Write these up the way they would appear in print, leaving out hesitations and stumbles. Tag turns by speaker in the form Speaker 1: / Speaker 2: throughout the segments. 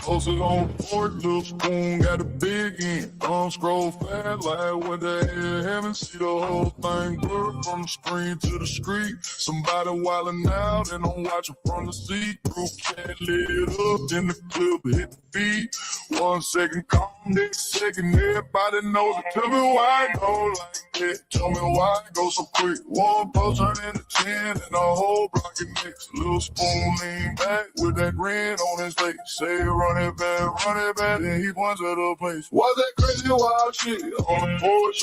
Speaker 1: Posted on the porch, little spoon got a big end. Scroll fast like what the hell, haven't see the whole thing blur from the screen to the street. Somebody wildin' out and I'm watching from the seat. Group chat lit up, then the clip hit the feed. 1 second calm, next second everybody knows it. Tell me why I go like that. Tell me why I go so quick. One post turn into 10 and the whole block it next. Little spoon lean back with that grin on his face. Say run it back, then he points at the place. Was that crazy wild shit? On the porch,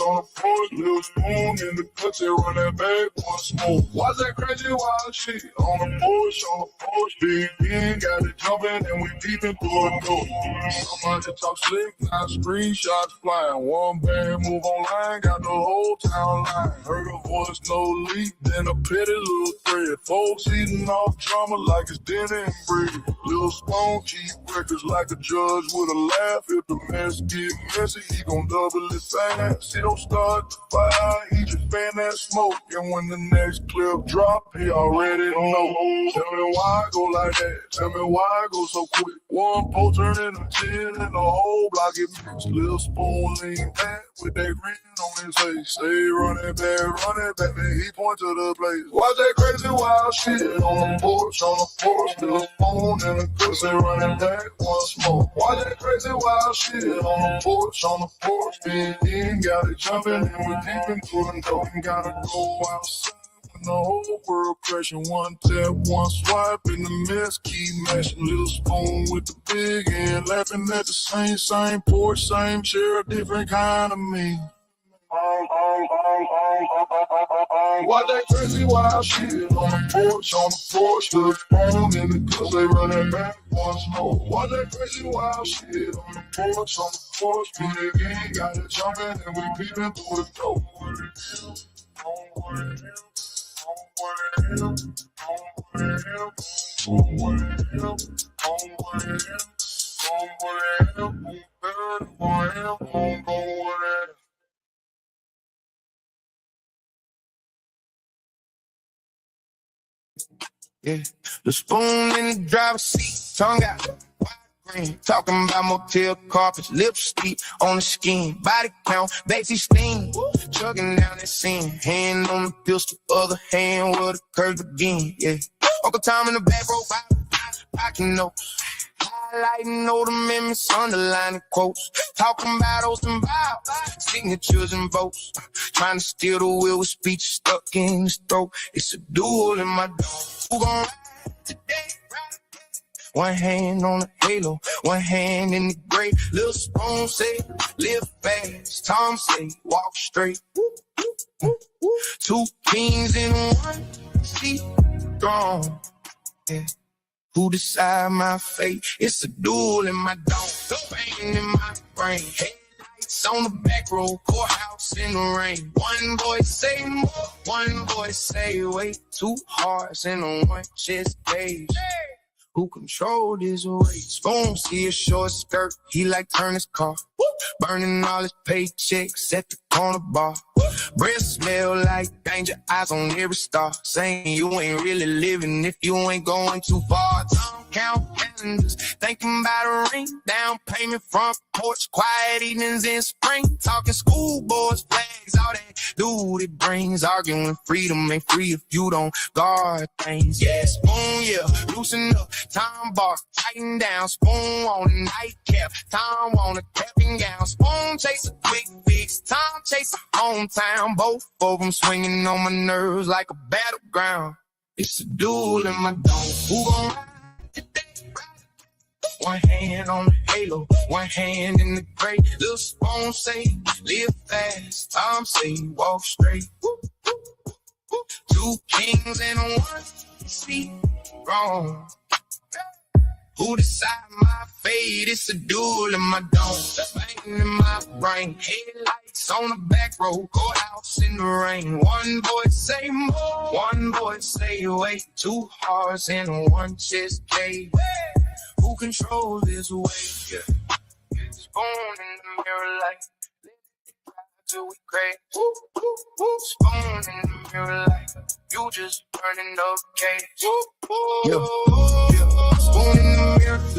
Speaker 1: little spoon in the cut, say run that back, one smoke. Was that crazy wild shit? On the porch, big Ben got it jumping and we peeping through a door. Somebody talk slick, now screenshots flying. One bad move online, got the whole town lying. Heard a voice, no leak, then a petty little thread. Folks eating off drama like it's dinner and bread. Little spoon keep records like a judge with a laugh. If the mess get messy, he gon' double it fast. He don't start the fire, he just fan that smoke. And when the next clip drop, he already know. Tell me why I go like that, tell me why I go so quick. One post turn into 10 and the whole block it mixed. Little spoon lean back with that grin on his face. Say run it back, then he point to the place. Watch that crazy wild shit on the porch, little spoon in the cut, say run it back, once more. Watch that crazy wild shit on the porch, big Ben got it jumping and we peeping through the door. And gotta go outside when the whole world crashing. One tap, one swipe in the mess, keep mashing. Little spoon with the big end, laughing at the same porch, same chair, different kind of me. Watch that crazy wild shit on the porch, little spoon in the cut, they running back once more. Watch that crazy wild shit on the porch, big Ben got it jumping and we peeping through the door. Yeah, the spoon in the driver's seat, tongue out, wide grin, talking about motel carpets, lipstick on the skin, body count, baby steam, chugging down that scene, hand on the pistol, other hand where the curves begin. Yeah, Uncle Tom in the back row, rocking notes, highlighting old amendments, underlining quotes, talking about oaths and vows, signatures and votes, trying to steal the wheel with speech stuck in his throat. It's a duel in my dome. Who gon' ride today? One hand on the halo, one hand in the gray. Little spoon say, live fast. Tom say, walk straight. Two kings in one seat, gone. Yeah. Who decide my fate? It's a duel in my dome, pain in my brain. Headlights on the back road, courthouse in the rain. One voice say more, one voice say wait. Two hearts in a one chest cage. Who control this weight? Spoon see a short skirt, he like turn his car. Burning all his paychecks at the corner bar. Breath smell like danger, eyes on every star. Saying you ain't really living if you ain't going too far. Tongue count calendars, thinking about a ring. Down payment, front porch, quiet evenings in spring. Talking school boards, flags, all that dude it brings. Arguing freedom ain't free if you don't guard things. Yeah, spoon, yeah, loosen up. Time bar, tighten down. Spoon on a nightcap. Time on a cap and gown. Spoon chase a quick fix. Time chase a hometown. Both of them swinging on my nerves like a battleground. It's a duel in my dome. Who gon' ride today? One hand on the halo, one hand in the gray. Little spoon say, live fast. Tom say, walk straight. Two kings in one seat, wrong. Who decide my fate? It's a duel in my dome, banging in my brain. Headlights on the back road, courthouse in the rain. One voice say more, one voice say wait. Two hearts in one chest cage. Who controls this weight? Yeah. Spoon in the mirror like, let it cry till we crack. Spoon in the mirror like, you just burning up cage. Yeah.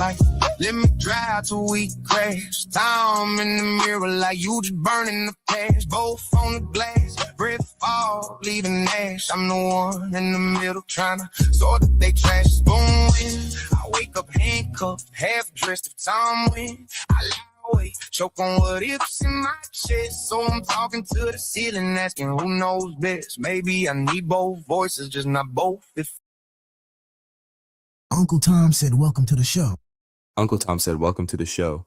Speaker 1: like, let me drive till we crash. Time in the mirror like you just burning the past. Both on the glass, breath fall, leaving ash. I'm the one in the middle trying to sort that they trash. Spoon in, I wake up handcuffed, half dressed if time win. I lie awake, choke on what ifs in my chest. So I'm talking to the ceiling, asking who knows best. Maybe I need both voices, just not both. If
Speaker 2: Uncle Tom said, welcome to the show.
Speaker 3: Uncle Tom said, welcome to the show.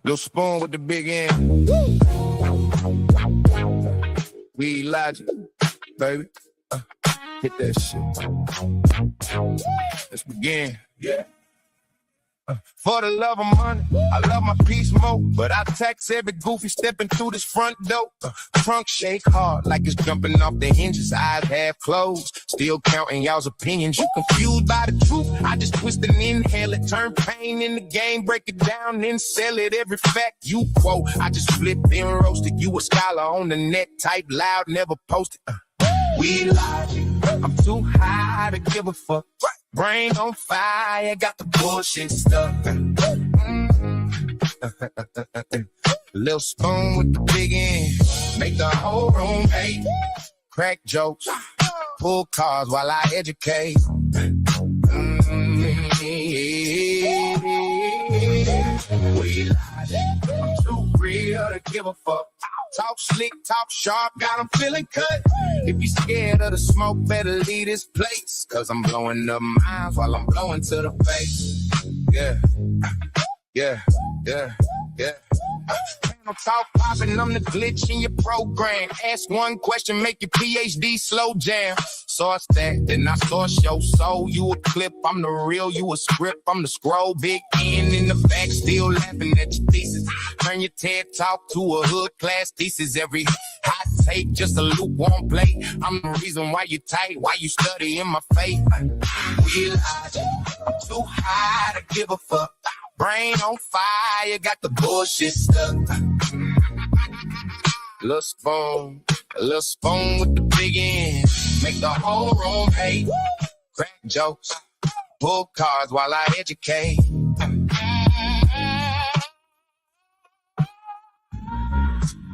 Speaker 1: Lil Spoon with the big end. We Logic, baby. Hit that shit. Let's begin. Yeah. For the love of money, I love my peace more, but I tax every goofy stepping through this front door. Trunk shake hard like it's jumping off the hinges, eyes half closed, still counting y'all's opinions. You confused by the truth, I just twist and inhale it, turn pain in the game, break it down, then sell it. Every fact you quote, I just flip and roast it. You a scholar on the net, type loud, never post it. We Logic, I'm too high to give a fuck. Brain on fire, got the bullshit stuck. Lil Spoon with the big end, make the whole room hate. Crack jokes, pull cards while I educate. We Logic, I'm too real to give a fuck. Talk slick, talk sharp, got them feeling cut. If you scared of the smoke, better leave this place. Cause I'm blowing up minds while I'm blowing to the face. Yeah, yeah, yeah, yeah. Panel talk popping, I'm the glitch in your program. Ask one question, make your PhD slow jam. Source that, then I source your soul. You a clip, I'm the real, you a script, I'm the scroll. Big N in the back, still laughing at your thesis. Turn your TED talk to a hood class thesis. Every hot take, just a lukewarm plate. I'm the reason why you tight, why you study in my faith. We Logic, I'm too high to give a fuck. Brain on fire, got the bullshit stuck. Lil Spoon with the big end, make the whole room hate. Crack jokes, pull cards while I educate.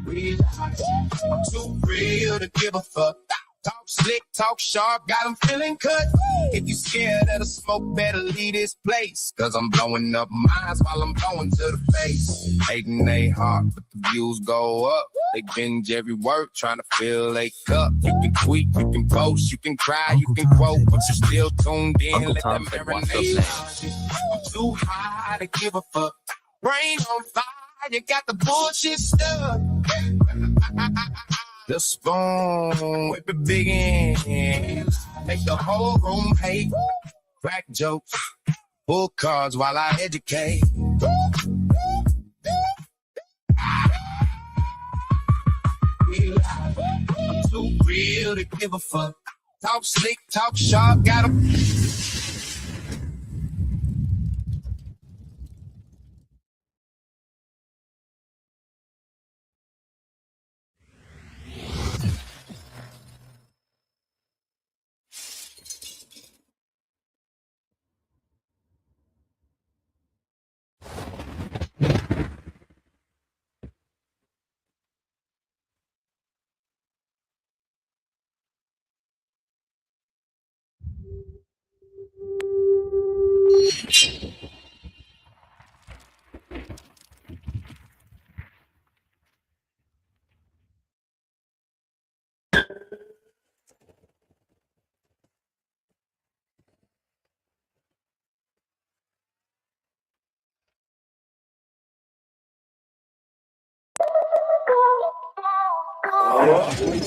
Speaker 1: We Logic, I'm too real to give a fuck. Talk slick, talk sharp, got them feeling cut. If you scared of the smoke, better leave this place. Cause I'm blowing up minds while I'm blowing to the face. Hating they heart, but the views go up. They binge every work, trying to fill a cup. You can tweet, you can post, you can cry, you can quote, but you still tuned in.
Speaker 3: Uncle
Speaker 1: Let
Speaker 3: Tom
Speaker 1: that
Speaker 3: said,
Speaker 1: marinate. I'm too high to give a fuck. Brain on fire, you got the bullshit stuck. The Spoon with the big end, make the whole room hate. Crack jokes, pull cards while I educate. We Logic, I'm too real to give a fuck. Talk slick, talk sharp, got 'em.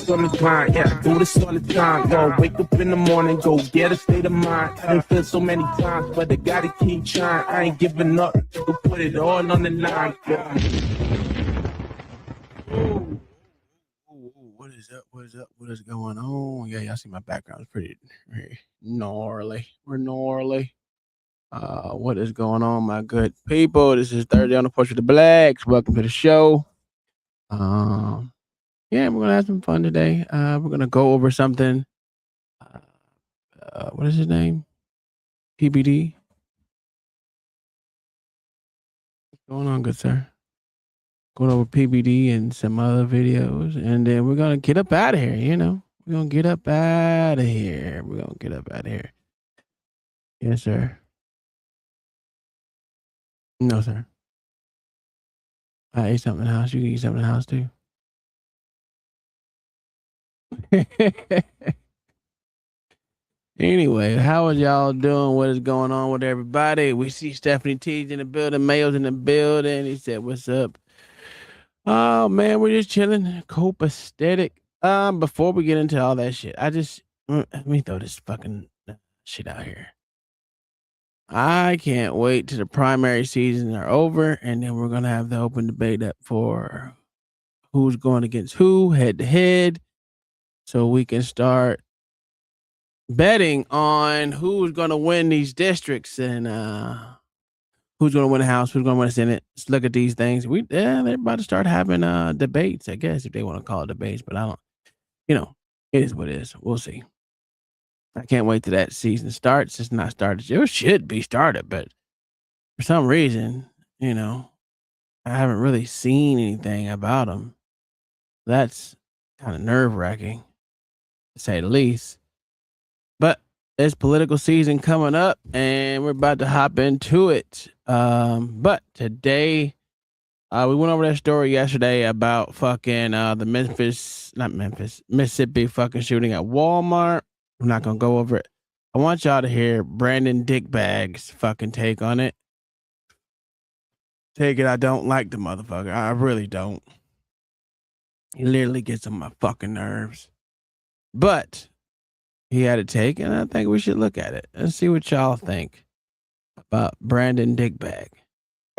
Speaker 4: On the grind, yeah, do this all the time. Yo, wake up in the morning, go get a state of mind. I done feel so many times, but I gotta keep trying. I ain't giving up, go put it all on the line. What is up? What is up? What is going on? Yeah, y'all see my background is pretty gnarly. We're gnarly. What is going on, my good people? This is Thursday on the Porch Wit da Blacks. Welcome to the show.
Speaker 5: Yeah, we're gonna have some fun today. We're gonna go over something. What is his name? PBD. What's going on, good sir? Going over PBD and some other videos, and then we're gonna get up out of here. You know, we're gonna get up out of here. We're gonna get up out of here. Yes, sir. No, sir. I ate something in the house. You can eat something in the house too. Anyway, how are y'all doing? What is going on with everybody? We see Stephanie T's in the building, Mayo's in the building. He said, "What's up?" Oh man, we're just chilling. Cope aesthetic. Before we get into all that shit, let me throw this fucking shit out here. I can't wait till the primary seasons are over, and then we're gonna have the open debate up for who's going against who, head to head, so we can start betting on who's gonna win these districts and who's gonna win the House, who's gonna win the Senate. Let's look at these things. They're about to start having debates, I guess, if they want to call it debates, but I don't. You know, it is what it is. We'll see. I can't wait till that season starts. It's not started. It should be started, but for some reason, you know, I haven't really seen anything about them. That's kind of nerve-wracking, to say the least. But there's political season coming up, and we're about to hop into it. But today, we went over that story yesterday about fucking the Mississippi fucking shooting at Walmart. I'm not gonna go over it. I want y'all to hear Brandon Dickbag's fucking take on it. Take it, I don't like the motherfucker. I really don't. He literally gets on my fucking nerves. But he had a take, and I think we should look at it and see what y'all think about Brandon Dickbag.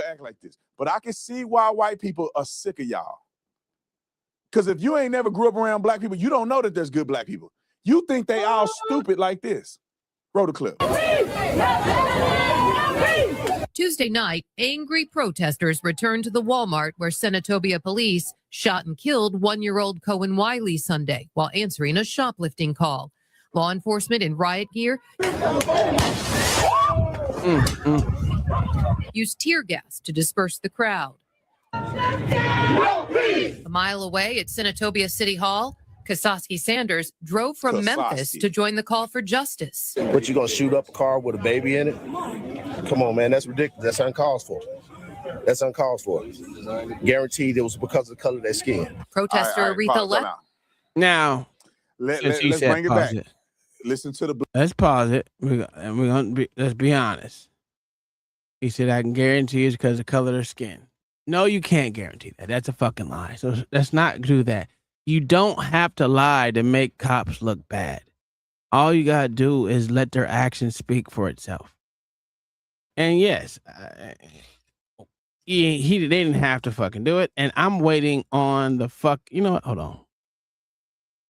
Speaker 6: Act like this, but I can see why white people are sick of y'all. Because if you ain't never grew up around black people, you don't know that there's good black people. You think they all stupid like this. Roll the clip.
Speaker 7: Tuesday night, angry protesters returned to the Walmart where Senatobia police shot and killed 1-year-old Cohen Wiley Sunday while answering a shoplifting call. Law enforcement in riot gear used tear gas to disperse the crowd. A mile away at Senatobia City Hall, Kasoski Sanders drove from Memphis to join the call for justice.
Speaker 8: What, you gonna shoot up a car with a baby in it? Come on, man, that's ridiculous. That's uncalled for. That's uncalled for. Guaranteed it was because of the color of their skin.
Speaker 7: Protester Aretha left.
Speaker 5: Now,
Speaker 6: Let's bring it back. Listen to the.
Speaker 5: Let's pause it. Let's be honest. He said, "I can guarantee it's because of the color of their skin." No, you can't guarantee that. That's a fucking lie. So let's not do that. You don't have to lie to make cops look bad. All you gotta do is let their actions speak for itself. And yes, they didn't have to fucking do it. And I'm waiting on the fuck. You know what? Hold on.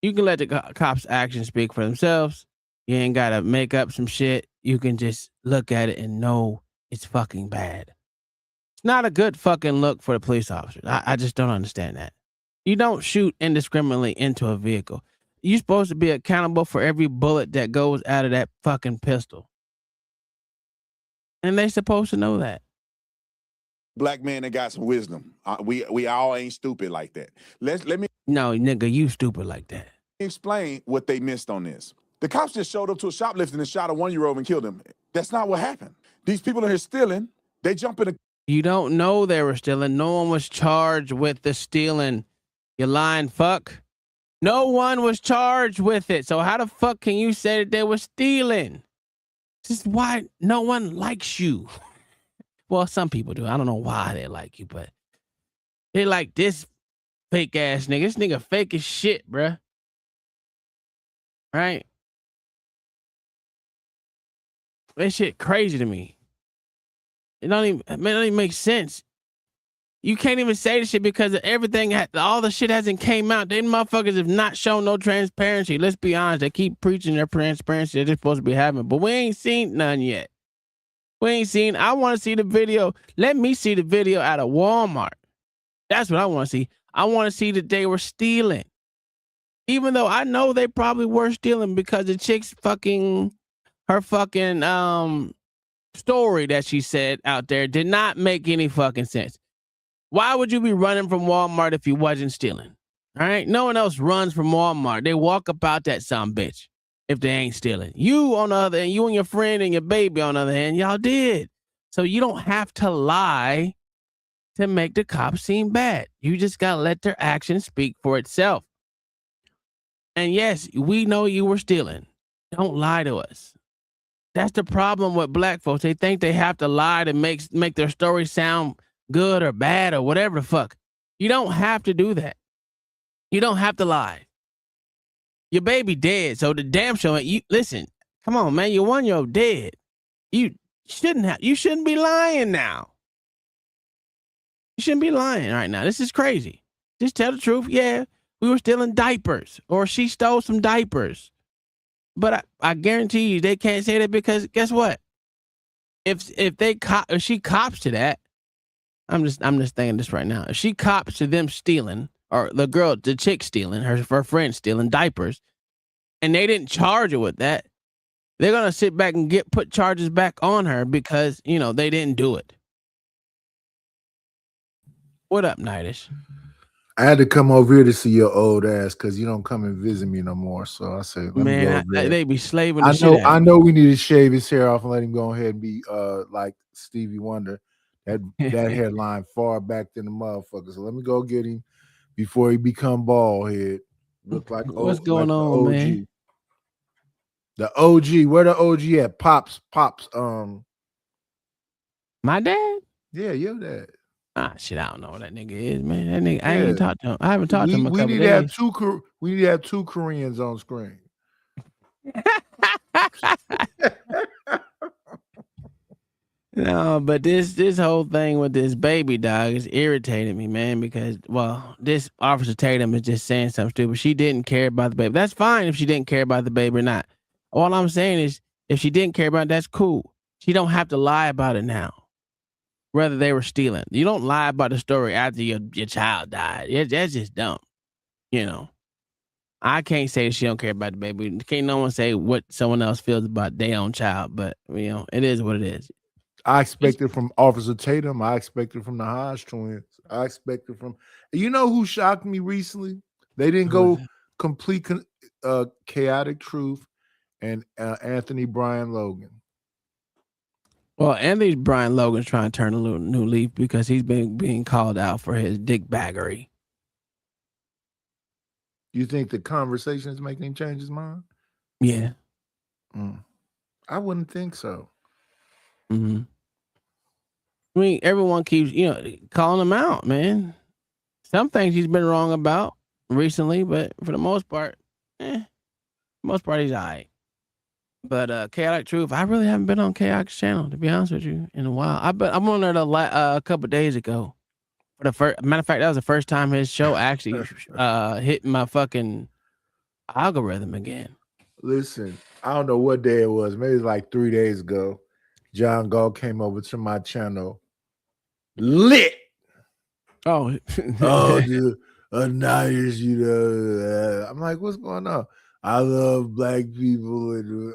Speaker 5: You can let the cops' actions speak for themselves. You ain't gotta make up some shit. You can just look at it and know it's fucking bad. It's not a good fucking look for the police officers. I just don't understand that. You don't shoot indiscriminately into a vehicle. You're supposed to be accountable for every bullet that goes out of that fucking pistol. And they're supposed to know that.
Speaker 6: Black man that got some wisdom. We all ain't stupid like that. Let me.
Speaker 5: No, nigga, you stupid like that.
Speaker 6: Explain what they missed on this. The cops just showed up to a shoplifting and shot a 1-year-old and killed him. That's not what happened. These people are here stealing. They jump in a.
Speaker 5: You don't know they were stealing. No one was charged with the stealing. You lying fuck. No one was charged with it. So how the fuck can you say that they were stealing? This is why no one likes you. Well, some people do. I don't know why they like you, but they like this fake ass nigga. This nigga fake as shit, bruh. Right? That shit crazy to me. It don't even make sense. You can't even say this shit because everything, all the shit hasn't came out. Them motherfuckers have not shown no transparency. Let's be honest. They keep preaching their transparency that they're supposed to be having, but we ain't seen none yet. I want to see the video. Let me see the video out of Walmart. That's what I want to see. I want to see that they were stealing. Even though I know they probably were stealing because the chick's her fucking story that she said out there did not make any fucking sense. Why would you be running from Walmart if you wasn't stealing? All right. No one else runs from Walmart. They walk about that bitch if they ain't stealing. You on the other hand, you and your friend and your baby on the other hand, y'all did. So you don't have to lie to make the cops seem bad. You just got to let their actions speak for itself. And yes, we know you were stealing. Don't lie to us. That's the problem with black folks. They think they have to lie to make their story sound good or bad or whatever the fuck. You don't have to do that. You don't have to lie. Your baby dead, so the damn show. You listen. Come on, man. Your 1-year-old dead. You shouldn't be lying now. You shouldn't be lying right now. This is crazy. Just tell the truth. Yeah, we were stealing diapers, or she stole some diapers. But I guarantee you, they can't say that because guess what? If she cops to that, I'm just thinking this right now. If she cops to them stealing, or the chick stealing, her friend stealing diapers, and they didn't charge her with that, they're gonna sit back and put charges back on her because they didn't do it. What up, Nightish?
Speaker 9: I had to come over here to see your old ass because you don't come and visit me no more. So I say, let me go over there.
Speaker 5: They be slaving the shit out of
Speaker 9: I know we need to shave his hair off and let him go ahead and be like Stevie Wonder. That hairline far back than the motherfucker. So let me go get him before he become bald head. Look like
Speaker 5: what's going on, man?
Speaker 9: The OG, where the OG at? Pops.
Speaker 5: My dad?
Speaker 9: Yeah, your dad.
Speaker 5: Shit, I don't know what that nigga is, man. That nigga, I ain't talked to him. I haven't talked to him.
Speaker 9: We need to have two Koreans on screen.
Speaker 5: No, but this whole thing with this baby dog is irritating me, man, because this Officer Tatum is just saying something stupid. She didn't care about the baby. That's fine if she didn't care about the baby or not. All I'm saying is if she didn't care about it, that's cool. She don't have to lie about it now. Whether they were stealing. You don't lie about the story after your child died. That's just dumb. I can't say she don't care about the baby. Can't no one say what someone else feels about their own child, but it is what it is.
Speaker 9: I expect it from Officer Tatum. I expect it from the Hodge twins. I expect it from who shocked me recently? They didn't go complete chaotic truth and Anthony Brian Logan.
Speaker 5: Well, Anthony Brian Logan's trying to turn a new leaf because he's been being called out for his dick baggery.
Speaker 9: You think the conversation is making him change his mind?
Speaker 5: Yeah.
Speaker 9: I wouldn't think so.
Speaker 5: Mm-hmm. I mean, everyone keeps, calling him out, man. Some things he's been wrong about recently, but for the most part, he's all right. But Chaotic Truth, I really haven't been on Chaotic's channel, to be honest with you, in a while. I'm on there a couple days ago. For the first matter of fact, that was the first time his show actually hit my fucking algorithm again.
Speaker 9: Listen, I don't know what day it was. Maybe like 3 days ago. John Gall came over to my channel. Lit.
Speaker 5: Oh,
Speaker 9: dude, a nice, I'm like, what's going on? I love black people. And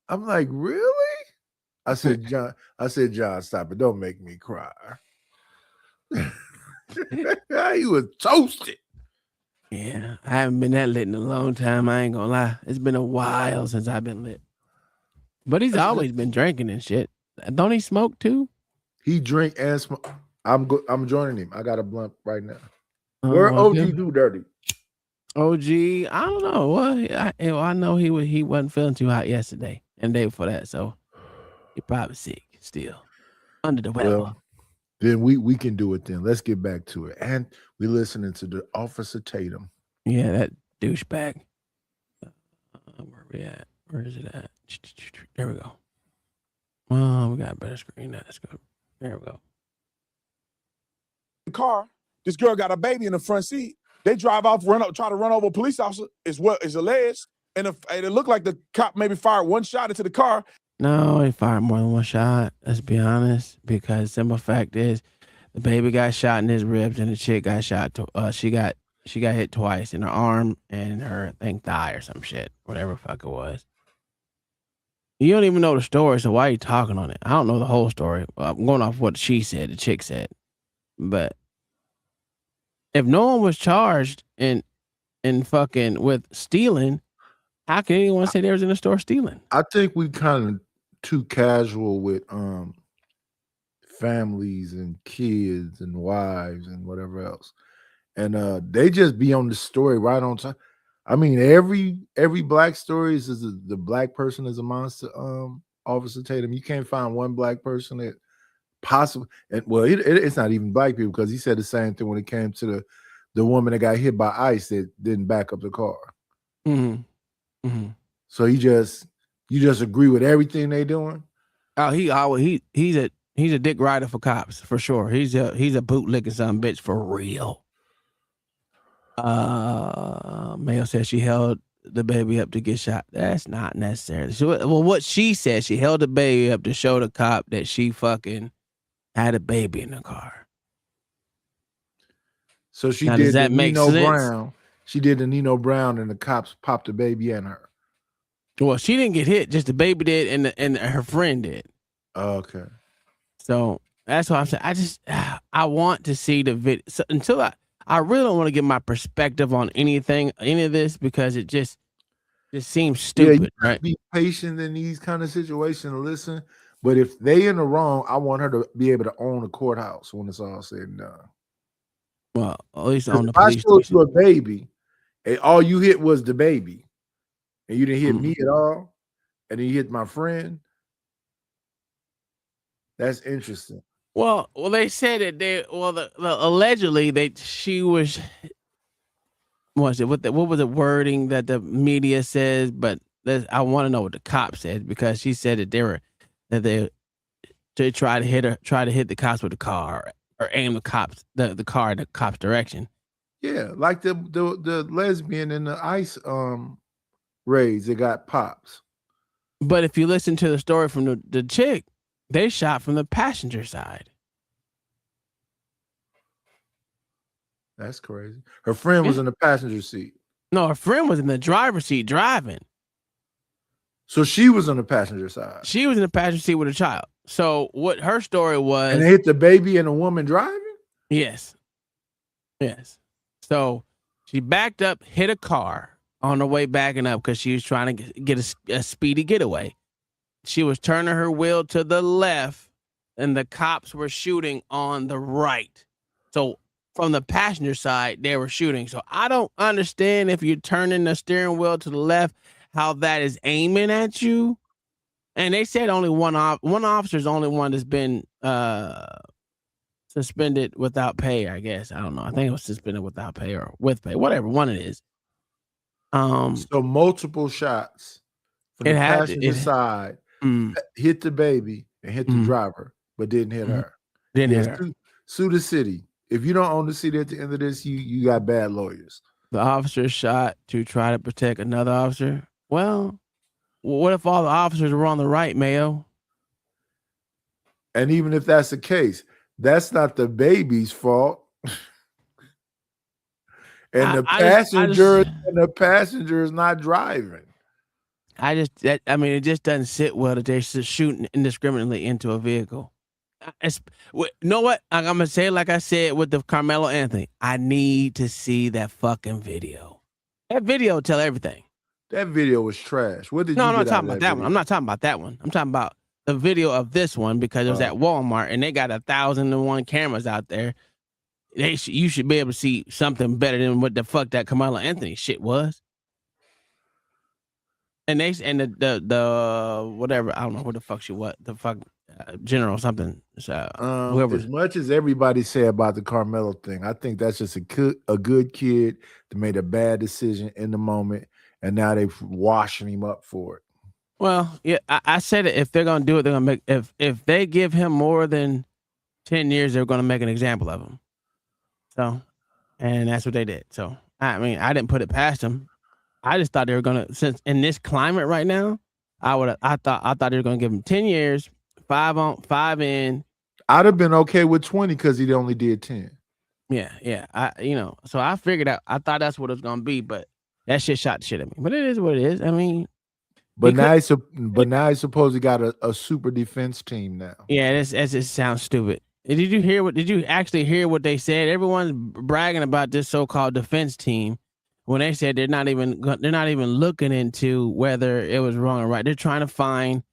Speaker 9: I'm like, really? I said, John, stop it. Don't make me cry. He was toasted.
Speaker 5: Yeah, I haven't been that lit in a long time. I ain't gonna lie. It's been a while since I've been lit. But he's always been drinking and shit. Don't he smoke too?
Speaker 9: He drink and smoke. I'm joining him. I got a blunt right now. Where OG do dirty?
Speaker 5: OG, I don't know. Well, I know he wasn't feeling too hot yesterday and the day before that, so he probably sick still. Under the weather.
Speaker 9: Well, then we can do it then. Let's get back to it. And we listening to the Officer Tatum.
Speaker 5: Yeah, that douchebag. Where we at? Where is it at? There we go. Oh, we got a better screen. That's good. There we go.
Speaker 6: The car, this girl got a baby in the front seat. They drive off, try to run over a police officer, is what is alleged. And it looked like the cop maybe fired one shot into the car.
Speaker 5: No, he fired more than one shot. Let's be honest, because simple fact is The baby got shot in his ribs, and the chick got shot. She got hit twice in her arm and her, I think, thigh or some shit, whatever the fuck it was. You don't even know the story, so why are you talking on it? I don't know the whole story. I'm going off what she said, the chick said. But if no one was charged in fucking with stealing, how can anyone say they was in the store stealing?
Speaker 9: I think we kind of too casual with families and kids and wives and whatever else. And they just be on the story right on time. I mean, every black story is the black person is a monster. Officer Tatum, you can't find one black person that possibly, and well, it's not even black people, because he said the same thing when it came to the woman that got hit by ICE that didn't back up the car.
Speaker 5: Mm-hmm. Mm-hmm.
Speaker 9: So you just agree with everything they doing.
Speaker 5: Oh, he's a dick rider for cops for sure. He's a bootlicking son bitch for real. Mayo said she held the baby up to get shot. That's not necessary. Well, what she said, she held the baby up to show the cop that she fucking had a baby in the car.
Speaker 9: So she
Speaker 5: now,
Speaker 9: did
Speaker 5: does that
Speaker 9: the
Speaker 5: make
Speaker 9: Nino
Speaker 5: sense?
Speaker 9: Brown. She did the Nino Brown, and the cops popped the baby and her.
Speaker 5: Well, she didn't get hit, just the baby did, and her friend did.
Speaker 9: Okay.
Speaker 5: So that's what I'm saying. I want to see the video. So until I really don't want to get my perspective on any of this, because it just seems stupid, right?
Speaker 9: Be patient in these kind of situations and listen. But if they in the wrong, I want her to be able to own the courthouse when it's all said and done.
Speaker 5: Well, at least on the
Speaker 9: if I
Speaker 5: police
Speaker 9: showed
Speaker 5: station.
Speaker 9: you a baby, and all you hit was the baby, and you didn't hit me at all, and then you hit my friend, that's interesting.
Speaker 5: Well, they said that allegedly she was. What was the wording that the media says? But I want to know what the cop said, because she said that they tried to hit the cops with the car, or aim the car in the cop's direction.
Speaker 9: Yeah, like the lesbian in the ICE raids, they got pops.
Speaker 5: But if you listen to the story from the chick, they shot from the passenger side.
Speaker 9: That's crazy. Her friend was in the passenger seat.
Speaker 5: No, her friend was in the driver's seat driving.
Speaker 9: So she was on the passenger side.
Speaker 5: She was in the passenger seat with a child. So what her story was...
Speaker 9: And they hit the baby and a woman driving?
Speaker 5: Yes. So she backed up, hit a car on her way backing up, because she was trying to get a speedy getaway. She was turning her wheel to the left, and the cops were shooting on the right. So from the passenger side, they were shooting. So I don't understand, if you're turning the steering wheel to the left, how that is aiming at you. And they said only one officer is the only one that's been suspended without pay, I guess. I don't know. I think it was suspended without pay or with pay, whatever one it is.
Speaker 9: So multiple shots from the passenger side hit the baby and hit the driver, but didn't hit her.
Speaker 5: Didn't hit her.
Speaker 9: Sue the city. If you don't own the city at the end of this, you got bad lawyers.
Speaker 5: The officer shot to try to protect another officer. Well, what if all the officers were on the right, Mayo?
Speaker 9: And even if that's the case, that's not the baby's fault. And the passenger is not driving.
Speaker 5: It just doesn't sit well that they're shooting indiscriminately into a vehicle. You know what? I'm gonna say, like I said with the Carmelo Anthony, I need to see that fucking video. That video will tell everything.
Speaker 9: That video was trash. What did
Speaker 5: No,
Speaker 9: you
Speaker 5: I'm not
Speaker 9: get
Speaker 5: talking about that one. I'm not talking about that one. I'm talking about the video of this one, because it was at Walmart, and they got 1,001 cameras out there. You should be able to see something better than what the fuck that Carmelo Anthony shit was. And the whatever, I don't know who the fuck she was, the fuck general something. So whoever.
Speaker 9: As much as everybody say about the Carmelo thing, I think that's just a good kid that made a bad decision in the moment, and now they're washing him up for it.
Speaker 5: Well, yeah, I said it. If they're gonna do it, they're gonna make. If they give him more than 10 years, they're gonna make an example of him. So, and that's what they did. So, I mean, I didn't put it past them. I just thought they were gonna, since in this climate right now, I thought they were gonna give him 10 years, 5 in.
Speaker 9: I'd have been okay with 20 because he only did 10.
Speaker 5: Yeah. So I figured out. I thought that's what it was gonna be, but that shit shot the shit at me. But it is what it is. I mean,
Speaker 9: But
Speaker 5: he
Speaker 9: now he's supposed to got a super defense team now.
Speaker 5: yeah, it just sounds stupid. Did you actually hear what they said? Everyone's bragging about this so-called defense team when they said they're not even looking into whether it was wrong or right. They're trying to find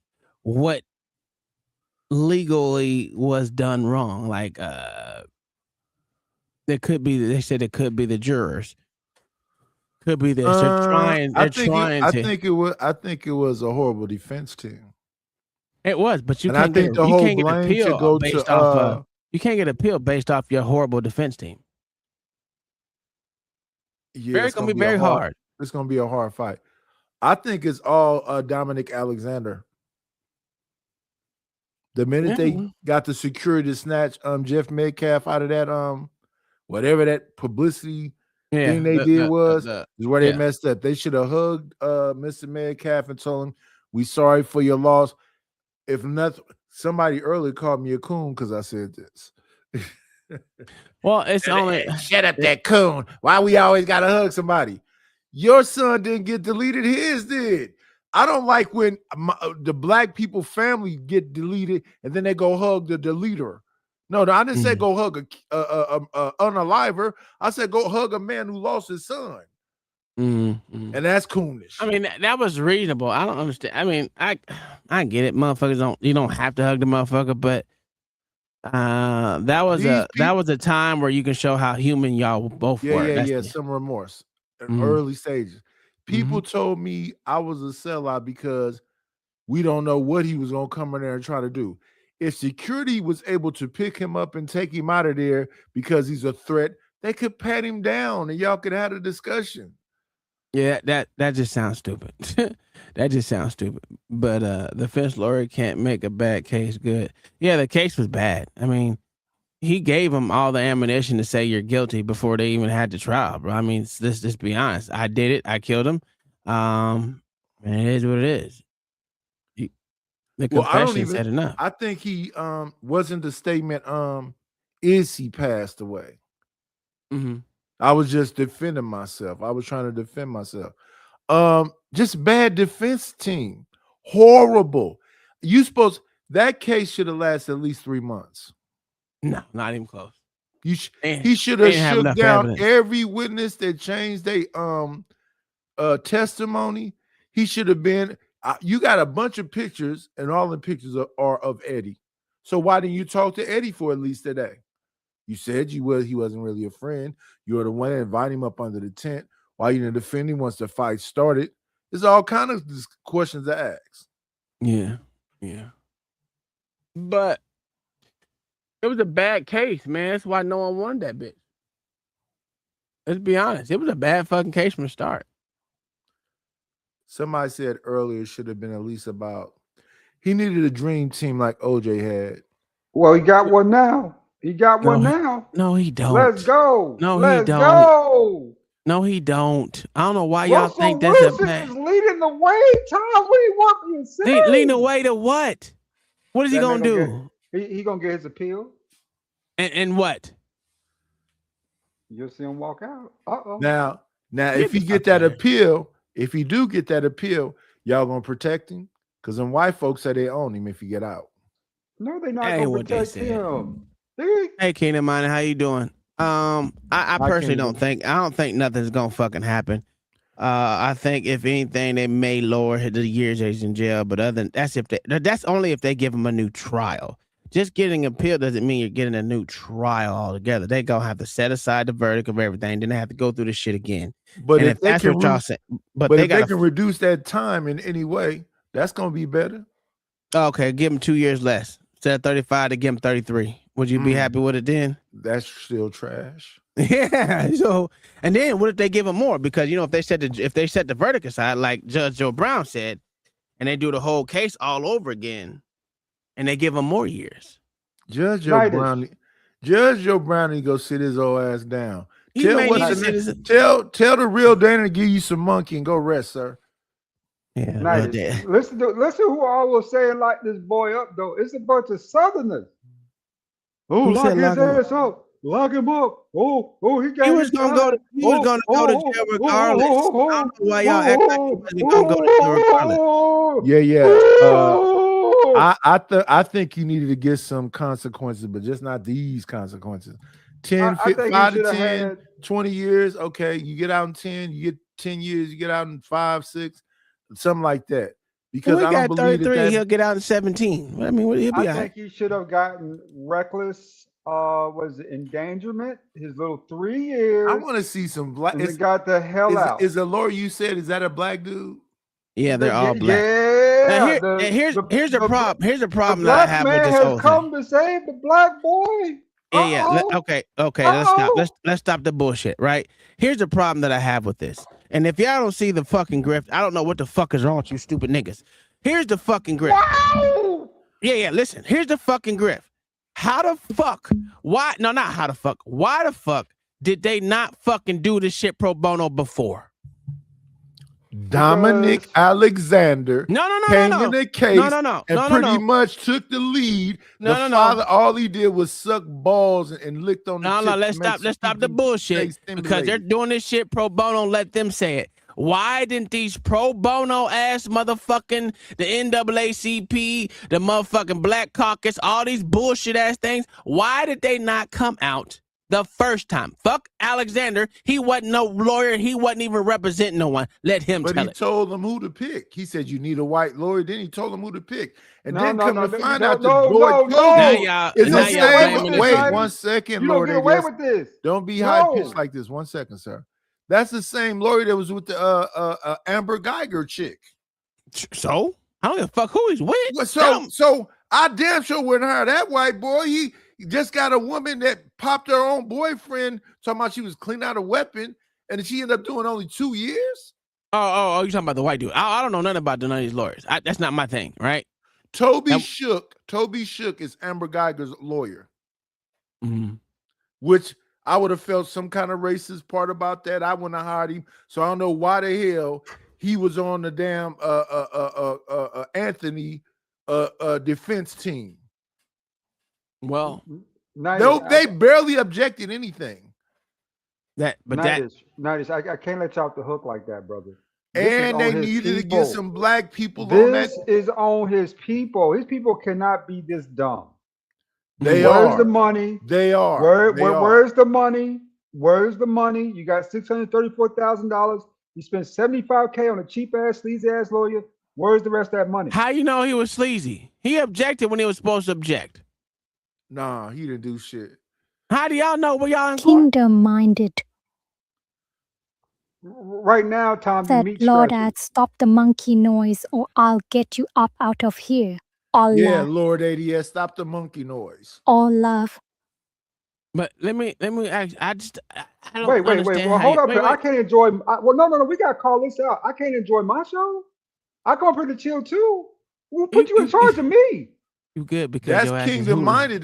Speaker 5: what legally was done wrong. Like they said it could be the jurors. Could be this.
Speaker 9: I think it was a horrible defense team.
Speaker 5: It was, but you
Speaker 9: And I
Speaker 5: can't
Speaker 9: think
Speaker 5: get
Speaker 9: the
Speaker 5: you
Speaker 9: whole
Speaker 5: can't get
Speaker 9: blame should
Speaker 5: appeal
Speaker 9: go
Speaker 5: based
Speaker 9: to
Speaker 5: off you can't get appeal based off your horrible defense team.
Speaker 9: yeah,
Speaker 5: It's gonna be very hard.
Speaker 9: It's gonna be a hard fight. I think it's all Dominic Alexander. The minute they got the security to snatch Jeff Metcalf out of that whatever that publicity thing they did is where they messed up. They should have hugged Mr. Metcalf and told him, "We sorry for your loss." If nothing, somebody earlier called me a coon because I said this.
Speaker 5: Well, it's only
Speaker 9: shut up, that coon. Why we always gotta hug somebody? Your son didn't get deleted, his did. I don't like when the black people family get deleted and then they go hug the deleter. No, I didn't say go hug a unaliver. I said go hug a man who lost his son. And that's coonish.
Speaker 5: I mean, that was reasonable. I don't understand. I mean, I get it. Motherfuckers you don't have to hug the motherfucker, but that was a time where you can show how human y'all both were.
Speaker 9: Yeah, some remorse in early stages. People told me I was a sellout because we don't know what he was gonna come in there and try to do. If security was able to pick him up and take him out of there because he's a threat, they could pat him down and y'all could have a discussion.
Speaker 5: Yeah, that just sounds stupid. That just sounds stupid. But the defense lawyer can't make a bad case good. Yeah, the case was bad. I mean, he gave them all the ammunition to say you're guilty before they even had the trial, bro. I mean, let's just be honest. I did it. I killed him. And it is what it is. The confession said enough.
Speaker 9: I think he wasn't the statement is he passed away. I was just defending myself. I was trying to defend myself. Just bad defense team. Horrible. That case should have lasted at least 3 months.
Speaker 5: No, not even close.
Speaker 9: He should have shook down every witness that changed their testimony. He should have been. You got a bunch of pictures, and all the pictures are of Eddie. So why didn't you talk to Eddie for at least today? You said he wasn't really a friend. You were the one that invited him up under the tent. Why you didn't defend him once the fight started? There's all kind of questions to ask.
Speaker 5: Yeah. But it was a bad case, man. That's why no one won that bitch. Let's be honest. It was a bad fucking case from the start.
Speaker 9: Somebody said earlier it should have been at least about he needed a dream team like OJ had.
Speaker 10: Well, he got one now.
Speaker 5: No, he don't.
Speaker 10: Let's go.
Speaker 5: No,
Speaker 10: Let's
Speaker 5: he don't.
Speaker 10: go.
Speaker 5: No, he don't. I don't know why y'all
Speaker 10: Russell
Speaker 5: think that's
Speaker 10: Wilson
Speaker 5: a bad.
Speaker 10: is leading the way. Tom, what do you want me to say?
Speaker 5: Leading the way to what? What is he gonna do?
Speaker 10: He gonna get his appeal.
Speaker 5: And what?
Speaker 10: You'll see him walk out. Uh-oh.
Speaker 9: Now, if he get that appeal, if he do get that appeal, y'all gonna protect him? Because them white folks say they own him if he get out.
Speaker 10: No, they're not gonna protect him.
Speaker 5: Hey, Keenan Minor, how you doing? I personally don't think nothing's gonna fucking happen. I think if anything, they may lower the years he's in jail, but other than that's only if they give him a new trial. Just getting an appeal doesn't mean you're getting a new trial altogether. They gonna have to set aside the verdict of everything, then they have to go through this shit again.
Speaker 9: But if they can,
Speaker 5: they
Speaker 9: can reduce that time in any way, that's gonna be better.
Speaker 5: Okay, give him 2 years less. Instead of 35, to give him 33. Would you be happy with it then?
Speaker 9: That's still trash.
Speaker 5: Yeah. So, and then what if they give him more? Because if they set the verdict aside, like Judge Joe Brown said, and they do the whole case all over again, and they give him more years.
Speaker 9: Judge Joe Brown, go sit his old ass down. Tell the real Dana to give you some monkey and go rest, sir.
Speaker 5: Yeah.
Speaker 10: Listen who always saying like this boy up though. It's a bunch of Southerners. Oh,
Speaker 5: Who
Speaker 10: lock
Speaker 5: said
Speaker 10: his
Speaker 5: lock him up?
Speaker 10: ass up. Lock him up. He got
Speaker 5: He
Speaker 10: his
Speaker 5: was gonna go to
Speaker 10: time.
Speaker 5: he was gonna go to jail regardless. I don't know why y'all act like he wasn't gonna go to jail regardless.
Speaker 9: Yeah. I think you needed to get some consequences, but just not these consequences. 10,
Speaker 10: I think he
Speaker 9: 5 to
Speaker 10: should have
Speaker 9: 10,
Speaker 10: had.
Speaker 9: 20 years. Okay, you get out in 10, you get 10 years, you get out in 5, 6, something like that. Because
Speaker 5: Well,
Speaker 9: I
Speaker 5: he
Speaker 9: don't
Speaker 5: got
Speaker 9: believe
Speaker 5: 33. He'll
Speaker 9: that.
Speaker 5: get out in 17. I mean, he'll be
Speaker 10: I
Speaker 5: all right.
Speaker 10: think he should have gotten reckless. Was it endangerment? His little 3 years.
Speaker 9: I want to see some black.
Speaker 10: And he got the hell out.
Speaker 9: Is the lawyer you said, is that a black dude?
Speaker 5: Yeah, they're all black.
Speaker 10: Yeah.
Speaker 5: Here's the problem. Here's the
Speaker 10: The
Speaker 5: problem that I
Speaker 10: black
Speaker 5: have with
Speaker 10: man
Speaker 5: this
Speaker 10: has
Speaker 5: whole
Speaker 10: come
Speaker 5: thing.
Speaker 10: to save the black boy.
Speaker 5: Yeah. Okay. Let's stop. Let's stop the bullshit. Right. Here's the problem that I have with this. And if y'all don't see the fucking grift, I don't know what the fuck is wrong with you stupid niggas. Here's the fucking grift.
Speaker 10: Wow.
Speaker 5: Yeah. Listen. Here's the fucking grift. How the fuck? Why? No, not how the fuck. Why the fuck did they not fucking do this shit pro bono before?
Speaker 9: Dominic Alexander came in the case and pretty much took the lead. The father, all he did was suck balls and licked on the tip.
Speaker 5: Let's stop the bullshit because they're doing this shit pro bono. Let them say it. Why didn't these pro bono ass motherfucking the NAACP, the motherfucking Black Caucus, all these bullshit ass things? Why did they not come out the first time? Fuck Alexander. He wasn't no lawyer. He wasn't even representing no one. Let him tell it.
Speaker 9: But he told them who to pick. He said, you need a white lawyer. Then he told them who to pick. And then come to find out the boy is the same. Wait 1 second,
Speaker 10: you don't
Speaker 9: Lord.
Speaker 10: get away with this.
Speaker 9: Don't be high pitched like this. 1 second, sir. That's the same lawyer that was with the Amber Geiger chick.
Speaker 5: So I don't give a fuck who he's with.
Speaker 9: So I damn sure wouldn't hire that white boy. He just got a woman that popped her own boyfriend, talking about she was cleaning out a weapon, and she ended up doing only 2 years.
Speaker 5: Oh, you talking about the white dude? I don't know nothing about none of these lawyers. That's not my thing, right?
Speaker 9: Toby Shook is Amber Geiger's lawyer, which I would have felt some kind of racist part about that. I wouldn't have hired him. So I don't know why the hell he was on the damn Anthony defense team.
Speaker 5: Well,
Speaker 9: they barely objected anything.
Speaker 10: I can't let you off the hook like that, brother.
Speaker 9: And they needed to get some black people on that.
Speaker 10: This is on his people. His people cannot be this dumb.
Speaker 9: Where's
Speaker 10: the money?
Speaker 9: They are.
Speaker 10: Where's the money? Where's the money? You got $634,000. You spent $75K on a cheap ass, sleazy ass lawyer. Where's the rest of that money?
Speaker 5: How you know he was sleazy? He objected when he was supposed to object.
Speaker 9: Nah, he didn't do shit.
Speaker 5: How do y'all know where y'all in
Speaker 11: Kingdom-minded.
Speaker 10: Right now, Tom,
Speaker 11: said Lord Ad, stop the monkey noise or I'll get you up out of here. All love.
Speaker 9: Lord ADS, stop the monkey noise.
Speaker 11: All love.
Speaker 5: But let me ask. I don't
Speaker 10: wait.
Speaker 5: understand.
Speaker 10: Well, hold up. I can't enjoy. No. We gotta call this out. I can't enjoy my show. I come up here to chill too. We'll put you in charge of me.
Speaker 5: You good because
Speaker 9: that's kingdom-minded.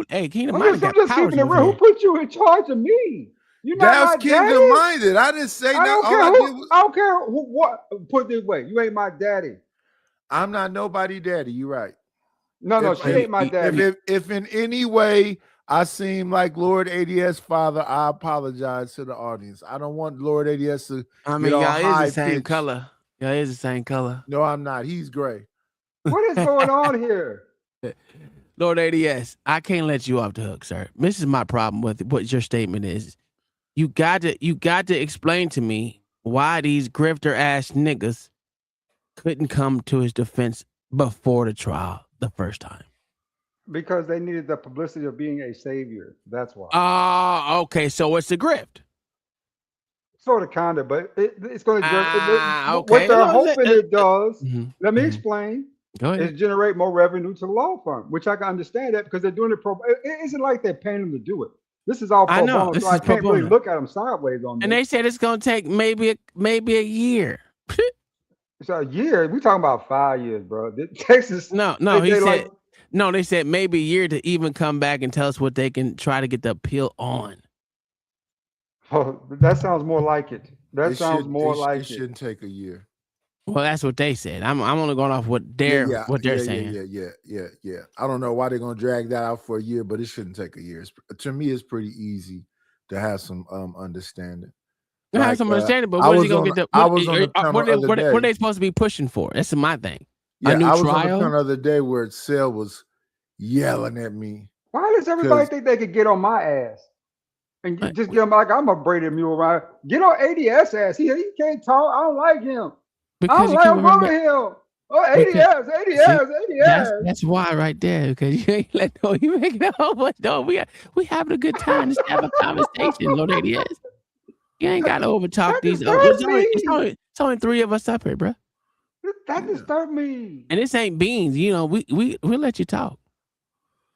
Speaker 5: Hey, kingdom-minded.
Speaker 10: I'm just keeping it real. Who put you in charge of me? You're not
Speaker 9: that's kingdom-minded. I didn't say that.
Speaker 10: I don't care what. Put it this way. You ain't my daddy.
Speaker 9: I'm not nobody daddy. You're right.
Speaker 10: No, she ain't my daddy.
Speaker 9: If in any way I seem like Lord ADS father, I apologize to the audience. I don't want Lord ADS to.
Speaker 5: I mean, y'all is the same color. Y'all is the same color.
Speaker 9: No, I'm not. He's gray.
Speaker 10: What is going on here?
Speaker 5: Lord ADS, I can't let you off the hook, sir. This is my problem with what your statement is. You got to explain to me why these grifter ass niggas couldn't come to his defense before the trial the first time.
Speaker 10: Because they needed the publicity of being a savior. That's why.
Speaker 5: Okay. So it's a grift.
Speaker 10: Sort of, kind of, but it's going to.
Speaker 5: Okay.
Speaker 10: What they're hoping it does. Let me explain.
Speaker 5: Go ahead.
Speaker 10: Is generate more revenue to the law firm, which I can understand that because they're doing it pro. It isn't like they're paying them to do it. This is all pro bono, so I can't really look at them sideways on this.
Speaker 5: And they said it's going to take maybe a year.
Speaker 10: It's a year. We talking about 5 years, bro. Texas.
Speaker 5: No. They said maybe a year to even come back and tell us what they can try to get the appeal on.
Speaker 10: Oh, that sounds more like it. It
Speaker 9: shouldn't take a year.
Speaker 5: Well, that's what they said. I'm only going off what they're saying.
Speaker 9: Yeah. I don't know why they're gonna drag that out for a year, but it shouldn't take a year. To me, it's pretty easy to have some understanding.
Speaker 5: I have some understanding, but
Speaker 9: I
Speaker 5: what is
Speaker 9: was
Speaker 5: he gonna
Speaker 9: on-
Speaker 5: get? The,
Speaker 9: I
Speaker 5: what,
Speaker 9: was on the panel
Speaker 5: what,
Speaker 9: the other
Speaker 5: what are
Speaker 9: day.
Speaker 5: they supposed to be pushing for? That's my thing.
Speaker 9: Yeah,
Speaker 5: a new
Speaker 9: I was on the
Speaker 5: trial.
Speaker 9: panel the other day where Sel was yelling at me.
Speaker 10: Why does everybody think they could get on my ass and just get him like I'm a braided mule around? Get on ADS ass. He can't talk. I don't like him. I don't like him. Go to him. Oh, ADS.
Speaker 5: That's why right there, because you ain't let no, you make it all much. No, we having a good time. Just have a conversation, Lord ADS. You ain't got to overtalk these. It's only 3 of us up here, bro.
Speaker 10: That disturbed me.
Speaker 5: And this ain't Beans. You know, we'll let you talk.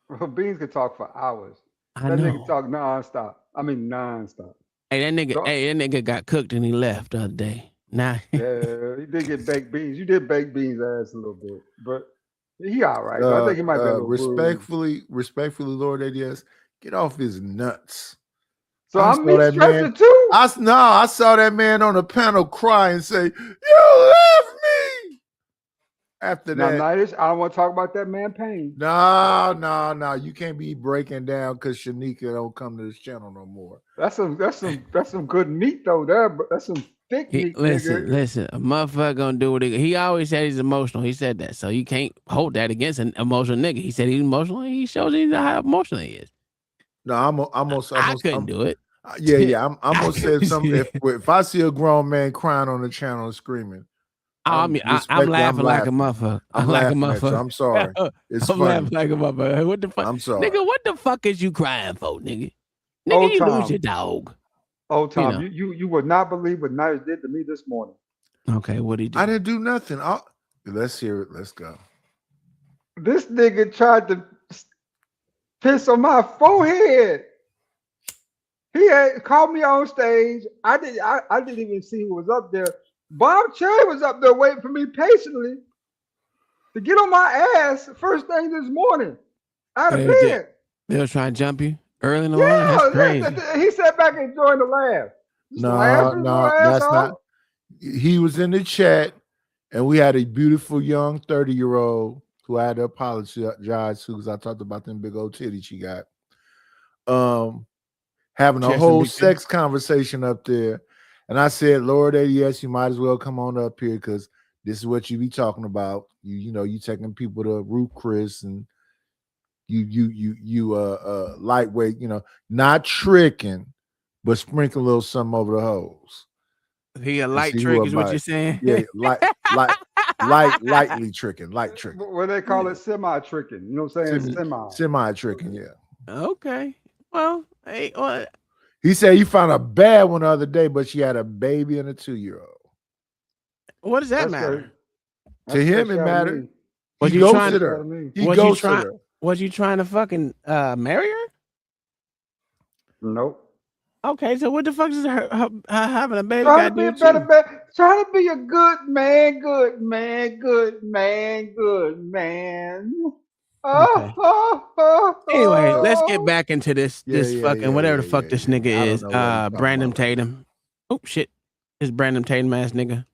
Speaker 10: Well, Beans can talk for hours.
Speaker 5: I
Speaker 10: that
Speaker 5: know.
Speaker 10: nigga talk nonstop. I mean nonstop.
Speaker 5: Hey, that nigga got cooked and he left the other day. Nah.
Speaker 10: Yeah, he did get baked beans. You did bake Beans ass a little bit, but he all right. I think he might be a little
Speaker 9: respectfully, Lord ADS, get off his nuts.
Speaker 10: So I'm stressing too.
Speaker 9: I saw that man on the panel cry and say, "You left me." After that,
Speaker 10: Nightish, I don't want to talk about that man pain.
Speaker 9: No, you can't be breaking down because Shanika don't come to this channel no more.
Speaker 10: That's some good meat though. That's some thick meat.
Speaker 5: Listen, a motherfucker gonna do what he always said. He's emotional. He said that, so you can't hold that against an emotional nigga. He said he's emotional. He shows you how emotional he is.
Speaker 9: No,
Speaker 5: I couldn't do it.
Speaker 9: Yeah. I'm gonna say something. If I see a grown man crying on the channel and screaming,
Speaker 5: I'm laughing like a motherfucker.
Speaker 9: I'm laughing at you. I'm sorry. It's funny.
Speaker 5: Laughing like a motherfucker. What the fuck?
Speaker 9: I'm sorry,
Speaker 5: nigga. What the fuck is you crying for, nigga? Nigga, you lose your dog.
Speaker 10: Oh, Tom, you would not believe what Nice did to me this morning.
Speaker 5: Okay, what did he do?
Speaker 9: I didn't do nothing. Let's hear it. Let's go.
Speaker 10: This nigga tried to piss on my forehead. He had called me on stage. I didn't even see who was up there. Bob Cherry was up there waiting for me patiently to get on my ass first thing this morning out of bed.
Speaker 5: They were trying to jump you early in the morning? That's crazy.
Speaker 10: He sat back and joined the laugh.
Speaker 9: No, that's not. He was in the chat, and we had a beautiful young 30-year-old who I had to apologize to because I talked about them big old titties she got. Having a whole sex conversation up there. And I said, Lord ADS, you might as well come on up here because this is what you be talking about. You taking people to Ruth Chris and you lightweight, not tricking, but sprinkle a little something over the hose.
Speaker 5: He a light trick is what you're saying?
Speaker 9: Yeah, lightly tricking, light tricking.
Speaker 10: What they call it, semi-tricking. You know what I'm saying?
Speaker 9: Semi-tricking, yeah.
Speaker 5: Okay. Well, hey, what?
Speaker 9: He said he found a bad one the other day, but she had a baby and a 2-year-old.
Speaker 5: What does that matter?
Speaker 9: To him, it mattered.
Speaker 5: Was
Speaker 9: you ghosted her. He ghosted her.
Speaker 5: Was you trying to fucking marry her?
Speaker 10: Nope.
Speaker 5: Okay, so what the fuck is her having a baby?
Speaker 10: Trying to be a good man.
Speaker 5: Anyway, let's get back into this fucking whatever the fuck this nigga is. Brandon Tatum. Oh shit, this Brandon Tatum ass nigga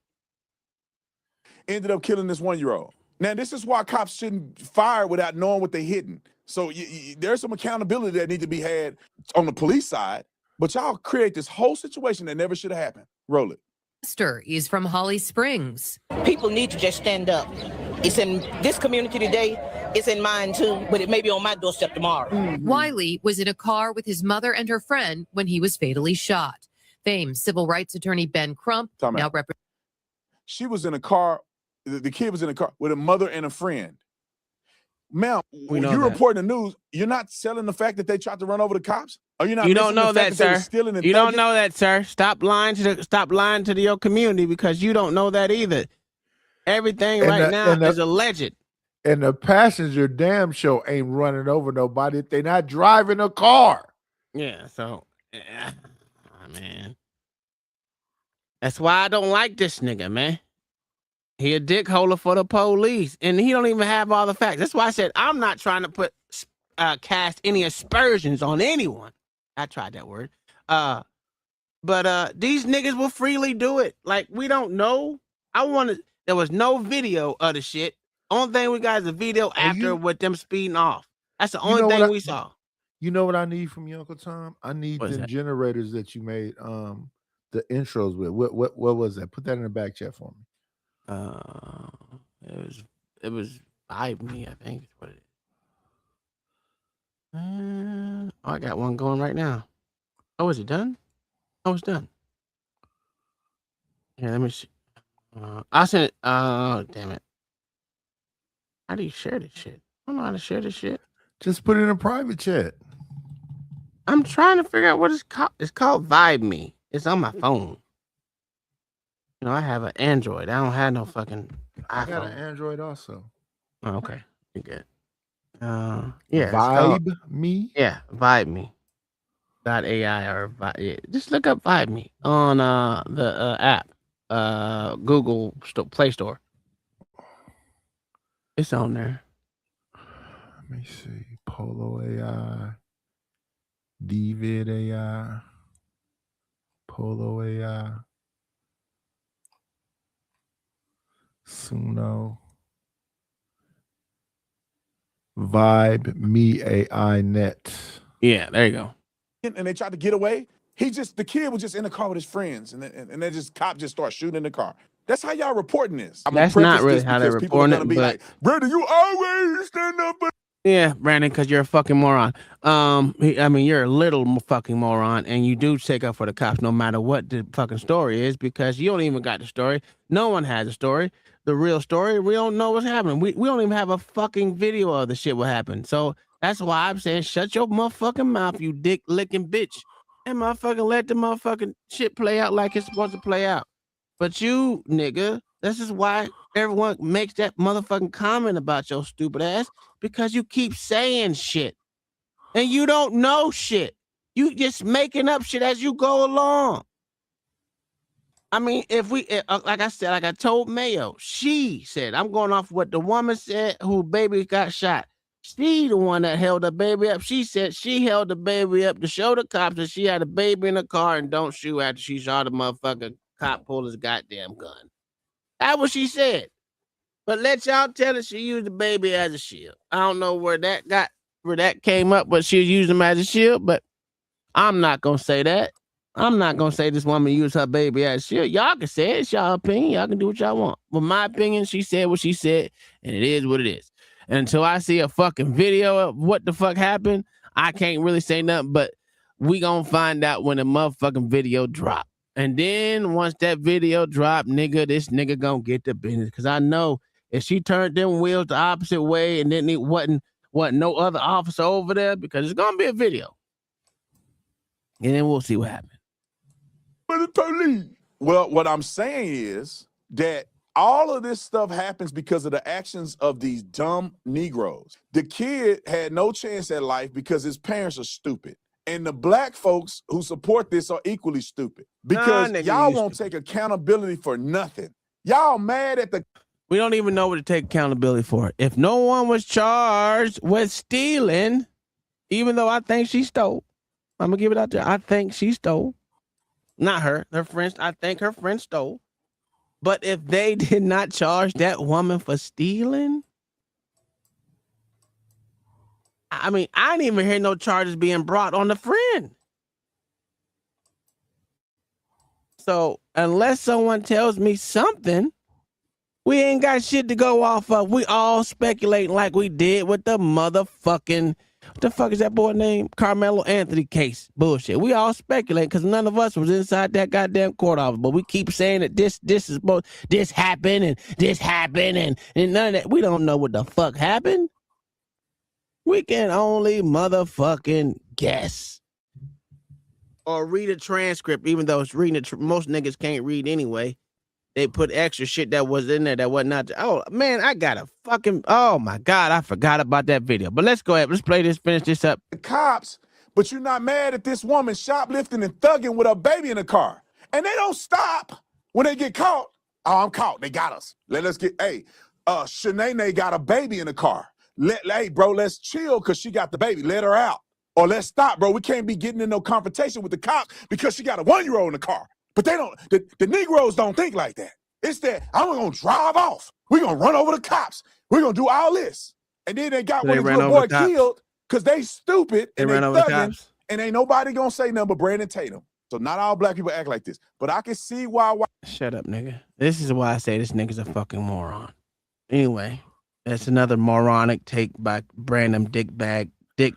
Speaker 6: ended up killing this 1-year-old. Now this is why cops shouldn't fire without knowing what they're hitting. So there's some accountability that needs to be had on the police side. But y'all create this whole situation that never should have happened. Roll it.
Speaker 7: Is from Holly Springs.
Speaker 12: People need to just stand up. It's in this community today. It's in mine too, but it may be on my doorstep tomorrow.
Speaker 7: Wiley was in a car with his mother and her friend when he was fatally shot. Famed civil rights attorney Ben Crump now represents.
Speaker 6: She was in a car. The kid was in a car with a mother and a friend. Ma'am, when you're reporting the news, you're not selling the fact that they tried to run over the cops? Or you're not?
Speaker 5: You don't know that, sir. You don't know that, sir. Stop lying to your community because you don't know that either. Everything now is alleged.
Speaker 9: And the passenger damn show ain't running over nobody if they're not driving a car.
Speaker 5: Yeah, so man. That's why I don't like this nigga, man. He a dick holder for the police, and he don't even have all the facts. That's why I said I'm not trying to cast any aspersions on anyone. I tried that word. But these niggas will freely do it. Like, we don't know. There was no video of the shit. Only thing we got is a video after with them speeding off. That's the only thing we saw.
Speaker 9: You know what I need from you, Uncle Tom? I need the generators that you made the intros with. What was that? Put that in the back chat for me.
Speaker 5: It was Vibe Me, I think is what it is. I got one going right now. Oh, is it done? Oh, it's done. Yeah, let me see. I sent it. Oh, damn it. How do you share this shit? I don't know how to share this shit.
Speaker 9: Just put it in a private chat.
Speaker 5: I'm trying to figure out what it's called. It's called Vibe Me. It's on my phone. You know, I have an Android. I don't have no fucking iPhone.
Speaker 9: I got an Android also.
Speaker 5: Oh, okay. You good. Yeah.
Speaker 9: Vibe Me?
Speaker 5: Yeah, Vibe Me. .ai or yeah. Just look up Vibe Me on the app. Google Play Store. It's on there.
Speaker 9: Let me see. Polo AI. Dvid AI. Polo AI. Suno. Vibe Me AI Net.
Speaker 5: Yeah, there you go.
Speaker 6: And they tried to get away. The kid was just in the car with his friends, and then cop just start shooting in the car. That's how y'all reporting this.
Speaker 5: That's not really how they're reporting it, but
Speaker 6: like, brother, you always stand up.
Speaker 5: Yeah, Brandon, because you're a fucking moron. I mean, you're a little fucking moron, and you do take up for the cops no matter what the fucking story is, because you don't even got the story. No one has a story. The real story, we don't know what's happening. We don't even have a fucking video of the shit what happened. So that's why I'm saying shut your motherfucking mouth, you dick licking bitch, and motherfucking let the motherfucking shit play out like it's supposed to play out. But you, nigga, this is why everyone makes that motherfucking comment about your stupid ass, because you keep saying shit and you don't know shit. You just making up shit as you go along. I mean, like I said, like I told Mayo, she said, I'm going off what the woman said who baby got shot. She the one that held the baby up. She said she held the baby up to show the cops that she had a baby in the car and don't shoot after she saw the motherfucking cop pull his goddamn gun. That's what she said. But let y'all tell her she used the baby as a shield. I don't know where that came up, but she was using him as a shield, but I'm not gonna say that. I'm not gonna say this woman used her baby as a shield. Y'all can say it. It's y'all opinion. Y'all can do what y'all want. But my opinion, she said what she said, and it is what it is. And until I see a fucking video of what the fuck happened, I can't really say nothing, but we gonna find out when the motherfucking video drop. And then once that video drop, this nigga gonna get the business. Cause I know if she turned them wheels the opposite way and then it wasn't no other officer over there, because it's gonna be a video. And then we'll see what happens.
Speaker 6: But the police. Well, what I'm saying is that all of this stuff happens because of the actions of these dumb Negroes. The kid had no chance at life because his parents are stupid. And the black folks who support this are equally stupid. Because y'all won't take accountability for nothing. Y'all mad at the...
Speaker 5: We don't even know what to take accountability for. If no one was charged with stealing, even though I think she stole, I'm going to give it out there. I think she stole. Not her friends. I think her friend stole. But if they did not charge that woman for stealing, I mean, I didn't even hear no charges being brought on the friend. So unless someone tells me something, we ain't got shit to go off of. We all speculating like we did with the motherfucking, what the fuck is that boy name? Carmelo Anthony case. Bullshit. We all speculate because none of us was inside that goddamn court office. But we keep saying that this happened and none of that. We don't know what the fuck happened. We can only motherfucking guess. Or read a transcript, even though it's reading it. Most niggas can't read anyway. They put extra shit that was in there that was not. Oh, man, I got a fucking... Oh, my God, I forgot about that video. But let's go ahead. Let's play this, finish this up.
Speaker 6: The cops, but you're not mad at this woman shoplifting and thugging with a baby in the car. And they don't stop when they get caught. Oh, I'm caught. They got us. Shanae got a baby in the car. Hey, bro, let's chill because she got the baby. Let her out. Or let's stop, bro. We can't be getting in no confrontation with the cops because she got a 1-year-old in the car. But they don't, the Negroes don't think like that. It's that I'm gonna drive off. We're gonna run over the cops. We're gonna do all this. And then they got
Speaker 5: So
Speaker 6: one
Speaker 5: they
Speaker 6: of his
Speaker 5: ran
Speaker 6: little
Speaker 5: over
Speaker 6: boy
Speaker 5: the cops.
Speaker 6: killed because they stupid
Speaker 5: They
Speaker 6: and they
Speaker 5: ran over the
Speaker 6: thugging,
Speaker 5: cops.
Speaker 6: and ain't nobody gonna say nothing but Brandon Tatum. So not all black people act like this. But I can see why
Speaker 5: Shut up, nigga. This is why I say this nigga's a fucking moron. Anyway, that's another moronic take by Brandon dick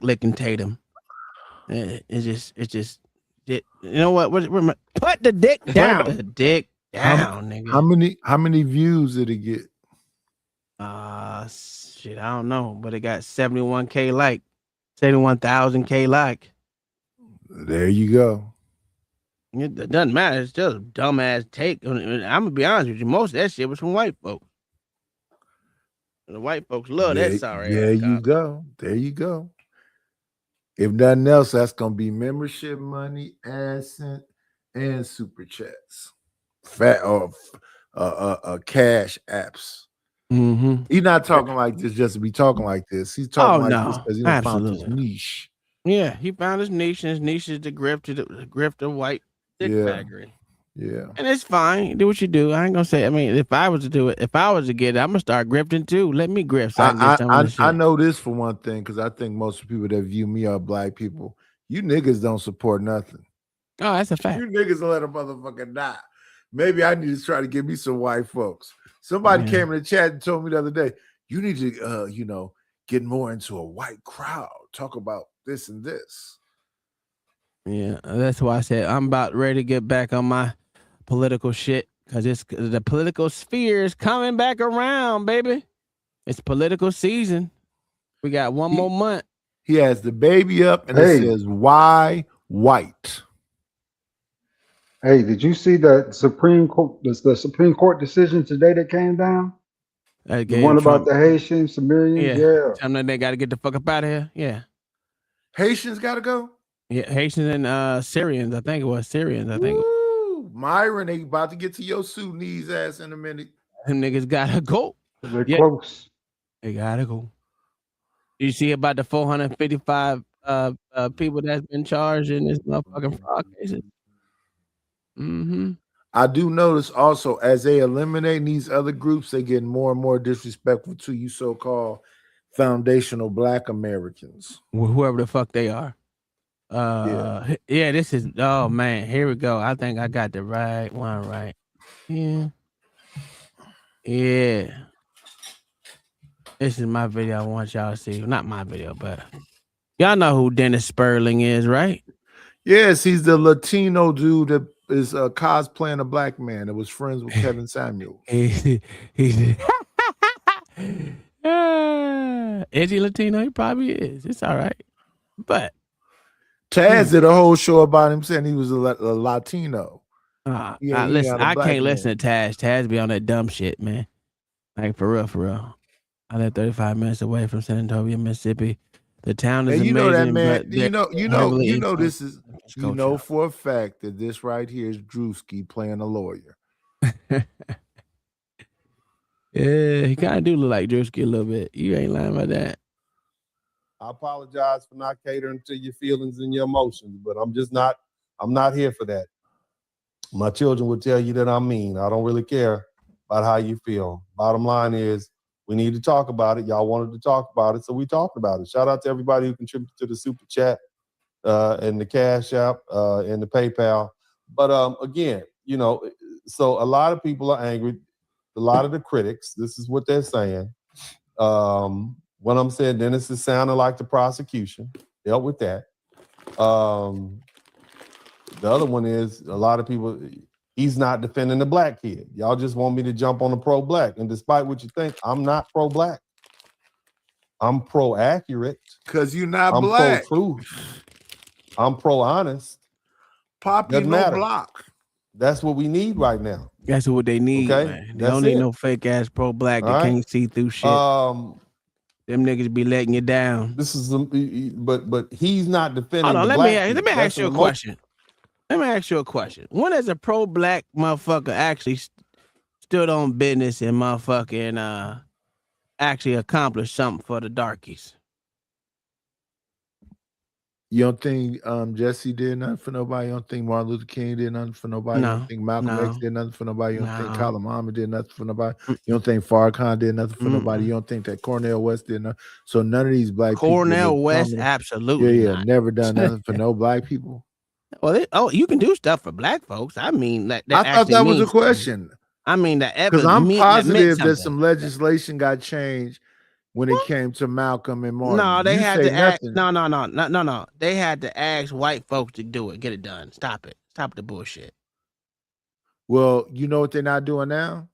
Speaker 5: licking Tatum. You know what? Put the dick down. The dick down, nigga.
Speaker 9: How many views did it get?
Speaker 5: Shit, I don't know, but it got 71K like, 71,000K like.
Speaker 9: There you go.
Speaker 5: It doesn't matter. It's just a dumbass take. I'm gonna be honest with you. Most of that shit was from white folks. The white folks love that sorry.
Speaker 9: There you go. There you go. If nothing else, that's gonna be membership money, AdSense, and super chats, cash apps.
Speaker 5: Mm-hmm.
Speaker 9: He's not talking like this just to be talking like this. He's talking this because he found his
Speaker 5: Absolutely.
Speaker 9: niche.
Speaker 5: Yeah, he found his niche, and his niche is the grift of white dick baggery.
Speaker 9: Yeah.
Speaker 5: And it's fine. Do what you do. I ain't gonna say. I mean, if I was to do it, if I was to get it, I'm gonna start grifting too. Let me grift. So I can get some of this shit.
Speaker 9: I know this for one thing, because I think most people that view me are black people. You niggas don't support nothing.
Speaker 5: Oh, that's a fact.
Speaker 9: You niggas let a motherfucker die. Maybe I need to try to get me some white folks. Somebody came in the chat and told me the other day, you need to get more into a white crowd. Talk about this and this.
Speaker 5: Yeah, that's why I said I'm about ready to get back on my political shit, because it's the political sphere is coming back around, baby. It's political season. We got one more month.
Speaker 9: He has the baby up and it says why white.
Speaker 10: Hey, did you see the Supreme Court decision today that came down? The one about the Haitians, Sumerians? Yeah.
Speaker 5: Tell them they got to get the fuck up out of here. Yeah.
Speaker 9: Haitians got to go?
Speaker 5: Yeah, Haitians and Syrians. I think it was Syrians.
Speaker 9: Ooh, Myron, they about to get to your Sudanese ass in a minute.
Speaker 5: Them niggas got to go.
Speaker 10: They're close.
Speaker 5: They got to go. You see about the 455 people that's been charged in this motherfucking fraud cases? Mm-hmm.
Speaker 9: I do notice also, as they eliminate these other groups, they get more and more disrespectful to you so-called foundational black Americans.
Speaker 5: Whoever the fuck they are. This is, oh man, here we go. I think I got the right one right. Yeah. This is my video I want y'all to see. Not my video, but y'all know who Dennis Sperling is, right?
Speaker 9: Yes, he's the Latino dude that is cosplaying a black man that was friends with Kevin Samuels.
Speaker 5: Is he Latino? He probably is. It's all right. But
Speaker 9: Taz did a whole show about him saying he was a Latino.
Speaker 5: Listen, I can't listen to Taz. Taz be on that dumb shit, man. Like for real. I live 35 minutes away from San Antonio, Mississippi. The town is amazing.
Speaker 9: That man. You know this is. You know for a fact that this right here is Drewski playing a lawyer.
Speaker 5: Yeah, he kind of do look like Drewski a little bit. You ain't lying about that.
Speaker 13: I apologize for not catering to your feelings and your emotions, but I'm not here for that. My children will tell you that I'm mean. I don't really care about how you feel. Bottom line is, we need to talk about it. Y'all wanted to talk about it, so we talked about it. Shout out to everybody who contributed to the super chat and the Cash App and the PayPal. But again, so a lot of people are angry. A lot of the critics, this is what they're saying. What I'm saying, Dennis is sounding like the prosecution. Dealt with that. The other one is a lot of people, he's not defending the black kid. Y'all just want me to jump on the pro-black. And despite what you think, I'm not pro-black. I'm pro-accurate.
Speaker 9: Because you're not black.
Speaker 13: I'm pro-truth. I'm pro-honest.
Speaker 9: Poppy no block.
Speaker 13: That's what we need right now.
Speaker 5: That's what they need,
Speaker 13: okay?
Speaker 5: Man. They don't need no fake-ass pro-black that can't see through shit. Them niggas be letting you down.
Speaker 13: This is, but he's not defending.
Speaker 5: Hold on,
Speaker 13: let
Speaker 5: me ask you a question. Let me ask you a question. When has a pro-black motherfucker actually stood on business and motherfucking actually accomplished something for the darkies?
Speaker 9: You don't think Jesse did nothing for nobody? You don't think Martin Luther King did nothing for nobody? You don't
Speaker 5: No,
Speaker 9: think Malcolm X
Speaker 5: no,
Speaker 9: did nothing for nobody? You don't think
Speaker 5: no.
Speaker 9: Colin Muhammad did nothing for nobody? You
Speaker 5: Mm-mm,
Speaker 9: don't think Farrakhan did nothing for nobody?
Speaker 5: mm-mm.
Speaker 9: You don't think that Cornel West did nothing? So none of these black people that
Speaker 5: Cornell
Speaker 9: are
Speaker 5: West,
Speaker 9: prominent,
Speaker 5: absolutely not.
Speaker 9: never done nothing for no black people.
Speaker 5: Well, you can do stuff for black folks. I mean, that
Speaker 9: I thought
Speaker 5: actually
Speaker 9: that was a
Speaker 5: means something.
Speaker 9: question
Speaker 5: I mean,
Speaker 9: because I'm
Speaker 5: that meant
Speaker 9: positive that
Speaker 5: something.
Speaker 9: some legislation got changed when it came to Malcolm and Martin.
Speaker 5: No, they
Speaker 9: You
Speaker 5: had
Speaker 9: say
Speaker 5: to ask.
Speaker 9: nothing.
Speaker 5: No. They had to ask white folks to do it, get it done. Stop it. Stop the bullshit.
Speaker 9: Well, you know what they're not doing now?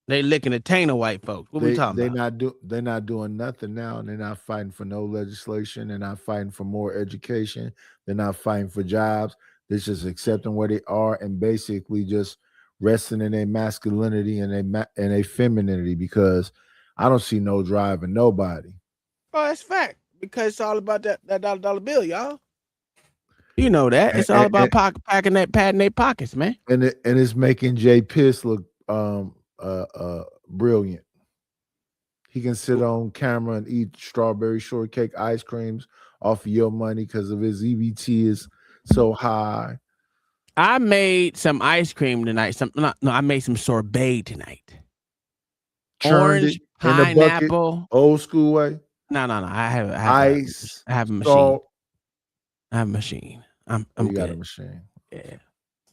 Speaker 5: They licking the taint of white folks. What we talking about?
Speaker 9: They're not doing nothing now, and they're not fighting for no legislation. They're not fighting for more education. They're not fighting for jobs. They're just accepting where they are and basically just resting in their masculinity and their femininity, because I don't see no drive in nobody.
Speaker 5: Oh, that's fact. Because it's all about that dollar bill, y'all. You know that. It's all about padding their pockets, man.
Speaker 9: And it's making Jay Piss look brilliant. He can sit on camera and eat strawberry shortcake ice creams off of your money because of his EBT is so high.
Speaker 5: I made some ice cream tonight. I made some sorbet tonight.
Speaker 9: Churned
Speaker 5: Orange,
Speaker 9: it in a bucket,
Speaker 5: pineapple,
Speaker 9: old school way.
Speaker 5: No. I have
Speaker 9: Ice.
Speaker 5: I have a machine.
Speaker 9: Salt.
Speaker 5: I have a machine. I'm
Speaker 9: You got
Speaker 5: good.
Speaker 9: a machine.
Speaker 5: Yeah.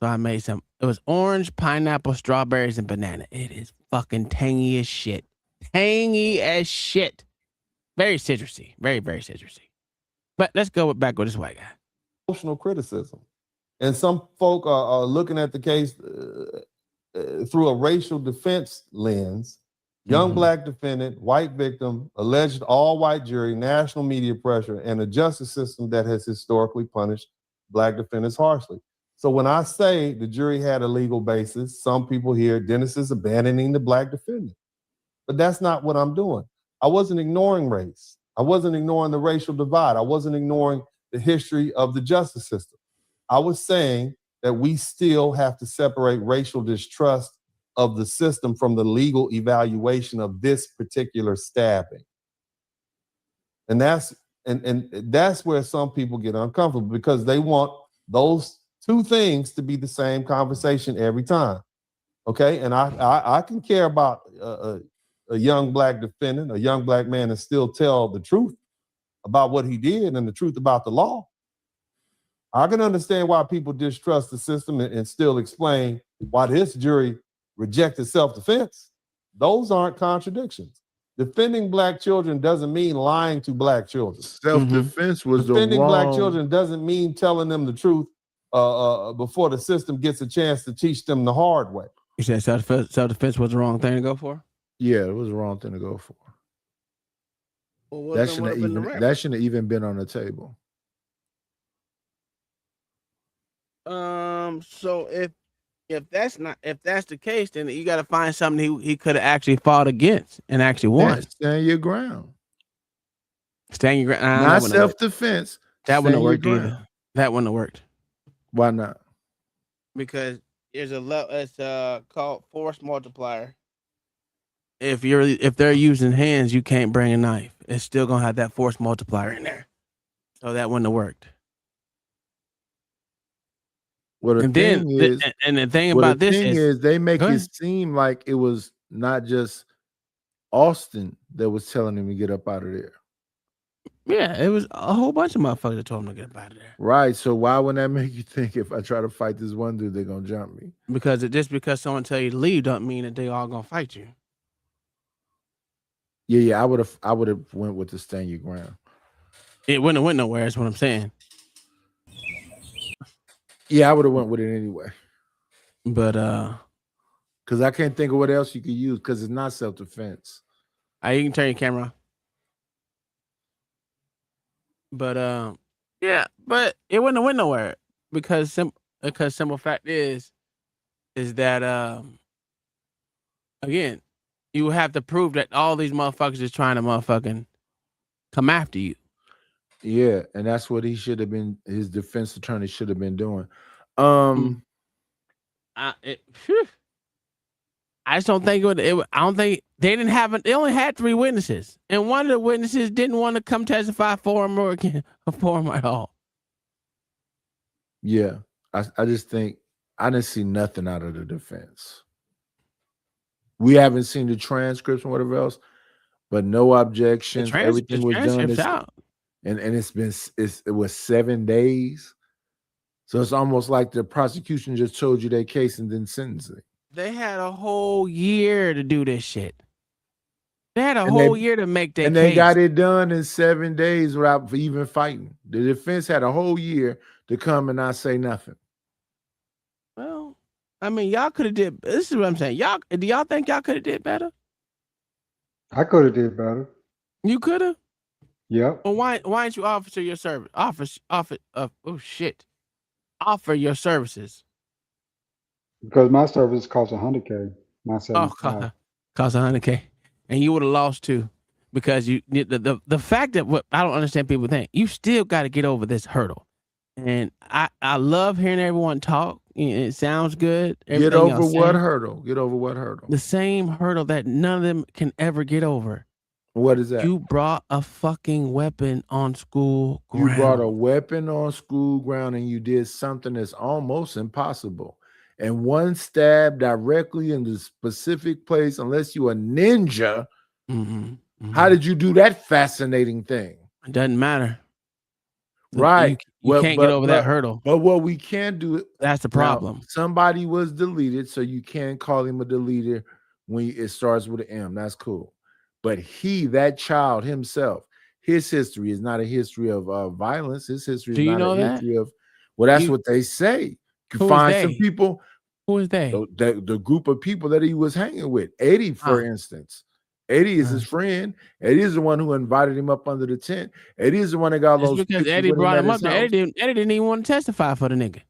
Speaker 5: So I made some. It was orange, pineapple, strawberries, and banana. It is fucking tangy as shit. Tangy as shit. Very citrusy. Very, very citrusy. But let's go back with this white guy.
Speaker 13: Emotional criticism. And some folk are looking at the case through a racial defense lens. Young black defendant, white victim, alleged all-white jury, national media pressure, and a justice system that has historically punished black defendants harshly. So when I say the jury had a legal basis, some people hear Dennis is abandoning the black defendant. But that's not what I'm doing. I wasn't ignoring race. I wasn't ignoring the racial divide. I wasn't ignoring the history of the justice system. I was saying that we still have to separate racial distrust of the system from the legal evaluation of this particular stabbing. And that's where some people get uncomfortable, because they want those two things to be the same conversation every time. Okay, and I can care about a young black defendant, a young black man, and still tell the truth about what he did and the truth about the law. I can understand why people distrust the system and still explain why this jury rejected self-defense. Those aren't contradictions. Defending black children doesn't mean lying to black children.
Speaker 9: Self-defense was
Speaker 13: Defending
Speaker 9: the
Speaker 13: black
Speaker 9: wrong.
Speaker 13: children doesn't mean telling them the truth before the system gets a chance to teach them the hard way.
Speaker 5: You said self-defense was the wrong thing to go for?
Speaker 9: Yeah, it was the wrong thing to go for.
Speaker 5: Well,
Speaker 9: That shouldn't have even been on the table.
Speaker 5: So if that's the case, then you got to find something he could have actually fought against and actually won.
Speaker 9: Stand your ground.
Speaker 5: Stand your ground.
Speaker 9: Not self-defense.
Speaker 5: That wouldn't have
Speaker 9: Stand your
Speaker 5: worked
Speaker 9: ground.
Speaker 5: either. That wouldn't have worked.
Speaker 9: Why not?
Speaker 5: Because there's it's called force multiplier. If they're using hands, you can't bring a knife. It's still gonna have that force multiplier in there. So that wouldn't have worked.
Speaker 9: Well, the thing is they make it seem like it was not just Austin that was telling him to get up out of there.
Speaker 5: Yeah, it was a whole bunch of motherfuckers that told him to get up out of there.
Speaker 9: Right. So why would that make you think if I try to fight this one dude, they're gonna jump me?
Speaker 5: Because just because someone tell you to leave don't mean that they all gonna fight you.
Speaker 9: Yeah. I would have went with the stand your ground.
Speaker 5: It wouldn't have went nowhere, is what I'm saying.
Speaker 9: Yeah, I would have went with it anyway.
Speaker 5: But
Speaker 9: because I can't think of what else you could use, because it's not self-defense.
Speaker 5: You can turn your camera off. But yeah, but it wouldn't have went nowhere because simple fact is that again, you have to prove that all these motherfuckers is trying to motherfucking come after you.
Speaker 9: Yeah, and that's what he should have been. His defense attorney should have been doing.
Speaker 5: I just don't think I don't think they didn't have it. They only had 3 witnesses, and one of the witnesses didn't want to come testify for him or for him at all.
Speaker 9: Yeah, I just think I didn't see nothing out of the defense. We haven't seen the transcripts and whatever else, but no objections. Everything was done.
Speaker 5: Out.
Speaker 9: And it was 7 days. So it's almost like the prosecution just told you their case and then sentenced it.
Speaker 5: They had a whole year to do this shit. They had a whole year to make their case.
Speaker 9: And they got it done in 7 days without even fighting. The defense had a whole year to come and not say nothing.
Speaker 5: Well, I mean, y'all could have did. This is what I'm saying. Do y'all think y'all could have did better?
Speaker 10: I could have did better.
Speaker 5: You could have.
Speaker 10: Yeah.
Speaker 5: Well, why didn't you offer your service? Offer your services.
Speaker 10: Because my service costs $100K. Not $75K.
Speaker 5: Cost $100K, and you would have lost too, because the fact that what I don't understand people think you still got to get over this hurdle, and I love hearing everyone talk. It sounds good.
Speaker 9: Get over what hurdle? Get over what hurdle?
Speaker 5: The same hurdle that none of them can ever get over.
Speaker 9: What is that?
Speaker 5: You brought a fucking weapon on school ground.
Speaker 9: You brought a weapon on school ground and you did something that's almost impossible. And one stab directly in the specific place, unless you're a ninja. How did you do that fascinating thing?
Speaker 5: It doesn't matter.
Speaker 9: Right.
Speaker 5: You can't get over that hurdle.
Speaker 9: But what we can do,
Speaker 5: that's the problem.
Speaker 9: Somebody was deleted, so you can't call him a deleter when it starts with an M. That's cool. But that child himself, his history is not a history of violence. His history is not a history of, well, that's what they say. You find some people.
Speaker 5: Who is they?
Speaker 9: The group of people that he was hanging with. Eddie, for instance. Eddie is his friend. Eddie is the one who invited him up under the tent. Eddie is the one that got those.
Speaker 5: Because Eddie brought him up there. Eddie didn't even want to testify for the nigga.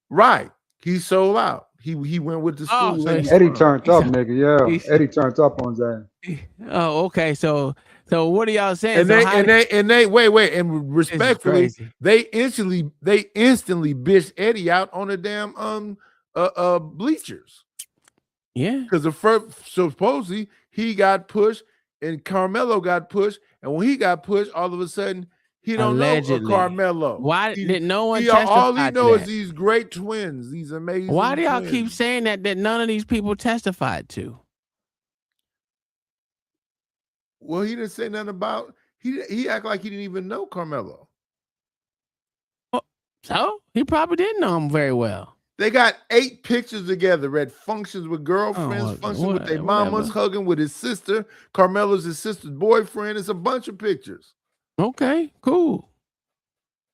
Speaker 9: Right. He sold out. He went with the school.
Speaker 10: So Eddie turned up, nigga. Yeah. Eddie turned up on that.
Speaker 5: Oh, okay. So what are y'all saying?
Speaker 9: And they wait. And respectfully, they instantly bitched Eddie out on the damn bleachers.
Speaker 5: Yeah.
Speaker 9: Because supposedly he got pushed and Carmelo got pushed. And when he got pushed, all of a sudden he don't know Carmelo.
Speaker 5: Why did no one testify?
Speaker 9: All he knows is these great twins, these amazing.
Speaker 5: Why do y'all
Speaker 9: twins.
Speaker 5: keep saying that none of these people testified to?
Speaker 9: Well, he didn't say nothing about. He act like he didn't even know Carmelo.
Speaker 5: So he probably didn't know him very well.
Speaker 9: They got 8 pictures together at functions with girlfriends, functions with their mamas, hugging with his sister. Carmelo's his sister's boyfriend. It's a bunch of pictures.
Speaker 5: Okay, cool.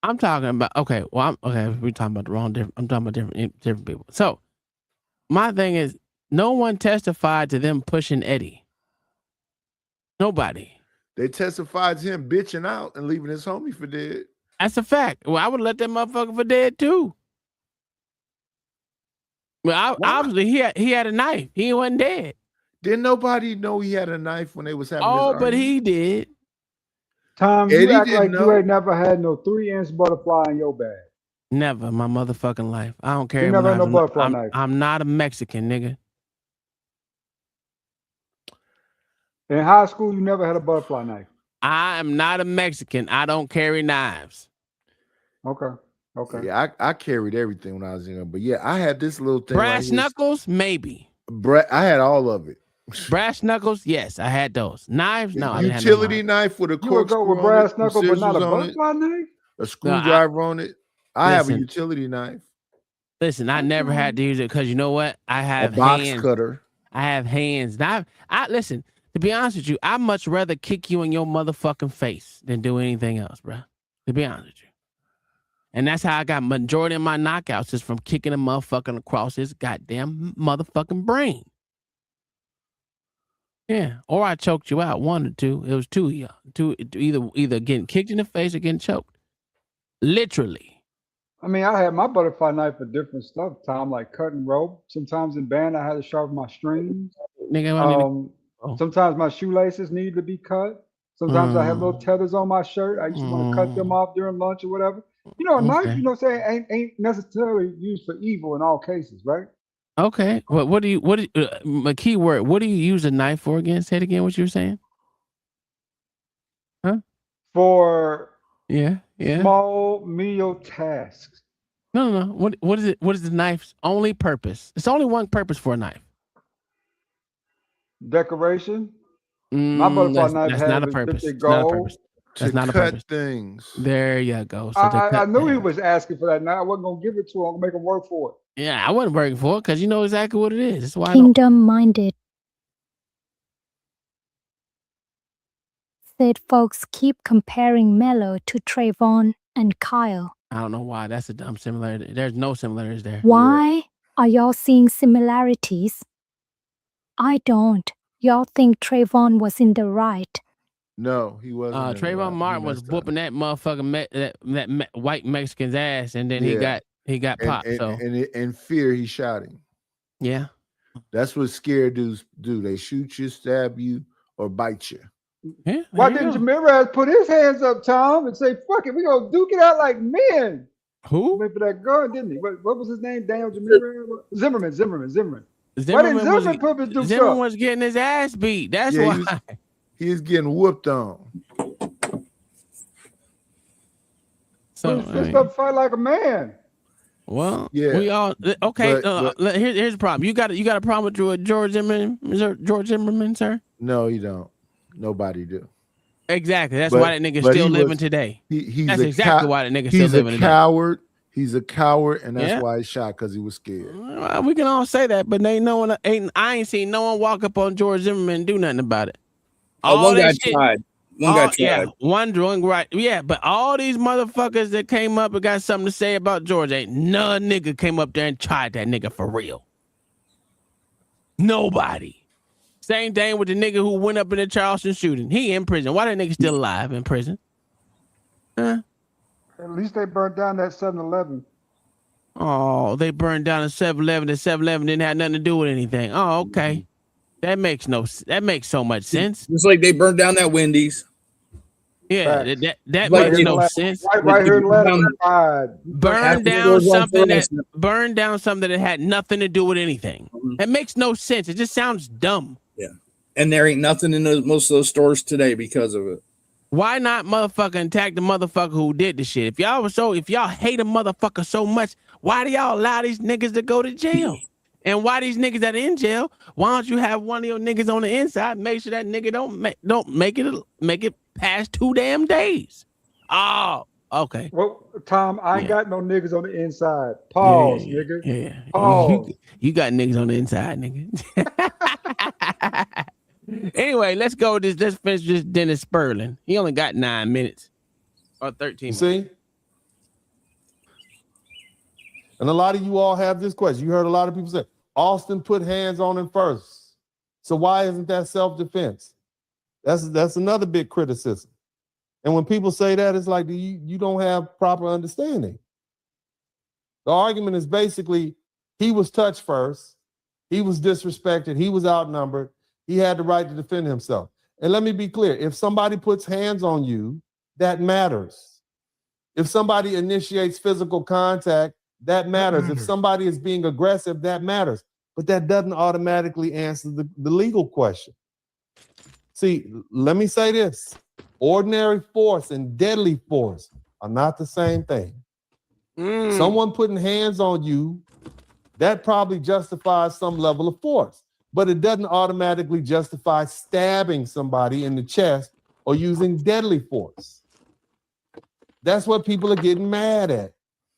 Speaker 5: I'm talking about we're talking about I'm talking about different people. So my thing is, no one testified to them pushing Eddie. Nobody.
Speaker 9: They testified to him bitching out and leaving his homie for dead.
Speaker 5: That's a fact. Well, I would let that motherfucker for dead too. Well, obviously he had a knife. He wasn't dead.
Speaker 9: Didn't nobody know he had a knife when they was having?
Speaker 5: Oh, but he did.
Speaker 10: Tom, you act like you ain't never had no 3-inch butterfly in your bag.
Speaker 5: Never, my motherfucking life. I don't care.
Speaker 10: You never had no butterfly knife.
Speaker 5: I'm not a Mexican, nigga.
Speaker 10: In high school, you never had a butterfly knife.
Speaker 5: I am not a Mexican. I don't carry knives.
Speaker 10: Okay.
Speaker 9: Yeah, I carried everything when I was young, but yeah, I had this little thing.
Speaker 5: Brass knuckles, maybe.
Speaker 9: I had all of it.
Speaker 5: Brass knuckles, yes, I had those. Knives, no.
Speaker 9: Utility knife with a corkscrew
Speaker 10: with brass knuckle, but not a butterfly knife.
Speaker 9: A screwdriver on it. I have a utility knife.
Speaker 5: Listen, I never had to use it because you know what? I have
Speaker 9: a box cutter.
Speaker 5: I have hands. Now, I listen. To be honest with you, I'd much rather kick you in your motherfucking face than do anything else, bro. To be honest with you. And that's how I got majority of my knockouts is from kicking a motherfucking across his goddamn motherfucking brain. Yeah. Or I choked you out. 1 or 2. It was 2 of y'all. Either getting kicked in the face or getting choked. Literally.
Speaker 10: I mean, I had my butterfly knife for different stuff, Tom, like cutting rope. Sometimes in band, I had to sharpen my strings.
Speaker 5: Nigga,
Speaker 10: sometimes my shoelaces need to be cut. Sometimes I have little tethers on my shirt. I used to want to cut them off during lunch or whatever. You know, a knife, you know what I'm saying, ain't necessarily used for evil in all cases, right?
Speaker 5: Okay. What do you a key word? What do you use a knife for again? Say it again. What you were saying? Huh?
Speaker 10: For
Speaker 5: Yeah.
Speaker 10: small menial tasks.
Speaker 5: No. What is it? What is the knife's only purpose? It's only one purpose for a knife.
Speaker 10: Decoration. My butterfly knife
Speaker 5: That's not
Speaker 10: have
Speaker 5: a
Speaker 10: is dipped
Speaker 5: purpose.
Speaker 10: in
Speaker 5: It's not a purpose.
Speaker 10: gold.
Speaker 9: To
Speaker 5: That's not a
Speaker 9: cut
Speaker 5: purpose.
Speaker 9: things.
Speaker 5: There you go. So to
Speaker 10: I
Speaker 5: cut
Speaker 10: knew he
Speaker 5: things.
Speaker 10: was asking for that. Now I wasn't gonna give it to him. I'm gonna make him work for it.
Speaker 5: Yeah, I wasn't working for it because you know exactly what it is. That's why
Speaker 11: Kingdom minded. Said folks keep comparing Mello to Trayvon and Kyle.
Speaker 5: I don't know why. That's a dumb similarity. There's no similarities there.
Speaker 11: Why are y'all seeing similarities? I don't. Y'all think Trayvon was in the right.
Speaker 9: No, he wasn't. in the
Speaker 5: Trayvon
Speaker 9: right. He
Speaker 5: Martin was
Speaker 9: messed up.
Speaker 5: whooping that motherfucker white Mexican's ass, and then
Speaker 9: Yeah.
Speaker 5: he got popped.
Speaker 9: And,
Speaker 5: So
Speaker 9: and in fear, he shot him.
Speaker 5: yeah.
Speaker 9: That's what scared dudes do. They shoot you, stab you, or bite you.
Speaker 5: Yeah.
Speaker 10: Why
Speaker 5: there you
Speaker 10: didn't
Speaker 5: go.
Speaker 10: Jamirez put his hands up, Tom, and say, fuck it, we gonna duke it out like men?
Speaker 5: Who?
Speaker 10: Went for that gun, didn't he? What was his name? Daniel Jamirez? Zimmerman. Why didn't Zimmerman put his dukes
Speaker 5: Zimmerman
Speaker 10: up?
Speaker 5: was getting his ass beat. That's
Speaker 9: Yeah,
Speaker 5: why.
Speaker 9: he was getting whooped on.
Speaker 5: So
Speaker 10: Put his fist up, fight like a man.
Speaker 5: well,
Speaker 9: Yeah,
Speaker 5: we all okay.
Speaker 9: but-
Speaker 5: Here's the problem. You got a problem with George Zimmerman, sir?
Speaker 9: No, you don't. Nobody do.
Speaker 5: Exactly. That's
Speaker 9: But-
Speaker 5: why that nigga
Speaker 9: but he
Speaker 5: still living
Speaker 9: was-
Speaker 5: today.
Speaker 9: He's
Speaker 5: That's
Speaker 9: a
Speaker 5: exactly why that nigga still
Speaker 9: he's
Speaker 5: living
Speaker 9: a
Speaker 5: today.
Speaker 9: coward. He's a coward, and that's
Speaker 5: Yeah.
Speaker 9: why he shot, because he was scared.
Speaker 5: Well, we can all say that, but I ain't seen no one walk up on George Zimmerman and do nothing about it.
Speaker 14: One guy
Speaker 5: that shit-
Speaker 14: tried. One guy tried.
Speaker 5: Yeah, one doing right. Yeah, but all these motherfuckers that came up and got something to say about George, ain't none nigga came up there and tried that nigga for real. Nobody. Same thing with the nigga who went up in the Charleston shooting. He in prison. Why that nigga still alive in prison? Huh?
Speaker 10: At least they burned down that 7-Eleven.
Speaker 5: Oh, they burned down a 7-Eleven. The 7-Eleven didn't have nothing to do with anything. Oh, okay. That makes so much sense.
Speaker 14: Just like they burned down that Wendy's.
Speaker 5: Yeah,
Speaker 10: Facts.
Speaker 5: that
Speaker 14: Like
Speaker 5: makes
Speaker 14: they-
Speaker 5: no sense.
Speaker 10: Right here in
Speaker 14: Down-
Speaker 10: Atlanta.
Speaker 5: Burn
Speaker 14: After
Speaker 5: down
Speaker 14: those
Speaker 5: something
Speaker 14: ones,
Speaker 5: that had nothing to do with anything. That makes no sense. It just sounds dumb.
Speaker 14: Yeah, and there ain't nothing in most of those stores today because of it.
Speaker 5: Why not motherfucker attack the motherfucker who did the shit? If y'all hate a motherfucker so much, why do y'all allow these niggas to go to jail? And why these niggas that are in jail? Why don't you have one of your niggas on the inside? Make sure that nigga don't make it past 2 damn days. Oh, okay.
Speaker 10: Well, Tom, I ain't got no niggas on the inside. Pause,
Speaker 5: Yeah.
Speaker 10: nigga. Pause.
Speaker 5: You got niggas on the inside, nigga. Anyway, let's go. Let's finish this Dennis Sperling. He only got 9 minutes or 13 minutes.
Speaker 13: See? And a lot of you all have this question. You heard a lot of people say, Austin put hands on him first. So why isn't that self-defense? That's another big criticism. And when people say that, it's like you don't have proper understanding. The argument is basically he was touched first. He was disrespected. He was outnumbered. He had the right to defend himself. And let me be clear. If somebody puts hands on you, that matters. If somebody initiates physical contact, that matters. If somebody is being aggressive, that matters. But that doesn't automatically answer the legal question. See, let me say this. Ordinary force and deadly force are not the same thing. Someone putting hands on you, that probably justifies some level of force, but it doesn't automatically justify stabbing somebody in the chest or using deadly force. That's what people are getting mad at,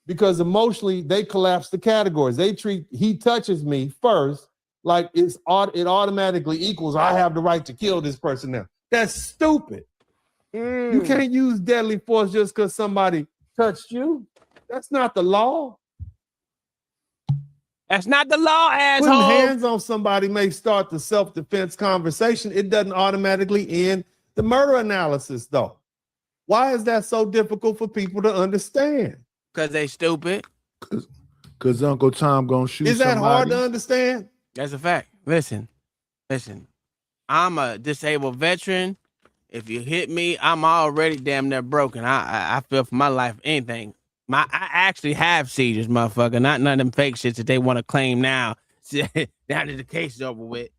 Speaker 13: because emotionally they collapse the categories. They treat he touches me first like it automatically equals I have the right to kill this person now. That's stupid. You can't use deadly force just because somebody touched you. That's not the law.
Speaker 5: That's not the law, asshole.
Speaker 13: Putting hands on somebody may start the self-defense conversation. It doesn't automatically end the murder analysis, though. Why is that so difficult for people to understand?
Speaker 5: Because they stupid.
Speaker 9: Because Uncle Tom gonna shoot
Speaker 13: Is that
Speaker 9: somebody.
Speaker 13: hard to understand?
Speaker 5: That's a fact. Listen. I'm a disabled veteran. If you hit me, I'm already damn near broken. I feel for my life, anything. I actually have seizures, motherfucker. Not none of them fake shits that they want to claim now. Now that the case is over with.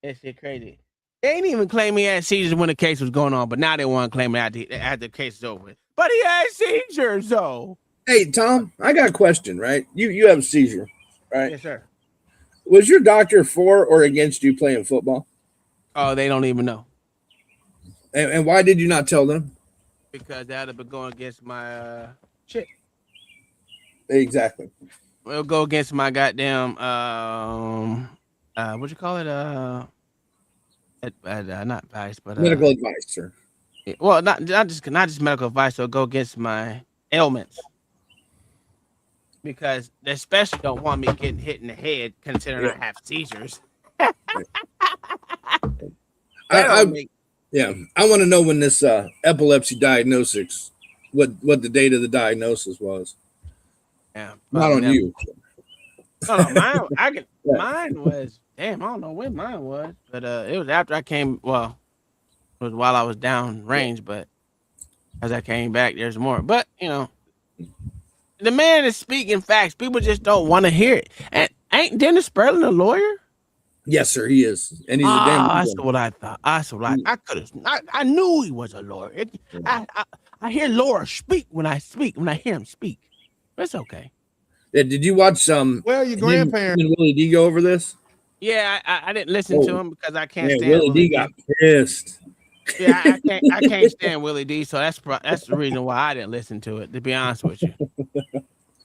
Speaker 5: That shit crazy. They ain't even claim he had seizures when the case was going on, but now they want to claim it after the case is over with. But he had seizures, though.
Speaker 14: Hey, Tom, I got a question, right? You have a seizure, right?
Speaker 5: Yes, sir.
Speaker 14: Was your doctor for or against you playing football?
Speaker 5: Oh, they don't even know.
Speaker 14: And why did you not tell them?
Speaker 5: Because that would have been going against my shit.
Speaker 14: Exactly.
Speaker 5: It'll go against my goddamn what you call it? Not advice, but
Speaker 14: Medical advice, sir.
Speaker 5: Well, not just medical advice. It'll go against my ailments because they especially don't want me getting hit in the head, considering I have seizures.
Speaker 14: I want to know when this epilepsy diagnosis, what the date of the diagnosis was.
Speaker 5: Yeah,
Speaker 14: not on you.
Speaker 5: No, mine was damn. I don't know when mine was, but it was after I came. Well, it was while I was down range, but as I came back, there's more. But you know, the man is speaking facts. People just don't want to hear it. And ain't Dennis Sperling a lawyer?
Speaker 14: Yes, sir, he is, and he's a damn.
Speaker 5: That's what I thought. I could have. I knew he was a lawyer. I hear Laura speak when I hear him speak. It's okay.
Speaker 14: Yeah, did you watch
Speaker 9: Well, your grandparents.
Speaker 14: Did Willie D go over this?
Speaker 5: Yeah, I didn't listen to him because I can't stand
Speaker 14: Willie D. Got pissed.
Speaker 5: Yeah, I can't stand Willie D. So that's the reason why I didn't listen to it. To be honest with you,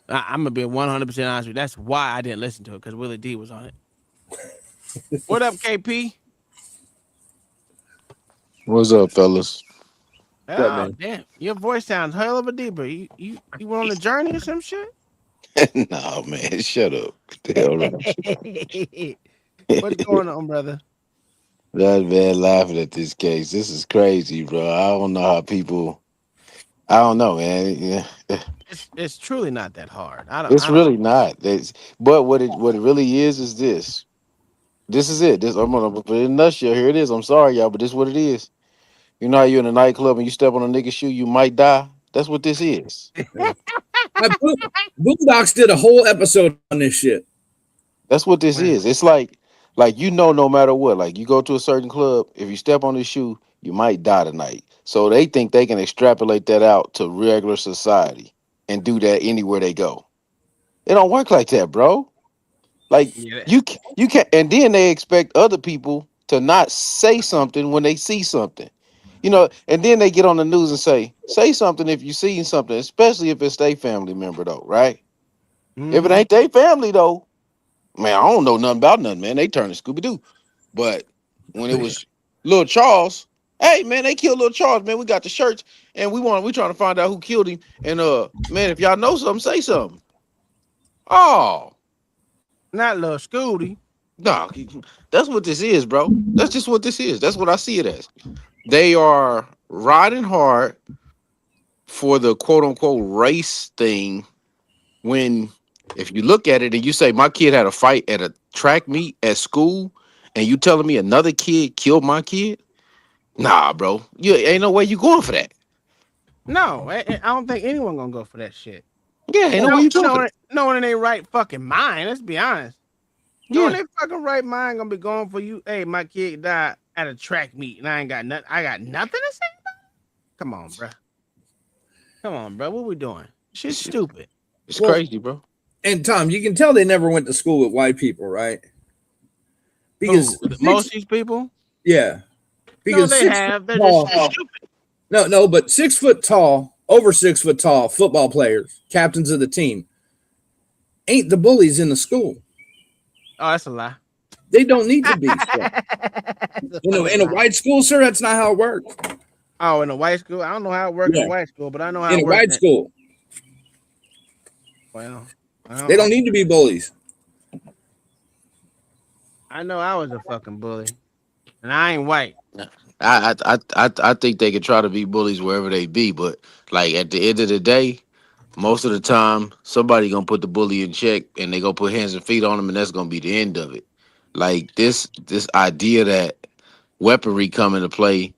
Speaker 5: I'm gonna be 100% honest with you. That's why I didn't listen to it because Willie D was on it. What up, KP?
Speaker 15: What's up, fellas?
Speaker 5: Oh, damn, your voice sounds hell of a deeper. You went on a journey or some shit?
Speaker 15: No, man, shut up. What the hell wrong?
Speaker 5: What's going on, brother?
Speaker 15: That man laughing at this case. This is crazy, bro. I don't know how people. I don't know, man. Yeah.
Speaker 5: It's truly not that hard.
Speaker 15: It's really not. But what it really is this. This is it. I'm gonna put it in a nutshell. Here it is. I'm sorry, y'all, but this is what it is. You know how you're in a nightclub and you step on a nigga's shoe, you might die. That's what this is.
Speaker 14: Boondocks did a whole episode on this shit.
Speaker 15: That's what this is. It's like no matter what, like you go to a certain club, if you step on this shoe, you might die tonight. So they think they can extrapolate that out to regular society and do that anywhere they go. It don't work like that, bro. Like you can't, and then they expect other people to not say something when they see something. You know, and then they get on the news and say something if you see something, especially if it's their family member, though, right? If it ain't their family, though, man, I don't know nothing about nothing, man. They turn to Scooby-Doo. But when it was Little Charles, hey, man, they killed Little Charles, man. We got the shirts, and we trying to find out who killed him. And, man, if y'all know something, say something. Oh.
Speaker 5: Not Little Scooty.
Speaker 15: No, that's what this is, bro. That's just what this is. That's what I see it as. They are riding hard for the quote unquote race thing when if you look at it and you say my kid had a fight at a track meet at school and you telling me another kid killed my kid? Nah, bro. You ain't no way you going for that.
Speaker 5: No, I don't think anyone gonna go for that shit.
Speaker 15: Yeah, ain't no way you going for that.
Speaker 5: No one in their right fucking mind. Let's be honest. No one in their fucking right mind gonna be going for you. Hey, my kid died at a track meet and I got nothing to say about it? Come on, bro. What we doing? Shit's stupid.
Speaker 15: It's crazy, bro.
Speaker 14: And Tom, you can tell they never went to school with white people, right? Because
Speaker 5: most of these people?
Speaker 14: Yeah. Because
Speaker 5: no, they have. They're just stupid.
Speaker 14: No, but 6 foot tall, over 6 foot tall football players, captains of the team, ain't the bullies in the school.
Speaker 5: Oh, that's a lie.
Speaker 14: They don't need to be. In a white school, sir, that's not how it works.
Speaker 5: Oh, in a white school? I don't know how it works in white school, but I know how
Speaker 14: it works. In a white school.
Speaker 5: Well,
Speaker 14: they don't need to be bullies.
Speaker 5: I know I was a fucking bully, and I ain't white.
Speaker 15: I think they could try to be bullies wherever they be, but like at the end of the day, most of the time somebody gonna put the bully in check and they gonna put hands and feet on them, and that's gonna be the end of it. Like this idea that weaponry come into play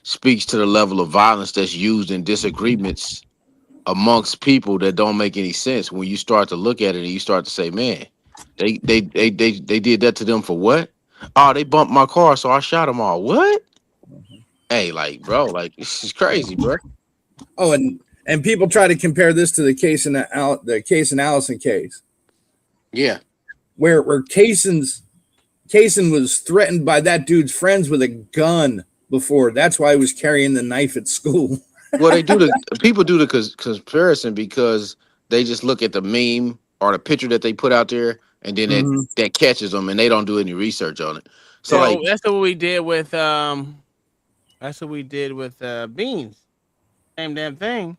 Speaker 15: speaks to the level of violence that's used in disagreements amongst people that don't make any sense when you start to look at it and you start to say, man, They did that to them for what? Oh, they bumped my car, so I shot them all. What? Hey, like, bro, like this is crazy, bro.
Speaker 14: Oh, and people try to compare this to the case in the case in Allison case.
Speaker 15: Yeah,
Speaker 14: where Kaysen was threatened by that dude's friends with a gun before. That's why he was carrying the knife at school.
Speaker 15: Well, people do the comparison because they just look at the meme or the picture that they put out there, and then that catches them, and they don't do any research on it. So like
Speaker 5: that's what we did with Beans. Same damn thing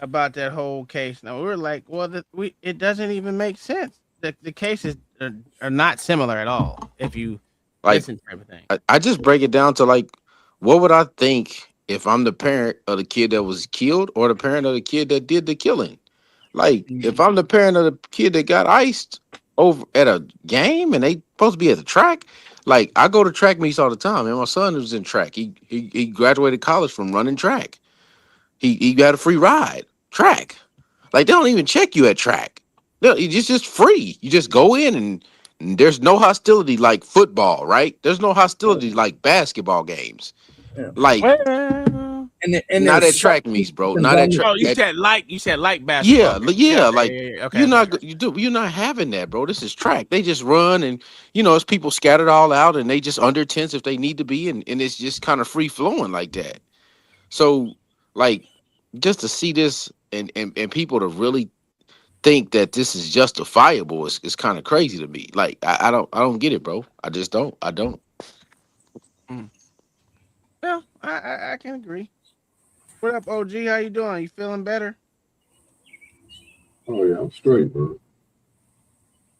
Speaker 5: about that whole case. Now we were like, well, it doesn't even make sense. The cases are not similar at all. If you listen to everything,
Speaker 15: I just break it down to like, what would I think if I'm the parent of the kid that was killed or the parent of the kid that did the killing? Like, if I'm the parent of the kid that got iced over at a game and they supposed to be at the track, like I go to track meets all the time, and my son was in track. He graduated college from running track. He got a free ride track. Like they don't even check you at track. No, it's just free. You just go in and there's no hostility like football, right? There's no hostility like basketball games.
Speaker 14: Yeah.
Speaker 15: Like
Speaker 14: and
Speaker 15: not at track meets, bro. Not at track.
Speaker 5: Oh, you said like basketball.
Speaker 15: Yeah. Like
Speaker 5: Okay,
Speaker 15: you're not having that, bro. This is track. They just run and it's people scattered all out and they just under tents if they need to be, and it's just kind of free flowing like that. So like just to see this and people to really think that this is justifiable is kind of crazy to me. Like I don't get it, bro. I just don't. I don't.
Speaker 5: Well, I can agree. What up, OG? How you doing? You feeling better?
Speaker 16: Oh yeah, I'm straight, bro.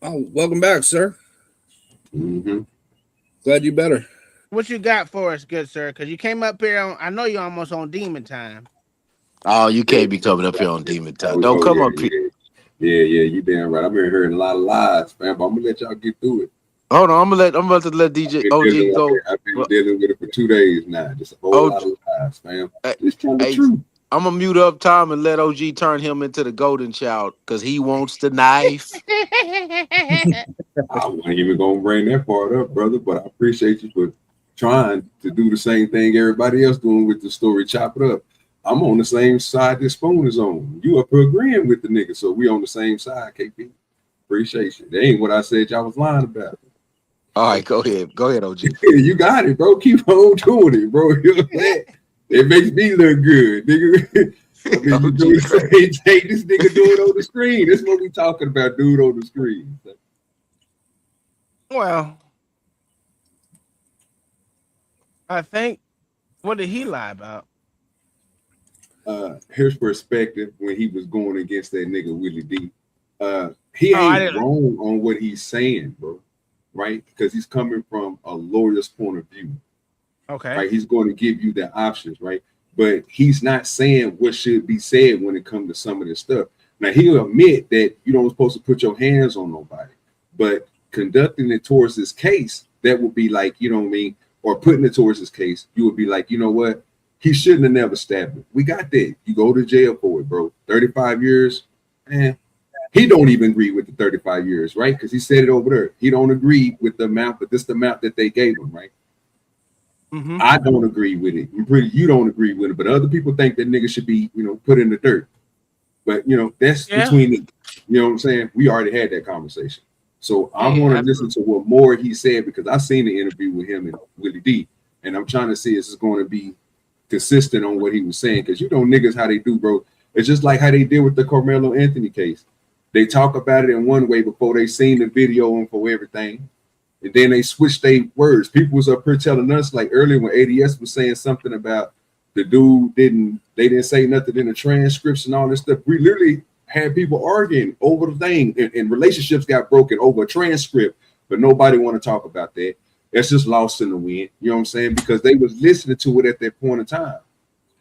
Speaker 14: Oh, welcome back, sir.
Speaker 16: Mm-hmm.
Speaker 14: Glad you better.
Speaker 5: What you got for us, good sir? Because you came up here on. I know you're almost on demon time.
Speaker 15: Oh, you can't be coming up here on demon time. Don't come up here.
Speaker 16: Yeah, you damn right. I've been hearing a lot of lies, man, but I'm gonna let y'all get through it.
Speaker 15: Hold on, I'm about to let DJ OG go.
Speaker 16: I've been dealing with it for 2 days now. Just a whole lot of lies, man. Just tell the truth.
Speaker 15: I'm gonna mute up time and let OG turn him into the golden child because he wants the knife.
Speaker 16: I wasn't even gonna bring that part up, brother, but I appreciate you for trying to do the same thing everybody else doing with the story. Chop it up. I'm on the same side this Spoon is on. You up here agreeing with the nigga, so we on the same side, KP. Appreciate you. That ain't what I said y'all was lying about.
Speaker 15: All right, go ahead, OG.
Speaker 16: You got it, bro. Keep on doing it, bro. It makes me look good, nigga. I mean, you do the same thing this nigga doing on the screen. That's what we talking about, dude, on the screen.
Speaker 5: Well, I think, what did he lie about?
Speaker 16: His perspective when he was going against that nigga Willie D. He ain't wrong on what he's saying, bro. Right? Because he's coming from a lawyer's point of view.
Speaker 5: Okay.
Speaker 16: Right? He's going to give you the options, right? But he's not saying what should be said when it comes to some of this stuff. Now he'll admit that you don't supposed to put your hands on nobody, but conducting it towards this case, that would be like, you know what I mean, or putting it towards this case, you would be like, you know what? He shouldn't have never stabbed him. We got that. You go to jail for it, bro. 35 years, man. He don't even agree with the 35 years, right? Because he said it over there. He don't agree with the amount, but this is the amount that they gave him, right?
Speaker 5: Mm-hmm.
Speaker 16: I don't agree with it. You don't agree with it, but other people think that nigga should be, put in the dirt. But that's between them. You know what I'm saying? We already had that conversation. So I want to listen to what more he said because I seen the interview with him and Willie D, and I'm trying to see if it's going to be consistent on what he was saying because niggas how they do, bro. It's just like how they did with the Carmelo Anthony case. They talk about it in one way before they seen the video and for everything. And then they switched their words. People was up here telling us, like earlier when ADS was saying something about the dude they didn't say nothing in the transcripts and all this stuff. We literally had people arguing over the thing and relationships got broken over a transcript, but nobody want to talk about that. It's just lost in the wind. You know what I'm saying? Because they was listening to it at that point in time.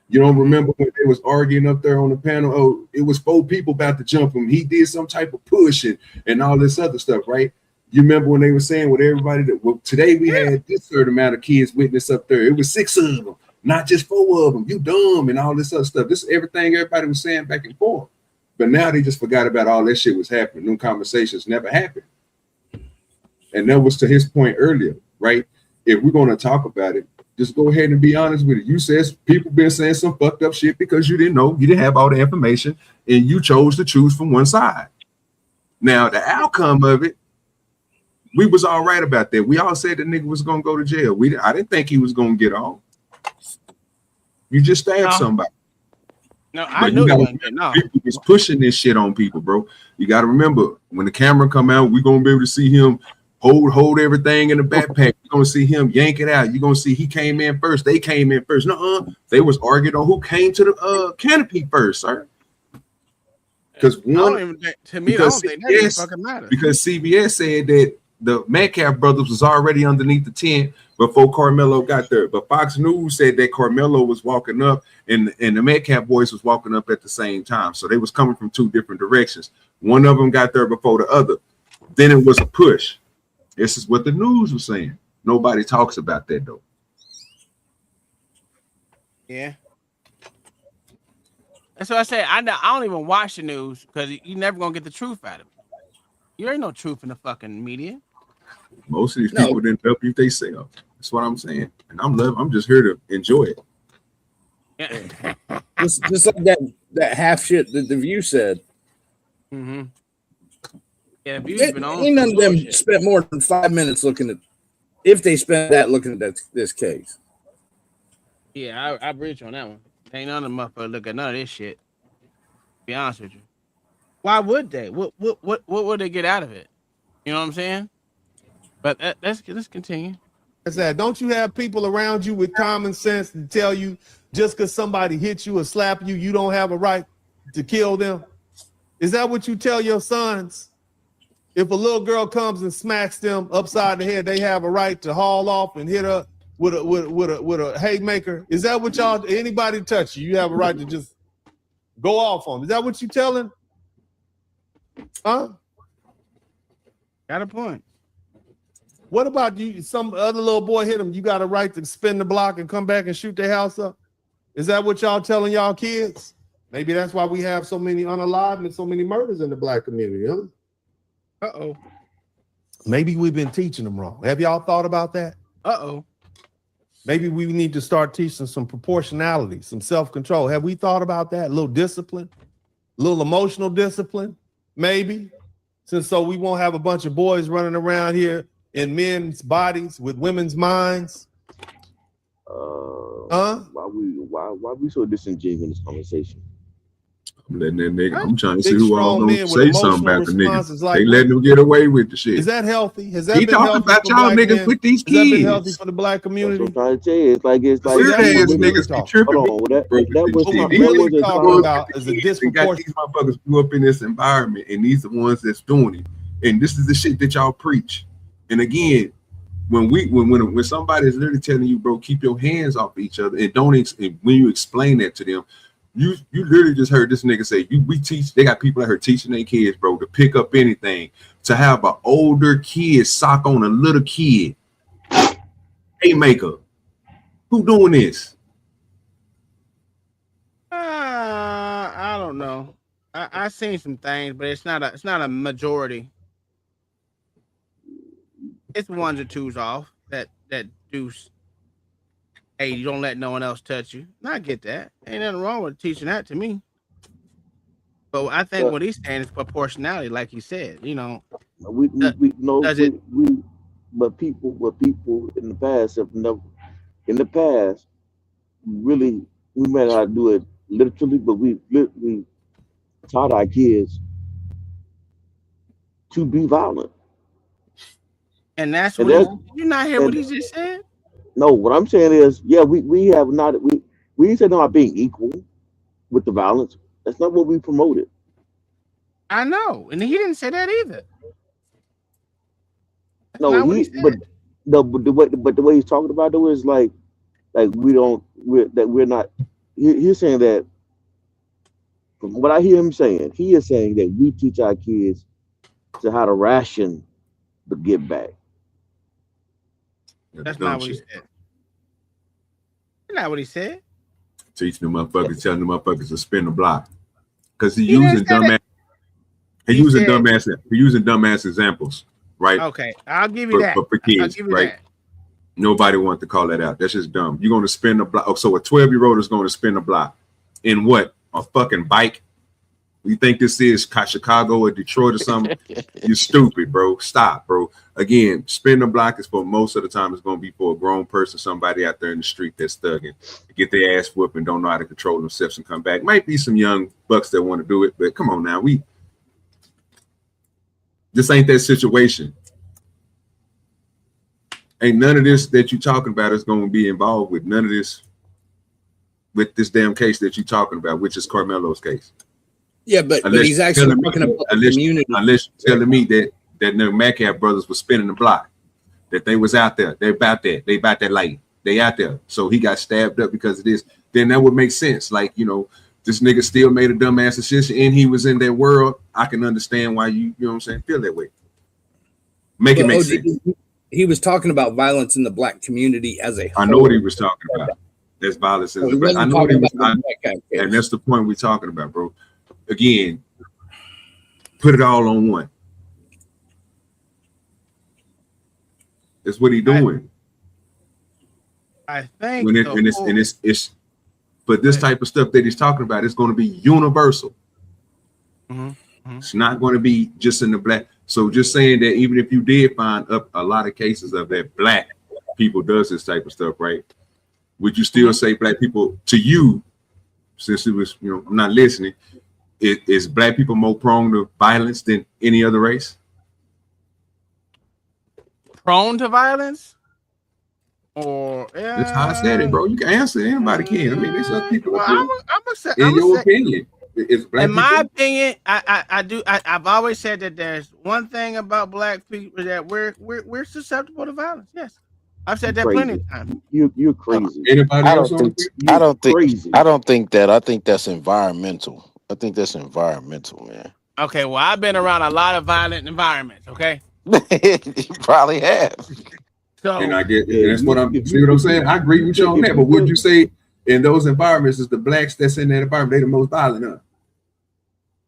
Speaker 16: You don't remember when they was arguing up there on the panel? Oh, it was 4 people about to jump him. He did some type of push and all this other stuff, right? You remember when they were saying with everybody that, well, today we had this certain amount of kids witness up there. It was 6 of them, not just 4 of them. You dumb and all this other stuff. This is everything everybody was saying back and forth. But now they just forgot about all that shit was happening. Them conversations never happened. And that was to his point earlier, right? If we're going to talk about it, just go ahead and be honest with it. You said people been saying some fucked up shit because you didn't know, you didn't have all the information, and you chose to choose from one side. Now, the outcome of it, we was all right about that. We all said the nigga was going to go to jail. I didn't think he was going to get off. You just stabbed somebody.
Speaker 5: No, I knew
Speaker 16: people was pushing this shit on people, bro. You got to remember, when the camera come out, we're going to be able to see him hold everything in the backpack. You're going to see him yank it out. You're going to see he came in first. They came in first. They was arguing on who came to the canopy first, sir. Because
Speaker 5: I don't think that fucking matters.
Speaker 16: Because CBS said that the Metcalf brothers was already underneath the tent before Carmelo got there. But Fox News said that Carmelo was walking up and the Metcalf boys was walking up at the same time. So they was coming from two different directions. One of them got there before the other. Then it was a push. This is what the news was saying. Nobody talks about that though.
Speaker 5: Yeah. That's what I say. I don't even watch the news because you never gonna get the truth out of it. There ain't no truth in the fucking media.
Speaker 16: Most of these people didn't help you themselves. That's what I'm saying. And I'm just here to enjoy it.
Speaker 5: Yeah.
Speaker 14: just like that half shit that the View said.
Speaker 5: Mm-hmm. Yeah, the View's been on.
Speaker 14: Ain't none of them spent more than 5 minutes looking at, if they spent that looking at this case.
Speaker 5: Yeah, I agree with you on that one. Ain't none of them motherfuckers look at none of this shit. To be honest with you. Why would they? What would they get out of it? You know what I'm saying? But let's continue.
Speaker 13: I said, don't you have people around you with common sense to tell you just because somebody hits you or slap you, you don't have a right to kill them? Is that what you tell your sons? If a little girl comes and smacks them upside the head, they have a right to haul off and hit her with a haymaker. Is that what y'all? Anybody touch you, you have a right to just go off on. Is that what you telling? Huh?
Speaker 5: Got a point.
Speaker 13: What about you? Some other little boy hit him. You got a right to spin the block and come back and shoot their house up. Is that what y'all telling y'all kids? Maybe that's why we have so many unalived and so many murders in the black community, huh?
Speaker 5: Uh-oh.
Speaker 13: Maybe we've been teaching them wrong. Have y'all thought about that?
Speaker 5: Uh-oh.
Speaker 13: Maybe we need to start teaching some proportionality, some self-control. Have we thought about that? A little discipline, a little emotional discipline, maybe. So we won't have a bunch of boys running around here in men's bodies with women's minds.
Speaker 17: Why we so disingenuous in this conversation?
Speaker 16: I'm letting that nigga. I'm trying to see who all gonna say something about the niggas. Like, they letting them get away with the shit.
Speaker 13: Is that healthy? Has that
Speaker 16: he
Speaker 13: been
Speaker 16: talking about y'all niggas
Speaker 13: men?
Speaker 16: with these
Speaker 13: Has that been
Speaker 16: kids?
Speaker 13: healthy for the black community?
Speaker 17: That's what I'm trying to tell you. It's like
Speaker 16: Weird ass niggas be tripping.
Speaker 17: Hold on, that was
Speaker 13: what
Speaker 17: my,
Speaker 13: we're really talking about is a disproportionate.
Speaker 16: These motherfuckers grew up in this environment, and these are the ones that's doing it. And this is the shit that y'all preach. And again, when somebody is literally telling you, bro, keep your hands off each other, and don't when you explain that to them, you literally just heard this nigga say, we teach. They got people out here teaching their kids, bro, to pick up anything, to have an older kid sock on a little kid. Haymaker. Who doing this?
Speaker 5: I don't know. I seen some things, but it's not a majority. It's ones or twos off that deuce. Hey, you don't let no one else touch you. I get that. Ain't nothing wrong with teaching that to me. But I think what he's saying is proportionality, like he said. You know,
Speaker 17: but people in the past have never. In the past, really, we may not do it literally, but we literally taught our kids to be violent.
Speaker 5: And that's what did you not hear what he just said?
Speaker 17: No, what I'm saying is, yeah, we have not we said not being equal with the violence. That's not what we promoted.
Speaker 5: I know, and he didn't say that either.
Speaker 17: No, but the way he's talking about it is like we're not. He's saying that. From what I hear him saying, he is saying that we teach our kids to how to ration the give back.
Speaker 5: That's not what he said. That's not what he said.
Speaker 16: Teaching the motherfuckers, telling the motherfuckers to spin the block. because he
Speaker 5: He didn't
Speaker 16: using
Speaker 5: say that.
Speaker 16: dumbass examples, right?
Speaker 5: Okay, I'll give you that.
Speaker 16: For
Speaker 5: I'll
Speaker 16: kids,
Speaker 5: give you
Speaker 16: right?
Speaker 5: that.
Speaker 16: Nobody wants to call that out. That's just dumb. You're going to spin the block. So a 12-year-old is going to spin the block in what? A fucking bike? You think this is Chicago or Detroit or something? You're stupid, bro. Stop, bro. Again, spin the block is for most of the time it's going to be for a grown person, somebody out there in the street that's thugging, get their ass whooped and don't know how to control themselves and come back. Might be some young bucks that want to do it, but come on now. This ain't that situation. Ain't none of this that you talking about is going to be involved with none of this, with this damn case that you talking about, which is Carmelo's case.
Speaker 14: Yeah, but he's actually talking about the community.
Speaker 16: Unless you're telling me that the Metcalf brothers was spinning the block, that they was out there, they about that light, they out there. So he got stabbed up because of this. Then that would make sense. Like, you know, this nigga still made a dumbass decision and he was in that world. I can understand why you know what I'm saying, feel that way. Make it make sense.
Speaker 14: He was talking about violence in the black community as a whole.
Speaker 16: I know what he was talking about. There's violence in the black. I know what he was talking about, and that's the point we're talking about, bro. Again, put it all on one. That's what he's doing.
Speaker 5: I think
Speaker 16: when it's but this type of stuff that he's talking about is going to be universal. It's not going to be just in the black. So just saying that even if you did find up a lot of cases of that black people does this type of stuff, right? Would you still say black people to you, since it was, you know, I'm not listening, is black people more prone to violence than any other race?
Speaker 5: Prone to violence? Or
Speaker 16: That's how I said it, bro. You can answer it. Anybody can. I mean, there's other people
Speaker 5: in
Speaker 16: your opinion. Is black
Speaker 5: in my opinion, I've always said that there's one thing about black people that we're susceptible to violence. Yes. I've said that plenty of times.
Speaker 17: You're crazy.
Speaker 16: Anybody else?
Speaker 15: I don't think that. I think that's environmental. I think that's environmental, man.
Speaker 5: Okay, well, I've been around a lot of violent environments, okay?
Speaker 15: You probably have.
Speaker 5: So,
Speaker 16: and I get that's what I'm see what I'm saying. I agree with you on that, but would you say in those environments is the blacks that's in that environment, they the most violent, huh?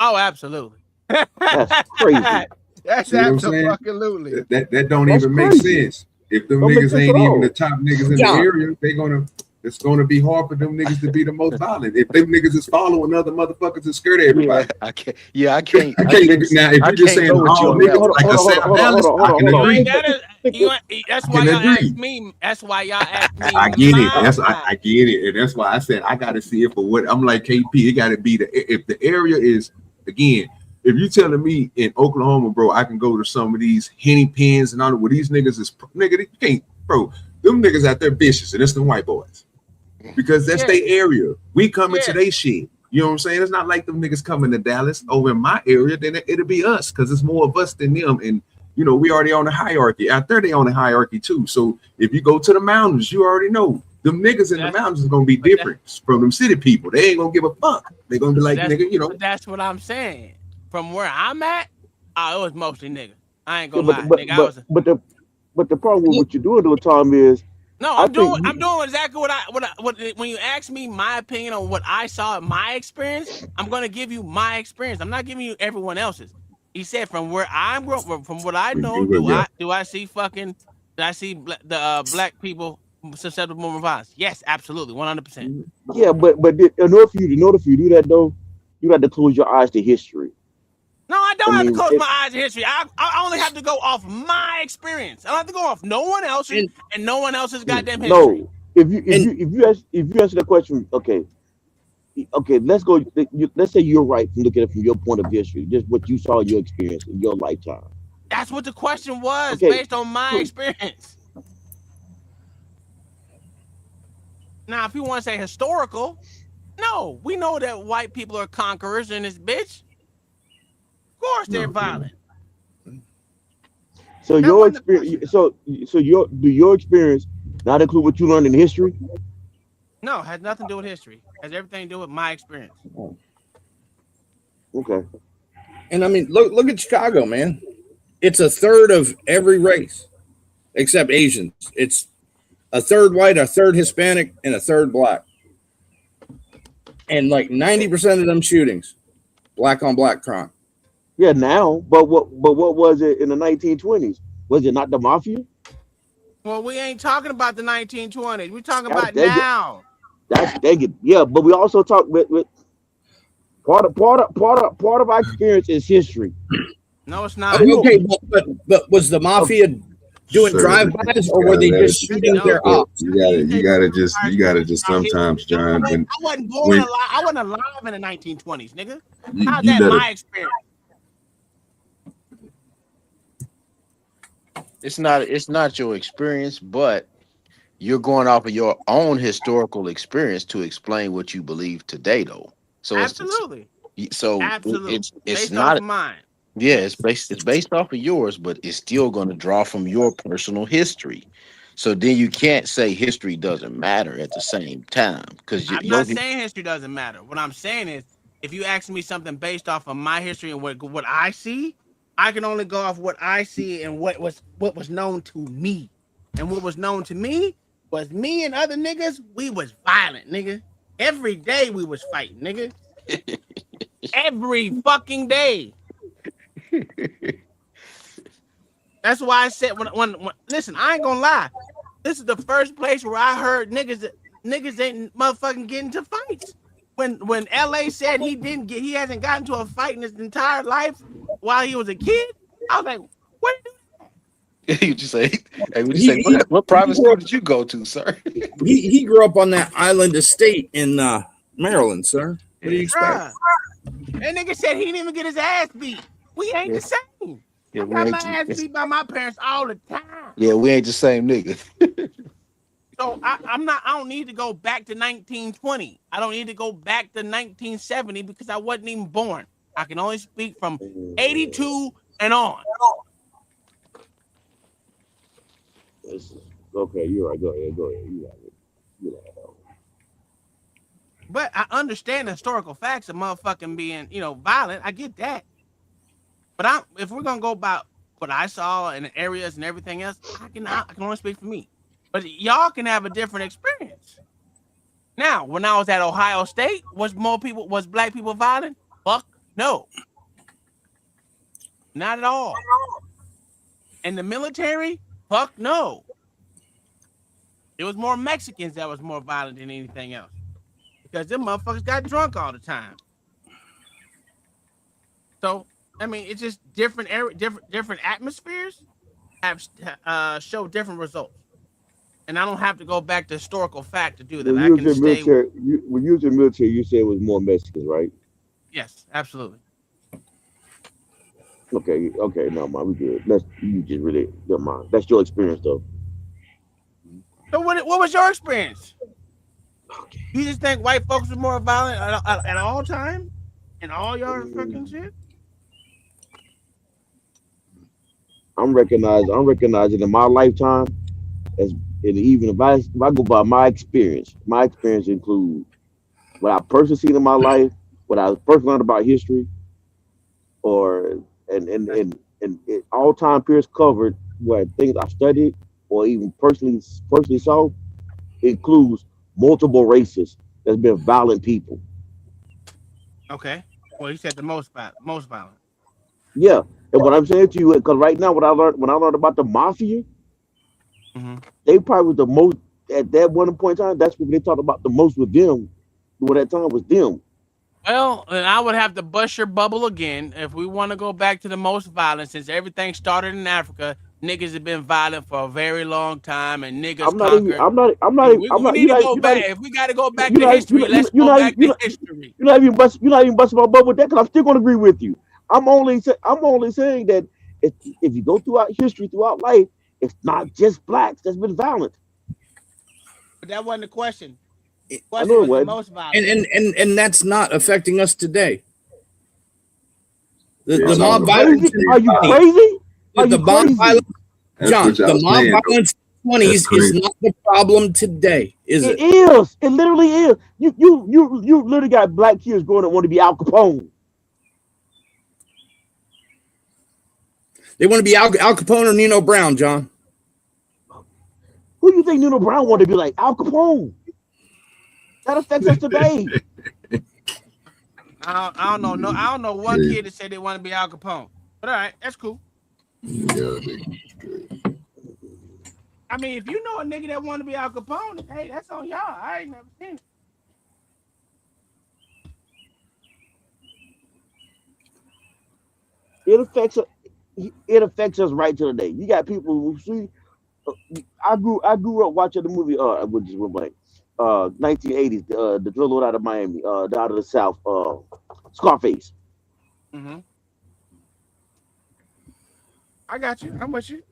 Speaker 5: Oh, absolutely.
Speaker 17: That's crazy.
Speaker 5: That's
Speaker 16: See what I'm
Speaker 5: absolutely.
Speaker 16: That don't even make sense. If them niggas ain't even the top niggas in the area, it's gonna be hard for them niggas to be the most violent. If them niggas is following other motherfuckers and scared everybody.
Speaker 15: I can't. Now, if
Speaker 16: you're just saying all niggas like a Sam Dallas, I can agree.
Speaker 5: That's why y'all asked me. That's why y'all asked me.
Speaker 16: I get it. I get it, and that's why I said I got to see it for what I'm like. KP, it got to be if the area is again. If you telling me in Oklahoma, bro, I can go to some of these henny pens and all where these niggas is nigga, you can't, bro. Them niggas out there vicious, and it's them white boys because that's their area. We coming to their shit. You know what I'm saying? It's not like them niggas coming to Dallas over in my area. Then it'll be us because it's more of us than them. And you know, we already on the hierarchy. Out there, they on the hierarchy too. So if you go to the mountains, you already know them niggas in the mountains is gonna be different from them city people. They ain't gonna give a fuck. They gonna be like, nigga, you know.
Speaker 5: That's what I'm saying. From where I'm at, it was mostly niggas. I ain't gonna lie. Nigga,
Speaker 17: but the problem with what you're doing though, Tom, is
Speaker 5: I'm doing exactly what when you ask me my opinion on what I saw in my experience, I'm gonna give you my experience. I'm not giving you everyone else's. He said from where I'm from what I know, do I see the black people susceptible to violence? Yes, absolutely, 100%.
Speaker 17: Yeah, but in order for you to do that though, you got to close your eyes to history.
Speaker 5: No, I don't have to close my eyes to history. I only have to go off my experience. I don't have to go off no one else's and no one else's goddamn history.
Speaker 17: No, if you answer the question, okay, let's go. Let's say you're right from looking at it from your point of history, just what you saw in your experience in your lifetime.
Speaker 5: That's what the question was, based on my experience. Now, if you want to say historical, no, we know that white people are conquerors in this bitch. Of course, they're violent.
Speaker 17: So your experience, your experience not include what you learned in history?
Speaker 5: No, it has nothing to do with history. It has everything to do with my experience.
Speaker 17: Okay.
Speaker 14: And I mean, look at Chicago, man. It's a third of every race, except Asians. It's a third white, a third Hispanic, and a third black. And like 90% of them shootings Black on black crime.
Speaker 17: Yeah, now, but what was it in the 1920s? Was it not the mafia?
Speaker 5: Well, we ain't talking about the 1920s. We're talking
Speaker 17: Gosh
Speaker 5: about
Speaker 17: dang it.
Speaker 5: now.
Speaker 17: That's dang it. Yeah, but we also talk with part of our experience is history.
Speaker 5: No, it's not.
Speaker 14: Okay, but was the mafia doing
Speaker 16: Sir,
Speaker 14: drive-bys, or were they just shooting their ops?
Speaker 16: You gotta just sometimes, John.
Speaker 5: I wasn't born
Speaker 16: when
Speaker 5: alive. I wasn't alive in the 1920s, nigga. How's
Speaker 16: you
Speaker 5: that
Speaker 16: better-
Speaker 5: my experience?
Speaker 15: It's not your experience, but you're going off of your own historical experience to explain what you believe today, though. So
Speaker 5: Absolutely. Absolutely.
Speaker 15: it's
Speaker 5: Based
Speaker 15: not
Speaker 5: off of mine.
Speaker 15: Yeah, it's based off of yours, but it's still going to draw from your personal history. So then you can't say history doesn't matter at the same time, because
Speaker 5: I'm not saying history doesn't matter. What I'm saying is, if you ask me something based off of my history and what I see, I can only go off what I see and what was known to me. And what was known to me was me and other niggas, we was violent, nigga. Every day we was fighting, nigga. Every fucking day. That's why I said when listen, I ain't gonna lie. This is the first place where I heard niggas ain't motherfucking getting into fights. When LA said he hasn't gotten to a fight in his entire life while he was a kid, I was like, what?
Speaker 15: you just say, what private school did you go to, sir?
Speaker 14: He grew up on that island estate in Maryland, sir. What do you expect?
Speaker 5: That nigga said he didn't even get his ass beat. We ain't the same.
Speaker 15: Yeah,
Speaker 5: I got my ass beat by my parents all the time.
Speaker 15: Yeah, we ain't the same nigga.
Speaker 5: So I don't need to go back to 1920. I don't need to go back to 1970 because I wasn't even born. I can only speak from 82 and on.
Speaker 17: Okay, you're right. Go ahead. You got it.
Speaker 5: But I understand the historical facts of motherfucking being, violent. I get that. But if we're gonna go about what I saw and the areas and everything else, I can only speak for me. But y'all can have a different experience. Now, when I was at Ohio State, was black people violent? Fuck no. Not at all. In the military, fuck no. It was more Mexicans that was more violent than anything else. Because them motherfuckers got drunk all the time. So, I mean, it's just different atmospheres have show different results. And I don't have to go back to historical fact to do that.
Speaker 17: When you was in military, you said it was more Mexicans, right?
Speaker 5: Yes, absolutely.
Speaker 17: Okay, no, man, we good. You just really never mind. That's your experience, though.
Speaker 5: So what was your experience? Okay. You just think white folks are more violent at all time? And all your fucking shit?
Speaker 17: I'm recognizing in my lifetime, and even if I go by my experience includes what I personally seen in my life, what I first learned about history, and all time periods covered where things I studied or even personally saw includes multiple races that's been violent people.
Speaker 5: Okay. Well, you said the most violent.
Speaker 17: Yeah, and what I'm saying to you, because right now, when I learned about the mafia, they probably was the most at that one point in time. That's what they talked about the most with them. During that time was them.
Speaker 5: Well, then I would have to bust your bubble again if we want to go back to the most violent. Since everything started in Africa, niggas have been violent for a very long time, and niggas conquered. We need to go back. If we got to go back to history, let's go back to history.
Speaker 17: You're not even busting my bubble with that, because I'm still going to agree with you. I'm only saying that if you go throughout history, throughout life, it's not just blacks that's been violent.
Speaker 5: But that wasn't the question.
Speaker 17: I know it was.
Speaker 5: The most violent.
Speaker 14: And that's not affecting us today. The
Speaker 17: Are
Speaker 14: mob violence.
Speaker 17: Are you crazy?
Speaker 14: The mob violence, John. The mob violence in the 20s is not the problem today, is it?
Speaker 17: It is. It literally is. You literally got black kids growing up want to be Al Capone.
Speaker 14: They want to be Al Capone or Nino Brown, John.
Speaker 17: Who do you think Nino Brown wanted to be like? Al Capone. That affects us today.
Speaker 5: I don't know. No, I don't know one kid that said they want to be Al Capone. But all right, that's cool.
Speaker 16: Yeah,
Speaker 5: I mean, if you know a nigga that want to be Al Capone, hey, that's on y'all. I ain't never seen it.
Speaker 17: It affects us right to the day. You got people who see. I grew up watching the movie. Which is like 1980s. The Driller out of Miami. Out of the South. Scarface.
Speaker 5: Mm-hmm. I got you. I'm with you.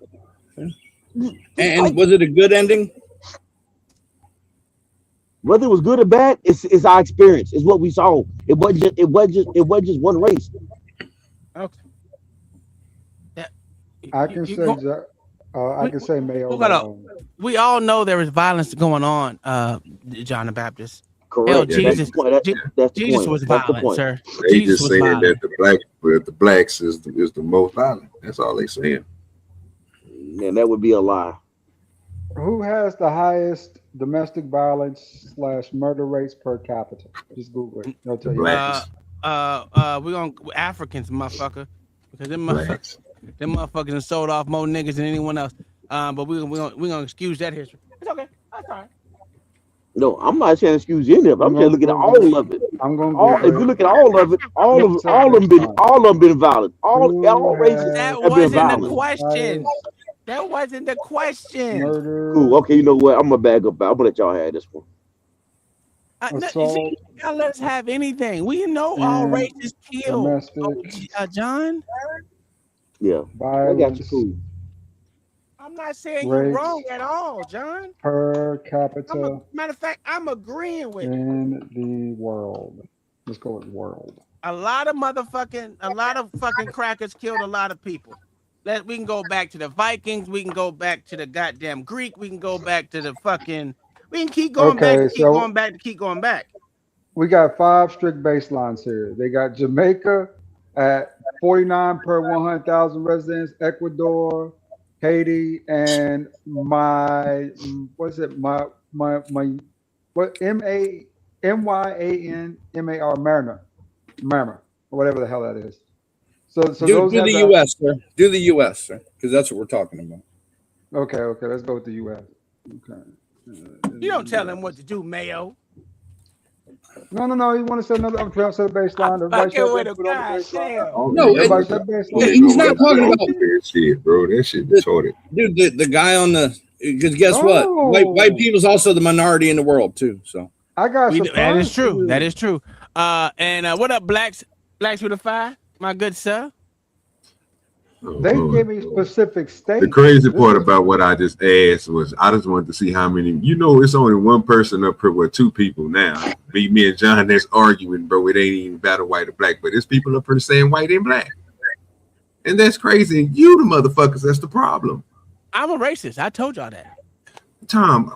Speaker 14: And was it a good ending?
Speaker 17: Whether it was good or bad, it's our experience. It's what we saw. It wasn't just one race.
Speaker 5: Okay.
Speaker 10: I can say Mayo.
Speaker 5: We all know there is violence going on, John the Baptist.
Speaker 17: Correct.
Speaker 5: Hell, Jesus,
Speaker 17: that's
Speaker 5: Jesus was violent, sir.
Speaker 16: They
Speaker 5: Jesus
Speaker 16: just
Speaker 5: was
Speaker 16: saying
Speaker 5: violent.
Speaker 16: that the blacks is the most violent. That's all they saying.
Speaker 17: Man, that would be a lie.
Speaker 10: Who has the highest domestic violence / murder rates per capita? Just Google it. They'll tell you.
Speaker 5: We're gonna Africans, motherfucker, because them motherfuckers have sold off more niggas than anyone else. But we're gonna excuse that history. It's okay. That's all right.
Speaker 17: No, I'm not saying excuse any of it. I'm just looking at all of it.
Speaker 10: I'm gonna.
Speaker 17: If you look at all of it, all of them been violent. All races
Speaker 5: That
Speaker 17: have been
Speaker 5: wasn't the
Speaker 17: violent.
Speaker 5: question. That wasn't the question.
Speaker 10: Murder.
Speaker 17: Cool. Okay, you know what? I'm gonna back up. I'm gonna let y'all have this one.
Speaker 5: You gotta let us have anything. We know all races kill.
Speaker 10: Domestic.
Speaker 5: John.
Speaker 17: Yeah,
Speaker 10: Violence.
Speaker 17: I got you. Cool.
Speaker 5: I'm not saying you're wrong at all, John.
Speaker 10: Per capita.
Speaker 5: Matter of fact, I'm agreeing with you.
Speaker 10: In the world. Let's go with world.
Speaker 5: A lot of fucking crackers killed a lot of people. We can go back to the Vikings. We can go back to the goddamn Greek. We can go back to the fucking. We can keep going back. Keep going back.
Speaker 10: We got 5 strict baselines here. They got Jamaica at 49 per 100,000 residents. Ecuador, Haiti, and Myanmar, Myanmar, or whatever the hell that is. So
Speaker 14: do the U.S., sir. Do the U.S., sir, because that's what we're talking about.
Speaker 10: Okay, let's go with the U.S. Okay.
Speaker 5: You don't tell him what to do, Mayo.
Speaker 10: No. You want to say another? I'm trying to set a baseline.
Speaker 14: He's not talking about
Speaker 16: shit, bro. That shit retarded.
Speaker 14: Dude, the guy on the because guess what? White people's also the minority in the world too. So
Speaker 10: I got
Speaker 5: that is true. That is true. And what up, blacks with a 5, my good sir.
Speaker 10: They give me specific states.
Speaker 16: The crazy part about what I just asked was I just wanted to see how many. It's only one person up here with 2 people now. Me and John that's arguing, bro. It ain't even battle white or black, but it's people up here saying white and black, and that's crazy. And you, the motherfuckers, that's the problem.
Speaker 5: I'm a racist. I told y'all that.
Speaker 16: Tom,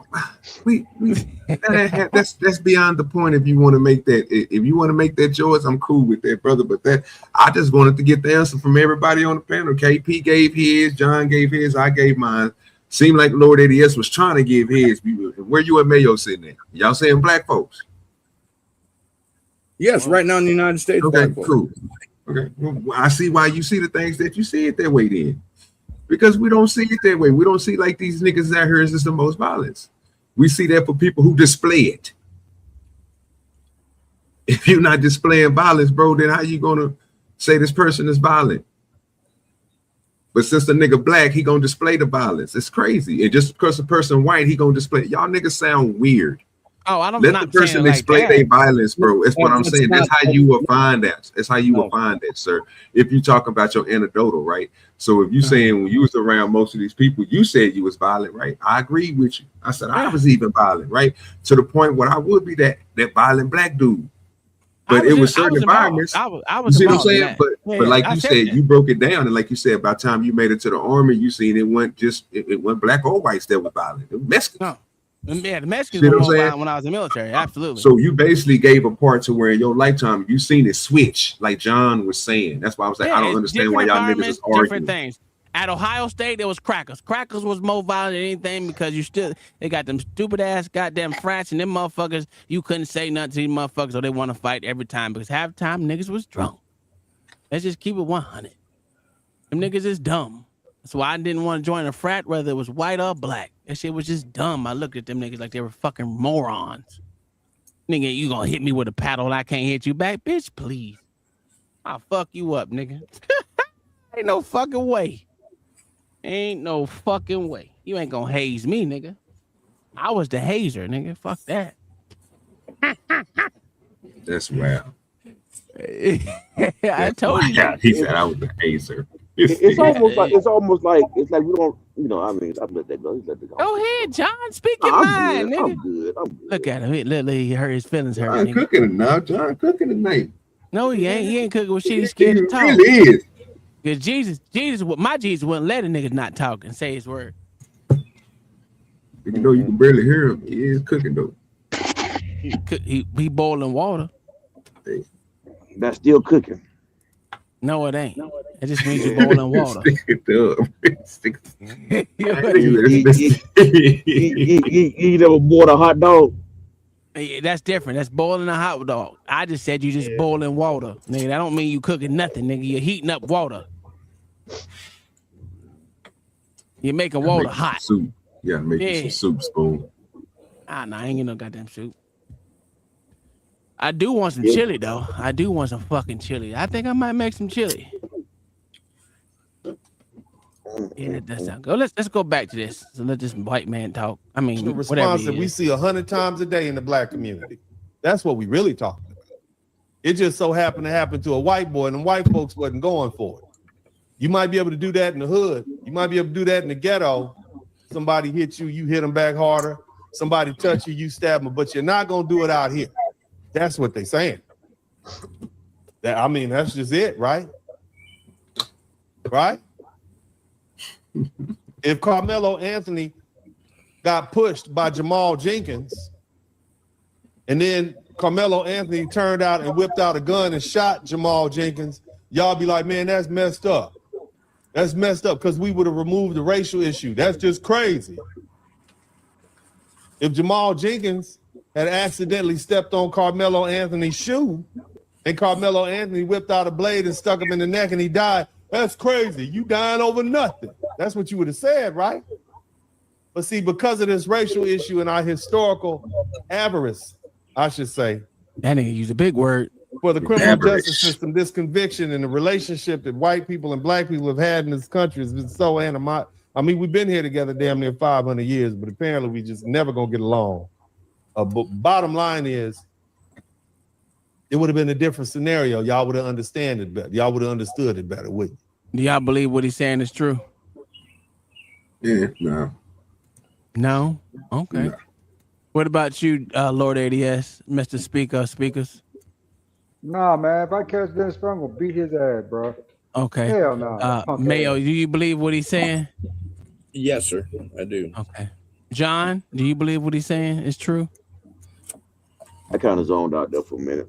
Speaker 16: that's beyond the point. If you want to make that choice, I'm cool with that, brother. But I just wanted to get the answer from everybody on the panel. KP gave his, John gave his, I gave mine. Seemed like Lord ADS was trying to give his. Where you and Mayo sitting at? Y'all saying black folks?
Speaker 14: Yes, right now in the United States.
Speaker 16: Okay, cool. Okay, well, I see why you see the things that you see it that way then. Because we don't see it that way. We don't see like these niggas out here is just the most violence. We see that for people who display it. If you're not displaying violence, bro, then how you gonna say this person is violent? But since the nigga black, he gonna display the violence. It's crazy. And just because the person white, he gonna display. Y'all niggas sound weird.
Speaker 5: Oh, I don't.
Speaker 16: Let the person explain their violence, bro. That's what I'm saying. That's how you will find that. That's how you will find that, sir. If you talk about your anecdotal, right? So if you saying when you was around most of these people, you said you was violent, right? I agree with you. I said I was even violent, right? To the point where I would be that violent black dude. But it was certain environments.
Speaker 5: I
Speaker 16: you see what I'm saying? But like you said, you broke it down, and like you said, by the time you made it to the army, you seen it went black or whites that were violent. It was Mexicans.
Speaker 5: No. Yeah, the Mexicans were more violent when I was in the military. Absolutely.
Speaker 16: So you basically gave a part to where in your lifetime you seen it switch, like John was saying. That's why I was like, I don't understand why y'all niggas is arguing.
Speaker 5: Different things. At Ohio State, there was crackers. Crackers was more violent than anything because they got them stupid ass goddamn frats and them motherfuckers. You couldn't say nothing to these motherfuckers or they want to fight every time because half the time niggas was drunk. Let's just keep it 100. Them niggas is dumb. That's why I didn't want to join a frat, whether it was white or black. That shit was just dumb. I looked at them niggas like they were fucking morons. Nigga, you gonna hit me with a paddle and I can't hit you back? Bitch, please. I'll fuck you up, nigga. Ain't no fucking way. Ain't no fucking way. You ain't gonna haze me, nigga. I was the hazer, nigga. Fuck that.
Speaker 16: That's wild.
Speaker 5: I told you.
Speaker 16: Yeah, he said I was the hazer.
Speaker 17: It's almost like we don't, I mean, I've let that go.
Speaker 5: Go ahead, John. Speak your mind, nigga. I'm good. Look at him. He hurt his feelings hurt.
Speaker 16: John cooking it now. John cooking tonight.
Speaker 5: No, he ain't. He ain't cooking with shit. He's scared to talk.
Speaker 16: He really is.
Speaker 5: Because my Jesus wouldn't let a nigga not talk and say his word.
Speaker 16: Even though you can barely hear him, he is cooking though.
Speaker 5: He boiling water.
Speaker 17: That's still cooking.
Speaker 5: No, it ain't. It just means you're boiling water.
Speaker 17: You never boiled a hot dog?
Speaker 5: Yeah, that's different. That's boiling a hot dog. I just said you just boiling water. Nigga, that don't mean you cooking nothing, nigga. You're heating up water. You're making water hot.
Speaker 16: Soup. You gotta make you some soup, spoon.
Speaker 5: Nah, I ain't getting no goddamn soup. I do want some chili though. I do want some fucking chili. I think I might make some chili. Yeah, that sounds good. Let's go back to this. So let this white man talk. I mean,
Speaker 13: the response that we see 100 times a day in the black community. That's what we really talking about. It just so happened to happen to a white boy, and the white folks wasn't going for it. You might be able to do that in the hood. You might be able to do that in the ghetto. Somebody hit you, you hit them back harder. Somebody touch you, you stab them, but you're not gonna do it out here. That's what they're saying. That's just it, right? Right? If Carmelo Anthony got pushed by Jamal Jenkins, and then Carmelo Anthony turned out and whipped out a gun and shot Jamal Jenkins, y'all be like, man, that's messed up. That's messed up because we would have removed the racial issue. That's just crazy. If Jamal Jenkins had accidentally stepped on Carmelo Anthony's shoe and Carmelo Anthony whipped out a blade and stuck him in the neck and he died, that's crazy. You dying over nothing. That's what you would have said, right? But see, because of this racial issue and our historical avarice, I should say.
Speaker 5: That nigga use a big word.
Speaker 13: For the criminal justice system, this conviction and the relationship that white people and black people have had in this country has been so animate. I mean, we've been here together damn near 500 years, but apparently we just never gonna get along. But bottom line is, it would have been a different scenario. Y'all would have understood it better. Y'all would have understood it better, wouldn't you?
Speaker 5: Do y'all believe what he's saying is true?
Speaker 16: Yeah, no.
Speaker 5: No? Okay. No. What about you, Lord ADS, Mr. Speakers?
Speaker 10: Nah, man. If I catch Dennis Sprung, I'm gonna beat his ass, bro.
Speaker 5: Okay.
Speaker 10: Hell no.
Speaker 5: Mayo, do you believe what he's saying?
Speaker 14: Yes, sir. I do.
Speaker 5: Okay. John, do you believe what he's saying is true?
Speaker 17: I kind of zoned out there for a minute.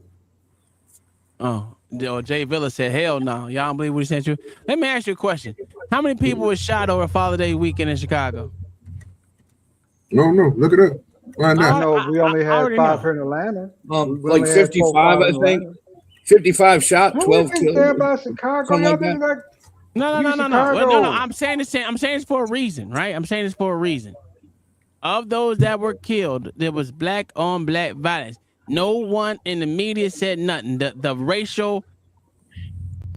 Speaker 5: Oh, Jay Villa said, hell no. Y'all don't believe what he's saying true? Let me ask you a question. How many people were shot over Father's Day weekend in Chicago?
Speaker 16: No, look it up. Why not?
Speaker 10: No, we only had 5 here in Atlanta.
Speaker 14: Like 55, I think. 55 shot, 12 killed.
Speaker 10: About Chicago,
Speaker 14: like that.
Speaker 5: No. I'm saying this for a reason, right? I'm saying this for a reason. Of those that were killed, there was black on black violence. No one in the media said nothing. The racial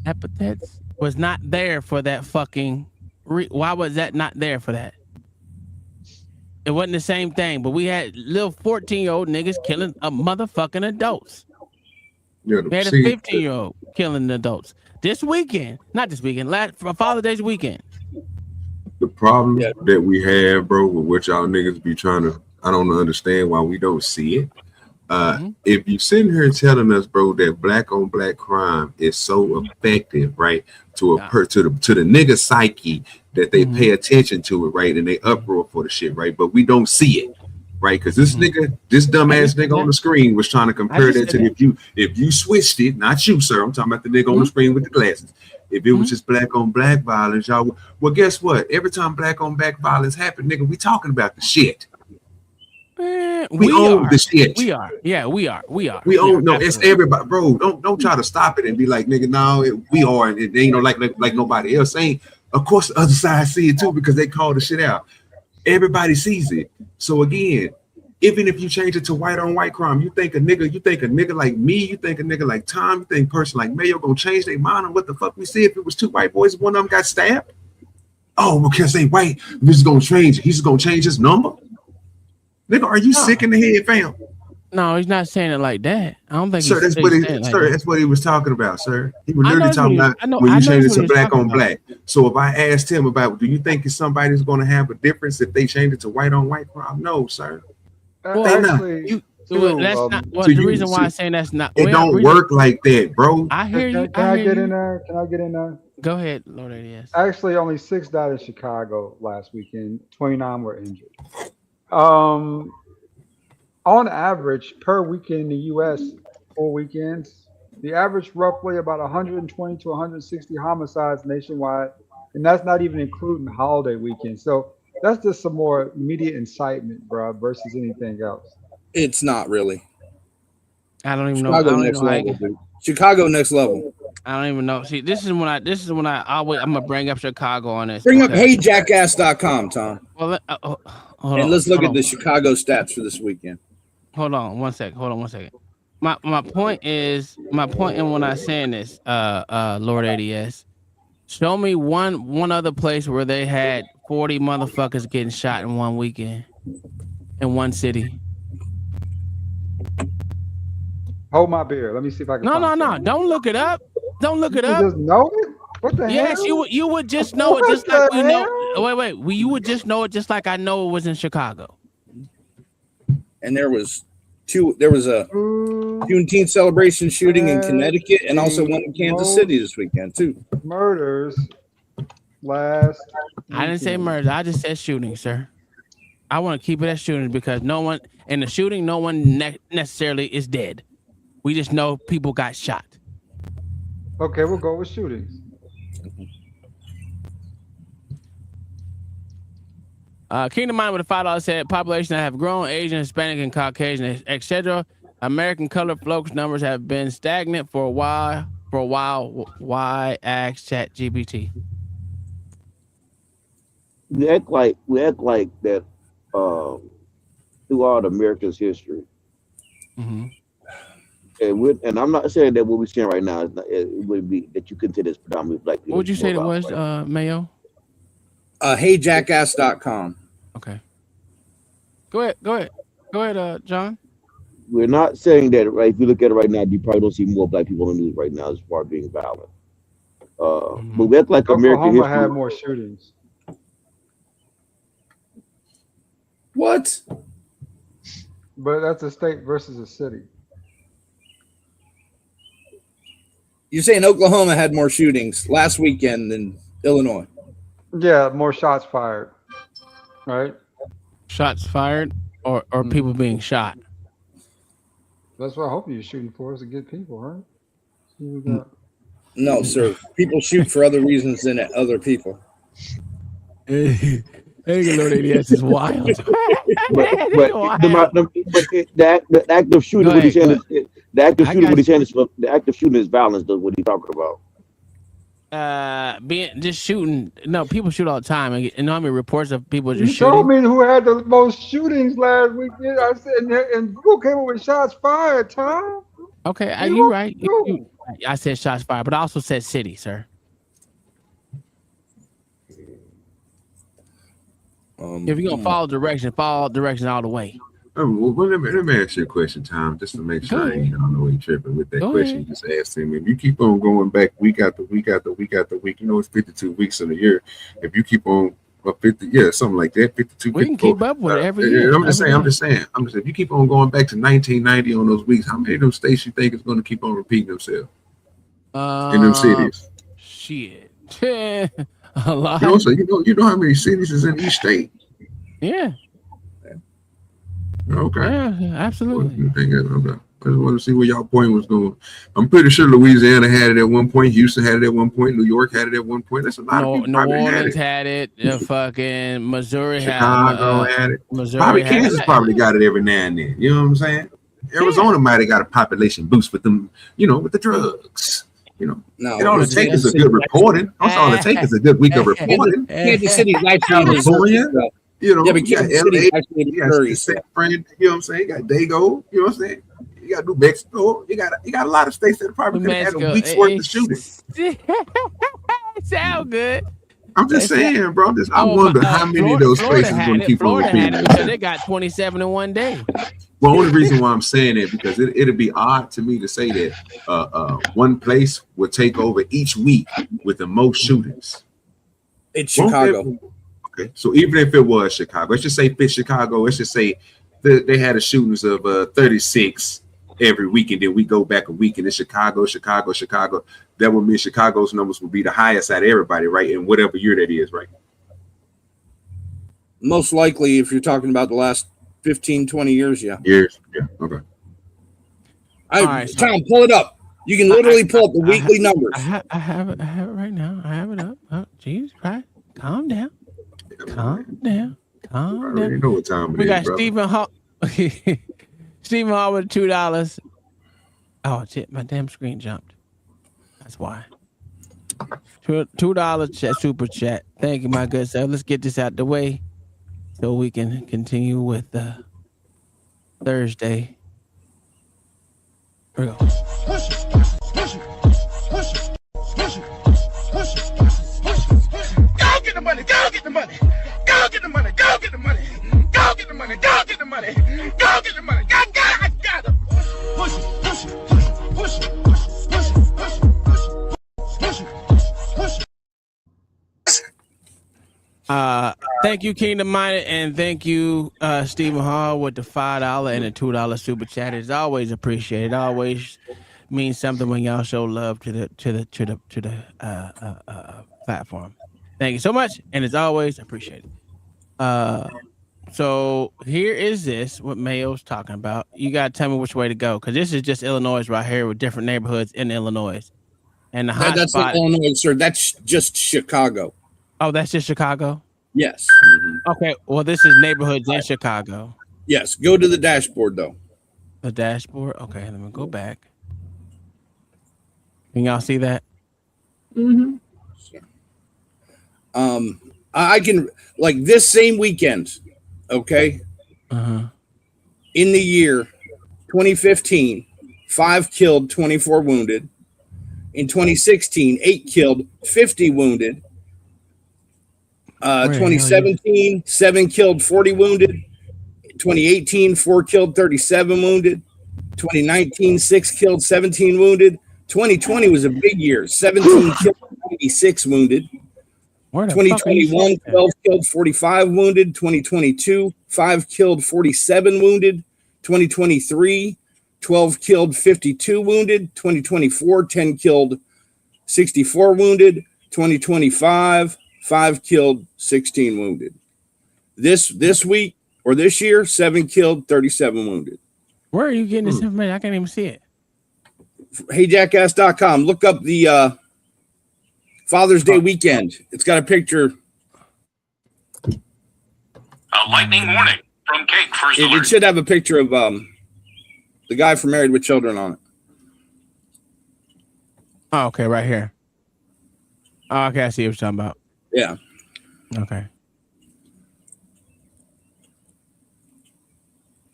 Speaker 5: epithets was not there for that fucking. Why was that not there for that? It wasn't the same thing, but we had little 14-year-old niggas killing a motherfucking adults.
Speaker 16: Yeah,
Speaker 5: we had a 15-year-old killing adults. This weekend, not this weekend, for Father's Day's weekend.
Speaker 16: The problem that we have, bro, with what y'all niggas be trying to, I don't understand why we don't see it. If you sitting here telling us, bro, that black on black crime is so effective, right, to the nigga psyche that they pay attention to it, right, and they uproar for the shit, right, but we don't see it. right? Because this nigga, this dumbass nigga on the screen was trying to compare that to if you switched it, not you, sir. I'm talking about the nigga on the screen with the glasses. If it was just black on black violence, y'all. Well, guess what? Every time black on black violence happen, nigga, we talking about the shit. We own the shit.
Speaker 5: We are. Yeah, we are.
Speaker 16: We own. No, it's everybody, bro. Don't try to stop it and be like, nigga, no, we are, and it ain't no like nobody else ain't. Of course, the other side see it too because they call the shit out. Everybody sees it. So again, even if you change it to white on white crime, you think a nigga like me, you think a nigga like Tom, you think a person like Mayo gonna change their mind on what the fuck we see if it was two white boys, one of them got stabbed? Oh, because they white, this is gonna change. He's just gonna change his number. Nigga, are you sick in the head, fam?
Speaker 5: No, he's not saying it like that. I don't think.
Speaker 16: Sir, that's what he was talking about, sir. He was literally talking about when you change it to black on black. So if I asked him about, do you think somebody's going to have a difference if they change it to white on white crime? No, sir.
Speaker 5: Well,
Speaker 10: Actually,
Speaker 5: the reason why I'm saying that's not.
Speaker 16: It don't work like that, bro.
Speaker 5: I hear you.
Speaker 10: Can I get in there? Can I get in there?
Speaker 5: Go ahead, Lord ADS.
Speaker 10: Actually, only 6 died in Chicago last weekend. 29 were injured. On average, per weekend in the U.S., 4 weekends, the average roughly about 120 to 160 homicides nationwide, and that's not even including holiday weekends. So that's just some more immediate incitement, bro, versus anything else.
Speaker 14: It's not really.
Speaker 5: I don't even
Speaker 14: Chicago
Speaker 5: know.
Speaker 14: next level, dude. Chicago next level.
Speaker 5: I don't even know. See, this is when I always I'm gonna bring up Chicago on this.
Speaker 14: Bring up heyjackass.com, Tom.
Speaker 5: Well,
Speaker 14: and let's look at the Chicago stats for this weekend.
Speaker 5: Hold on one second. My point in when I'm saying this, Lord ADS, show me one other place where they had 40 motherfuckers getting shot in one weekend in one city.
Speaker 10: Hold my beer. Let me see if I can.
Speaker 5: No. Don't look it up. Don't look it up.
Speaker 10: Just know it. What the hell?
Speaker 5: Yes, you would just know it just like we know. Wait. You would just know it just like I know it was in Chicago.
Speaker 14: And there was a Juneteenth celebration shooting in Connecticut and also one in Kansas City this weekend too.
Speaker 10: Murders last.
Speaker 5: I didn't say murders. I just said shooting, sir. I want to keep it at shooting because no one in the shooting, no one necessarily is dead. We just know people got shot.
Speaker 10: Okay, we'll go with shootings.
Speaker 5: Kingdom Mind with a $5 said population that have grown, Asian, Hispanic, and Caucasian, etc. American colored folks numbers have been stagnant for a while. Why ask ChatGPT?
Speaker 17: We act like that throughout America's history.
Speaker 5: Mm-hmm.
Speaker 17: And I'm not saying that what we're seeing right now it would be that you consider as predominantly black people.
Speaker 5: What would you say it was, Mayo?
Speaker 14: Heyjackass.com.
Speaker 5: Okay. Go ahead, John.
Speaker 17: We're not saying that, right? If you look at it right now, you probably don't see more black people on the news right now as far as being violent. But we act like American history
Speaker 10: had more shootings.
Speaker 14: What?
Speaker 10: But that's a state versus a city.
Speaker 14: You're saying Oklahoma had more shootings last weekend than Illinois?
Speaker 10: Yeah, more shots fired. Right?
Speaker 5: Shots fired or people being shot?
Speaker 10: That's what I hope you're shooting for, is to get people, right? See what we got.
Speaker 14: No, sir. People shoot for other reasons than at other people.
Speaker 5: Hey, Lord ADS is wild.
Speaker 17: The active shooting with the active shooting is violence. What are you talking about?
Speaker 5: Being just shooting. No, people shoot all the time, and you know how many reports of people just
Speaker 10: you
Speaker 5: shooting.
Speaker 10: told me who had the most shootings last weekend. I said, and who came up with shots fired, Tom?
Speaker 5: Okay, you're right. I said shots fired, but I also said city, sir. If you're gonna follow direction all the way.
Speaker 16: Well, let me ask you a question, Tom, just to make sure I don't know what you're tripping with that question you just asked him. If you keep on going back week after week after week after week, you know it's 52 weeks in a year. If you keep on 50, something like that, 52.
Speaker 5: We can keep up with it every year.
Speaker 16: I'm just saying. If you keep on going back to 1990 on those weeks, how many of those states you think is going to keep on repeating themselves in them cities?
Speaker 5: Shit, a lot.
Speaker 16: You know how many cities is in each state?
Speaker 5: Yeah.
Speaker 16: Okay.
Speaker 5: Yeah, absolutely.
Speaker 16: Okay. I just want to see where y'all point was going. I'm pretty sure Louisiana had it at one point. Houston had it at one point. New York had it at one point. That's a lot of people.
Speaker 5: New
Speaker 16: Probably
Speaker 5: Orleans
Speaker 16: had
Speaker 5: it. Fucking Missouri
Speaker 16: Chicago had it.
Speaker 5: Missouri
Speaker 16: Probably
Speaker 5: had
Speaker 16: Kansas
Speaker 5: it.
Speaker 16: probably got it every now and then. You know what I'm saying? Arizona might have got a population boost with them, with the drugs.
Speaker 14: No,
Speaker 16: it all it takes is a good reporting. That's all it takes is a good week of reporting.
Speaker 14: Kansas City's actually
Speaker 16: California,
Speaker 14: yeah, but
Speaker 16: you got
Speaker 14: Kansas City's
Speaker 16: LA,
Speaker 14: actually
Speaker 16: you got
Speaker 14: Missouri.
Speaker 16: friend, you know what I'm saying? You got Dago, you know what I'm saying? You got New Mexico, you got a lot of states that probably could have had a week's worth of shooting.
Speaker 5: Sound good.
Speaker 16: I'm just saying, bro. I wonder how many of those places are going to keep on repeating.
Speaker 5: Because they got 27 in one day.
Speaker 16: Well, only reason why I'm saying it because it'd be odd to me to say that one place would take over each week with the most shootings.
Speaker 14: It's Chicago.
Speaker 16: Okay, so even if it was Chicago, let's just say fit Chicago. Let's just say they had a shootings of 36 every week, and then we go back a week and it's Chicago. That would mean Chicago's numbers would be the highest out of everybody, right? In whatever year that is, right?
Speaker 14: Most likely, if you're talking about the last 15, 20 years, yeah.
Speaker 16: Years, yeah, okay.
Speaker 14: Tom, pull it up. You can literally pull up the weekly numbers.
Speaker 5: I have it right now. I have it up. Oh, jeez, right. Calm down.
Speaker 16: I already know what time it
Speaker 5: we
Speaker 16: is,
Speaker 5: got
Speaker 16: brother.
Speaker 5: Stephen Hall. Stephen Hall with $2. Oh shit, my damn screen jumped. That's why. $2 super chat. Thank you, my good sir. Let's get this out the way so we can continue with Thursday. Here we go.
Speaker 1: Go get the money, go get the money, go get the money, go get the money, go get the money, go get the money, go get the money, I got it. Push it, push it, push it, push it, push it, push it, push it, push it, push it.
Speaker 5: Thank you, Kingdom Minded, and thank you, Stephen Hall, with the $5 and the $2 super chat. It's always appreciated. It always means something when y'all show love to the platform. Thank you so much, and it's always appreciated. So here is what Mayo's talking about. You gotta tell me which way to go, because this is just Illinois right here with different neighborhoods in Illinois, and the hot
Speaker 14: That's
Speaker 5: spot.
Speaker 14: not Illinois, sir. That's just Chicago.
Speaker 5: Oh, that's just Chicago.
Speaker 14: Yes.
Speaker 5: Okay. Well, this is neighborhoods in Chicago.
Speaker 14: Yes. Go to the dashboard though.
Speaker 5: The dashboard. Okay, let me go back. Can y'all see that?
Speaker 14: Mm-hmm. I can, like, this same weekend, okay?
Speaker 5: Uh-huh.
Speaker 14: In the year 2015, 5 killed, 24 wounded. In 2016, 8 killed, 50 wounded. 2017, 7 killed, 40 wounded. 2018, 4 killed, 37 wounded. 2019, 6 killed, 17 wounded. 2020 was a big year. 17 killed, 96 wounded. 2021, 12 killed, 45 wounded. 2022, 5 killed, 47 wounded. 2023, 12 killed, 52 wounded. 2024, 10 killed, 64 wounded. 2025, 5 killed, 16 wounded. This week or this year, 7 killed, 37 wounded.
Speaker 5: Where are you getting this information? I can't even see it.
Speaker 14: HeyJackass.com. Look up the Father's Day weekend. It's got a picture.
Speaker 18: A lightning warning from Kate. First alert.
Speaker 14: It should have a picture of the guy from Married with Children on it.
Speaker 5: Oh, okay, right here. Oh, okay, I see what you're talking about.
Speaker 14: Yeah.
Speaker 5: Okay.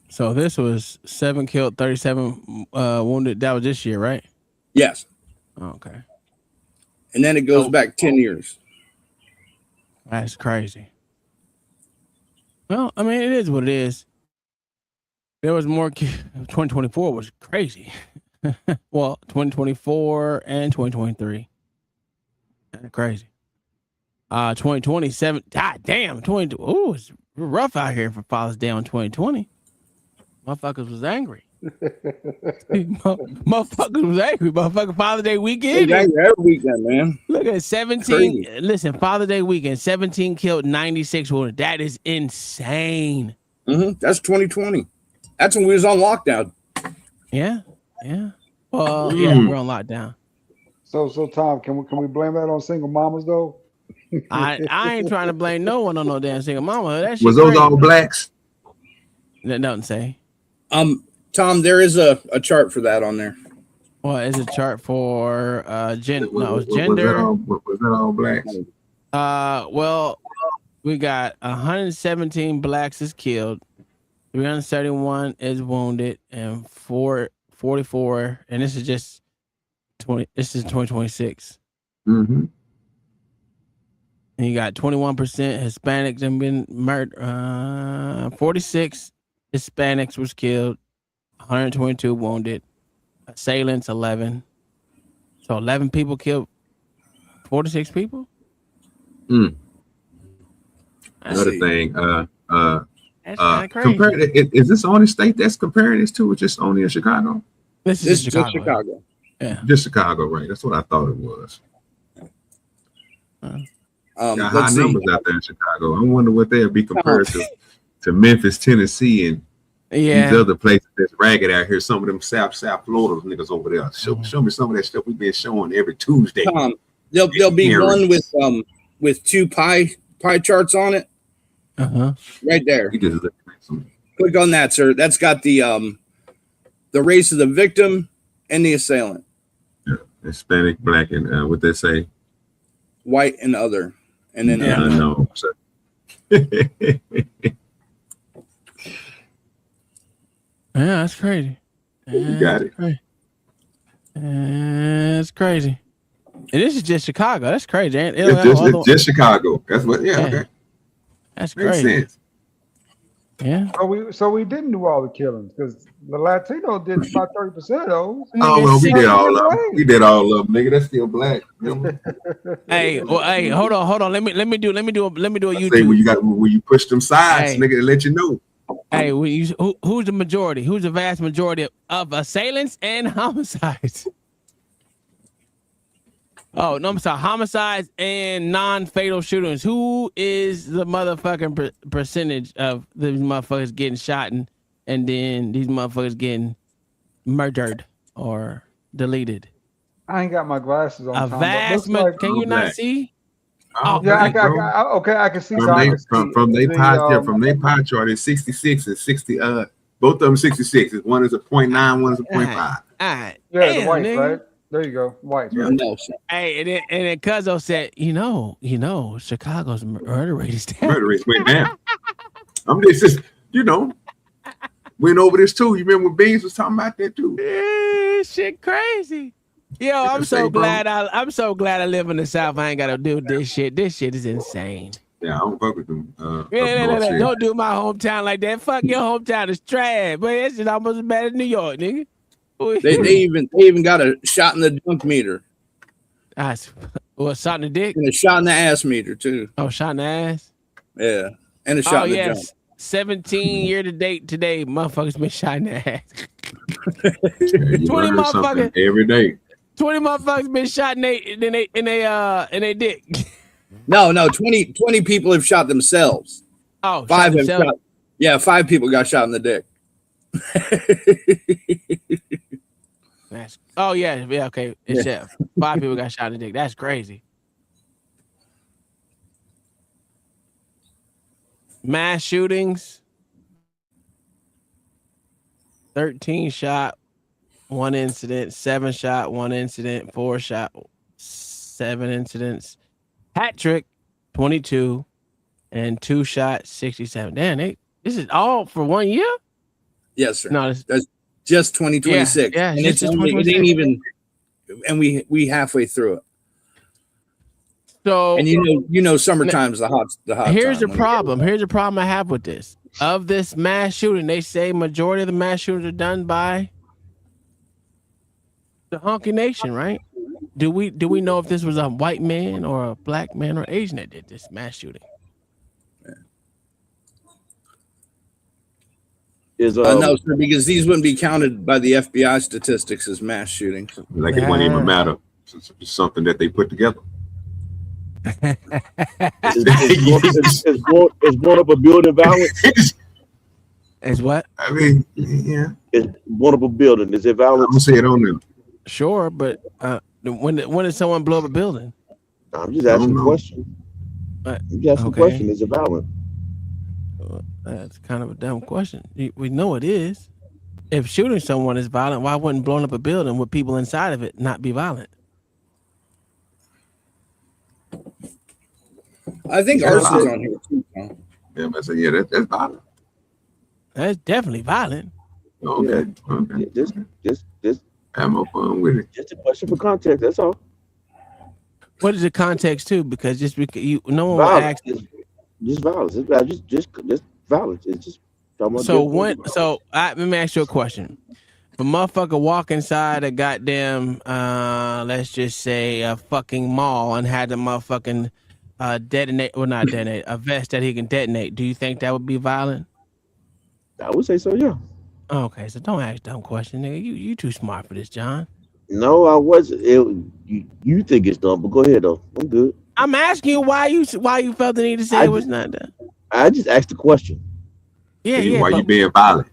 Speaker 5: So this was 7 killed, 37 wounded. That was this year, right?
Speaker 14: Yes.
Speaker 5: Okay.
Speaker 14: And then it goes back 10 years.
Speaker 5: That's crazy. Well, I mean, it is what it is. There was more. 2024 was crazy. Well, 2024 and 2023. Crazy. 2027. God damn. 20. Oh, it's rough out here for Father's Day on 2020. Motherfuckers was angry. Motherfuckers was angry. Motherfucking Father's Day weekend.
Speaker 14: Angry every weekend, man.
Speaker 5: Look at 17.
Speaker 14: Crazy.
Speaker 5: Listen, Father's Day weekend, 17 killed, 96 wounded. That is insane.
Speaker 14: Mm-hmm. That's 2020. That's when we was on lockdown.
Speaker 5: Yeah. Well, yeah, we're on lockdown.
Speaker 10: So Tom, can we blame that on single mamas though?
Speaker 5: I ain't trying to blame no one on no damn single mama. That shit
Speaker 16: Was those
Speaker 5: crazy.
Speaker 16: all blacks?
Speaker 5: That doesn't say.
Speaker 14: Tom, there is a chart for that on there.
Speaker 5: Well, is a chart for
Speaker 16: Was
Speaker 5: gender.
Speaker 16: that all blacks?
Speaker 5: Well, we got 117 blacks is killed, 331 is wounded, and 44. And this is just 20. This is 2026.
Speaker 16: Mm-hmm.
Speaker 5: And you got 21% Hispanics have been murdered. 46 Hispanics was killed, 122 wounded. Assailants 11. So 11 people killed 46 people.
Speaker 16: Another thing.
Speaker 5: That's kind of crazy.
Speaker 16: Is this the only state that's comparing this to, or just only in Chicago?
Speaker 5: This is Chicago. Yeah,
Speaker 16: just Chicago, right? That's what I thought it was. Got high
Speaker 14: let's see.
Speaker 16: numbers out there in Chicago. I wonder what they'll be compared to Memphis, Tennessee, and these other places that's ragged out here. Some of them South Florida niggas over there. Show me some of that stuff we've been showing every Tuesday.
Speaker 14: There'll be one with two pie charts on it. Right there.
Speaker 16: You just look at some.
Speaker 14: Click on that, sir. That's got the race of the victim and the assailant.
Speaker 16: Yeah. Hispanic, black, and what they say?
Speaker 14: White and other. And then
Speaker 16: unknown.
Speaker 5: Yeah, that's crazy.
Speaker 16: You got it.
Speaker 5: That's crazy. And this is just Chicago. That's crazy.
Speaker 16: It's just Chicago. That's what. Yeah. Okay.
Speaker 5: That's
Speaker 16: Makes
Speaker 5: crazy.
Speaker 16: sense.
Speaker 5: Yeah.
Speaker 10: So we didn't do all the killings because the Latino did about 30% of those.
Speaker 16: Oh well, we did all of them. We did all of them, nigga. That's still black.
Speaker 5: Hey, hold on. Let me do a YouTube.
Speaker 16: Say when you push them sides, nigga, to let you know.
Speaker 5: Hey, who's the majority? Who's the vast majority of assailants and homicides? Oh, no, I'm sorry. Homicides and non-fatal shootings. Who is the motherfucking percentage of these motherfuckers getting shot and then these motherfuckers getting murdered or deleted?
Speaker 10: I ain't got my glasses on.
Speaker 5: A vast majority. Can you not see?
Speaker 10: Oh, yeah, I can see.
Speaker 16: From their pie chart, it's 66 and 60. Both of them 66. One is a 0.9, one is a 0.5.
Speaker 10: Yeah,
Speaker 5: Damn,
Speaker 10: the white,
Speaker 5: nigga.
Speaker 10: right? There you go, white.
Speaker 14: Yeah.
Speaker 10: Right?
Speaker 5: Hey, and then Cuzzo said, you know, Chicago's murder rate is down.
Speaker 16: Murder rate went down. I'm just, went over this too. You remember when Beans was talking about that too?
Speaker 5: Yeah, shit crazy. Yo, I'm so glad I live in the South. I ain't gotta do this shit. This shit is insane.
Speaker 16: Yeah, I don't fuck with them.
Speaker 5: Don't do my hometown like that. Fuck your hometown is trash, but it's just almost as bad as New York, nigga.
Speaker 14: They even got a shot in the dunk meter.
Speaker 5: Shot in the dick?
Speaker 14: And a shot in the ass meter too.
Speaker 5: Oh, shot in the ass?
Speaker 14: Yeah. And a shot in the junk.
Speaker 5: 17 year to date today, motherfuckers been shot in the ass.
Speaker 16: 20
Speaker 5: motherfuckers
Speaker 16: every day.
Speaker 5: 20 motherfuckers been shot in they dick.
Speaker 14: No, 20 people have shot themselves.
Speaker 5: Oh,
Speaker 14: 5 have shot. Yeah, 5 people got shot in the dick.
Speaker 5: Okay. It's 5 people got shot in the dick. That's crazy. Mass shootings. 13 shot, 1 incident, 7 shot, 1 incident, 4 shot, 7 incidents. Hat trick, 22, and 2 shot, 67. Damn, this is all for 1 year?
Speaker 14: Yes, sir.
Speaker 5: No,
Speaker 14: that's just 2026.
Speaker 5: Yeah,
Speaker 14: and it ain't even, and we halfway through it.
Speaker 5: So,
Speaker 14: and you know, summertime's the hot.
Speaker 5: Here's
Speaker 14: time.
Speaker 5: the problem. Here's the problem I have with this. Of this mass shooting, they say majority of the mass shootings are done by the Honky Nation, right? Do we know if this was a white man or a black man or Asian that did this mass shooting?
Speaker 14: No, sir, because these wouldn't be counted by the FBI statistics as mass shootings.
Speaker 16: Like it wouldn't even matter. It's something that they put together.
Speaker 17: It's blown up a building violence.
Speaker 5: As what?
Speaker 16: I mean, yeah.
Speaker 17: It's vulnerable building. Is it violence?
Speaker 16: I'm gonna say it on them.
Speaker 5: Sure, but when did someone blow up a building?
Speaker 17: I'm just asking a question. I'm just asking a question. Is it violent?
Speaker 5: That's kind of a dumb question. We know it is. If shooting someone is violent, why wouldn't blowing up a building with people inside of it not be violent?
Speaker 14: I think arson's on here too.
Speaker 16: Yeah, but yeah, that's violent.
Speaker 5: That's definitely violent.
Speaker 16: Okay.
Speaker 17: Just
Speaker 16: have more fun with it.
Speaker 17: Just a question for context. That's all.
Speaker 5: What is the context too? Because just because no one will ask.
Speaker 17: Just violence. Just violence. It's just talking about.
Speaker 5: So let me ask you a question. If a motherfucker walk inside a goddamn let's just say a fucking mall and had the motherfucking detonate, well not detonate, a vest that he can detonate, do you think that would be violent?
Speaker 17: I would say so, yeah.
Speaker 5: Okay, so don't ask dumb question, nigga. You too smart for this, John.
Speaker 17: No, I wasn't. You think it's dumb, but go ahead though. I'm good.
Speaker 5: I'm asking you why you felt the need to say it was not done.
Speaker 17: I just asked the question.
Speaker 5: Yeah.
Speaker 16: Why you being violent?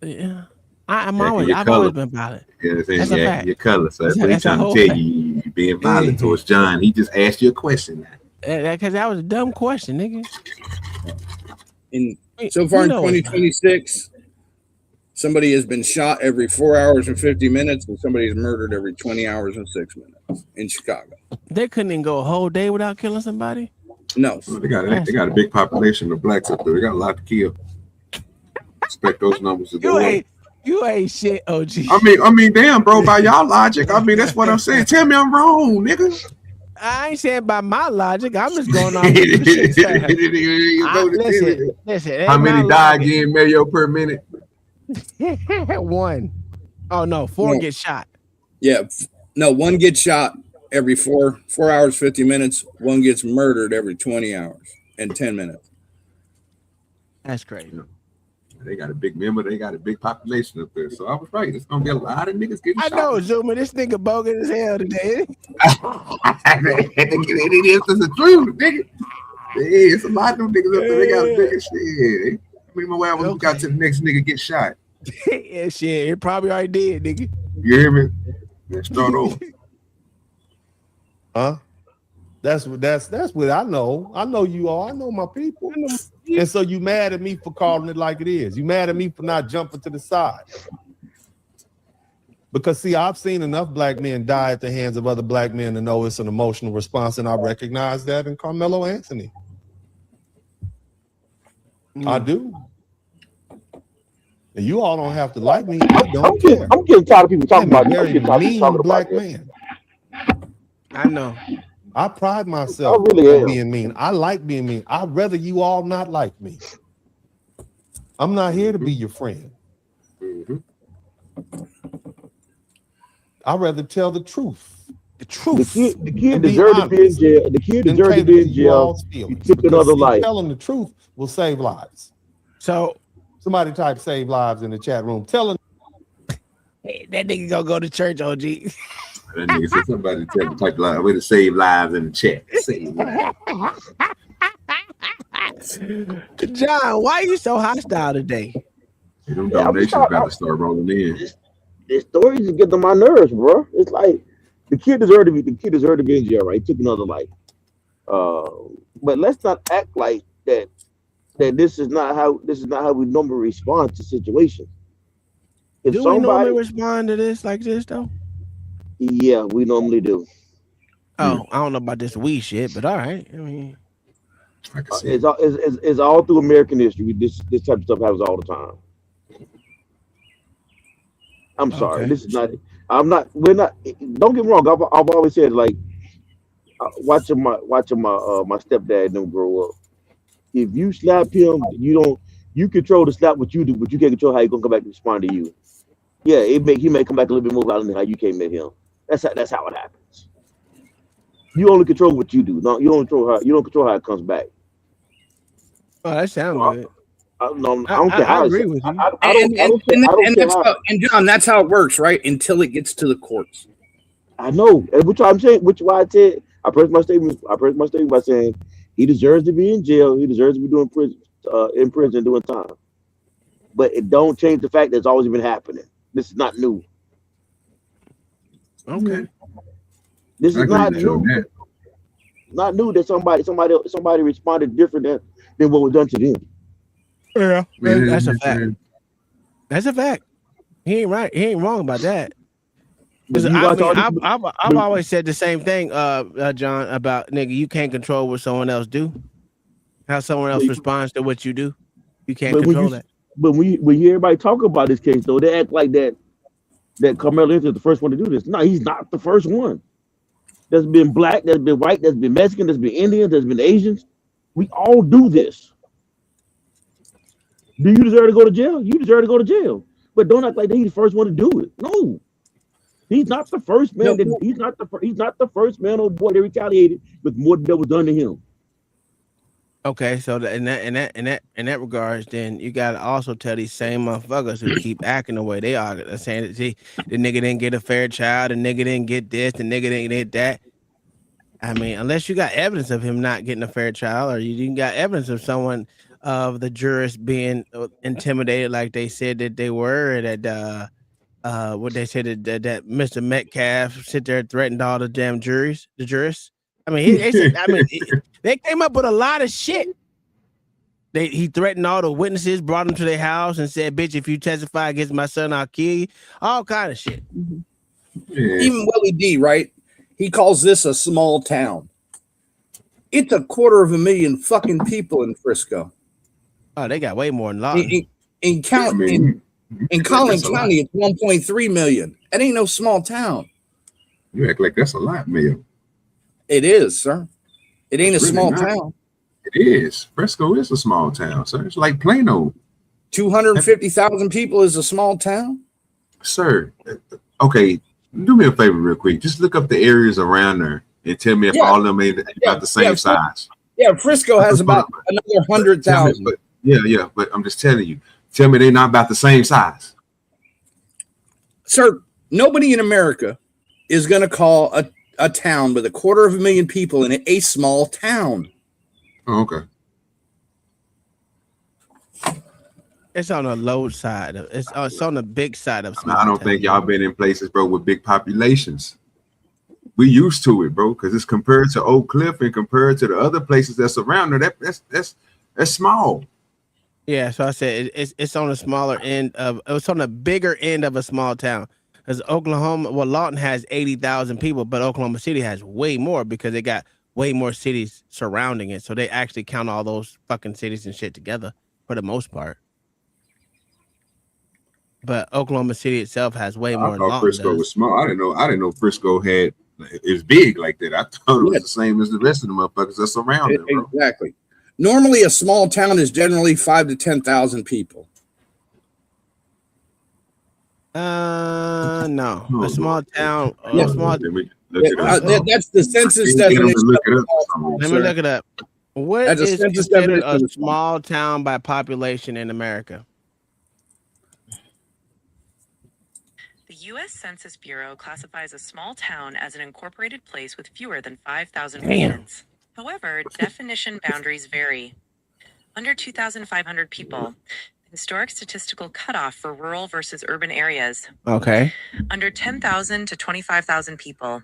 Speaker 5: Yeah. I've always been violent.
Speaker 16: Yeah,
Speaker 5: that's a fact.
Speaker 16: Your color. So that's what he's trying to tell you. You being violent towards John. He just asked you a question.
Speaker 5: Because that was a dumb question, nigga.
Speaker 14: So far in 2026, somebody has been shot every 4 hours and 50 minutes, and somebody is murdered every 20 hours and 6 minutes in Chicago.
Speaker 5: They couldn't even go a whole day without killing somebody?
Speaker 14: No.
Speaker 16: Well, they got a big population of blacks up there. They got a lot to kill. Expect those numbers to go up.
Speaker 5: You ain't shit, OG.
Speaker 16: I mean, damn, bro, by y'all logic. I mean, that's what I'm saying. Tell me I'm wrong, nigga.
Speaker 5: I ain't saying by my logic. I'm just going off. Listen.
Speaker 16: How many die again, Mayo, per minute?
Speaker 5: 1. Oh no, 4 get shot.
Speaker 14: Yeah, no, 1 gets shot every 4 hours 50 minutes. 1 gets murdered every 20 hours and 10 minutes.
Speaker 5: That's crazy.
Speaker 16: They got a big they got a big population up there. So I was right. It's gonna be a lot of niggas getting shot.
Speaker 5: I know, Zuma. This nigga bogus as hell today.
Speaker 16: It is the truth, nigga. Yeah, it's a lot of them niggas up there. They got a bigger shit. I mean, my way we got to the next nigga get shot.
Speaker 5: Yeah, shit. It probably already did, nigga.
Speaker 16: You hear me? Let's start over.
Speaker 13: Huh? That's what I know. I know you all. I know my people. And so you mad at me for calling it like it is. You mad at me for not jumping to the side. Because see, I've seen enough black men die at the hands of other black men to know it's an emotional response, and I recognize that in Carmelo Anthony. I do. And you all don't have to like me. I don't care.
Speaker 17: I'm getting tired of people talking about
Speaker 13: this. I'm a mean black man.
Speaker 5: I know.
Speaker 13: I pride myself in being mean. I like being mean. I'd rather you all not like me. I'm not here to be your friend. I'd rather tell the truth. The truth.
Speaker 17: The kid deserved to be in jail. The kid deserved to be in jail. He took another life.
Speaker 13: Telling the truth will save lives.
Speaker 5: So
Speaker 13: somebody type "save lives" in the chat room. Telling
Speaker 5: that nigga gonna go to church, OG.
Speaker 16: That nigga said somebody type live way to save lives in the chat. Save lives.
Speaker 5: John, why are you so hostile today?
Speaker 16: Them donations about to start rolling in.
Speaker 17: The stories just get on my nerves, bro. It's like the kid deserved to be in jail, right? He took another life. But let's not act like that this is not how we normally respond to situations. If
Speaker 5: do we normally respond to this like this though?
Speaker 17: Yeah, we normally do.
Speaker 5: Oh, I don't know about this weed shit, but all right. I mean,
Speaker 17: it's all through American history. This type of stuff happens all the time. I'm sorry. This is not. We're not. Don't get me wrong. I've always said, like, watching my stepdad and them grow up. If you slap him, you control the slap what you do, but you can't control how he's gonna come back and respond to you. Yeah, he may come back a little bit more violent than how you came at him. That's how it happens. You only control what you do. No, you don't control how it comes back.
Speaker 5: Oh, that sounds good.
Speaker 17: I don't care how.
Speaker 5: I agree with you.
Speaker 14: And John, that's how it works, right? Until it gets to the courts.
Speaker 17: I know, and which I'm saying, I said I pressed my statement by saying he deserves to be in jail. He deserves to be doing in prison doing time. but it don't change the fact that it's always been happening. This is not new.
Speaker 5: Okay.
Speaker 17: This
Speaker 16: I
Speaker 17: is
Speaker 16: agree
Speaker 17: not
Speaker 16: with you on
Speaker 17: new.
Speaker 16: that.
Speaker 17: Not new that somebody responded different than what was done to them.
Speaker 5: Yeah,
Speaker 16: Man,
Speaker 5: that's a fact. That's a fact. He ain't right. He ain't wrong about that.
Speaker 17: But
Speaker 5: 'Cause
Speaker 17: you
Speaker 5: I
Speaker 17: watch all
Speaker 5: mean,
Speaker 17: these,
Speaker 5: I've always said the same thing, John, about nigga, you can't control what someone else do. How someone else responds to what you do, you can't
Speaker 17: but when
Speaker 5: control
Speaker 17: you
Speaker 5: that.
Speaker 17: but when you hear everybody talk about this case though, they act like that Carmelo Anthony is the first one to do this. No, he's not the first one. There's been black, there's been white, there's been Mexican, there's been Indian, there's been Asians. We all do this. Do you deserve to go to jail? You deserve to go to jail. But don't act like he's the first one to do it. No, he's not the first man. He's not the first man on board that retaliated with more that was done to him.
Speaker 5: Okay, so in that regards, then you gotta also tell these same motherfuckers who keep acting the way they are, saying that the nigga didn't get a fair trial, the nigga didn't get this, the nigga didn't get that. I mean, unless you got evidence of him not getting a fair trial, or you got evidence of someone of the jurors being intimidated, like they said that they were, that what they said that Mr. Metcalf sit there and threatened all the damn jurists. I mean, they said, they came up with a lot of shit. He threatened all the witnesses, brought them to their house, and said, "Bitch, if you testify against my son, I'll kill you." All kind of shit.
Speaker 14: Even Willie D, right? He calls this a small town. It's 250,000 fucking people in Frisco.
Speaker 5: Oh, they got way more than Lawton.
Speaker 14: In Collin County, it's 1.3 million. That ain't no small town.
Speaker 16: You act like that's a lot, Mayo.
Speaker 14: It is, sir. It ain't
Speaker 16: It's
Speaker 14: a small
Speaker 16: really not.
Speaker 14: town.
Speaker 16: It is. Frisco is a small town, sir. It's like Plano.
Speaker 14: 250,000 people is a small town?
Speaker 16: Sir, okay, do me a favor real quick. Just look up the areas around there and tell me if all of them ain't about the same size.
Speaker 14: Yeah, Frisco has about another 100,000.
Speaker 16: Yeah, but I'm just telling you. Tell me they're not about the same size.
Speaker 14: Sir, nobody in America is going to call a town with 250,000 people in it a small town.
Speaker 16: Oh, okay.
Speaker 5: It's on the low side. It's on the big side of small
Speaker 16: I don't think y'all been in places, bro, with big populations. We used to it, bro, because it's compared to Oak Cliff and compared to the other places that's around there. That's small.
Speaker 5: Yeah, so I said it's on the smaller end of it's on the bigger end of a small town. Because Lawton has 80,000 people, but Oklahoma City has way more because they got way more cities surrounding it. So they actually count all those fucking cities and shit together for the most part. But Oklahoma City itself has way more.
Speaker 16: I thought Frisco was small. I didn't know Frisco had is big like that. I thought it was the same as the rest of the motherfuckers that's around it, bro.
Speaker 14: Exactly. Normally, a small town is generally 5,000 to 10,000 people.
Speaker 5: No, a small town.
Speaker 14: Yeah. That's the census definition.
Speaker 5: Let me look it up. What
Speaker 14: That's a
Speaker 5: is
Speaker 14: census
Speaker 5: considered
Speaker 14: definition
Speaker 5: a small town by population in America?
Speaker 19: The U.S. Census Bureau classifies a small town as an incorporated place with fewer than 5,000 residents. However, definition boundaries vary. Under 2,500 people, the historic statistical cutoff for rural versus urban areas.
Speaker 5: Okay.
Speaker 19: Under 10,000 to 25,000 people.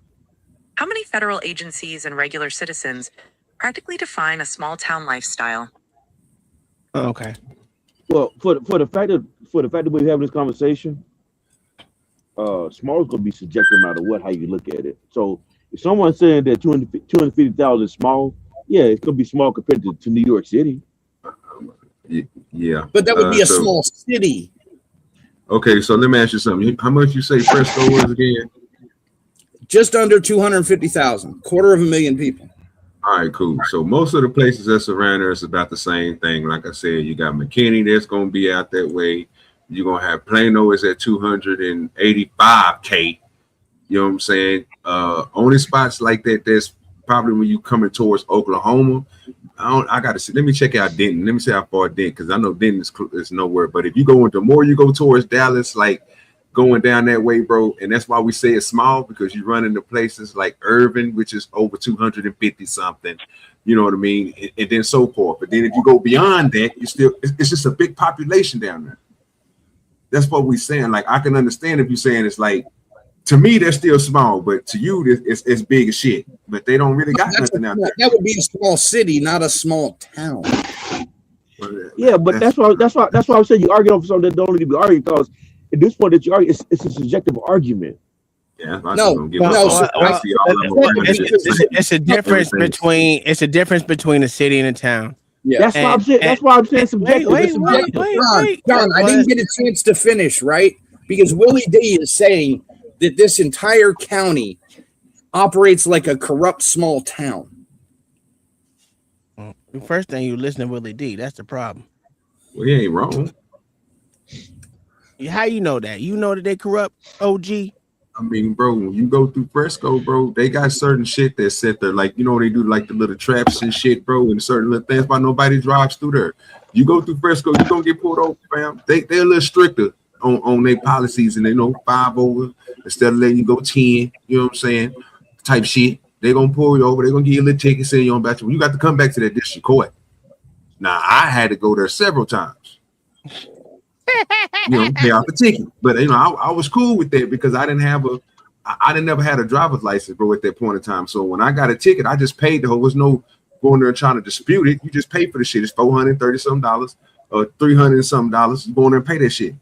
Speaker 19: How many federal agencies and regular citizens practically define a small town lifestyle?
Speaker 5: Okay.
Speaker 17: Well, for the fact that we're having this conversation, small is gonna be subjective no matter what how you look at it. So if someone's saying that 250,000 is small, yeah, it's gonna be small compared to New York City.
Speaker 16: Yeah,
Speaker 14: but that would be a small city.
Speaker 16: Okay, so let me ask you something. How much you say Frisco was again?
Speaker 14: Just under 250,000, 250,000 people.
Speaker 16: All right, cool. So most of the places that's around there is about the same thing. Like I said, you got McKinney that's gonna be out that way. You're gonna have Plano is at 285K. You know what I'm saying? Only spots like that, there's probably when you coming towards Oklahoma. I gotta see. Let me check out Denton. Let me see how far Denton, because I know Denton is nowhere. But if you go into more, you go towards Dallas, like going down that way, bro. And that's why we say it's small, because you run into places like Irvin, which is over 250 something. You know what I mean? And then so forth. But then if you go beyond that, it's just a big population down there. that's what we're saying. Like, I can understand if you're saying it's like, to me, they're still small, but to you, it's big as shit. But they don't really got nothing out there.
Speaker 14: That would be a small city, not a small town.
Speaker 17: Yeah, but that's why I'm saying you argue over something that don't need to be argued, because at this point that you argue, it's a subjective argument.
Speaker 16: Yeah,
Speaker 5: it's a difference between a city and a town.
Speaker 14: Yeah,
Speaker 17: that's why I'm saying. That's why I'm saying subjective.
Speaker 5: Wait,
Speaker 14: John, I didn't get a chance to finish, right? Because Willie D is saying that this entire county operates like a corrupt small town.
Speaker 5: The first thing you listen to Willie D, that's the problem.
Speaker 16: Well, he ain't wrong.
Speaker 5: How you know that? You know that they corrupt, OG?
Speaker 16: I mean, bro, when you go through Fresco, bro, they got certain shit that's set there. Like, you know, they do like the little traps and shit, bro, and certain little things, why nobody drives through there. You go through Fresco, you're going to get pulled over, fam. They're a little stricter on their policies, and they know 5 over instead of letting you go 10, you know what I'm saying, type shit. They're going to pull you over. They're going to give you a little ticket, say you're on back. You got to come back to that district court. Now, I had to go there several times. You know, pay off the ticket. But, you know, I was cool with that because I didn't never had a driver's license, bro, at that point in time. So when I got a ticket, I just paid the whole. There was no going there and trying to dispute it. You just pay for the shit. It's $430-something or $300-something. You go in there and pay that shit.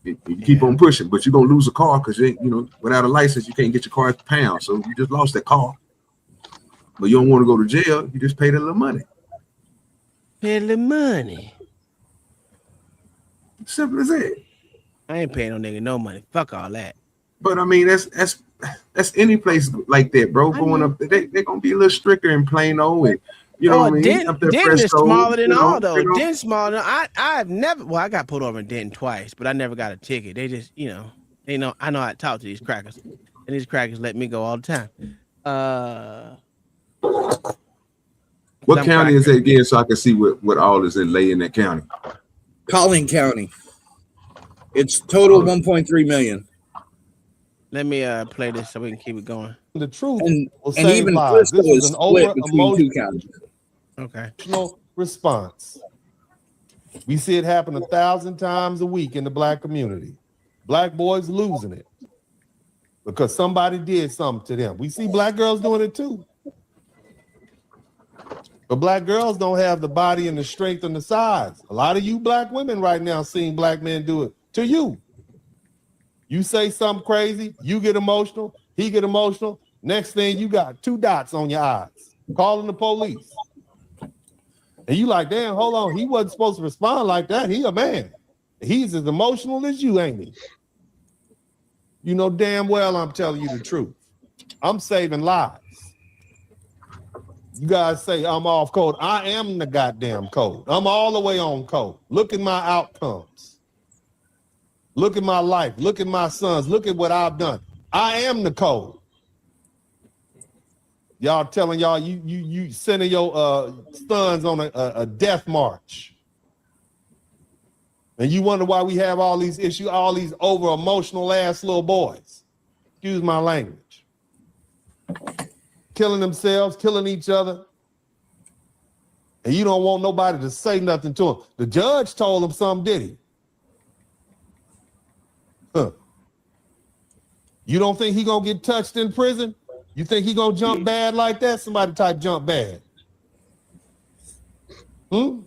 Speaker 16: You keep on pushing, but you're going to lose a car because, you know, without a license, you can't get your car at the pound. So you just lost that car. But you don't want to go to jail. You just pay that little money.
Speaker 5: Pay the money.
Speaker 16: Simple as that.
Speaker 5: I ain't paying no nigga no money. Fuck all that.
Speaker 16: But I mean, that's any place like that, bro. Going up, they're gonna be a little stricter in Plano, and you know what I mean. Up there,
Speaker 5: Denton is
Speaker 16: Fresco,
Speaker 5: smaller than
Speaker 16: you know,
Speaker 5: all though. Denton's smaller than I've never. Well, I got pulled over in Denton twice, but I never got a ticket. They just, you know, they know. I know how to talk to these crackers, and these crackers let me go all the time.
Speaker 16: What county is that again, so I can see what all is in lay in that county?
Speaker 14: Collin County. It's total 1.3 million.
Speaker 5: Let me play this so we can keep it going.
Speaker 13: The truth
Speaker 14: and
Speaker 13: save
Speaker 14: even
Speaker 13: lives.
Speaker 14: Frisco
Speaker 13: This
Speaker 14: is
Speaker 13: is an
Speaker 14: split
Speaker 13: over
Speaker 14: between two counties.
Speaker 5: Okay.
Speaker 13: emotional response. We see it happen 1,000 times a week in the black community. Black boys losing it because somebody did something to them. We see black girls doing it too. But black girls don't have the body and the strength and the size. A lot of you black women right now seeing black men do it to you. You say something crazy, you get emotional, he get emotional. Next thing you got 2 dots on your eyes, calling the police. And you like, damn, hold on, he wasn't supposed to respond like that. He a man. He's as emotional as you, ain't he? You know damn well I'm telling you the truth. I'm saving lives. You guys say I'm off code. I am the goddamn code. I'm all the way on code. Look at my outcomes. Look at my life. Look at my sons. Look at what I've done. I am the code. Y'all telling y'all you sending your sons on a death march. And you wonder why we have all these issues, all these over emotional ass little boys. Excuse my language. Killing themselves, killing each other. And you don't want nobody to say nothing to them. The judge told him something, did he? Huh. You don't think he gonna get touched in prison? You think he gonna jump bad like that? Somebody type jump bad. To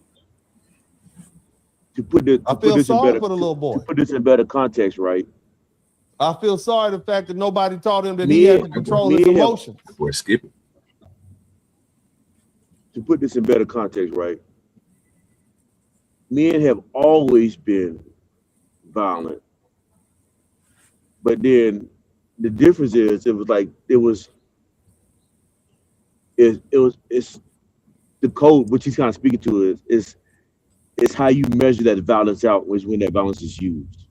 Speaker 17: put this,
Speaker 13: I feel sorry for the little boy.
Speaker 17: To put this in better context, right?
Speaker 13: I feel sorry the fact that nobody taught him that he had to control his emotions.
Speaker 16: Boy, skip it.
Speaker 17: To put this in better context, right? Men have always been violent. But then the difference is it's the code, which he's kind of speaking to is how you measure that violence out when that violence is used.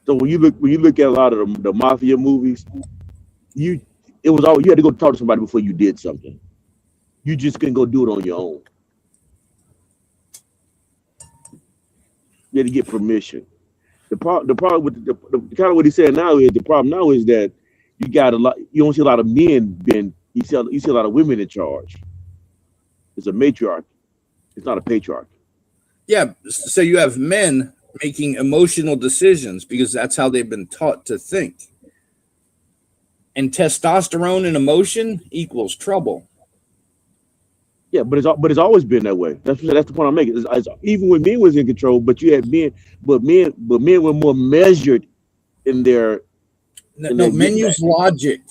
Speaker 17: So when you look at a lot of the mafia movies, you had to go talk to somebody before you did something. You just couldn't go do it on your own. You had to get permission. The problem with the kind of what he's saying now is the problem now is that you don't see a lot of men you see a lot of women in charge. It's a matriarchy. It's not a patriarchy.
Speaker 14: Yeah, so you have men making emotional decisions because that's how they've been taught to think. And testosterone and emotion equals trouble.
Speaker 17: Yeah, but it's always been that way. That's the point I'm making. It's even when men was in control, but you had men, but men were more measured in their.
Speaker 14: No, men use logic.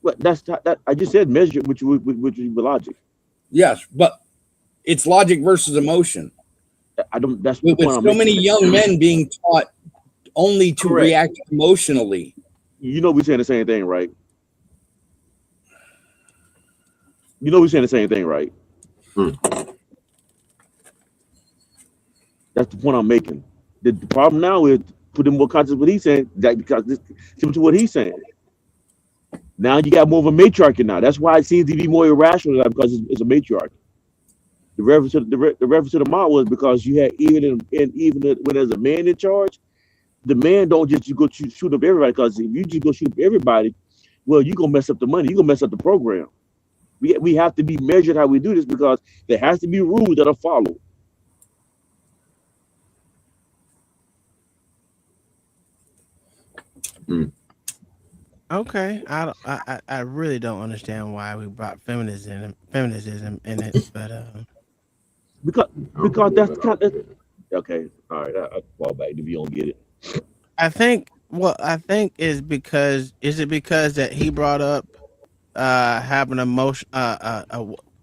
Speaker 17: But that I just said measured, which is logic.
Speaker 14: Yes, but it's logic versus emotion.
Speaker 17: I don't. That's
Speaker 14: with so many young men being taught only to react emotionally.
Speaker 17: You know, we're saying the same thing, right? You know, we're saying the same thing, right? That's the point I'm making. The problem now is putting more context what he's saying, that because this similar to what he's saying. Now you got more of a matriarchy now. That's why it seems to be more irrational now, because it's a matriarchy. The reference to the model was because you had even when there's a man in charge, the man don't just go shoot up everybody, because if you just go shoot up everybody, well, you're gonna mess up the money, you're gonna mess up the program. We have to be measured how we do this, because there has to be rules that are followed.
Speaker 5: Okay, I really don't understand why we brought feminism in it, but
Speaker 17: because that's kind of okay. All right, I fall back if you don't get it.
Speaker 5: I think is because that he brought up having emotion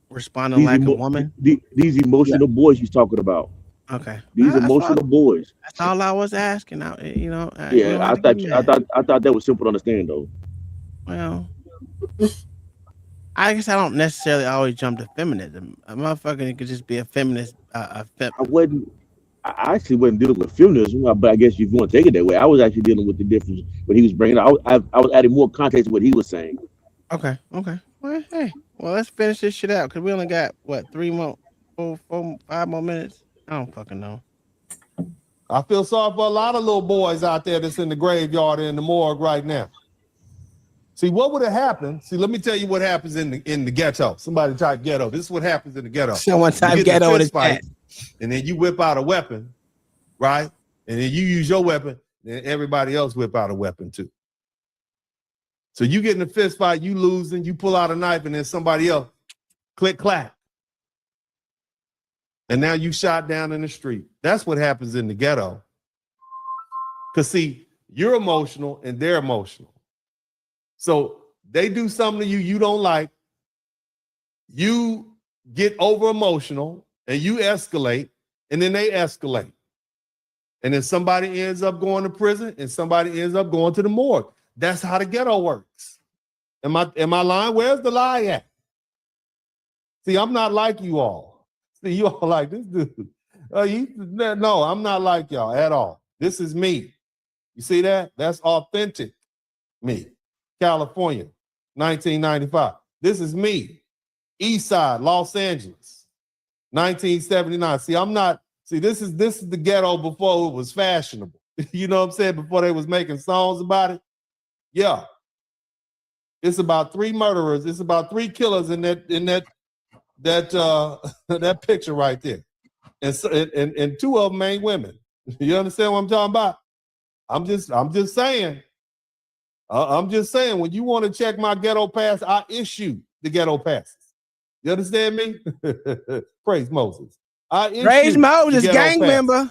Speaker 5: responding like a woman.
Speaker 17: These emotional boys he's talking about.
Speaker 5: Okay,
Speaker 17: these emotional boys.
Speaker 5: That's all I was asking. I
Speaker 17: thought that was simple to understand though.
Speaker 5: Well, I guess I don't necessarily always jump to feminism. A motherfucker could just be a feminist. I
Speaker 17: actually wasn't dealing with feminism, but I guess if you want to take it that way, I was actually dealing with the difference what he was bringing. I was adding more context to what he was saying.
Speaker 5: Okay. Well, hey, let's finish this shit out because we only got what 5 more minutes. I don't fucking know.
Speaker 13: I feel sorry for a lot of little boys out there that's in the graveyard or in the morgue right now. See, what would have happened? See, let me tell you what happens in the ghetto. Somebody type ghetto. This is what happens in the ghetto.
Speaker 5: Someone type ghetto in the chat.
Speaker 13: And then you whip out a weapon, right? And then you use your weapon, then everybody else whip out a weapon too. So you get in a fist fight, you lose, and you pull out a knife, and then somebody else, click, clack. And now you shot down in the street. That's what happens in the ghetto. Because see, you're emotional and they're emotional. So they do something to you you don't like. You get over emotional and you escalate, and then they escalate. And then somebody ends up going to prison and somebody ends up going to the morgue. That's how the ghetto works. Am I lying? Where's the lie at? See, I'm not like you all. See, you all like this dude. No, I'm not like y'all at all. This is me. You see that? That's authentic me. California, 1995. This is me. East Side, Los Angeles, 1979. See, I'm not. See, this is the ghetto before it was fashionable. You know what I'm saying? Before they was making songs about it. Yeah. It's about 3 murderers. It's about 3 killers in that picture right there. And 2 of them ain't women. You understand what I'm talking about? I'm just saying. I'm just saying, when you want to check my ghetto pass, I issue the ghetto passes. You understand me? Praise Moses.
Speaker 5: Praise Moses, gang member.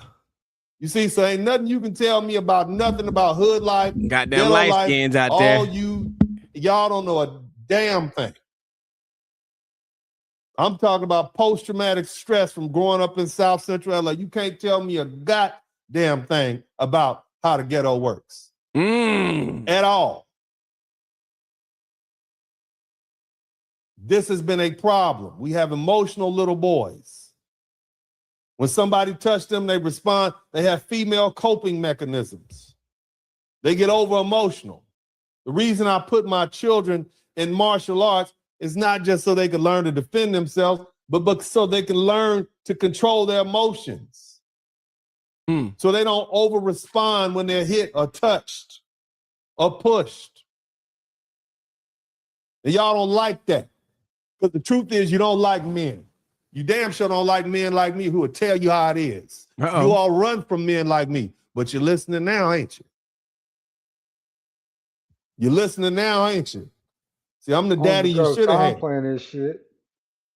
Speaker 13: You see, so ain't nothing you can tell me about nothing about hood life.
Speaker 5: Goddamn light skins out there.
Speaker 13: Y'all don't know a damn thing. I'm talking about post-traumatic stress from growing up in South Central LA. You can't tell me a goddamn thing about how the ghetto works. At all. This has been a problem. We have emotional little boys. When somebody touches them, they respond. They have female coping mechanisms. They get over emotional. The reason I put my children in martial arts is not just so they can learn to defend themselves, but so they can learn to control their emotions. So they don't over respond when they're hit or touched or pushed. And y'all don't like that. Because the truth is, you don't like men. You damn sure don't like men like me who will tell you how it is.
Speaker 5: Uh-oh.
Speaker 13: You all run from men like me, but you're listening now, ain't you? You're listening now, ain't you? See, I'm the daddy you should have had.
Speaker 10: Playing this shit.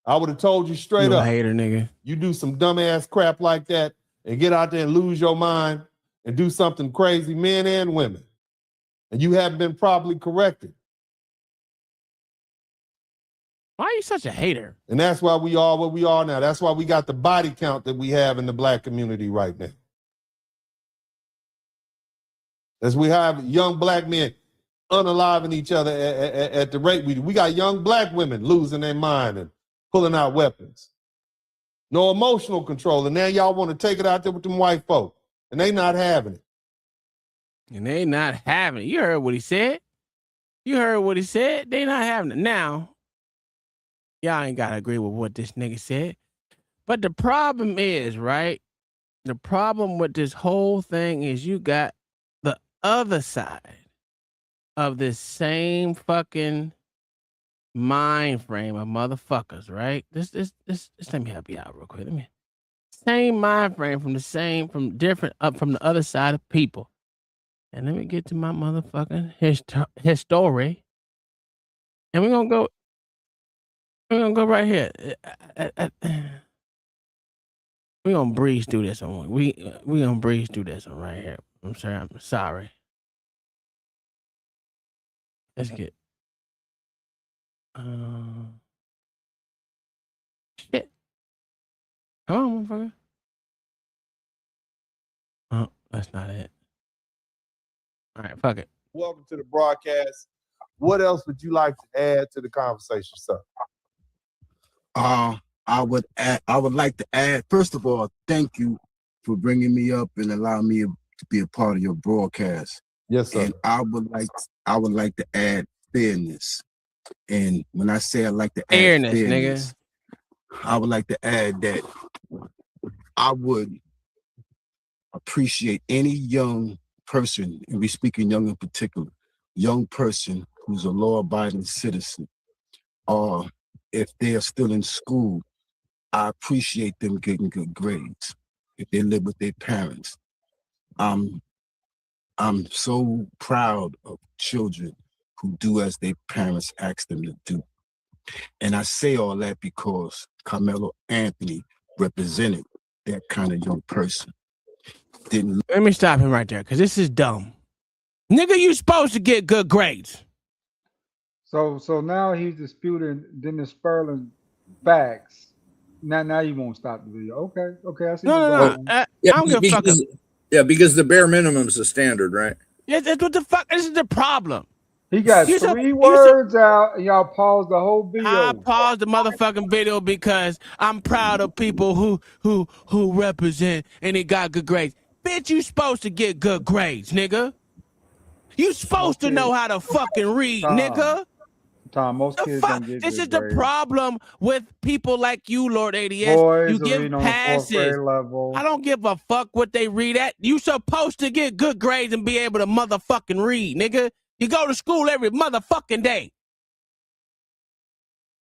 Speaker 13: I would have told you straight
Speaker 5: You a
Speaker 13: up.
Speaker 5: hater, nigga.
Speaker 13: You do some dumbass crap like that and get out there and lose your mind and do something crazy, men and women. And you haven't been properly corrected.
Speaker 5: Why are you such a hater?
Speaker 13: And that's why we are what we are now. That's why we got the body count that we have in the black community right now. As we have young black men unaliving each other at the rate we do. We got young black women losing their mind and pulling out weapons. No emotional control. And now y'all want to take it out there with them white folk. And they not having it.
Speaker 5: And they not having it. You heard what he said. You heard what he said. They not having it. Now, y'all ain't got to agree with what this nigga said. But the problem is, right? The problem with this whole thing is you got the other side of this same fucking mind frame of motherfuckers, right? This let me help you out real quick. Same mind frame from the other side of people. And let me get to my motherfucking history. And we're gonna go right here. We're gonna breeze through this one. We gonna breeze through this one right here. I'm sorry. Let's get shit. Come on, motherfucker. Oh, that's not it. All right, fuck it.
Speaker 13: Welcome to the broadcast. What else would you like to add to the conversation, sir?
Speaker 20: I would like to add, first of all, thank you for bringing me up and allowing me to be a part of your broadcast.
Speaker 13: Yes, sir.
Speaker 20: And I would like to add fairness. And when I say I like to add fairness,
Speaker 5: nigga,
Speaker 20: I would like to add that I would appreciate any young person, and we speaking young in particular, young person who's a law-abiding citizen, or if they are still in school, I appreciate them getting good grades. If they live with their parents, I'm so proud of children who do as their parents ask them to do. And I say all that because Carmelo Anthony represented that kind of young person.
Speaker 5: Let me stop him right there, because this is dumb. Nigga, you supposed to get good grades.
Speaker 10: So now he's disputing Dennis Sperling's facts. Now you won't stop the video. Okay, I see.
Speaker 5: No. I don't give a fuck.
Speaker 14: Because the bare minimum is the standard, right?
Speaker 5: Yeah, that's what the fuck. This is the problem.
Speaker 10: He got three words out, and y'all paused the whole video.
Speaker 5: I paused the motherfucking video because I'm proud of people who represent and they got good grades. Bitch, you supposed to get good grades, nigga. You supposed to know how to fucking read, nigga.
Speaker 10: Tom, most kids don't get
Speaker 5: This
Speaker 10: good
Speaker 5: is the
Speaker 10: grades.
Speaker 5: problem with people like you, Lord ADS.
Speaker 10: Boys
Speaker 5: You
Speaker 10: are
Speaker 5: give
Speaker 10: reading on the fourth
Speaker 5: passes.
Speaker 10: grade level.
Speaker 5: I don't give a fuck what they read at. You supposed to get good grades and be able to motherfucking read, nigga. You go to school every motherfucking day.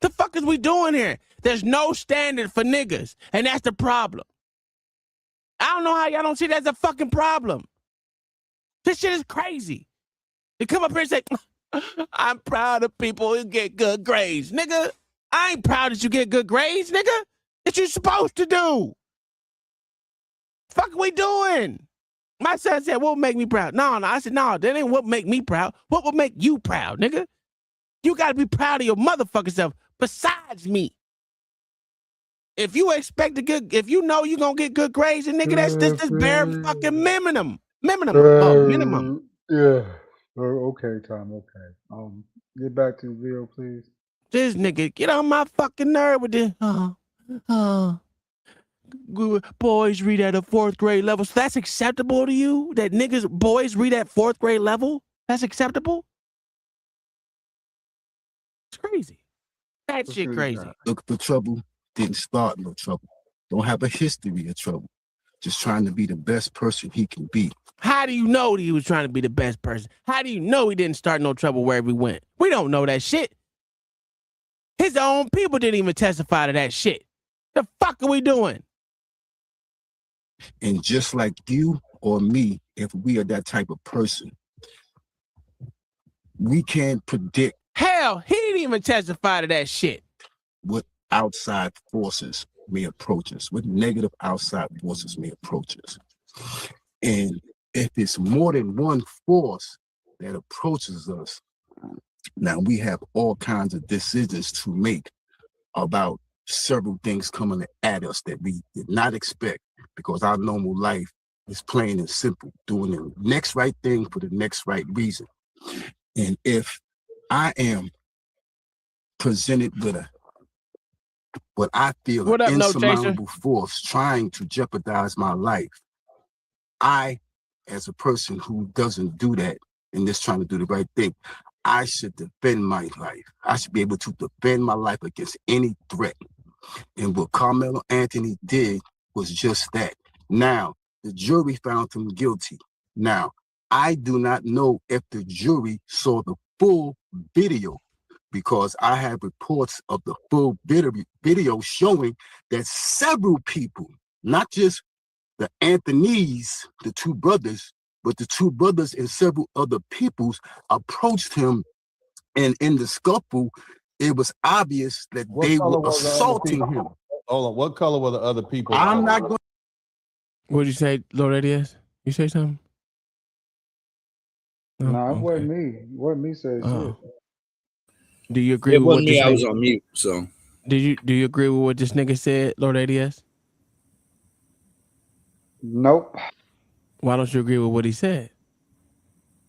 Speaker 5: The fuck is we doing here? There's no standard for niggas, and that's the problem. I don't know how y'all don't see that's a fucking problem. This shit is crazy. They come up here and say, I'm proud of people who get good grades. Nigga, I ain't proud that you get good grades, nigga. That you supposed to do. Fuck we doing? My son said, what would make me proud? No. I said, no, that ain't what make me proud. What would make you proud, nigga? You got to be proud of your motherfucking self besides me. If you expect to get, if you know you're going to get good grades, and nigga, that's this bare fucking minimum. Minimum.
Speaker 10: Yeah. Okay, Tom, okay. Get back to the video, please.
Speaker 5: This nigga, get on my fucking nerve with this. Boys read at a 4th grade level. So that's acceptable to you? That boys read at 4th grade level? That's acceptable? It's crazy. That shit crazy.
Speaker 20: Look for trouble, didn't start no trouble. Don't have a history of trouble. Just trying to be the best person he can be.
Speaker 5: How do you know he was trying to be the best person? How do you know he didn't start no trouble wherever he went? We don't know that shit. His own people didn't even testify to that shit. The fuck are we doing?
Speaker 20: And just like you or me, if we are that type of person, we can't predict.
Speaker 5: Hell, he didn't even testify to that shit.
Speaker 20: What outside forces may approach us, what negative outside forces may approach us. And if it's more than one force that approaches us, now we have all kinds of decisions to make about several things coming at us that we did not expect, because our normal life is plain and simple, doing the next right thing for the next right reason. And if I am presented with what I feel an insurmountable force trying to jeopardize my life, I, as a person who doesn't do that and is trying to do the right thing, I should defend my life. I should be able to defend my life against any threat. And what Carmelo Anthony did was just that. Now, the jury found him guilty. Now, I do not know if the jury saw the full video, because I have reports of the full video showing that several people, not just the Anthonys, the two brothers, but the two brothers and several other peoples approached him, and in the scuffle, it was obvious that they were assaulting him.
Speaker 13: Hold on, what color were the other people?
Speaker 20: I'm not going.
Speaker 5: What did you say, Lord ADS? You say something?
Speaker 10: No, it wasn't me. It wasn't me saying shit.
Speaker 5: Do you agree
Speaker 14: It
Speaker 5: with
Speaker 14: wasn't
Speaker 5: what
Speaker 14: me.
Speaker 5: this
Speaker 14: I was
Speaker 5: nigga-
Speaker 14: on mute. So
Speaker 5: Do you agree with what this nigga said, Lord ADS?
Speaker 10: Nope.
Speaker 5: Why don't you agree with what he said?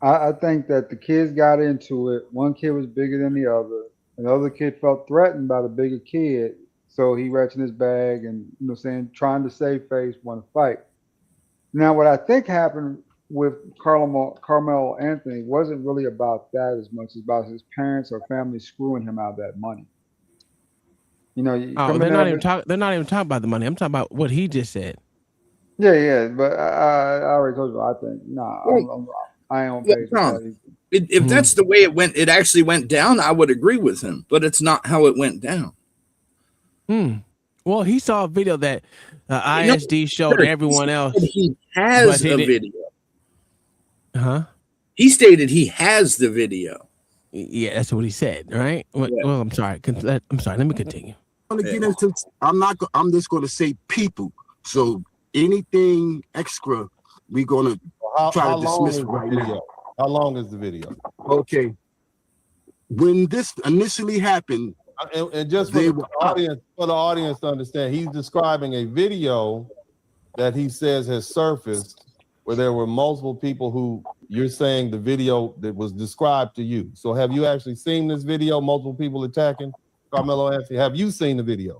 Speaker 10: I think that the kids got into it. One kid was bigger than the other. Another kid felt threatened by the bigger kid. So he reached in his bag and, trying to save face, want to fight. Now, what I think happened with Carmelo Anthony wasn't really about that as much as about his parents or family screwing him out of that money. You
Speaker 5: They're not even talking about the money. I'm talking about what he just said.
Speaker 10: Yeah, but I already told you. I think I ain't on page with that either.
Speaker 14: if that's the way it actually went down, I would agree with him. But it's not how it went down.
Speaker 5: Well, he saw a video that ISD showed everyone else.
Speaker 14: He has a video.
Speaker 5: Huh?
Speaker 14: He stated he has the video.
Speaker 5: Yeah, that's what he said, right? Well, I'm sorry. I'm sorry. Let me continue.
Speaker 20: I'm just going to say people. So anything extra, we're going to try to dismiss right now.
Speaker 13: How long is the video?
Speaker 20: Okay. When this initially happened,
Speaker 13: and just for the audience to understand, he's describing a video that he says has surfaced where there were multiple people who you're saying the video that was described to you. So have you actually seen this video, multiple people attacking Carmelo Anthony? Have you seen the video?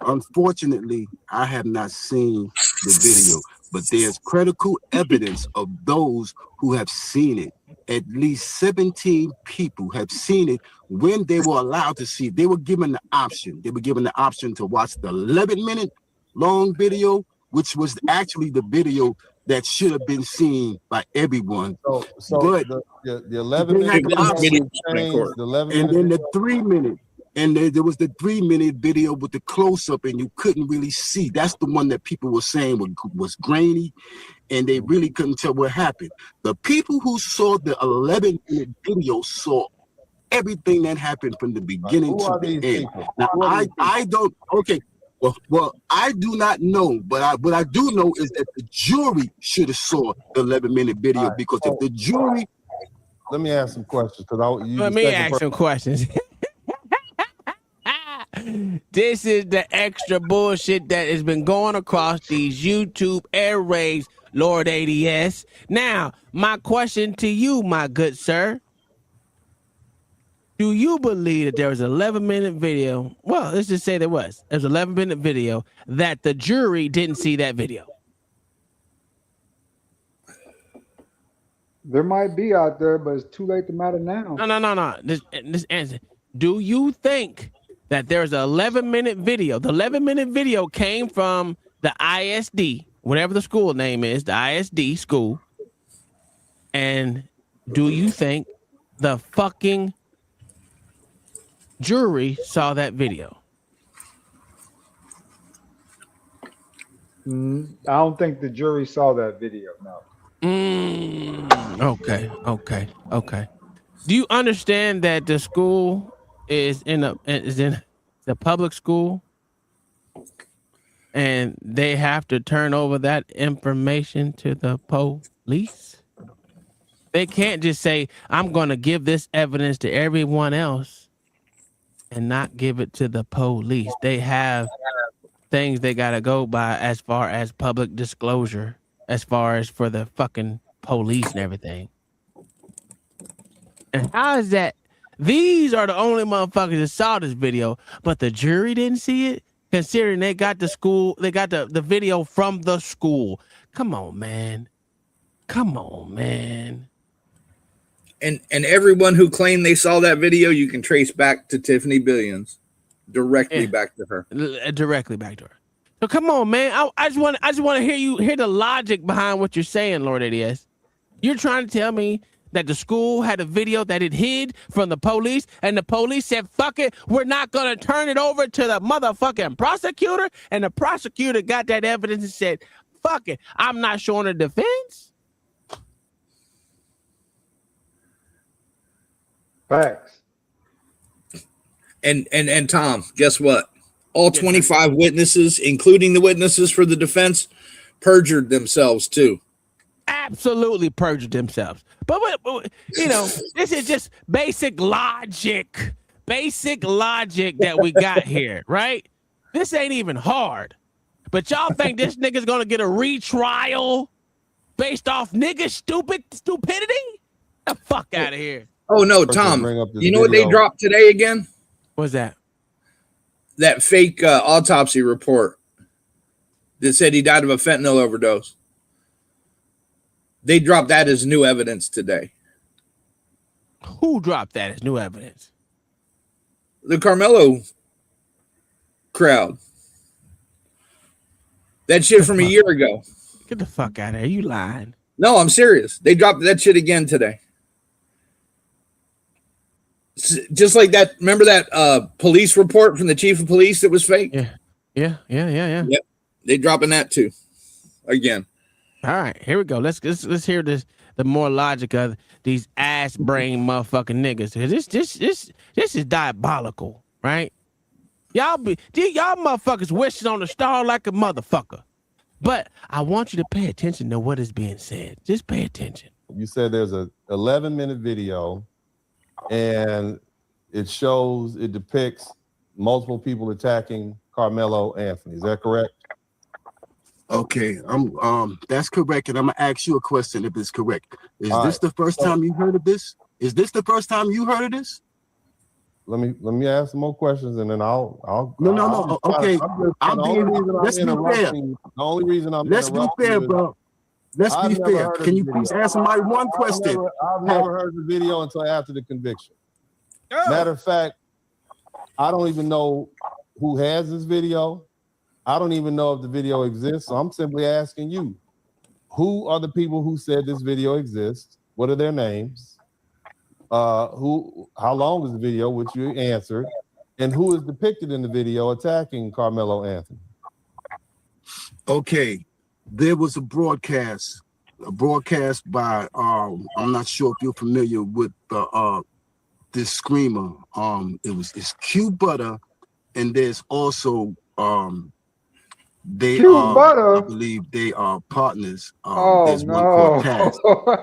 Speaker 20: Unfortunately, I have not seen the video, but there's critical evidence of those who have seen it. At least 17 people have seen it when they were allowed to see it. They were given the option. They were given the option to watch the 11-minute long video, which was actually the video that should have been seen by everyone.
Speaker 13: So
Speaker 20: but
Speaker 13: the 11-minute
Speaker 20: and then the 3-minute. And there was the 3-minute video with the close-up, and you couldn't really see. That's the one that people were saying was grainy, and they really couldn't tell what happened. The people who saw the 11-minute video saw everything that happened from the beginning to the end. Now, I don't. Okay, well, I do not know, but what I do know is that the jury should have saw the 11-minute video, because if the jury.
Speaker 13: Let me ask some questions.
Speaker 5: Let me ask some questions. This is the extra bullshit that has been going across these YouTube airwaves, Lord ADS. Now, my question to you, my good sir. Do you believe that there was an 11-minute video? Well, let's just say there was. There's an 11-minute video that the jury didn't see that video.
Speaker 10: There might be out there, but it's too late to matter now.
Speaker 5: No. This answer. Do you think that there's an 11-minute video? The 11-minute video came from the ISD, whatever the school name is, the ISD school. And do you think the fucking jury saw that video?
Speaker 10: I don't think the jury saw that video. No.
Speaker 5: Okay. Do you understand that the school is in the public school, and they have to turn over that information to the police? They can't just say, "I'm going to give this evidence to everyone else," and not give it to the police. They have things they gotta go by as far as public disclosure, as far as for the fucking police and everything. And how is that? These are the only motherfuckers that saw this video, but the jury didn't see it, considering they got the video from the school. Come on, man.
Speaker 14: And everyone who claimed they saw that video, you can trace back to Tiffany Billions, directly back to her.
Speaker 5: Directly back to her. So come on, man. I just want to hear the logic behind what you're saying, Lord ADS. You're trying to tell me that the school had a video that it hid from the police, and the police said, "Fuck it, we're not gonna turn it over to the motherfucking prosecutor," and the prosecutor got that evidence and said, "Fuck it, I'm not showing a defense."
Speaker 10: Facts.
Speaker 14: And Tom, guess what? All 25 witnesses, including the witnesses for the defense, perjured themselves too.
Speaker 5: Absolutely perjured themselves. But this is just basic logic that we got here, right? This ain't even hard. But y'all think this nigga's gonna get a retrial based off nigga stupidity? Get the fuck out of here.
Speaker 14: Oh no, Tom. You know what they dropped today again?
Speaker 5: What's that?
Speaker 14: That fake autopsy report that said he died of a fentanyl overdose. They dropped that as new evidence today.
Speaker 5: Who dropped that as new evidence?
Speaker 14: The Carmelo crowd. That shit from a year ago.
Speaker 5: Get the fuck out of here. You lying.
Speaker 14: No, I'm serious. They dropped that shit again today. Just like that. Remember that police report from the chief of police that was fake?
Speaker 5: Yeah.
Speaker 14: Yep. They dropping that too. Again.
Speaker 5: All right, here we go. Let's hear the more logic of these ass brain motherfucking niggas. This is diabolical, right? Y'all motherfuckers wishing on a star like a motherfucker. But I want you to pay attention to what is being said. Just pay attention.
Speaker 13: You said there's a 11-minute video, and it depicts multiple people attacking Carmelo Anthony. Is that correct?
Speaker 20: Okay, that's correct, and I'm gonna ask you a question if it's correct. Is this the first time you heard of this? Is this the first time you heard of this?
Speaker 13: Let me ask some more questions, and then I'll.
Speaker 20: No. Okay, let's be fair.
Speaker 13: The only reason I'm.
Speaker 20: Let's be fair, bro. Let's be fair. Can you please answer my one question?
Speaker 13: I've never heard the video until after the conviction. Matter of fact, I don't even know who has this video. I don't even know if the video exists. So I'm simply asking you, who are the people who said this video exists? What are their names? How long is the video, which you answered, and who is depicted in the video attacking Carmelo Anthony?
Speaker 20: Okay, there was a broadcast by I'm not sure if you're familiar with this screamer. It's Q Butter, and there's also I believe they are partners. There's one called Taz,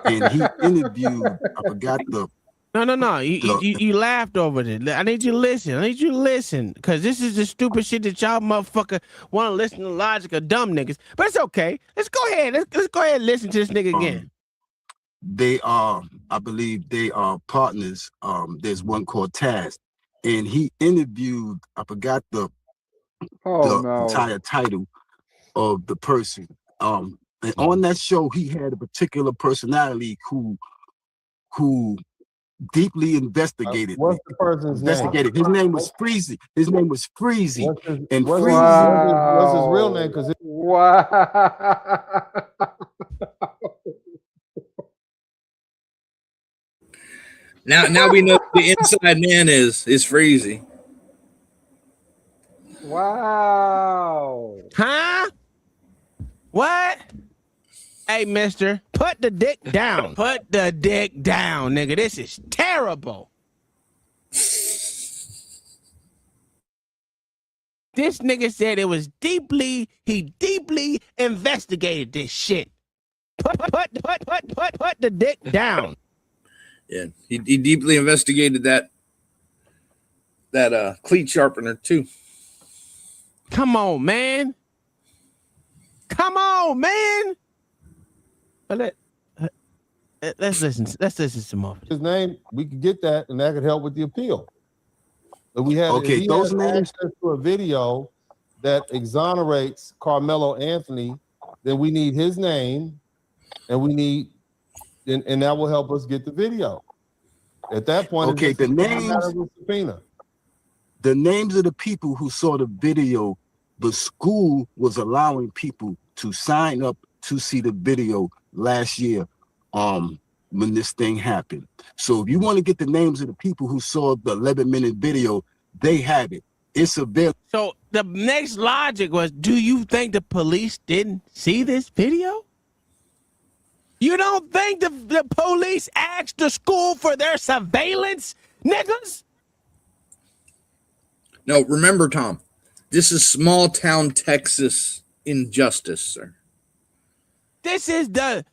Speaker 20: and he interviewed. I forgot the.
Speaker 5: No. You laughed over it. I need you to listen. Because this is the stupid shit that y'all motherfucker want to listen to logic of dumb niggas. But it's okay. Let's go ahead. Let's go ahead and listen to this nigga again.
Speaker 20: They are, I believe they are partners. There's one called Taz, and he interviewed. I forgot the entire title of the person. And on that show, he had a particular personality who deeply investigated.
Speaker 13: What's the person's name?
Speaker 20: His name was Freezy. What's his
Speaker 13: real name? Because
Speaker 14: Now we know the inside man is Freezy.
Speaker 10: Wow.
Speaker 5: Huh? What? Hey, mister, put the dick down. Put the dick down, nigga. This is terrible. This nigga said it was he deeply investigated this shit. Put the dick down.
Speaker 14: Yeah, he deeply investigated that cleat sharpener too.
Speaker 5: Come on, man. Come on, man. Let's listen some more.
Speaker 13: His name, we could get that, and that could help with the appeal. But we have
Speaker 20: Okay,
Speaker 13: if he
Speaker 20: those
Speaker 13: has
Speaker 20: names-
Speaker 13: access to a video that exonerates Carmelo Anthony, then we need his name, and we need, and that will help us get the video. At that point,
Speaker 20: Okay,
Speaker 13: it's just
Speaker 20: the
Speaker 13: a matter
Speaker 20: names-
Speaker 13: of a subpoena.
Speaker 20: The names of the people who saw the video, the school was allowing people to sign up to see the video last year when this thing happened. So if you want to get the names of the people who saw the 11-minute video, they have it. It's available.
Speaker 5: So the next logic was, do you think the police didn't see this video? You don't think the police asked the school for their surveillance, niggas?
Speaker 14: No, remember, Tom, this is small town Texas injustice, sir.
Speaker 5: This is the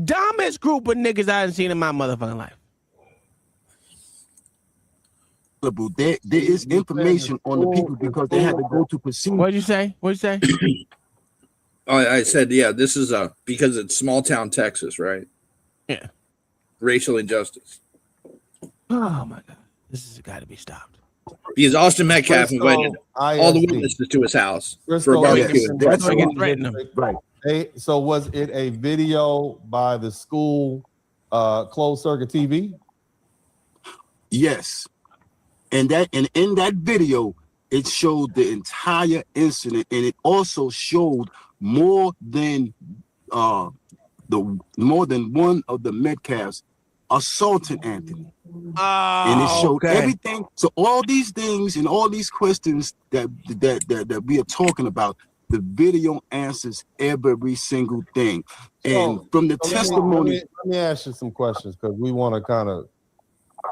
Speaker 5: dumbest group of niggas I haven't seen in my motherfucking life.
Speaker 20: There is information on the people because they had to go to proceed.
Speaker 5: What'd you say?
Speaker 14: Oh, I said, yeah, this is because it's small town Texas, right?
Speaker 5: Yeah.
Speaker 14: Racial injustice.
Speaker 5: Oh my God. This has got to be stopped.
Speaker 14: Because Austin Metcalf invited all the witnesses to his house for a barbecue.
Speaker 5: That's why he threatened them.
Speaker 20: Right.
Speaker 13: So was it a video by the school closed circuit TV?
Speaker 20: Yes. And in that video, it showed the entire incident, and it also showed more than one of the Metcalfs assaulted Anthony. And it showed everything. So all these things and all these questions that we are talking about, the video answers every single thing. And from the testimony,
Speaker 13: let me ask you some questions because we want to kind of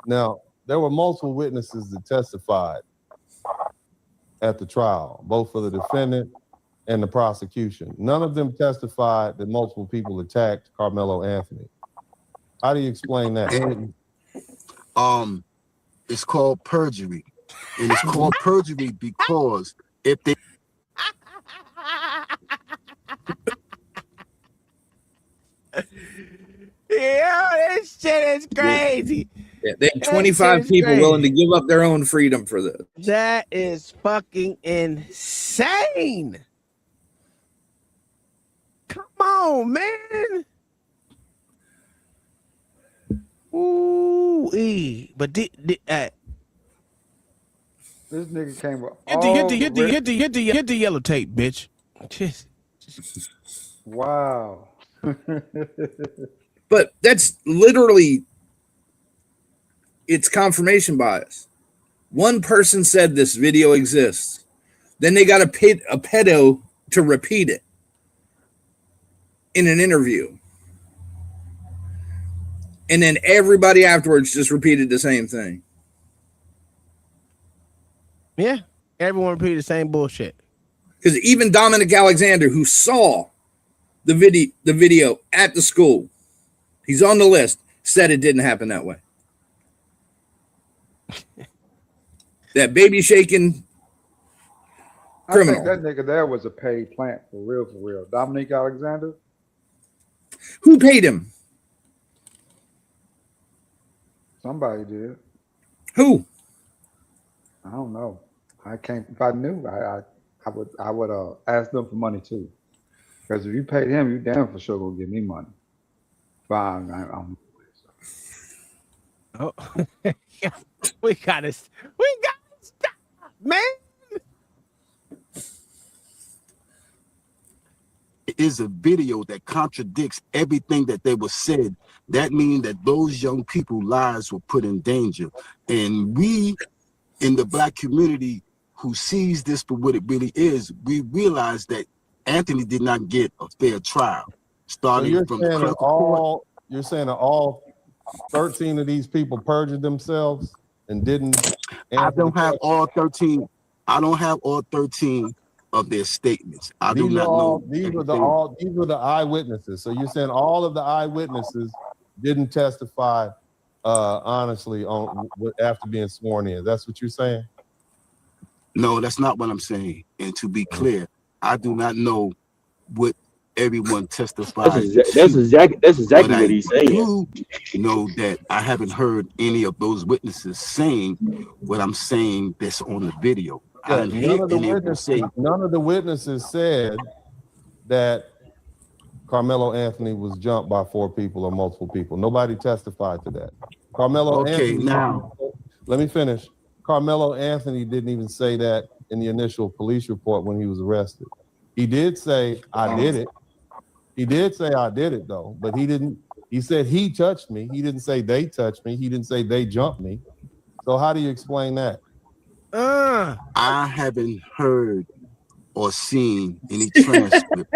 Speaker 13: now. There were multiple witnesses that testified at the trial, both for the defendant and the prosecution. None of them testified that multiple people attacked Carmelo Anthony. How do you explain that?
Speaker 20: And, it's called perjury. And it's called perjury because if they
Speaker 5: Yeah, this shit is crazy.
Speaker 14: Yeah, they had 25 people willing to give up their own freedom for this.
Speaker 5: That is fucking insane. Come on, man. Ooh-ee. But
Speaker 10: this nigga came up.
Speaker 5: Get the yellow tape, bitch.
Speaker 10: Wow.
Speaker 14: But that's literally, it's confirmation bias. One person said this video exists. Then they got a pedo to repeat it in an interview. And then everybody afterwards just repeated the same thing.
Speaker 5: Yeah, everyone repeated the same bullshit.
Speaker 14: Because even Dominic Alexander, who saw the video at the school, he's on the list, said it didn't happen that way. That baby shaking criminal.
Speaker 10: I think that nigga there was a paid plant for real. Dominique Alexander.
Speaker 14: Who paid him?
Speaker 10: Somebody did.
Speaker 14: Who?
Speaker 10: I don't know. I can't. If I knew, I would ask them for money too. Because if you paid him, you damn for sure gonna give me money. Fine.
Speaker 5: Oh, we gotta stop, man.
Speaker 20: is a video that contradicts everything that they were said, that means that those young people's lives were put in danger. And we in the Black community who sees this for what it really is, we realize that Anthony did not get a fair trial,
Speaker 13: So
Speaker 20: starting
Speaker 13: you're
Speaker 20: from the
Speaker 13: saying that
Speaker 20: clerk of court.
Speaker 13: all 13 of these people perjured themselves and didn't
Speaker 20: I
Speaker 13: answer the
Speaker 20: don't have
Speaker 13: question?
Speaker 20: all 13. I don't have all 13 of their statements. I do
Speaker 13: These are
Speaker 20: not know.
Speaker 13: these were the eyewitnesses. So you're saying all of the eyewitnesses didn't testify honestly on after being sworn in. That's what you're saying?
Speaker 20: No, that's not what I'm saying. And to be clear, I do not know what everyone testified
Speaker 17: That's
Speaker 20: to.
Speaker 17: exactly
Speaker 20: But
Speaker 17: what
Speaker 20: I
Speaker 17: he's saying.
Speaker 20: do know that I haven't heard any of those witnesses saying what I'm saying that's on the video. I didn't hear any of them say.
Speaker 13: None of the witnesses said that Carmelo Anthony was jumped by 4 people or multiple people. Nobody testified to that. Carmelo
Speaker 20: Okay,
Speaker 13: Anthony.
Speaker 20: now
Speaker 13: Let me finish. Carmelo Anthony didn't even say that in the initial police report when he was arrested. He did say, I did it. He did say, I did it, though, but he didn't. He said he touched me. He didn't say they touched me. He didn't say they jumped me. So how do you explain that?
Speaker 20: I haven't heard or seen any transcript.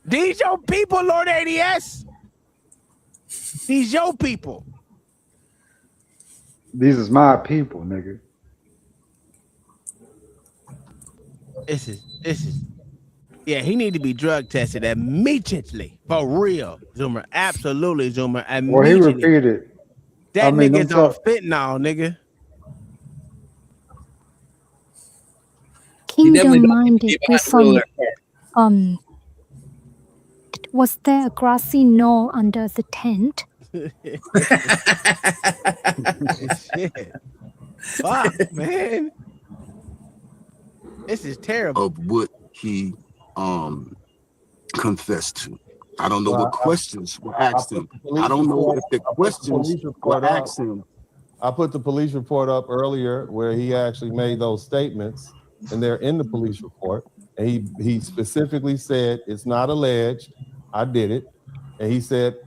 Speaker 5: These your people, Lord ADS. These your people.
Speaker 10: These is my people, nigga.
Speaker 5: This is. Yeah, he need to be drug tested immediately. For real, Zoomer. Absolutely, Zoomer.
Speaker 10: Well, he
Speaker 5: Immediately.
Speaker 10: repeated.
Speaker 5: That
Speaker 10: I mean,
Speaker 5: nigga's
Speaker 10: don't
Speaker 5: on fentanyl, nigga.
Speaker 11: Kingdom-minded with some, was there a grassy knoll under the tent?
Speaker 5: Shit. Fuck, man. This is terrible.
Speaker 20: Of what he confessed to. I don't know what questions were asked him. I don't know if the questions were asked him.
Speaker 13: I put the police report up earlier where he actually made those statements, and they're in the police report. And he specifically said, it's not alleged, I did it. And he said,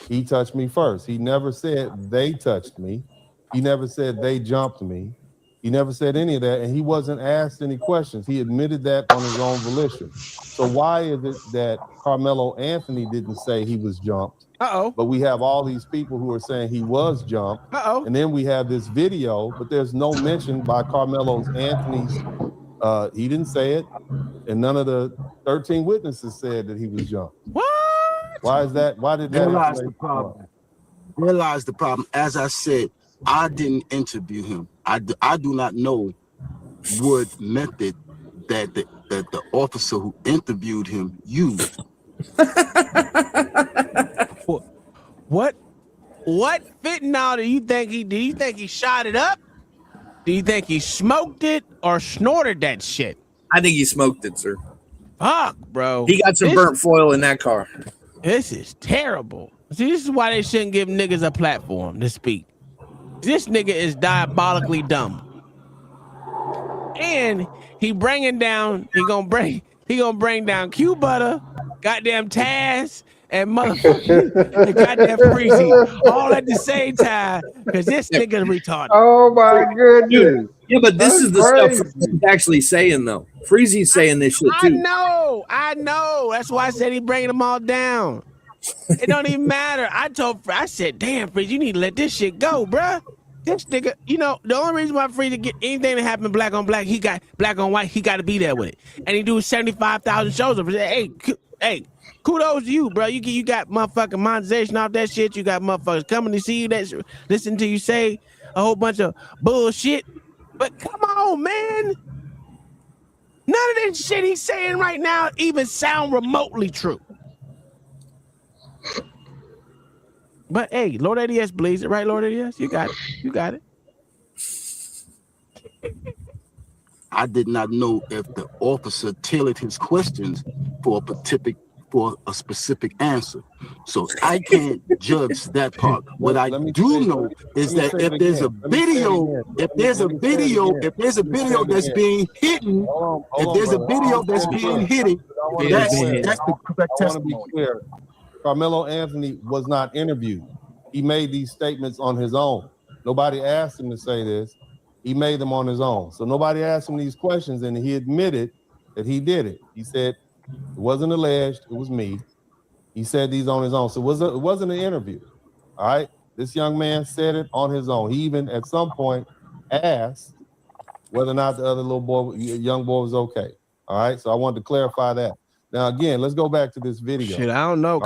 Speaker 13: he touched me first. He never said they touched me. He never said they jumped me. He never said any of that, and he wasn't asked any questions. He admitted that on his own volition. So why is it that Carmelo Anthony didn't say he was jumped? But we have all these people who are saying he was jumped. And then we have this video, but there's no mention by Carmelo Anthony's. He didn't say it, and none of the 13 witnesses said that he was jumped.
Speaker 5: What?
Speaker 13: Why is that? Why did that?
Speaker 20: Realize the problem. Realize the problem. As I said, I didn't interview him. I do not know what method that the officer who interviewed him used.
Speaker 5: What fentanyl do you think he did? Do you think he shot it up? Do you think he smoked it or snorted that shit?
Speaker 21: I think he smoked it, sir.
Speaker 5: Fuck, bro.
Speaker 21: He got some burnt foil in that car.
Speaker 5: This is terrible. See, this is why they shouldn't give niggas a platform to speak. This nigga is diabolically dumb. And he bringing down, he gonna bring down Q Butter, goddamn Taz, and motherfucking goddamn Freezy all at the same time, because this nigga's retarded.
Speaker 10: Oh my goodness.
Speaker 21: Dude, yeah, but this
Speaker 10: That's
Speaker 21: is the
Speaker 10: crazy.
Speaker 21: stuff Freezy's actually saying, though. Freezy's saying this shit, too.
Speaker 5: I know. That's why I said he bringing them all down. It don't even matter. I said, damn, Freezy, you need to let this shit go, bruh. This nigga, you know, the only reason why Freezy get anything that happen black on black, he got black on white, he got to be there with it. And he do 75,000 shows of it. Hey, kudos to you, bro. You got motherfucking monetization off that shit. You got motherfuckers coming to see you, listen to you say a whole bunch of bullshit. But come on, man. None of that shit he's saying right now even sound remotely true. But hey, Lord ADS believes it, right, Lord ADS? You got it.
Speaker 20: I did not know if the officer tailored his questions for a specific answer. So I can't judge that part. What I do know is that if there's a video that's being hidden, that's the correct testimony.
Speaker 13: I want to be clear. Carmelo Anthony was not interviewed. He made these statements on his own. Nobody asked him to say this. he made them on his own. So nobody asked him these questions, and he admitted that he did it. He said it wasn't alleged, it was me. He said these on his own. So it wasn't an interview. All right. This young man said it on his own. He even at some point asked whether or not the other young boy was okay. All right. So I wanted to clarify that. Now, again, let's go back to this video.
Speaker 5: Shit, I don't know.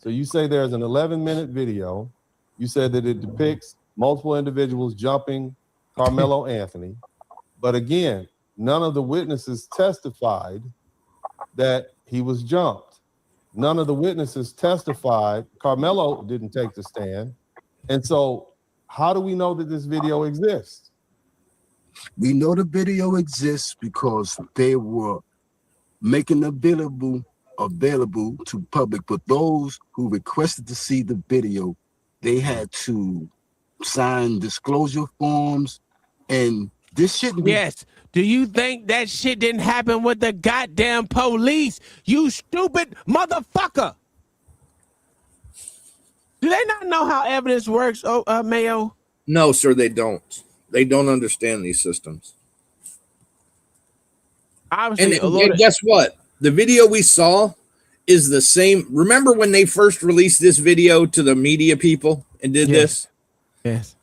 Speaker 13: So you say there's an 11-minute video. You said that it depicts multiple individuals jumping Carmelo Anthony. But again, none of the witnesses testified that he was jumped. None of the witnesses testified. Carmelo didn't take the stand. And so how do we know that this video exists?
Speaker 20: We know the video exists because they were making available to public, but those who requested to see the video, they had to sign disclosure forms, and this shouldn't be.
Speaker 5: Yes. Do you think that shit didn't happen with the goddamn police? You stupid motherfucker. Do they not know how evidence works, Mayo?
Speaker 21: No, sir, they don't. They don't understand these systems.
Speaker 5: Obviously,
Speaker 21: and guess what? The video we saw is the same. Remember when they first released this video to the media people and did this?
Speaker 5: Yes.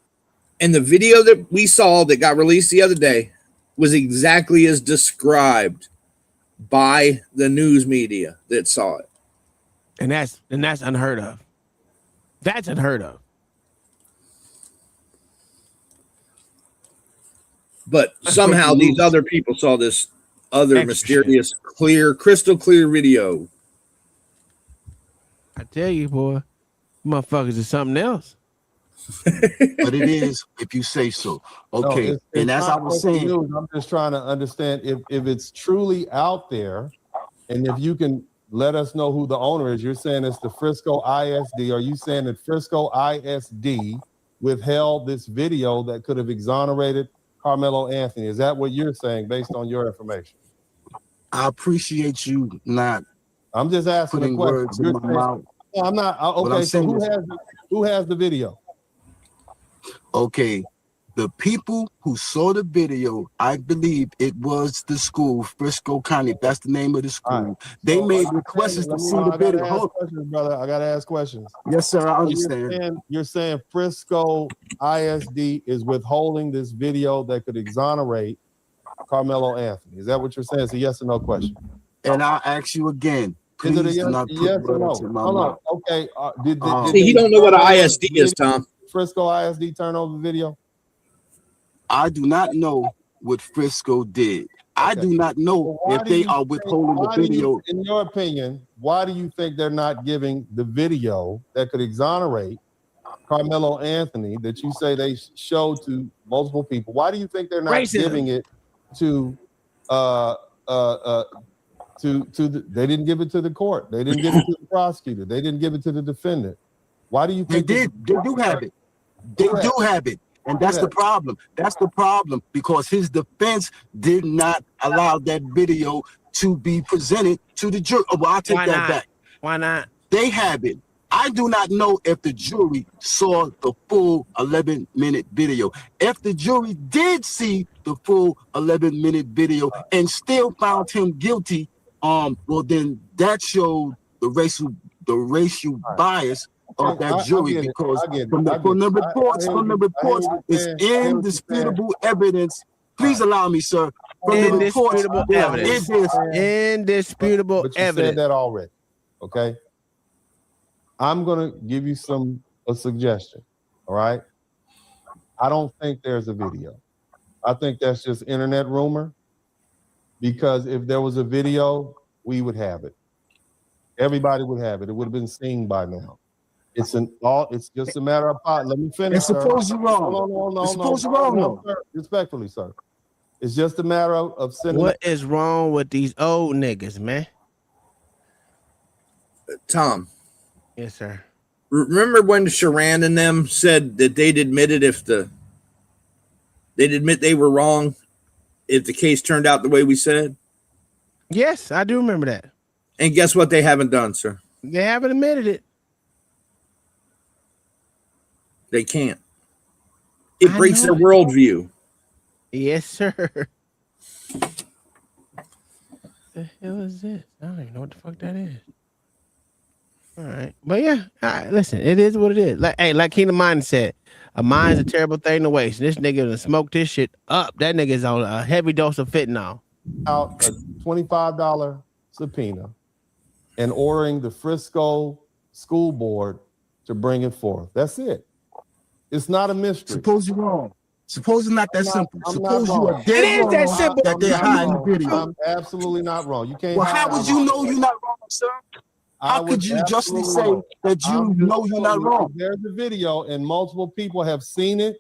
Speaker 21: And the video that we saw that got released the other day was exactly as described by the news media that saw it.
Speaker 5: And that's unheard of. That's unheard of.
Speaker 21: But somehow these other people saw this other mysterious, clear, crystal clear video.
Speaker 5: I tell you, boy, motherfuckers is something else.
Speaker 20: But it is if you say so. Okay.
Speaker 13: No,
Speaker 20: and as I was saying,
Speaker 13: I'm just trying to understand if it's truly out there, and if you can let us know who the owner is. You're saying it's the Frisco ISD. Are you saying that Frisco ISD withheld this video that could have exonerated Carmelo Anthony? Is that what you're saying based on your information?
Speaker 20: I appreciate you not.
Speaker 13: I'm just asking
Speaker 20: putting
Speaker 13: a question.
Speaker 20: words in my mouth.
Speaker 13: I'm not. Okay, so who has the video?
Speaker 20: Okay, the people who saw the video, I believe it was the school, Frisco County. That's the name of the school. Right. They made requests to see the video.
Speaker 13: Brother, I gotta ask questions.
Speaker 20: Yes, sir. I understand.
Speaker 13: You're saying Frisco ISD is withholding this video that could exonerate Carmelo Anthony. Is that what you're saying? It's a yes or no question.
Speaker 20: And I'll ask you again.
Speaker 13: Is it a
Speaker 20: yes
Speaker 13: or no? Okay.
Speaker 21: See, he don't know what an ISD is, Tom.
Speaker 13: Frisco ISD turn over video?
Speaker 20: I do not know what Frisco did. I do not know if they are withholding the video.
Speaker 13: In your opinion, why do you think they're not giving the video that could exonerate Carmelo Anthony that you say they showed to multiple people? Why do you think they're not giving it to they didn't give it to the court? They didn't give it to the prosecutor. They didn't give it to the defendant. Why do you think
Speaker 20: they do have it? They do have it. And that's the problem. That's the problem, because his defense did not allow that video to be presented to the jury. Well, I'll take that back.
Speaker 5: Why not?
Speaker 20: They have it. I do not know if the jury saw the full 11-minute video. If the jury did see the full 11-minute video and still found him guilty, well, then that showed the racial bias of that jury, because from the reports, it's indisputable evidence. Please allow me, sir. From the reports,
Speaker 5: evidence. Indisputable
Speaker 13: but you
Speaker 5: evidence.
Speaker 13: said that already. Okay. I'm gonna give you a suggestion. All right. I don't think there's a video. I think that's just internet rumor. Because if there was a video, we would have it. Everybody would have it. It would have been seen by now. It's just a matter of pot. Let me finish.
Speaker 20: And suppose you're wrong. Suppose you're wrong.
Speaker 13: Respectfully, sir. It's just a matter of sending.
Speaker 5: What is wrong with these old niggas, man?
Speaker 21: Tom.
Speaker 5: Yes, sir.
Speaker 21: Remember when Sharon and them said that they'd admitted they'd admit they were wrong if the case turned out the way we said?
Speaker 5: Yes, I do remember that.
Speaker 21: And guess what they haven't done, sir?
Speaker 5: They haven't admitted it.
Speaker 21: They can't. It breaks their worldview.
Speaker 5: Yes, sir. The hell is this? I don't even know what the fuck that is. All right, but yeah, all right, listen, it is what it is. Like Kingdom Mind said, a mind's a terrible thing to waste. This nigga done smoked this shit up. That nigga's on a heavy dose of fentanyl.
Speaker 13: Out a $25 subpoena and ordering the Frisco school board to bring it forth. That's it. It's not a mystery.
Speaker 20: Suppose you're wrong. Suppose it's not that simple.
Speaker 13: I'm
Speaker 20: Suppose
Speaker 13: not
Speaker 20: you
Speaker 13: wrong.
Speaker 20: are dead
Speaker 5: It is that
Speaker 20: wrong
Speaker 5: simple.
Speaker 20: that they're hiding the video.
Speaker 13: I'm absolutely not wrong. You can't.
Speaker 20: Well, how would you know you're not wrong, sir? How could you justly say that you know you're not wrong?
Speaker 13: There's a video and multiple people have seen it.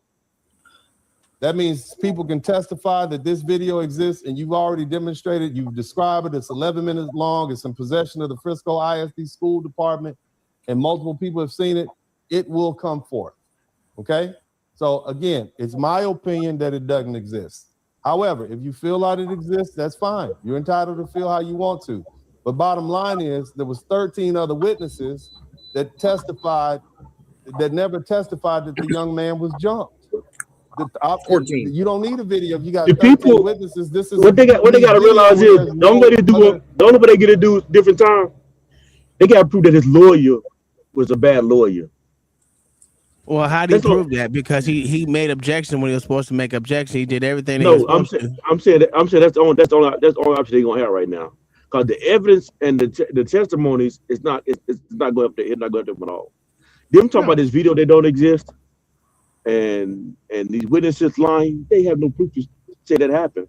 Speaker 13: That means people can testify that this video exists and you've already demonstrated, you've described it. It's 11 minutes long. It's in possession of the Frisco ISD school department and multiple people have seen it. It will come forth. Okay? So again, it's my opinion that it doesn't exist. However, if you feel like it exists, that's fine. You're entitled to feel how you want to. But bottom line is there was 13 other witnesses that testified, that never testified that the young man was jumped. 14. You don't need a video if you got 13 witnesses. This is
Speaker 17: what they got to realize is the only way they get to do different time, they got to prove that his lawyer was a bad lawyer.
Speaker 5: Well, how do you prove that? Because he made objection when he was supposed to make objection. He did everything.
Speaker 17: I'm saying that's the only option they're gonna have right now. Because the evidence and the testimonies is not going up there. It's not going up there at all. Them talking about this video that don't exist, and these witnesses lying. They have no proof to say that happened.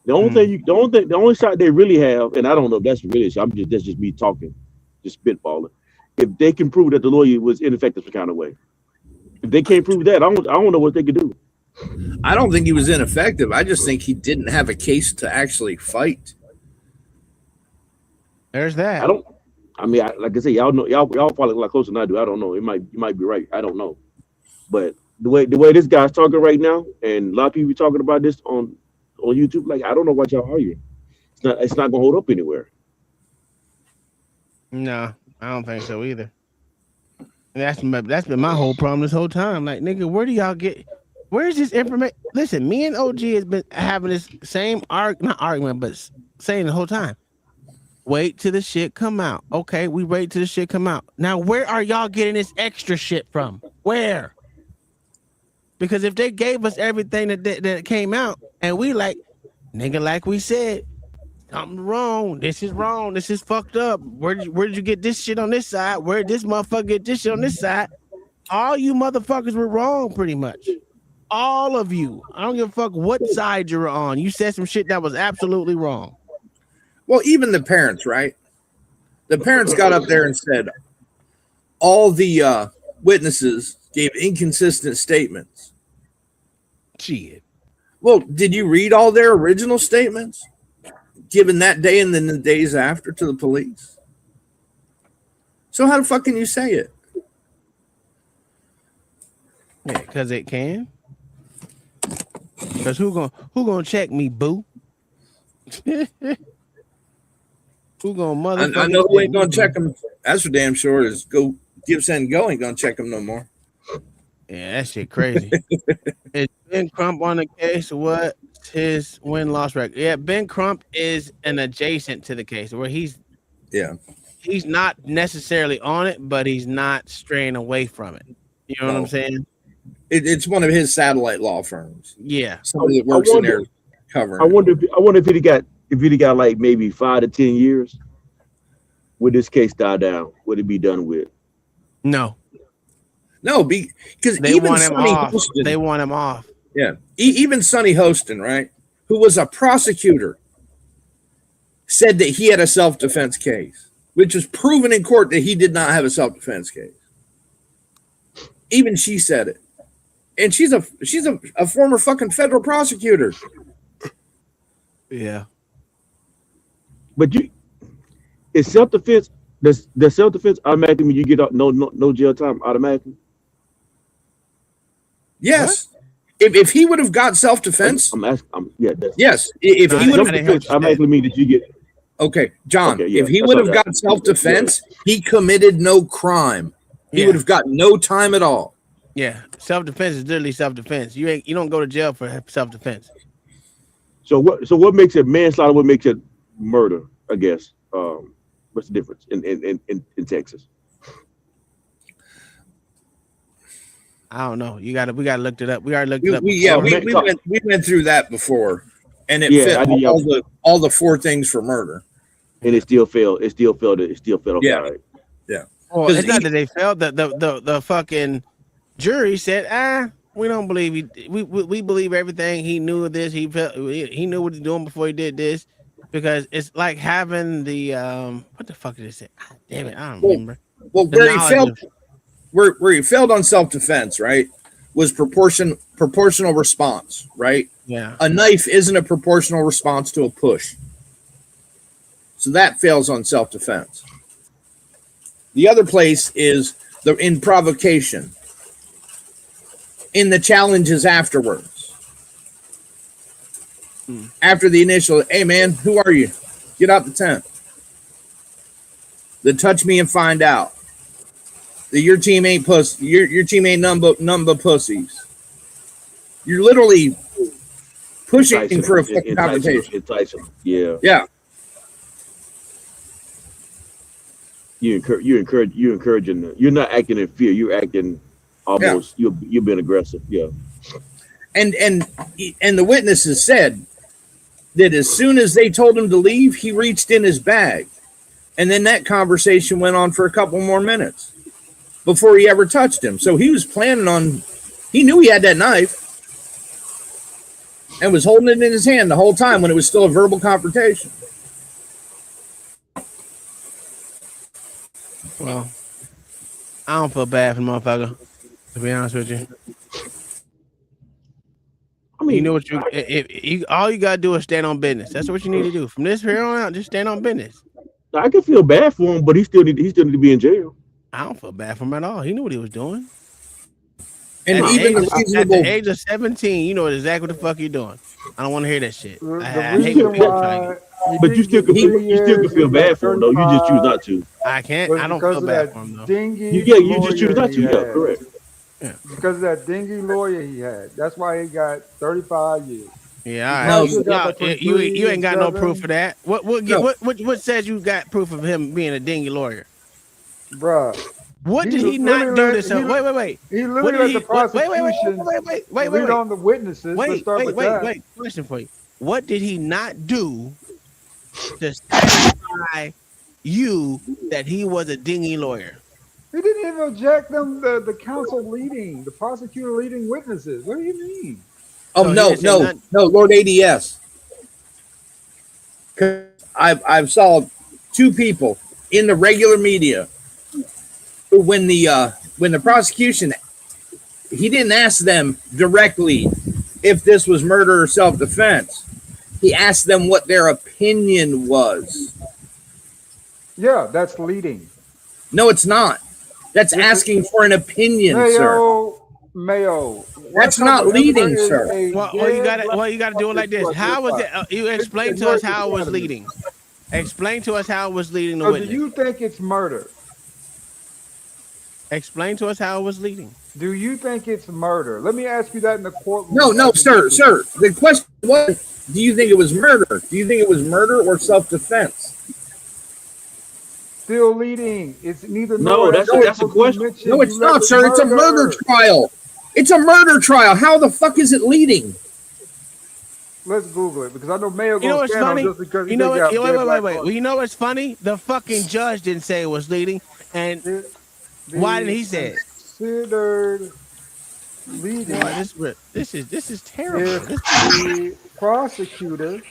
Speaker 17: The only shot they really have, and I don't know if that's really. That's just me talking, just spitballing. If they can prove that the lawyer was ineffective some kind of way, if they can't prove that, I don't know what they could do.
Speaker 21: I don't think he was ineffective. I just think he didn't have a case to actually fight.
Speaker 5: There's that.
Speaker 17: Like I say, y'all know, y'all probably a lot closer than I do. I don't know. You might be right. I don't know. But the way this guy's talking right now, and a lot of people talking about this on YouTube, like I don't know what y'all arguing. It's not gonna hold up anywhere.
Speaker 5: No, I don't think so either. That's been my whole problem this whole time. Like, nigga, where do y'all get? Where's this information? Listen, me and OG has been having this same not argument, but saying the whole time. Wait till the shit come out. Okay, we wait till the shit come out. Now, where are y'all getting this extra shit from? Where? Because if they gave us everything that came out, and we like, nigga, like we said, something wrong. This is wrong. This is fucked up. Where did you get this shit on this side? Where did this motherfucker get this shit on this side? All you motherfuckers were wrong, pretty much. All of you. I don't give a fuck what side you're on. You said some shit that was absolutely wrong.
Speaker 21: Well, even the parents, right? The parents got up there and said all the witnesses gave inconsistent statements.
Speaker 5: Shit.
Speaker 21: Well, did you read all their original statements given that day and then the days after to the police? So how the fuck can you say it?
Speaker 5: Yeah, because it can. Because who gonna check me, boo? Who gonna motherfucker?
Speaker 21: I know who ain't gonna check them. That's for damn sure. Is go Gibson Go ain't gonna check them no more.
Speaker 5: Yeah, that shit crazy. Is Ben Crump on the case? What's his win-loss record? Yeah, Ben Crump is an adjacent to the case where he's not necessarily on it, but he's not straying away from it. You know what I'm saying?
Speaker 21: It's one of his satellite law firms.
Speaker 5: Yeah,
Speaker 21: somebody that works in there covering.
Speaker 17: I wonder if he got like maybe 5 to 10 years. Would this case die down? Would it be done with?
Speaker 5: No,
Speaker 21: because
Speaker 5: they
Speaker 21: even
Speaker 5: want him
Speaker 21: Sonny
Speaker 5: off.
Speaker 21: Hostin,
Speaker 5: They want him off.
Speaker 21: Yeah, even Sonny Hostin, right, who was a prosecutor, said that he had a self-defense case, which was proven in court that he did not have a self-defense case. Even she said it, and she's a former fucking federal prosecutor.
Speaker 5: Yeah,
Speaker 17: but it's self-defense. The self-defense automatically when you get out no jail time automatically.
Speaker 21: Yes. If he would have got self-defense, yes. If he would have
Speaker 17: automatically mean that you get.
Speaker 21: Okay, John.
Speaker 17: Okay, yeah,
Speaker 21: if he would have got self-defense, he committed no crime. He would have got no time at all.
Speaker 5: Yeah, self-defense is literally self-defense. You don't go to jail for self-defense.
Speaker 17: So what makes it manslaughter? What makes it murder? I guess. What's the difference in Texas?
Speaker 5: I don't know. We gotta look it up. We already looked it up.
Speaker 21: We went through that before, and it fit all the 4 things for murder.
Speaker 17: And it still failed. It still failed. Okay,
Speaker 21: yeah.
Speaker 17: all right.
Speaker 21: Yeah.
Speaker 5: Well, it's not that they failed. The fucking jury said, we don't believe we believe everything. He knew this. He knew what he's doing before he did this, because it's like having the what the fuck did it say? God damn it, I don't remember.
Speaker 21: Well, where he failed on self-defense, right, was proportional response, right?
Speaker 5: Yeah.
Speaker 21: A knife isn't a proportional response to a push. So that fails on self-defense. The other place is in provocation. In the challenges afterwards. After the initial, hey man, who are you? Get out the tent. Then touch me and find out. That your team ain't pussy. Your team ain't none but pussies. You're literally pushing for a fucking confrontation.
Speaker 17: Yeah.
Speaker 21: Yeah.
Speaker 17: You're encouraging. You're not acting in fear. You're acting almost. You're being aggressive. Yeah.
Speaker 21: And the witnesses said that as soon as they told him to leave, he reached in his bag, and then that conversation went on for a couple more minutes before he ever touched him. So he was planning on. He knew he had that knife and was holding it in his hand the whole time when it was still a verbal confrontation.
Speaker 5: Well, I don't feel bad for the motherfucker, to be honest with you. I mean, you know what all you gotta do is stand on business. That's what you need to do. From this here on out, just stand on business.
Speaker 17: I can feel bad for him, but he still need to be in jail.
Speaker 5: I don't feel bad for him at all. He knew what he was doing.
Speaker 21: And
Speaker 5: at
Speaker 21: the
Speaker 5: age of 17, you know exactly what the fuck you're doing. I don't want to hear that shit.
Speaker 10: The reason why
Speaker 17: But you still can feel bad for him, though. You just choose not to.
Speaker 5: I can't. I don't feel bad for him, though.
Speaker 17: You just choose not to. Yeah, correct.
Speaker 5: Yeah.
Speaker 10: Because of that dingy lawyer he had. That's why he got 35 years.
Speaker 5: Yeah, all right. You ain't got no proof of that. What says you got proof of him being a dingy lawyer?
Speaker 10: Bruh.
Speaker 5: What did he not do this? Wait.
Speaker 10: He literally let the prosecution read on the witnesses.
Speaker 5: Wait. Question for you. What did he not do to satisfy you that he was a dingy lawyer?
Speaker 10: He didn't even object them, the counsel leading, the prosecutor leading witnesses. What do you mean?
Speaker 21: Oh, no, Lord ADS. I've saw 2 people in the regular media who, when the prosecution, he didn't ask them directly if this was murder or self-defense. He asked them what their opinion was.
Speaker 10: Yeah, that's leading.
Speaker 21: No, it's not. That's asking for an opinion, sir.
Speaker 10: Mayo.
Speaker 21: That's not leading, sir.
Speaker 5: Well, you got to do it like this. How was it? You explain to us how it was leading. Explain to us how it was leading the witness.
Speaker 10: Do you think it's murder?
Speaker 5: Explain to us how it was leading.
Speaker 10: Do you think it's murder? Let me ask you that in the courtroom.
Speaker 21: No, sir. The question was, do you think it was murder? Do you think it was murder or self-defense?
Speaker 10: Still leading. It's neither.
Speaker 17: No, that's a question.
Speaker 21: No, it's not, sir. It's a murder trial. It's a murder trial. How the fuck is it leading?
Speaker 10: Let's Google it because I know Mayo.
Speaker 5: You know what's funny?
Speaker 10: Just because
Speaker 5: you know what? Wait. Well, you know what's funny? The fucking judge didn't say it was leading, and why didn't he say it?
Speaker 10: Considered leading.
Speaker 5: Boy, this is terrible.
Speaker 10: If the prosecutor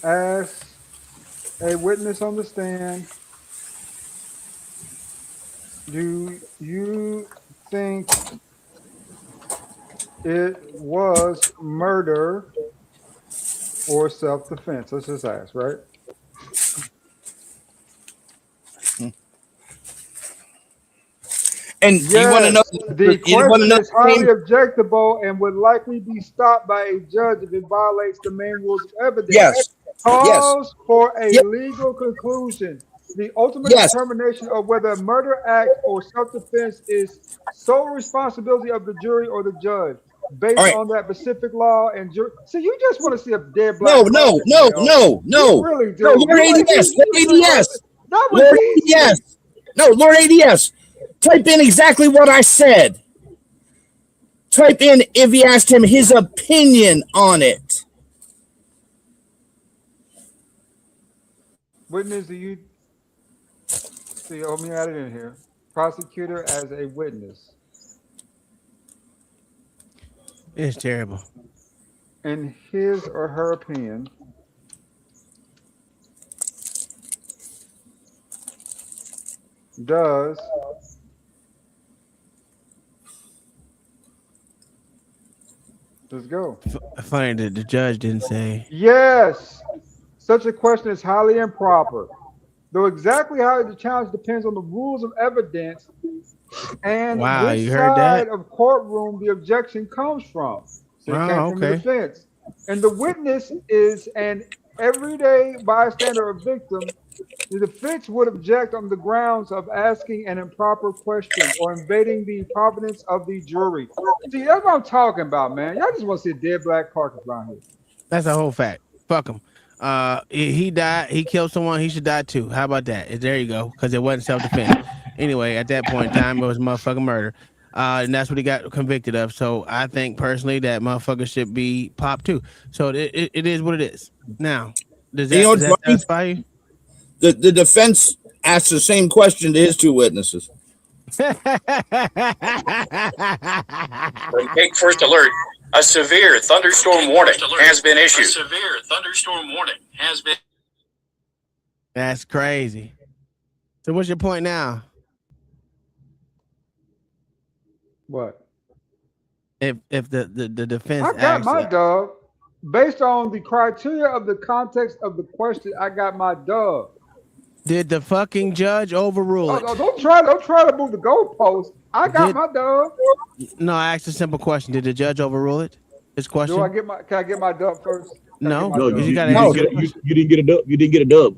Speaker 10: asks a witness on the stand, do you think it was murder or self-defense? Let's just ask, right?
Speaker 21: And
Speaker 10: yes,
Speaker 21: you want to know
Speaker 10: the question is highly objectable and would likely be stopped by a judge if it violates the main rules of evidence.
Speaker 21: Yes.
Speaker 10: Calls for a legal conclusion. The ultimate
Speaker 21: Yes.
Speaker 10: determination of whether a murder act or self-defense is sole responsibility of the jury or the judge, based
Speaker 21: All right.
Speaker 10: on that specific law and jury. So you just want to see a dead
Speaker 21: No,
Speaker 10: black
Speaker 21: no,
Speaker 10: person,
Speaker 21: no,
Speaker 10: Mel.
Speaker 21: no, no.
Speaker 10: You really do.
Speaker 21: No, Lord
Speaker 10: You wanna
Speaker 21: ADS,
Speaker 10: see-
Speaker 21: Lord
Speaker 10: you really-
Speaker 21: ADS.
Speaker 10: That was
Speaker 21: Lord
Speaker 10: easy.
Speaker 21: ADS. No, Lord ADS. Type in exactly what I said. Type in if he asked him his opinion on it.
Speaker 10: Witness, do you see? Let me add it in here. Prosecutor as a witness.
Speaker 5: It's terrible.
Speaker 10: In his or her opinion, does let's go.
Speaker 5: Funny that the judge didn't say.
Speaker 10: Yes, such a question is highly improper. Though exactly how the challenge depends on the rules of evidence and
Speaker 5: Wow,
Speaker 10: which
Speaker 5: you heard
Speaker 10: side
Speaker 5: that?
Speaker 10: of courtroom the objection comes from. So it came
Speaker 5: Oh,
Speaker 10: from the
Speaker 5: okay.
Speaker 10: defense. And the witness is an everyday bystander or victim. The defense would object on the grounds of asking an improper question or invading the providence of the jury. See, that's what I'm talking about, man. Y'all just want to see a dead black carcass around here.
Speaker 5: That's a whole fact. Fuck him. He died. He killed someone. He should die too. How about that? There you go. Because it wasn't self-defense. Anyway, at that point in time, it was motherfucking murder. And that's what he got convicted of. So I think personally that motherfucker should be popped too. So it is what it is. Now, does
Speaker 21: You know
Speaker 5: that,
Speaker 21: what's
Speaker 5: does that
Speaker 21: funny?
Speaker 5: satisfy you?
Speaker 21: The defense asked the same question to his two witnesses.
Speaker 18: From Cake First Alert, a severe thunderstorm warning has been issued. A severe thunderstorm warning has been.
Speaker 5: That's crazy. So what's your point now?
Speaker 10: What?
Speaker 5: If the defense
Speaker 10: I got
Speaker 5: asks
Speaker 10: my
Speaker 5: it,
Speaker 10: dub. Based on the criteria of the context of the question, I got my dub.
Speaker 5: did the fucking judge overrule it?
Speaker 10: Oh, don't try to move the goalpost. I got my dub.
Speaker 5: No, I asked a simple question. Did the judge overrule it? His question.
Speaker 10: Can I get my dub first?
Speaker 5: No,
Speaker 10: No,
Speaker 5: you gotta
Speaker 17: you
Speaker 5: ask
Speaker 17: didn't
Speaker 5: your
Speaker 17: get you didn't get a dub. You didn't get a dub.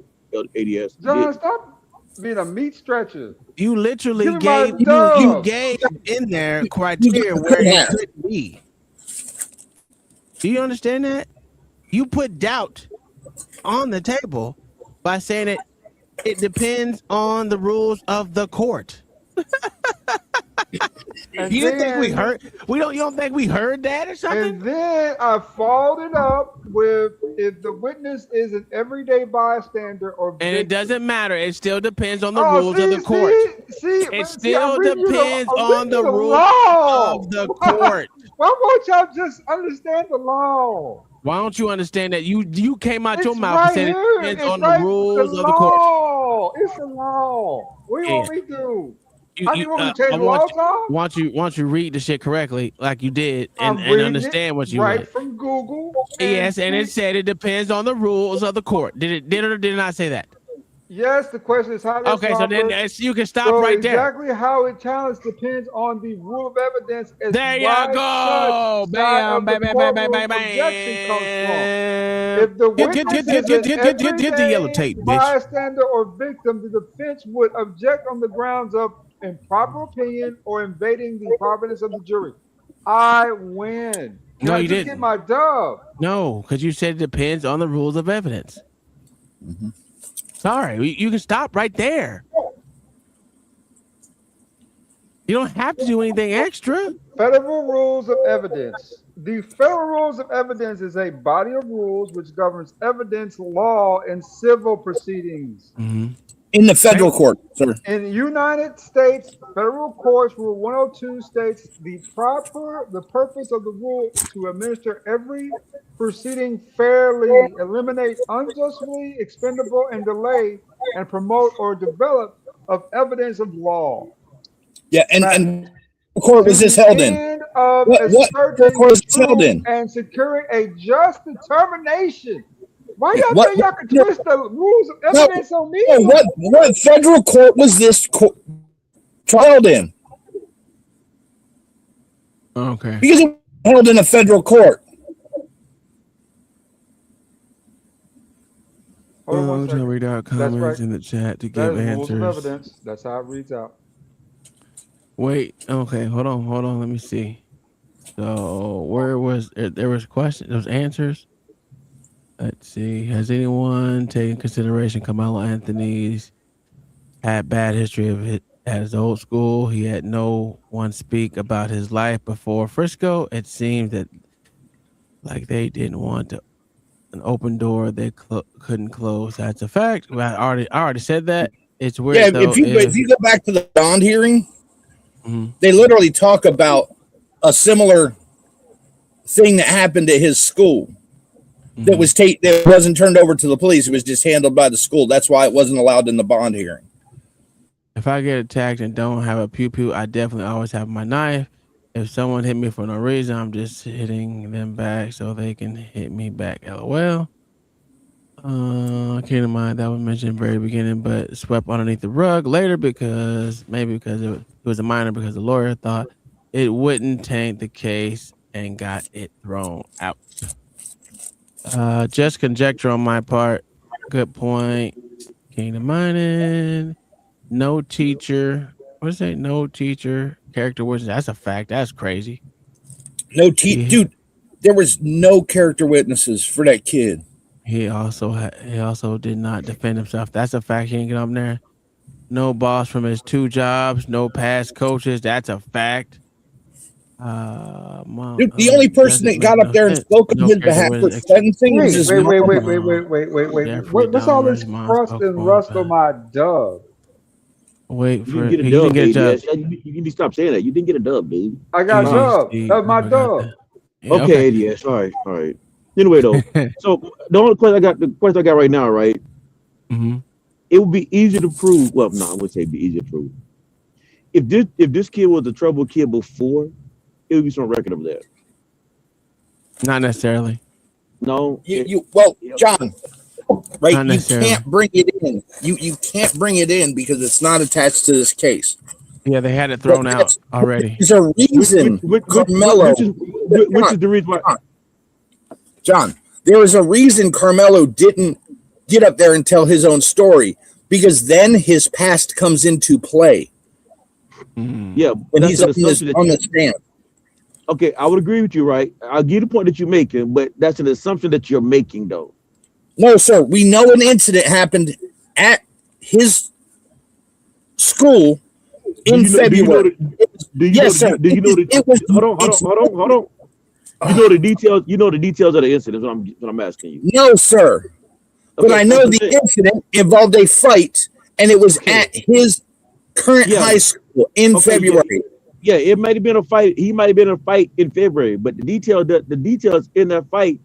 Speaker 17: ADS.
Speaker 10: John, stop being a meat stretcher.
Speaker 5: You literally
Speaker 10: Give me my
Speaker 5: gave you
Speaker 10: dub.
Speaker 5: gave in there criteria where it could be. Do you understand that? You put doubt on the table by saying it depends on the rules of the court. You don't think we heard? You don't think we heard that or something?
Speaker 10: And then I followed it up with if the witness is an everyday bystander or
Speaker 5: And it doesn't matter. It still depends on the
Speaker 10: Oh,
Speaker 5: rules of the court. It still
Speaker 10: I'm reading you
Speaker 5: depends
Speaker 10: I'm
Speaker 5: on
Speaker 10: reading
Speaker 5: the
Speaker 10: you
Speaker 5: rules
Speaker 10: law.
Speaker 5: of the court.
Speaker 10: Why won't y'all just understand the law?
Speaker 5: Why don't you understand that you came out your
Speaker 10: It's
Speaker 5: mouth and
Speaker 10: right
Speaker 5: said
Speaker 10: here.
Speaker 5: it depends
Speaker 10: It's
Speaker 5: on the
Speaker 10: right-
Speaker 5: rules
Speaker 10: the
Speaker 5: of the court?
Speaker 10: law. It's the law. What do you want me to do? I didn't want to change the law, Tom.
Speaker 5: want you read the shit correctly like you did and
Speaker 10: reading
Speaker 5: understand
Speaker 10: it
Speaker 5: what you
Speaker 10: right
Speaker 5: read.
Speaker 10: from Google.
Speaker 5: Yes, and it said it depends on the rules of the court. Did it or did it not say that?
Speaker 10: Yes, the question is how.
Speaker 5: Okay, so then you can stop
Speaker 10: so
Speaker 5: right there.
Speaker 10: Exactly how it challenged depends on the rule of evidence. As
Speaker 5: There you
Speaker 10: why
Speaker 5: go.
Speaker 10: such
Speaker 5: Bam,
Speaker 10: side of the
Speaker 5: bam, bam,
Speaker 10: courtroom
Speaker 5: bam, bam, bam.
Speaker 10: objection comes from. If the
Speaker 5: Get
Speaker 10: witness
Speaker 5: the yellow
Speaker 10: is
Speaker 5: tape,
Speaker 10: an
Speaker 5: bitch.
Speaker 10: bystander or victim, the defense would object on the grounds of improper opinion or invading the providence of the jury. I win. Can
Speaker 5: No,
Speaker 10: I
Speaker 5: you
Speaker 10: just
Speaker 5: didn't.
Speaker 10: get my dub?
Speaker 5: No, because you said it depends on the rules of evidence.
Speaker 21: Mm-hmm.
Speaker 5: Sorry, you can stop right there. You don't have to do anything extra.
Speaker 10: Federal rules of evidence. The federal rules of evidence is a body of rules which governs evidence law in civil proceedings.
Speaker 21: In the federal court, sir.
Speaker 10: In the United States federal courts, Rule 102 states the purpose of the rule to administer every proceeding fairly, eliminate unjustly expendable and delay, and promote or develop of evidence of law.
Speaker 21: Yeah, and what court was this held in?
Speaker 10: What
Speaker 21: court was this held in?
Speaker 10: And securing a just determination. Why y'all
Speaker 21: What-
Speaker 10: think y'all can twist the rules of
Speaker 21: No,
Speaker 10: evidence on me?
Speaker 21: no, what federal court was this trialed in?
Speaker 5: Okay.
Speaker 21: Because it was held in a federal court.
Speaker 10: Hold on one
Speaker 5: I'm trying to
Speaker 10: second.
Speaker 5: read out
Speaker 10: That's right.
Speaker 5: comments in the chat to
Speaker 10: That
Speaker 5: give
Speaker 10: is rules of
Speaker 5: answers.
Speaker 10: evidence. That's how it reads out.
Speaker 5: Wait, okay, hold on. Let me see. So where was there was questions, there was answers. Let's see. Has anyone taken consideration Carmelo Anthony's had bad history of it at his old school? He had no one speak about his life before Frisco. It seems that like they didn't want an open door they couldn't close. That's a fact. Well, I already said that. It's weird
Speaker 21: Yeah,
Speaker 5: though.
Speaker 21: if you go back to the bond hearing,
Speaker 5: Mhm.
Speaker 21: they literally talk about a similar thing that happened at his school that was that wasn't turned over to the police. It was just handled by the school. That's why it wasn't allowed in the bond hearing.
Speaker 5: If I get attacked and don't have a pew pew, I definitely always have my knife. If someone hit me for no reason, I'm just hitting them back so they can hit me back. LOL. Keep in mind that was mentioned in the very beginning, but swept underneath the rug later because it was a minor because the lawyer thought it wouldn't taint the case and got it thrown out. Just conjecture on my part. Good point. Kingdom mining. No teacher. What is that? No teacher. Character witness. That's a fact. That's crazy.
Speaker 21: Dude, there was no character witnesses for that kid.
Speaker 5: He also did not defend himself. That's a fact. He didn't get up there. No boss from his 2 jobs. No past coaches. That's a fact.
Speaker 21: Dude, the only person that got up there and spoke on his behalf for sentencing was his mom.
Speaker 10: Wait. What's all this crust and rust on my dub?
Speaker 5: Wait for
Speaker 17: You
Speaker 5: it.
Speaker 17: didn't
Speaker 5: He
Speaker 17: get a
Speaker 5: didn't
Speaker 17: dub,
Speaker 5: get a
Speaker 17: baby.
Speaker 5: dub.
Speaker 17: You need to stop saying that. You didn't get a dub, baby.
Speaker 10: I got a dub. That's my dub.
Speaker 17: Okay, yes. All right. Anyway, though, so the only question I got right now, right?
Speaker 5: Mm-hmm.
Speaker 17: It would be easy to prove. Well, no, I wouldn't say it'd be easy to prove. If this kid was a troubled kid before, it would be some record of that.
Speaker 5: Not necessarily.
Speaker 17: No.
Speaker 21: John, right?
Speaker 5: Not
Speaker 21: You
Speaker 5: necessarily.
Speaker 21: can't bring it in. You can't bring it in because it's not attached to this case.
Speaker 5: Yeah, they had it thrown out already.
Speaker 21: There's a reason Carmelo.
Speaker 17: Which is the reason why.
Speaker 21: John, there was a reason Carmelo didn't get up there and tell his own story because then his past comes into play.
Speaker 17: Yeah,
Speaker 21: when he's on the stand.
Speaker 17: Okay, I would agree with you, right? I'll give the point that you're making, but that's an assumption that you're making, though.
Speaker 21: No, sir. We know an incident happened at his school in February.
Speaker 17: Yes, sir. Do you know hold on. You know the details. You know the details of the incident. What I'm asking you.
Speaker 21: No, sir. But I know the incident involved a fight, and it was at his current high school in February.
Speaker 17: Yeah, it might have been a fight. He might have been in a fight in February, but the details in that fight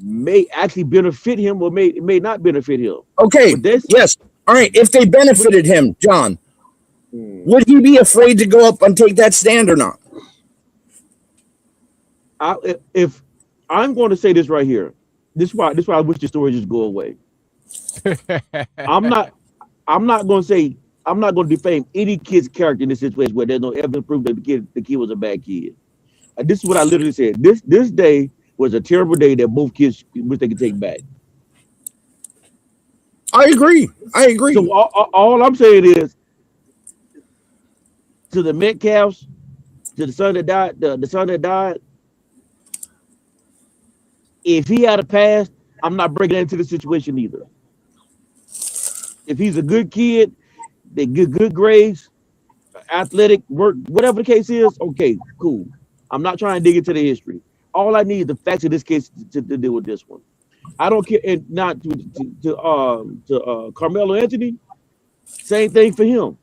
Speaker 17: may actually benefit him or may not benefit him.
Speaker 21: Okay. Yes. All right. If they benefited him, John, would he be afraid to go up and take that stand or not?
Speaker 17: If I'm going to say this right here, this is why I wish the story just go away. I'm not going to defame any kid's character in this situation where there's no evidence proof that the kid was a bad kid. This is what I literally said. This day was a terrible day that both kids wish they could take back.
Speaker 21: I agree.
Speaker 17: So all I'm saying is, to the Metcalfs, to the son that died, the son that died, if he had a past, I'm not breaking into the situation either. If he's a good kid, they get good grades, athletic work, whatever the case is, okay, cool. I'm not trying to dig into the history. All I need is the facts of this case to deal with this one. I don't care, and not to Carmelo Anthony, same thing for him.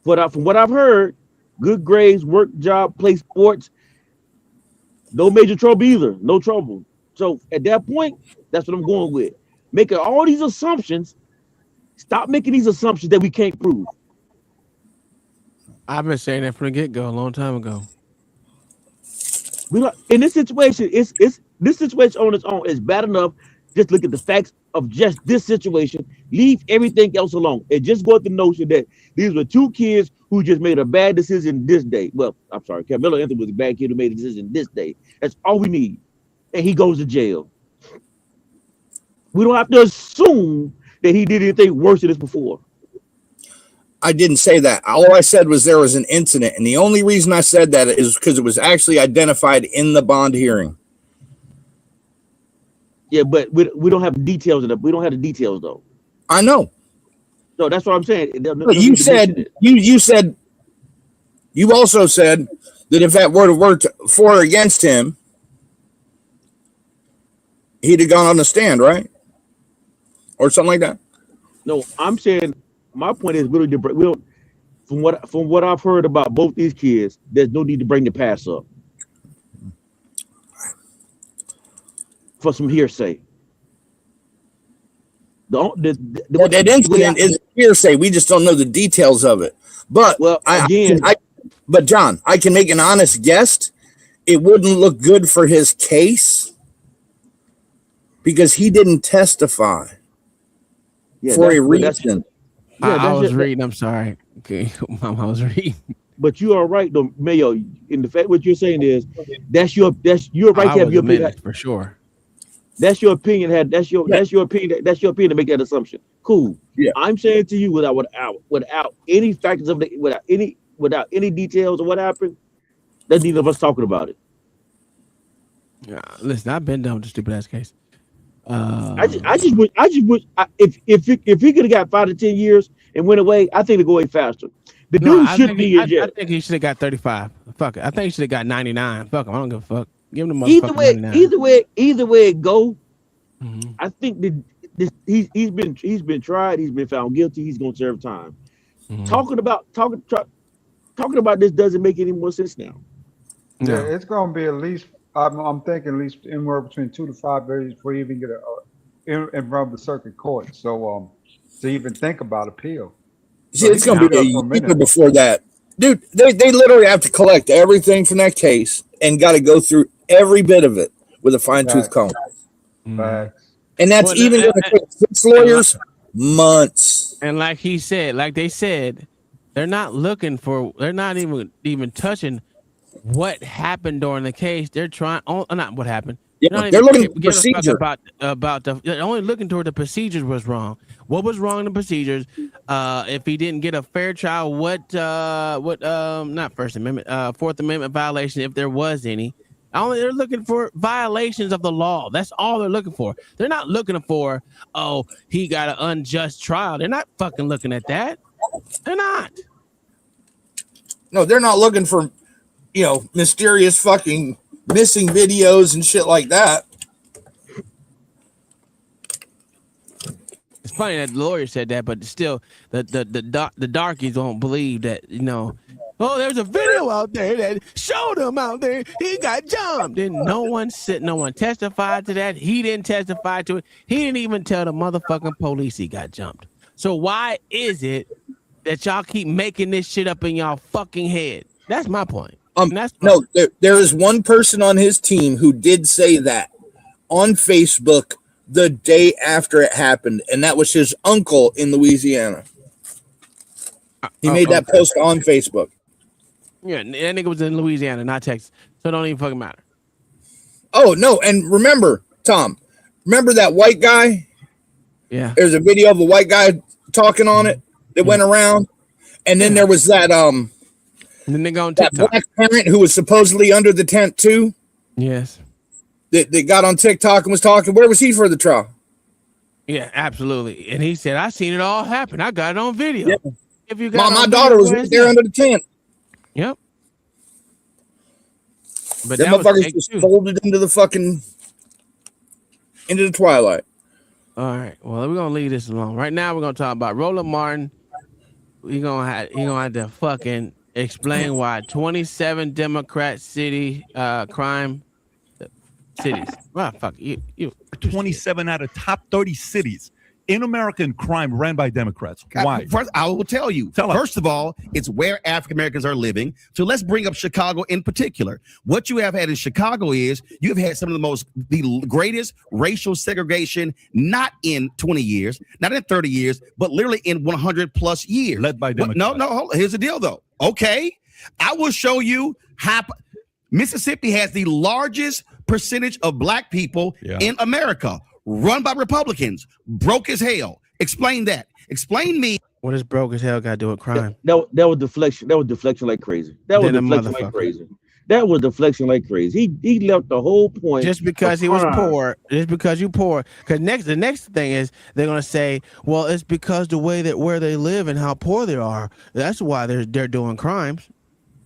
Speaker 17: But from what I've heard, good grades, work, job, play sports, no major trouble either, no trouble. So at that point, that's what I'm going with. Making all these assumptions. Stop making these assumptions that we can't prove.
Speaker 5: I've been saying that from the get-go a long time ago.
Speaker 17: In this situation, this situation on its own is bad enough. Just look at the facts of just this situation. Leave everything else alone. And just go with the notion that these were two kids who just made a bad decision this day. Well, I'm sorry, Carmelo Anthony was a bad kid who made a decision this day. That's all we need. And he goes to jail. We don't have to assume that he did anything worse than this before.
Speaker 21: I didn't say that. All I said was there was an incident, and the only reason I said that is because it was actually identified in the bond hearing.
Speaker 17: Yeah, but we don't have details of that. We don't have the details though.
Speaker 21: I know.
Speaker 17: So that's what I'm saying.
Speaker 21: But you said you also said that if that would have worked for or against him, he'd have gone on the stand, right? Or something like that.
Speaker 17: No, I'm saying my point is we don't. From what I've heard about both these kids, there's no need to bring the past up for some hearsay.
Speaker 21: That incident is hearsay. We just don't know the details of it. But but John, I can make an honest guess. It wouldn't look good for his case because he didn't testify for a reason.
Speaker 5: I was reading. I'm sorry. Okay, I was reading.
Speaker 17: But you are right, though, Mayo. In the fact, what you're saying is you're right to have your opinion
Speaker 5: for sure.
Speaker 17: That's your opinion. That's your opinion. That's your opinion to make that assumption. Cool.
Speaker 21: Yeah.
Speaker 17: I'm saying to you without any factors of without any details of what happened, that's neither of us talking about it.
Speaker 5: Yeah, listen, I've been done with the stupid ass case.
Speaker 17: I just wish if he could have got 5 to 10 years and went away, I think it'd go away faster. The dude should be in jail.
Speaker 5: I think he should have got 35. Fuck it. I think he should have got 99. Fuck him. I don't give a fuck. Give him the motherfucker 99.
Speaker 17: Either way it go. Mm-hmm. I think that he's been tried. He's been found guilty. He's gonna serve time. Mm-hmm. Talking about this doesn't make any more sense now.
Speaker 10: No. Yeah, it's gonna be at least. I'm thinking at least anywhere between 2 to 5 days before you even get in front of the circuit court. So to even think about appeal.
Speaker 21: See, it's going to be a year before that. Dude, they literally have to collect everything from that case and got to go through every bit of it with a fine-tooth comb.
Speaker 10: Facts.
Speaker 21: And that's even going to take 6 lawyers months.
Speaker 5: And like he said, like they said, they're not even touching what happened during the case. They're trying not what happened.
Speaker 21: Yeah, they're looking at the procedure.
Speaker 5: They're only looking toward the procedures was wrong. What was wrong in the procedures? If he didn't get a fair trial, what not First Amendment, Fourth Amendment violation, if there was any. They're looking for violations of the law. That's all they're looking for. They're not looking for, he got an unjust trial. They're not fucking looking at that. They're not.
Speaker 21: No, they're not looking for, mysterious fucking missing videos and shit like that.
Speaker 5: It's funny that the lawyer said that, but still, the darkies won't believe that. There's a video out there that showed him out there. He got jumped. Then no one testified to that. He didn't testify to it. He didn't even tell the motherfucking police he got jumped. So why is it that y'all keep making this shit up in y'all fucking head? That's my point.
Speaker 21: There is one person on his team who did say that on Facebook the day after it happened, and that was his uncle in Louisiana. He made that post on Facebook.
Speaker 5: Yeah, that nigga was in Louisiana, not Texas, so it don't even fucking matter.
Speaker 21: Oh no, and remember, Tom, that white guy?
Speaker 5: Yeah.
Speaker 21: There's a video of a white guy talking on it that went around, and then there was that
Speaker 5: the nigga on TikTok.
Speaker 21: That black parent who was supposedly under the tent too.
Speaker 5: Yes.
Speaker 21: That got on TikTok and was talking. Where was he for the trial?
Speaker 5: Yeah, absolutely. And he said, "I seen it all happen. I got it on video."
Speaker 21: Yeah.
Speaker 5: If you got
Speaker 21: my daughter was right there under the tent.
Speaker 5: Yep. But
Speaker 21: that motherfuckers just folded into the twilight.
Speaker 5: All right. Well, we're gonna leave this alone. Right now, we're gonna talk about Roland Martin. He gonna have to fucking explain why 27 Democrat crime cities. Well, fuck you.
Speaker 2: 27 out of top 30 cities in America in crime ran by Democrats. Why?
Speaker 22: First, I will tell you. First of all, it's where African Americans are living. So let's bring up Chicago in particular. What you have had in Chicago is you've had some of the greatest racial segregation, not in 20 years, not in 30 years, but literally in 100 plus years.
Speaker 2: Led by Democrats.
Speaker 22: No, hold on. Here's the deal, though. Okay, I will show you how Mississippi has the largest percentage of black people in America. run by Republicans, broke as hell. Explain that. Explain me.
Speaker 5: What does broke as hell got to do with crime?
Speaker 17: That was deflection. That was deflection like crazy. That was
Speaker 5: Then a
Speaker 17: deflection like
Speaker 5: motherfucker.
Speaker 17: crazy. That was deflection like crazy. He left the whole point.
Speaker 5: Just because
Speaker 17: of
Speaker 5: he was
Speaker 17: crime.
Speaker 5: poor, just because you poor. Because the next thing is they're gonna say, well, it's because the way that where they live and how poor they are. That's why they're doing crimes.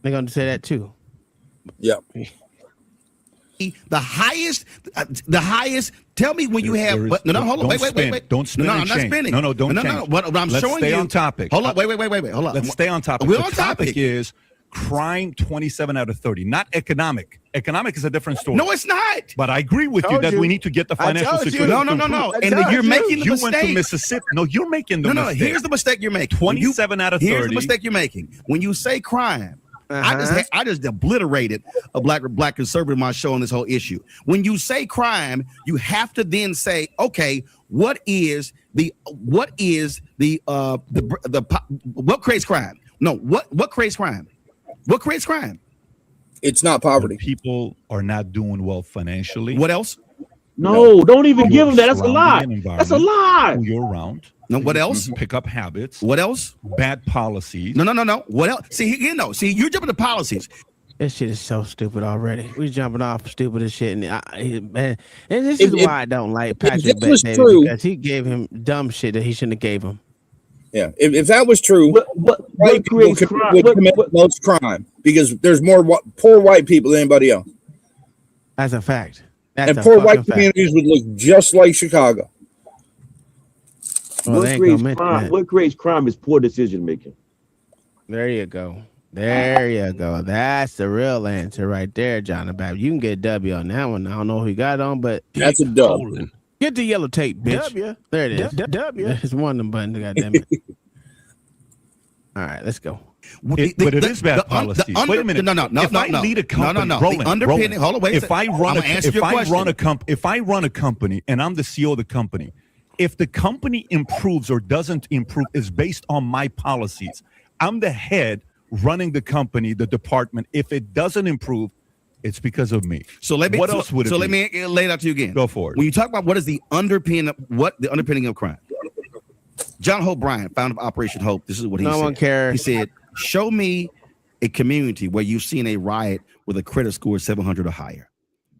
Speaker 5: They're gonna say that too.
Speaker 21: Yep.
Speaker 22: The highest. Tell me when you have. No, hold on. Wait.
Speaker 2: Don't spin.
Speaker 22: No, I'm
Speaker 2: and
Speaker 22: not
Speaker 2: change.
Speaker 22: spinning.
Speaker 2: No, don't change.
Speaker 22: No. What I'm
Speaker 2: Let's
Speaker 22: showing
Speaker 2: stay
Speaker 22: you.
Speaker 2: on topic.
Speaker 22: Hold on. Wait. Hold on.
Speaker 2: Let's stay on topic.
Speaker 22: We're
Speaker 2: the
Speaker 22: on
Speaker 2: topic
Speaker 22: topic.
Speaker 2: is crime 27 out of 30, not economic. Economic is a different story.
Speaker 22: No, it's not.
Speaker 2: But I agree with you that we need to get the financial situation.
Speaker 22: No. And you're making the
Speaker 2: You
Speaker 22: mistake.
Speaker 2: went to Mississippi. No, you're making the mistake.
Speaker 22: Here's the mistake you're making.
Speaker 2: 27 out of 30.
Speaker 22: Here's the mistake you're making. When you say crime, I just obliterated a black conservative in my show on this whole issue. When you say crime, you have to then say, okay, what creates crime? No, what creates crime? What creates crime?
Speaker 21: It's not poverty.
Speaker 2: People are not doing well financially.
Speaker 22: What else?
Speaker 17: No, don't even give them that. That's a lie. That's a lie.
Speaker 2: Who you're around.
Speaker 22: No, what else?
Speaker 2: Pick up habits.
Speaker 22: What else?
Speaker 2: Bad policies.
Speaker 22: No. What else? See, you're jumping to policies.
Speaker 5: This shit is so stupid already. We jumping off stupid as shit, and this is why I don't like Patrick Bet because he gave him dumb shit that he shouldn't have gave him.
Speaker 21: Yeah, if that was true,
Speaker 17: what
Speaker 21: creates crime? Would commit most crime because there's more poor white people than anybody else.
Speaker 5: That's a fact.
Speaker 21: And poor white communities would look just like Chicago.
Speaker 5: Well,
Speaker 17: what creates crime is poor decision making.
Speaker 5: There you go. That's the real answer right there, John the Baptist. You can get a W on that one. I don't know who he got on, but
Speaker 21: that's a W.
Speaker 5: Get the yellow tape, bitch.
Speaker 10: W.
Speaker 5: There it is.
Speaker 10: W.
Speaker 5: It's one of them buttons, goddammit. All right, let's go.
Speaker 2: But it is bad policy. Wait a minute.
Speaker 22: No.
Speaker 2: If I lead a company, Roland, if I run a company and I'm the CEO of the company, if the company improves or doesn't improve is based on my policies. I'm the head running the company, the department. If it doesn't improve, it's because of me.
Speaker 22: So let me.
Speaker 2: What else would it be?
Speaker 22: So let me lay it out to you again.
Speaker 2: Go for it.
Speaker 22: When you talk about what is the underpinning of crime, John Hope Bryant, founder of Operation Hope, this is what he said.
Speaker 5: No one cares.
Speaker 22: He said, "Show me a community where you've seen a riot with a credit score of 700 or higher."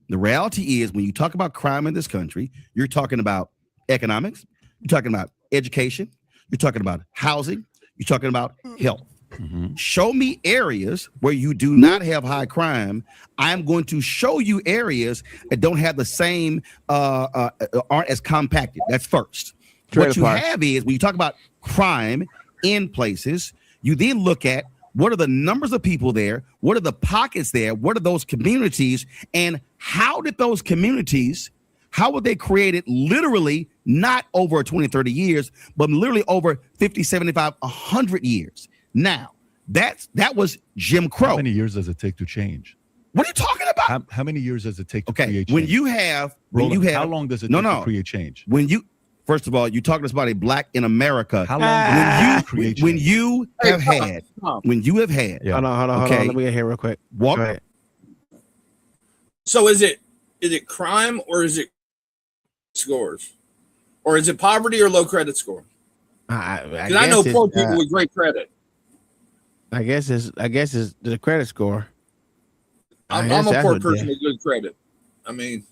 Speaker 22: The reality is, when you talk about crime in this country, you're talking about economics, you're talking about education, you're talking about housing, you're talking about health. Mm-hmm. Show me areas where you do not have high crime. I'm going to show you areas that don't have the same, aren't as compacted. That's first. What you have is, when you talk about crime in places, you then look at what are the numbers of people there, what are the pockets there, what are those communities, and how did those communities, how were they created literally not over 20, 30 years, but literally over 50, 75, 100 years. Now, that was Jim Crow.
Speaker 2: How many years does it take to change?
Speaker 22: What are you talking about?
Speaker 2: How many years does it take to create change? How long does it take to create change?
Speaker 22: First of all, you're talking about a black in America.
Speaker 2: How long
Speaker 22: when you have had.
Speaker 5: Hold on. Let me get here real quick.
Speaker 22: Walk.
Speaker 5: Go ahead.
Speaker 21: So is it crime or is it scores? Or is it poverty or low credit score? Because I know poor people with great credit.
Speaker 5: I guess it's the credit score.
Speaker 21: I'm a poor person with good credit. I mean,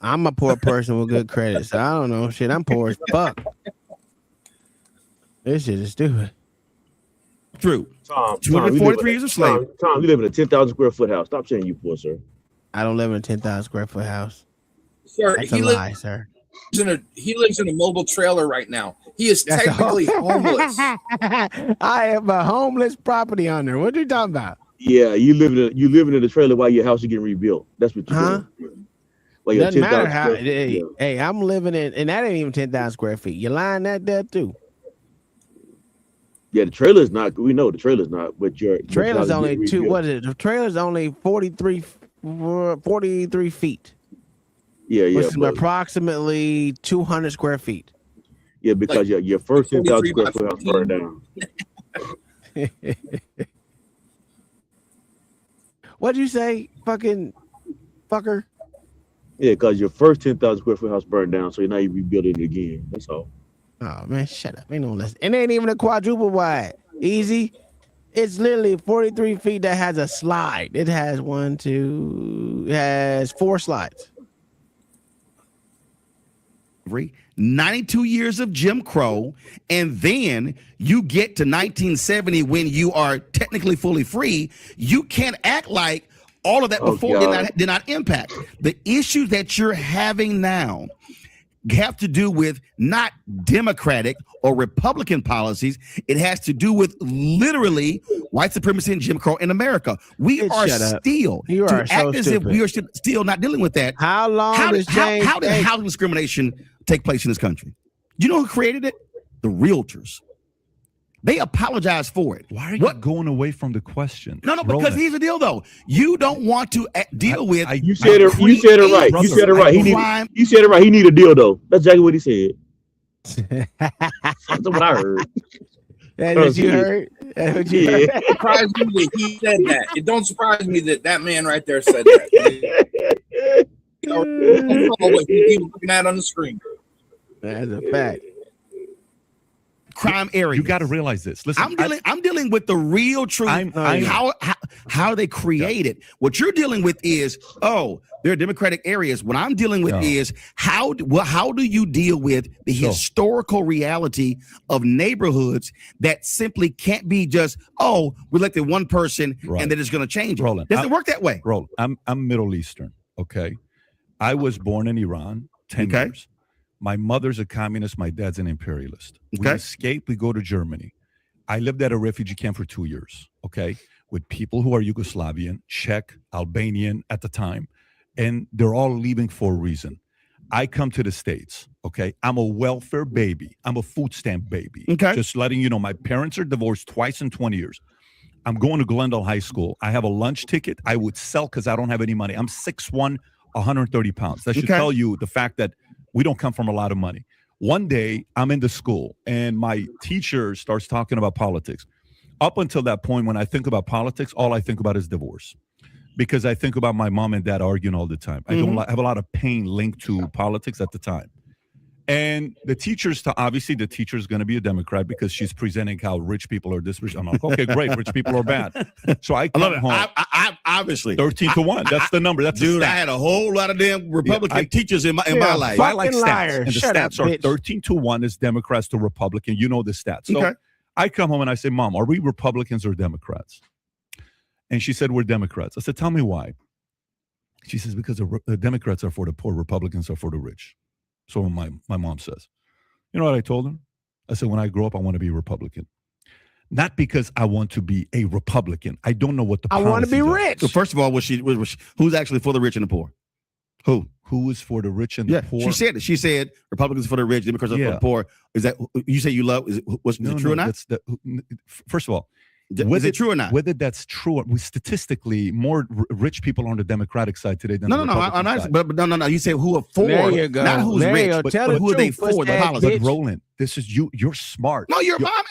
Speaker 5: I'm a poor person with good credit, so I don't know. Shit, I'm poor as fuck. This shit is stupid.
Speaker 22: True.
Speaker 17: Tom,
Speaker 22: 243 years of slavery.
Speaker 17: Tom, you live in a 10,000 square foot house. Stop saying you poor, sir.
Speaker 5: I don't live in a 10,000 square foot house.
Speaker 21: Sir,
Speaker 5: That's a lie, sir.
Speaker 21: He lives in a mobile trailer right now. He is technically homeless.
Speaker 5: I am a homeless property owner. What are you talking about?
Speaker 17: Yeah, you living in a trailer while your house is getting rebuilt. That's what you're doing. Well,
Speaker 5: doesn't matter how. Hey, I'm living in, and that ain't even 10,000 square feet. You're lying that there too.
Speaker 17: Yeah, the trailer's not. We know the trailer's not, but your
Speaker 5: trailer's only two. What is it? The trailer's only 43 feet.
Speaker 17: Yeah,
Speaker 5: which is approximately 200 square feet.
Speaker 17: Yeah, because your first 10,000 square foot house burned down.
Speaker 5: What'd you say, fucking fucker?
Speaker 17: Yeah, because your first 10,000 square foot house burned down, so now you rebuilding it again. That's all.
Speaker 5: Oh man, shut up. Ain't no less. And it ain't even a quadruple wide. Easy. It's literally 43 feet that has a slide. It has it has 4 slides.
Speaker 22: 92 years of Jim Crow, and then you get to 1970 when you are technically fully free. You can't act like all of that before did not impact. The issues that you're having now have to do with not Democratic or Republican policies. It has to do with literally white supremacy and Jim Crow in America. We are still
Speaker 5: you
Speaker 22: to
Speaker 5: are
Speaker 22: act
Speaker 5: so
Speaker 22: as
Speaker 5: stupid.
Speaker 22: if we are still not dealing with that.
Speaker 5: How long
Speaker 22: how
Speaker 5: does
Speaker 22: did
Speaker 5: James
Speaker 22: housing discrimination take place in this country? You know who created it? The realtors. They apologize for it.
Speaker 2: Why are you going away from the question?
Speaker 22: No, because here's the deal, though. You don't want to deal with.
Speaker 17: You said it right. You said it right. You said it right. He need a deal, though. That's exactly what he said. That's what I heard.
Speaker 5: That's what you heard? That's what you heard?
Speaker 14: It surprised me that he said that. It don't surprise me that man right there said that. You know, what he was looking at on the screen.
Speaker 5: That's a fact.
Speaker 22: Crime area.
Speaker 2: You got to realize this. Listen,
Speaker 22: I'm dealing with the real truth. How they create it. What you're dealing with is, there are Democratic areas. What I'm dealing with is how do you deal with the historical reality of neighborhoods that simply can't be just, we elected one person and then it's going to change it.
Speaker 2: Roland,
Speaker 22: Doesn't work that way.
Speaker 2: Roland, I'm Middle Eastern. Okay, I was born in Iran 10 years. My mother's a communist. My dad's an imperialist. We escape. We go to Germany. I lived at a refugee camp for 2 years, okay, with people who are Yugoslavian, Czech, Albanian at the time, and they're all leaving for a reason. I come to the States, okay? I'm a welfare baby. I'm a food stamp baby.
Speaker 22: Okay.
Speaker 2: Just letting you know, my parents are divorced twice in 20 years. I'm going to Glendale High School. I have a lunch ticket. I would sell because I don't have any money. I'm 6'1", 130 pounds. That should tell you the fact that we don't come from a lot of money. One day, I'm in the school, and my teacher starts talking about politics. Up until that point, when I think about politics, all I think about is divorce, because I think about my mom and dad arguing all the time. I don't have a lot of pain linked to politics at the time. And the teacher's obviously the teacher's going to be a Democrat because she's presenting how rich people are this rich. I'm like, okay, great, rich people are bad. So I come home.
Speaker 22: I obviously
Speaker 2: 13-1. That's the number. That's
Speaker 22: dude. I had a whole lot of damn Republican teachers in my life.
Speaker 2: I like stats,
Speaker 5: liars.
Speaker 2: and the
Speaker 5: Shut
Speaker 2: stats
Speaker 5: up,
Speaker 2: are 13-1 is Democrats to Republican. You know the stats. So I come home and I say, Mom, are we Republicans or Democrats? And she said, we're Democrats. I said, tell me why. She says, because the Democrats are for the poor, Republicans are for the rich. So my mom says. You know what I told her? I said, when I grow up, I want to be a Republican. Not because I want to be a Republican. I don't know what the
Speaker 5: I want to be rich.
Speaker 22: So first of all, who's actually for the rich and the poor?
Speaker 2: Who is for the rich and the poor?
Speaker 22: She said it. She said Republicans for the rich, Democrats are for the poor. Is that you say you love? Is it true or not?
Speaker 2: First of all,
Speaker 22: is it true or not?
Speaker 2: Whether that's true, statistically, more rich people are on the Democratic side today than the Republican side.
Speaker 22: But no. You say who are for,
Speaker 5: there you go.
Speaker 22: not who's rich, but who are they for? The policy.
Speaker 2: But Roland, this is you. You're smart.
Speaker 22: No, your mom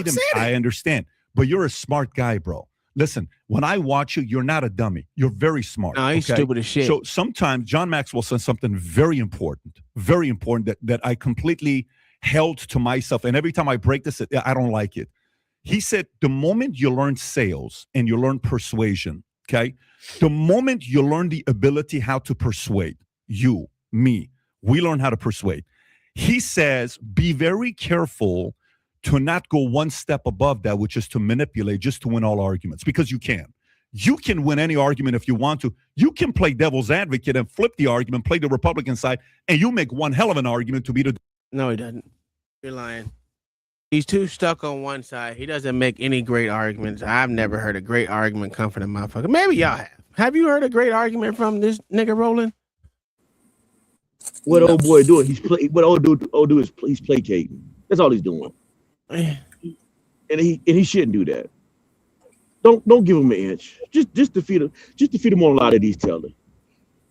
Speaker 22: said it.
Speaker 2: I understand, but you're a smart guy, bro. Listen, when I watch you, you're not a dummy. You're very smart.
Speaker 5: No, he's stupid as shit.
Speaker 2: So sometimes John Maxwell says something very important that I completely held to myself. And every time I break this, I don't like it. He said, the moment you learn sales and you learn persuasion, okay, the moment you learn the ability how to persuade, you, me, we learn how to persuade. He says, be very careful to not go one step above that, which is to manipulate just to win all arguments, because you can. You can win any argument if you want to. You can play devil's advocate and flip the argument, play the Republican side, and you make one hell of an argument to be the...
Speaker 5: No, he doesn't. You're lying. He's too stuck on one side. He doesn't make any great arguments. I've never heard a great argument come from the motherfucker. Maybe y'all have. Have you heard a great argument from this nigga Roland?
Speaker 17: What old boy doing? What old dude is he's placating. That's all he's doing. And he shouldn't do that. Don't give him an inch. Just defeat him. Just defeat him on a lot of these tellers.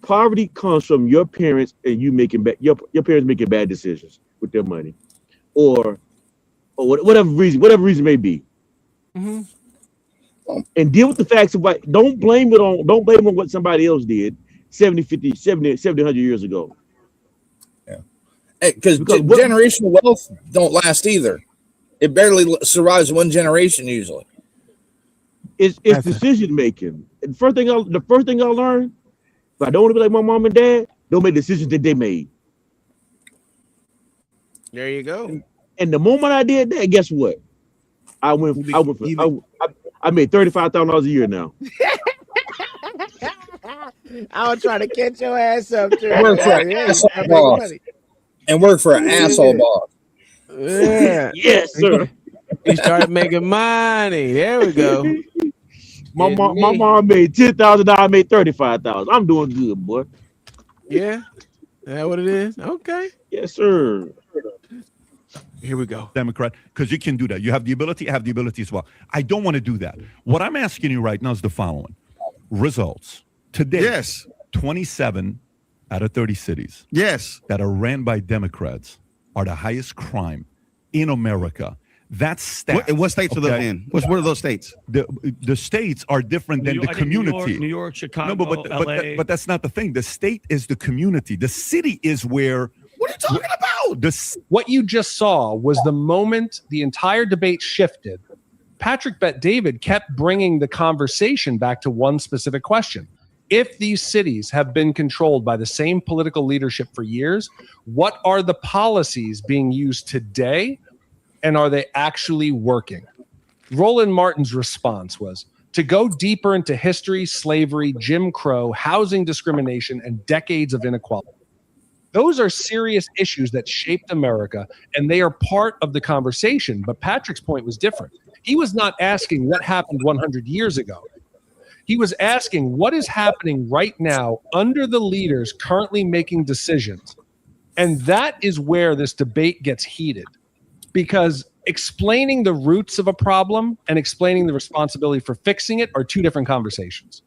Speaker 17: Poverty comes from your parents and you making your parents making bad decisions with their money, or whatever reason may be. And deal with the facts of what. Don't blame it on what somebody else did. 70, 50, 70, 70, 100 years ago.
Speaker 21: Because generational wealth don't last either. It barely survives one generation usually.
Speaker 17: It's decision making. And the first thing I learned, if I don't want to be like my mom and dad, don't make decisions that they made.
Speaker 5: There you go.
Speaker 17: And the moment I did that, guess what? I made $35,000 a year now.
Speaker 5: I was trying to catch your ass up.
Speaker 21: Work for an asshole boss. And work for an asshole boss.
Speaker 5: Yeah.
Speaker 17: Yes, sir.
Speaker 5: He started making money. There we go.
Speaker 17: My mom made $10,000. I made $35,000. I'm doing good, boy.
Speaker 5: Yeah. Is that what it is? Okay.
Speaker 17: Yes, sir.
Speaker 5: Here we go.
Speaker 2: Democrat, because you can do that. You have the ability, I have the ability as well. I don't want to do that. What I'm asking you right now is the following. Results. Today,
Speaker 22: Yes.
Speaker 2: 27 out of 30 cities
Speaker 22: Yes.
Speaker 2: that are ran by Democrats are the highest crime in America. That's stats.
Speaker 22: What states are those in? What are those states?
Speaker 2: The states are different than the community.
Speaker 3: New York, Chicago,
Speaker 2: No,
Speaker 3: LA.
Speaker 2: but that's not the thing. The state is the community. The city is where.
Speaker 22: What are you talking about?
Speaker 4: What you just saw was the moment the entire debate shifted. Patrick Bet-David kept bringing the conversation back to one specific question. If these cities have been controlled by the same political leadership for years, what are the policies being used today, and are they actually working? Roland Martin's response was to go deeper into history, slavery, Jim Crow, housing discrimination, and decades of inequality. Those are serious issues that shaped America, and they are part of the conversation. But Patrick's point was different. He was not asking what happened 100 years ago. He was asking what is happening right now under the leaders currently making decisions. And that is where this debate gets heated, because explaining the roots of a problem and explaining the responsibility for fixing it are two different conversations.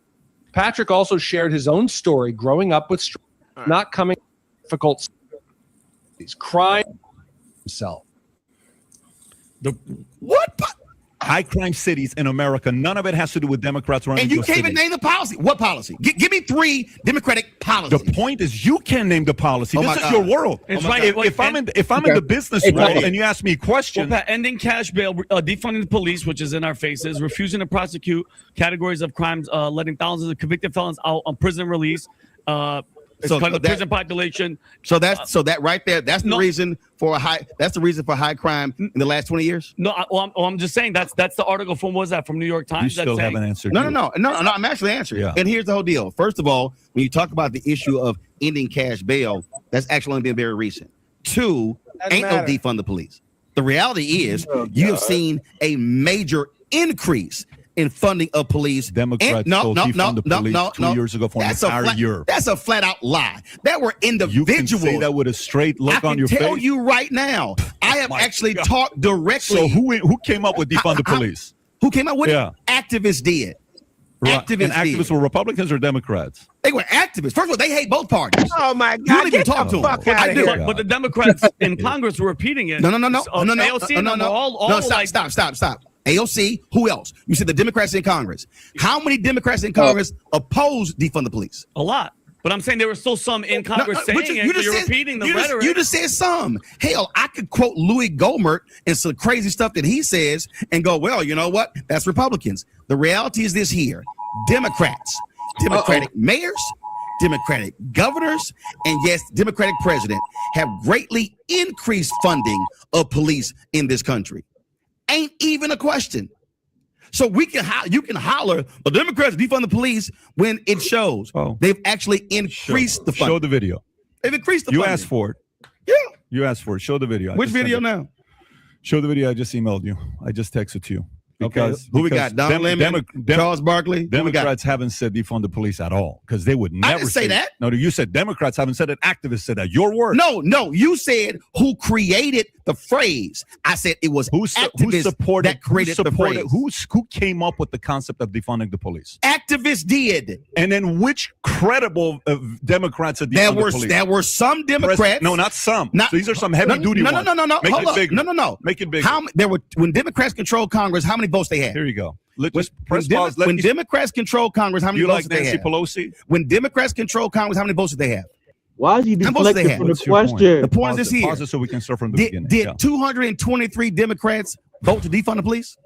Speaker 4: Patrick also shared his own story growing up with not coming from difficult. He's crying himself.
Speaker 2: What? High crime cities in America. None of it has to do with Democrats running.
Speaker 22: And you can't even name the policy. What policy? Give me 3 Democratic policies.
Speaker 2: The point is, you can name the policy.
Speaker 22: Oh
Speaker 2: this
Speaker 22: my
Speaker 2: is
Speaker 22: God.
Speaker 2: your world.
Speaker 3: It's
Speaker 2: Oh my
Speaker 3: right.
Speaker 2: God. If I'm in the business
Speaker 3: Hey,
Speaker 2: world
Speaker 3: Pat,
Speaker 2: and you ask me a question,
Speaker 3: Pat, ending cash bail, defunding the police, which is in our faces, refusing to prosecute categories of crimes, letting thousands of convicted felons out on prison release. The prison population.
Speaker 22: So that right there. That's the reason for high crime in the last 20 years.
Speaker 3: No, I'm just saying that's the article from from New York Times.
Speaker 2: You still haven't answered.
Speaker 22: No. I'm actually answering.
Speaker 2: Yeah.
Speaker 22: And here's the whole deal. First of all, when you talk about the issue of ending cash bail, that's actually only been very recent. 2, ain't no defund the police. The reality is you have seen a major increase in funding of police.
Speaker 2: Democrats defund the police 2 years ago for an entire year.
Speaker 22: That's a flat out lie. There were individuals.
Speaker 2: You can say that with a straight look on your face.
Speaker 22: I can tell you right now. I have actually talked directly.
Speaker 2: So who came up with defund the police?
Speaker 22: Who came up with
Speaker 2: it?
Speaker 22: Activists did.
Speaker 2: Right. Activists were Republicans or Democrats?
Speaker 22: They were activists. First of all, they hate both parties.
Speaker 5: Oh my
Speaker 22: You
Speaker 5: God!
Speaker 22: don't even talk to them. I do.
Speaker 3: But the Democrats in Congress were repeating it.
Speaker 22: No.
Speaker 3: AOC and them were all
Speaker 22: Stop. AOC, who else? You said the Democrats in Congress. How many Democrats in Congress oppose defund the police?
Speaker 3: A lot. But I'm saying there were still some in Congress saying you're repeating the rhetoric.
Speaker 22: You just said some. Hell, I could quote Louis Gohmert and some crazy stuff that he says and go, well, you know what? That's Republicans. The reality is this here. Democrats, Democratic mayors, Democratic governors, and yes, Democratic president have greatly increased funding of police in this country. Ain't even a question. So you can holler, the Democrats defund the police when it shows. They've actually increased the funding.
Speaker 2: Show the video.
Speaker 22: They've increased the funding.
Speaker 2: You asked for it.
Speaker 22: Yeah.
Speaker 2: You asked for it. Show the video.
Speaker 22: Which video now?
Speaker 2: Show the video. I just emailed you. I just texted to you. Because,
Speaker 22: who we got? Don Lemon, Charles Barkley.
Speaker 2: Democrats haven't said defund the police at all because they would never
Speaker 22: say that.
Speaker 2: No, you said Democrats haven't said it. Activists said that. Your word.
Speaker 22: No. You said who created the phrase. I said it was activists that created the phrase.
Speaker 2: Who came up with the concept of defunding the police?
Speaker 22: Activists did.
Speaker 2: And then which credible Democrats are defunding the police?
Speaker 22: There were some Democrats.
Speaker 2: No, not some. These are some heavy duty ones.
Speaker 22: No.
Speaker 2: Make it bigger.
Speaker 22: No.
Speaker 2: Make it bigger.
Speaker 22: When Democrats controlled Congress, how many votes they have?
Speaker 2: Here you go.
Speaker 22: When Democrats control Congress, how many votes
Speaker 2: like
Speaker 22: they
Speaker 2: Nancy
Speaker 22: have?
Speaker 2: Pelosi?
Speaker 22: When Democrats control Congress, how many votes did they have?
Speaker 17: Why is he deflecting from the question?
Speaker 22: The point is this here.
Speaker 2: Pause it so we can start from the beginning.
Speaker 22: Did 223 Democrats vote to defund the police?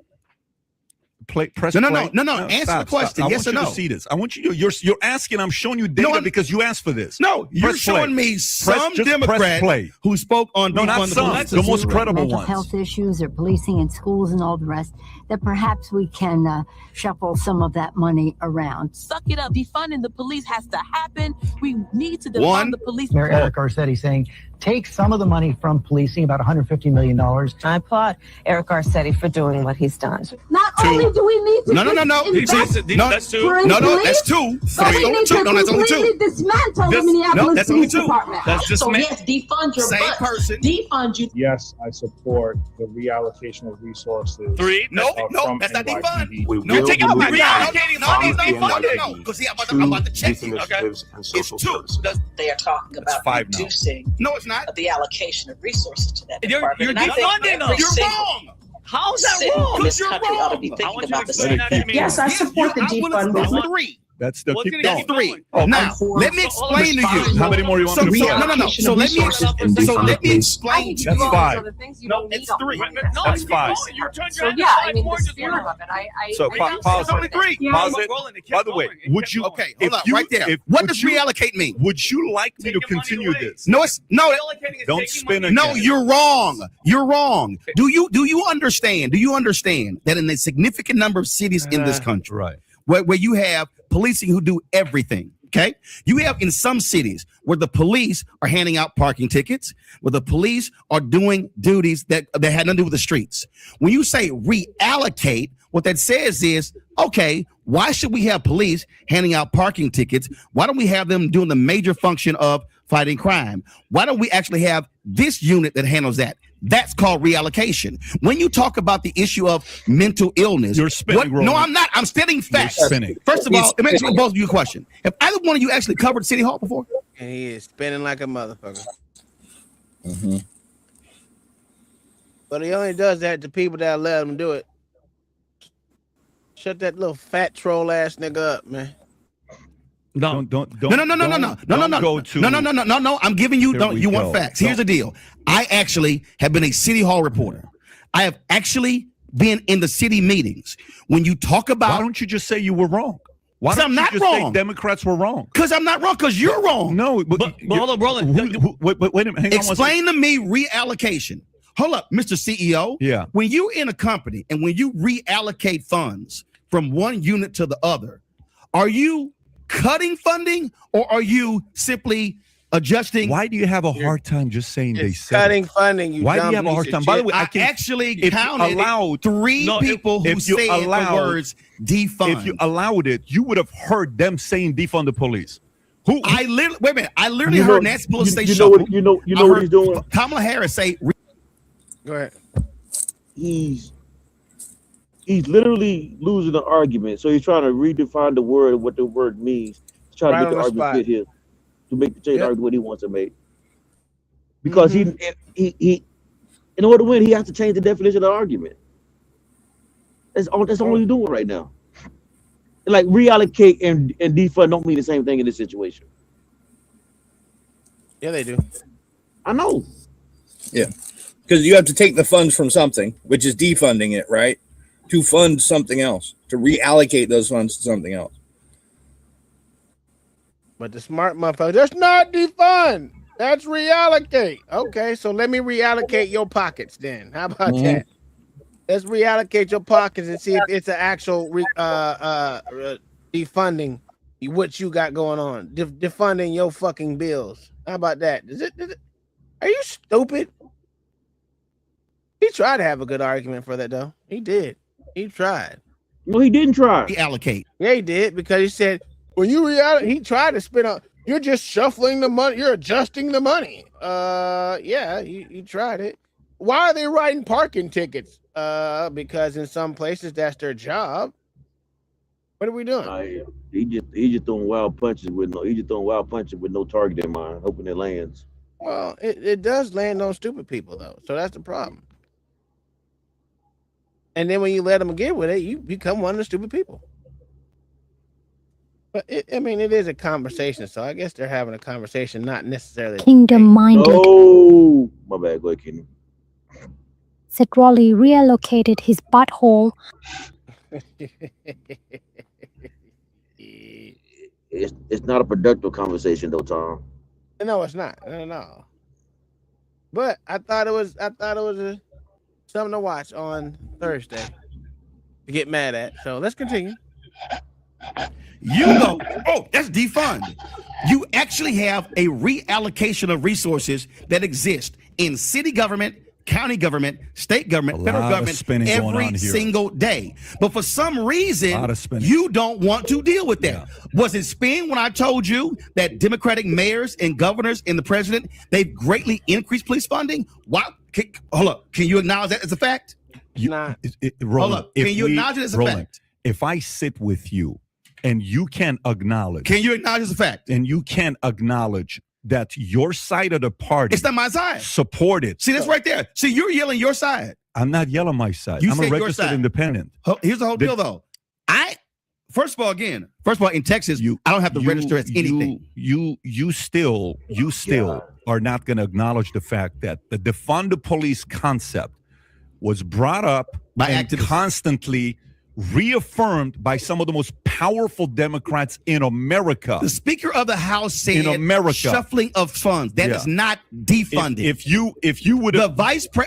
Speaker 2: Press
Speaker 22: No.
Speaker 2: Stop,
Speaker 22: Answer the question.
Speaker 2: stop.
Speaker 22: Yes
Speaker 2: I
Speaker 22: or
Speaker 2: want you
Speaker 22: no?
Speaker 2: to see this. I want you to. You're asking. I'm showing you data because you asked for this.
Speaker 22: No, you're
Speaker 2: Press
Speaker 22: showing
Speaker 2: play.
Speaker 22: me some Democrat
Speaker 2: play.
Speaker 22: who spoke on
Speaker 2: No, not
Speaker 22: defund the
Speaker 2: some.
Speaker 22: police.
Speaker 2: The most credible
Speaker 8: mental
Speaker 2: ones.
Speaker 8: health issues or policing in schools and all the rest, that perhaps we can shuffle some of that money around.
Speaker 12: Suck it up. Defunding the police has to happen. We need to
Speaker 22: One.
Speaker 12: defund the police.
Speaker 23: Mayor Eric Garcetti saying, take some of the money from policing, about $150 million.
Speaker 24: I applaud Eric Garcetti for doing what he's done.
Speaker 8: Not only do we need to
Speaker 22: No.
Speaker 3: That's two.
Speaker 22: No, that's two.
Speaker 8: But we need to
Speaker 22: No, that's only two.
Speaker 8: completely dismantle the Minneapolis
Speaker 22: that's only
Speaker 8: Police
Speaker 22: two.
Speaker 8: Department.
Speaker 3: That's just
Speaker 12: So yes, defund your
Speaker 22: Same
Speaker 12: butt.
Speaker 22: person.
Speaker 12: Defund you.
Speaker 25: Yes, I support the reallocation of resources.
Speaker 3: Three.
Speaker 22: No,
Speaker 25: from
Speaker 22: that's not
Speaker 25: NYPD.
Speaker 22: defund.
Speaker 25: No,
Speaker 22: Take it out.
Speaker 3: reallocating
Speaker 22: No, because I'm about to check you. It's two.
Speaker 12: They are talking about
Speaker 2: five now.
Speaker 12: reducing
Speaker 22: No, it's not.
Speaker 12: the allocation of resources to that
Speaker 3: You're
Speaker 12: department. And I think
Speaker 3: defunding them.
Speaker 12: every
Speaker 3: You're
Speaker 12: single
Speaker 22: wrong.
Speaker 3: How's that
Speaker 12: city
Speaker 3: wrong?
Speaker 12: in this
Speaker 22: You're
Speaker 12: country ought to be
Speaker 22: wrong.
Speaker 12: thinking
Speaker 3: I want you to
Speaker 12: about the
Speaker 3: explain that to me.
Speaker 12: Yes, I support the defund movement.
Speaker 22: Three.
Speaker 2: That's the keep
Speaker 22: That's
Speaker 2: going.
Speaker 22: three. Now, let me explain to you.
Speaker 2: How many more you want me to
Speaker 22: So,
Speaker 2: fill?
Speaker 22: no. So let me explain to
Speaker 2: That's
Speaker 22: you.
Speaker 2: five.
Speaker 12: No,
Speaker 22: it's three.
Speaker 2: That's five.
Speaker 12: So yeah, I mean the spirit of it.
Speaker 2: So pause
Speaker 22: only
Speaker 2: it.
Speaker 22: three.
Speaker 2: Pause it. By the way, would you?
Speaker 22: Okay,
Speaker 2: if
Speaker 22: hold up,
Speaker 2: you-
Speaker 22: right there.
Speaker 2: if-
Speaker 22: What
Speaker 2: would
Speaker 22: does
Speaker 2: you-
Speaker 22: reallocate mean?
Speaker 2: Would you like me to continue this?
Speaker 22: No, it's no.
Speaker 2: Don't spin again.
Speaker 22: No, you're wrong. You're wrong. Do you understand? Do you understand that in a significant number of cities in this country,
Speaker 2: right,
Speaker 22: where you have policing who do everything? Okay, you have in some cities where the police are handing out parking tickets, where the police are doing duties that had nothing to do with the streets. When you say reallocate, what that says is, okay, why should we have police handing out parking tickets? Why don't we have them doing the major function of fighting crime? Why don't we actually have this unit that handles that? That's called reallocation. When you talk about the issue of mental illness,
Speaker 2: you're spinning.
Speaker 22: No, I'm not. I'm stating facts.
Speaker 2: You're spinning.
Speaker 22: First of all, let me ask both of you a question. Have either one of you actually covered City Hall before?
Speaker 5: And he is spinning like a motherfucker.
Speaker 22: Mm-hmm.
Speaker 5: But he only does that to people that let him do it. Shut that little fat troll ass nigga up, man.
Speaker 2: Don't
Speaker 22: No.
Speaker 2: go to
Speaker 22: No. I'm giving you.
Speaker 2: Here we
Speaker 22: You want
Speaker 2: go.
Speaker 22: facts? Here's the deal. I actually have been a City Hall reporter. I have actually been in the city meetings. When you talk about,
Speaker 2: why don't you just say you were wrong? Why
Speaker 22: Because
Speaker 2: don't
Speaker 22: I'm
Speaker 2: you
Speaker 22: not
Speaker 2: just
Speaker 22: wrong.
Speaker 2: say Democrats were wrong?
Speaker 22: Because I'm not wrong. Because you're wrong.
Speaker 2: No, but
Speaker 3: hold on, Roland.
Speaker 2: Wait a minute. Hang on one
Speaker 22: Explain to me reallocation. Hold up, Mr. CEO.
Speaker 2: Yeah.
Speaker 22: When you're in a company and when you reallocate funds from one unit to the other, are you cutting funding or are you simply adjusting?
Speaker 2: Why do you have a hard time just saying they
Speaker 5: It's
Speaker 2: said
Speaker 5: cutting
Speaker 2: it?
Speaker 5: funding. You
Speaker 2: Why do
Speaker 5: dumb
Speaker 2: you have a
Speaker 5: piece
Speaker 2: hard
Speaker 5: of
Speaker 2: time? By the
Speaker 5: shit.
Speaker 2: way, I can
Speaker 22: actually
Speaker 2: if you
Speaker 22: counted
Speaker 2: allowed
Speaker 22: three people who
Speaker 2: if you
Speaker 22: said
Speaker 2: allowed,
Speaker 22: the words defund.
Speaker 2: If you allowed it, you would have heard them saying defund the police. Who?
Speaker 22: I literally wait a minute. I literally
Speaker 17: You know-
Speaker 22: heard Nancy Pelosi say
Speaker 17: you know
Speaker 22: shuffle.
Speaker 17: what- you know
Speaker 22: I
Speaker 17: what
Speaker 22: heard
Speaker 17: he's doing?
Speaker 22: Kamala Harris say.
Speaker 5: Go ahead.
Speaker 17: He's literally losing the argument. So he's trying to redefine the word, what the word means. He's trying
Speaker 5: Right
Speaker 17: to make the
Speaker 5: on the
Speaker 17: argument
Speaker 5: spot.
Speaker 17: fit him, to make the change
Speaker 5: Yep.
Speaker 17: argue what he wants to make. Because he in order to win, he has to change the definition of the argument. That's all he's doing right now. Like reallocate and defund don't mean the same thing in this situation.
Speaker 5: Yeah, they do.
Speaker 17: I know.
Speaker 21: Yeah, because you have to take the funds from something, which is defunding it, right? To fund something else, to reallocate those funds to something else.
Speaker 5: But the smart motherfucker, that's not defund. That's reallocate. Okay, so let me reallocate your pockets then. How about that? Let's reallocate your pockets and see if it's an actual defunding what you got going on. Defunding your fucking bills. How about that? Are you stupid? He tried to have a good argument for that though. He did. He tried.
Speaker 17: No, he didn't try.
Speaker 22: Reallocate.
Speaker 5: Yeah, he did because he said when you reallocate, he tried to spin up. You're just shuffling the money. You're adjusting the money. Yeah, you tried it. Why are they writing parking tickets? Because in some places that's their job. What are we doing?
Speaker 17: He just throwing wild punches with no target in mind, hoping it lands.
Speaker 5: Well, it does land on stupid people though, so that's the problem. And then when you let them get with it, you become one of the stupid people. But it is a conversation, so I guess they're having a conversation, not necessarily
Speaker 11: Kingdom-minded.
Speaker 17: Oh, my bad. Go ahead, Kenny.
Speaker 11: Said Raleigh reallocated his butthole.
Speaker 17: It's not a productive conversation though, Tom.
Speaker 5: No, it's not. No. But I thought it was something to watch on Thursday to get mad at. So let's continue.
Speaker 22: You go, oh, that's defund. You actually have a reallocation of resources that exist in city government, county government, state government, federal government every single day. But for some reason, you don't want to deal with that. Yeah. Was it spin when I told you that Democratic mayors and governors and the president, they've greatly increased police funding? Why? Hold up. Can you acknowledge that as a fact?
Speaker 2: Roland,
Speaker 22: hold up. Can you acknowledge it as a fact?
Speaker 2: If I sit with you and you can acknowledge.
Speaker 22: Can you acknowledge as a fact?
Speaker 2: And you can acknowledge that your side of the party.
Speaker 22: It's not my side.
Speaker 2: Supported.
Speaker 22: See, that's right there. See, you're yelling your side.
Speaker 2: I'm not yelling my side. I'm a registered independent.
Speaker 22: Here's the whole deal, though. First of all, in Texas, I don't have to register as anything.
Speaker 2: You still are not going to acknowledge the fact that the defund the police concept was brought up
Speaker 22: by
Speaker 2: and
Speaker 22: activists.
Speaker 2: Constantly reaffirmed by some of the most powerful Democrats in America.
Speaker 22: The Speaker of the House said
Speaker 2: in America,
Speaker 22: shuffling of funds. That is not defunding.
Speaker 2: If you would have,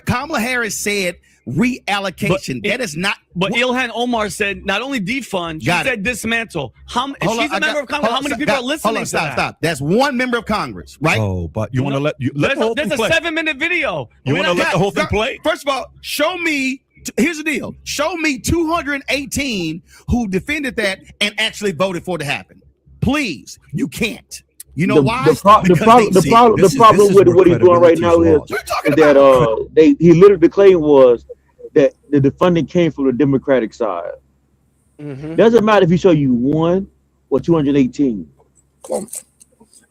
Speaker 22: Kamala Harris said reallocation. That is not.
Speaker 3: But Ilhan Omar said not only defund, she said dismantle. If she's a member of Congress, how many people are listening to that?
Speaker 22: Stop. That's one member of Congress, right?
Speaker 2: Oh, but you want to let the whole thing play.
Speaker 3: There's a 7-minute video.
Speaker 2: You want to let the whole thing play?
Speaker 22: First of all, show me. Here's the deal. Show me 218 who defended that and actually voted for it to happen. Please, you can't. You know why?
Speaker 17: The problem with what he's doing right now is that he literally claimed was that the defunding came from the Democratic side.
Speaker 5: Mm-hmm.
Speaker 17: Doesn't matter if you show you 1 or 218.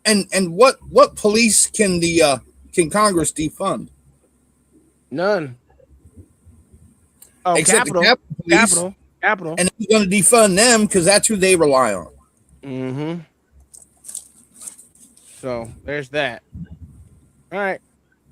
Speaker 21: And what police can Congress defund?
Speaker 5: None. Oh,
Speaker 21: except
Speaker 5: Capitol.
Speaker 21: the
Speaker 5: Capitol.
Speaker 21: And he's going to defund them because that's who they rely on.
Speaker 5: Mm-hmm. So there's that. All right.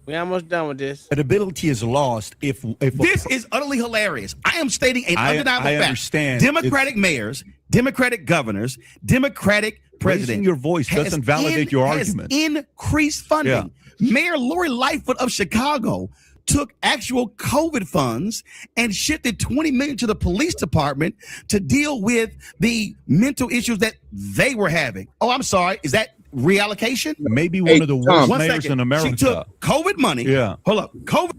Speaker 5: We almost done with this.
Speaker 2: Credibility is lost if
Speaker 22: this is utterly hilarious. I am stating an undeniable fact.
Speaker 2: Understand.
Speaker 22: Democratic mayors, Democratic governors, Democratic president.
Speaker 2: Raising your voice doesn't validate your argument.
Speaker 22: Increased funding. Yeah. Mayor Lori Lightfoot of Chicago took actual COVID funds and shifted $20 million to the police department to deal with the mental issues that they were having. Oh, I'm sorry. Is that reallocation?
Speaker 2: Maybe one of the worst mayors in America.
Speaker 22: She took COVID money.
Speaker 2: Yeah.
Speaker 22: Hold up. COVID.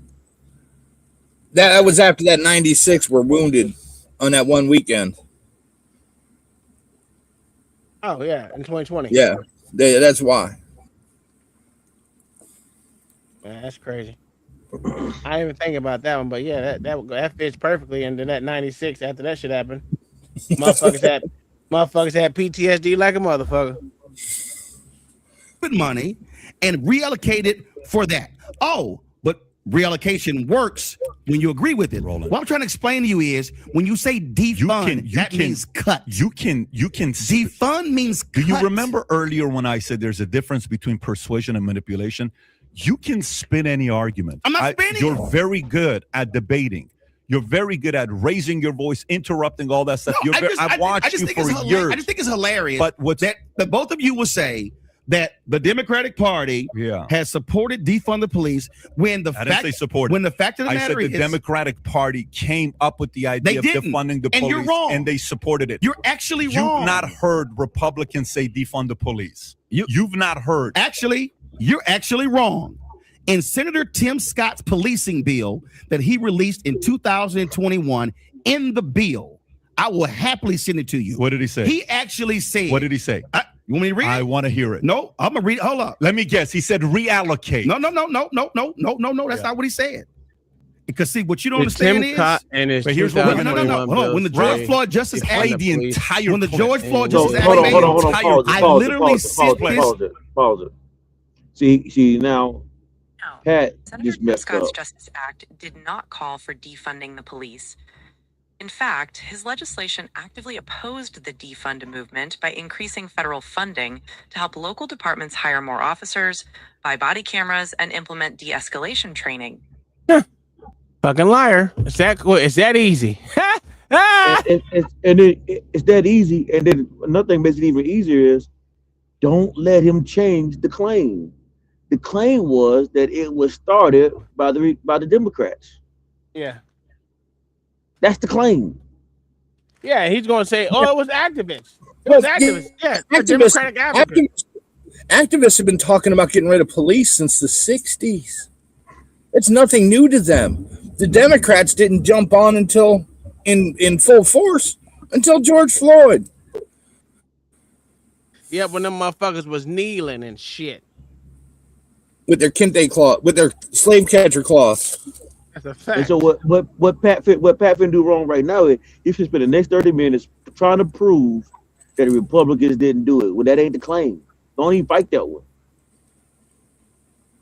Speaker 21: That was after that 96 were wounded on that one weekend.
Speaker 5: Oh, yeah. In 2020.
Speaker 21: Yeah. That's why.
Speaker 5: Man, that's crazy. I didn't even think about that one, but yeah, that fits perfectly. And then that 96 after that shit happened, motherfuckers had PTSD like a motherfucker.
Speaker 22: Money and reallocated for that. Oh, but reallocation works when you agree with it. Roland. What I'm trying to explain to you is when you say defund, that means cut.
Speaker 2: You can
Speaker 22: defund means cut.
Speaker 2: Do you remember earlier when I said there's a difference between persuasion and manipulation? You can spin any argument.
Speaker 22: I'm not spinning.
Speaker 2: You're very good at debating. You're very good at raising your voice, interrupting all that stuff.
Speaker 22: No,
Speaker 2: I've watched you for years.
Speaker 22: I just think it's hilarious.
Speaker 2: But
Speaker 22: that both of you will say that the Democratic Party has supported defund the police when the fact of the matter
Speaker 2: I said the Democratic Party came up with the idea of defunding the police,
Speaker 22: and you're wrong.
Speaker 2: And they supported it.
Speaker 22: You're actually wrong.
Speaker 2: You've not heard Republicans say defund the police. You've not heard.
Speaker 22: Actually, you're actually wrong. In Senator Tim Scott's policing bill that he released in 2021, in the bill, I will happily send it to you.
Speaker 2: What did he say?
Speaker 22: He actually said.
Speaker 2: What did he say?
Speaker 22: You want me to read it?
Speaker 2: I want to hear it.
Speaker 22: No, I'm gonna read it. Hold up.
Speaker 2: Let me guess. He said reallocate.
Speaker 22: No. That's not what he said. Because see, what you don't understand is.
Speaker 5: But here's what we're gonna
Speaker 22: do. When the George Floyd Justice Act,
Speaker 2: the entire.
Speaker 22: When the George Floyd Justice Act,
Speaker 17: Hold on.
Speaker 22: I literally said this.
Speaker 17: Pause it. See now. Pat
Speaker 19: Senator
Speaker 17: just messed
Speaker 19: Scott's
Speaker 17: up.
Speaker 19: Justice Act did not call for defunding the police. In fact, his legislation actively opposed the defund movement by increasing federal funding to help local departments hire more officers, buy body cameras, and implement de-escalation training.
Speaker 5: Fucking liar. It's that easy.
Speaker 17: and it's that easy. And then another thing makes it even easier is don't let him change the claim. The claim was that it was started by the Democrats.
Speaker 5: Yeah.
Speaker 17: That's the claim.
Speaker 5: Yeah, he's going to say, "Oh, it was activists. It was activists." Yeah, Democratic advocates.
Speaker 21: Activists have been talking about getting rid of police since the 60s. It's nothing new to them. The Democrats didn't jump on until in full force until George Floyd.
Speaker 5: Yeah, when them motherfuckers was kneeling and shit
Speaker 21: with their kente cloth, with their slave catcher cloth.
Speaker 5: That's a fact.
Speaker 17: And so what Pat finna do wrong right now is he should spend the next 30 minutes trying to prove that the Republicans didn't do it. Well, that ain't the claim. Don't even fight that one.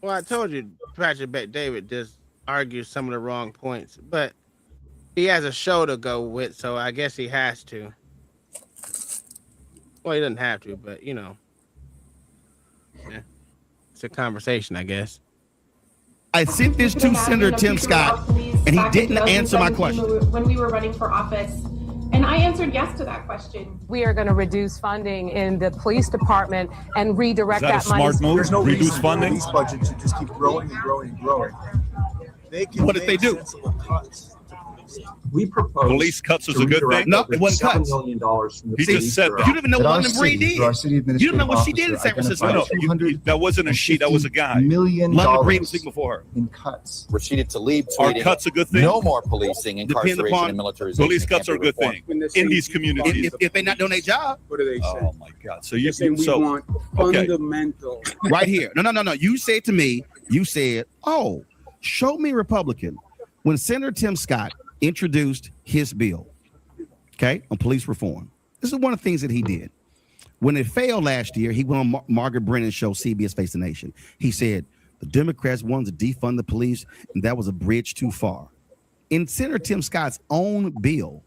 Speaker 5: Well, I told you, Patrick Bet David just argues some of the wrong points, but he has a show to go with, so I guess he has to. Well, he doesn't have to, but you know, yeah, it's a conversation, I guess.
Speaker 22: I sent this to Senator Tim Scott, and he didn't answer my question.
Speaker 1: When we were running for office, and I answered yes to that question.
Speaker 6: We are going to reduce funding in the police department and redirect that money.
Speaker 2: Smart move?
Speaker 7: There's no
Speaker 2: Reduce
Speaker 7: reason
Speaker 2: funding?
Speaker 7: These budgets should just keep growing and growing and growing.
Speaker 22: What did they do?
Speaker 7: We propose
Speaker 2: police cuts is a good thing.
Speaker 22: No, it wasn't cuts.
Speaker 7: $7 million from the
Speaker 2: He just said that.
Speaker 22: You don't even know what London Breed did. You don't know what she did in San Francisco.
Speaker 2: No, that wasn't a she. That was a guy.
Speaker 7: London
Speaker 22: Breed was speaking before her.
Speaker 7: In cuts.
Speaker 9: Rashida Tlaib
Speaker 2: Are
Speaker 9: tweeting,
Speaker 2: cuts a good thing?
Speaker 9: no more policing, incarceration, and militarization.
Speaker 2: Police cuts are a good thing in these communities.
Speaker 22: If they're not doing their job.
Speaker 7: What do they say?
Speaker 2: Oh my God! So you
Speaker 7: want fundamental.
Speaker 22: Right here. No. You said to me, you said, "Oh, show me Republican." When Senator Tim Scott introduced his bill, okay, on police reform. This is one of the things that he did. When it failed last year, he went on Margaret Brennan's show, CBS Face the Nation. He said, the Democrats wanted to defund the police, and that was a bridge too far. In Senator Tim Scott's own bill,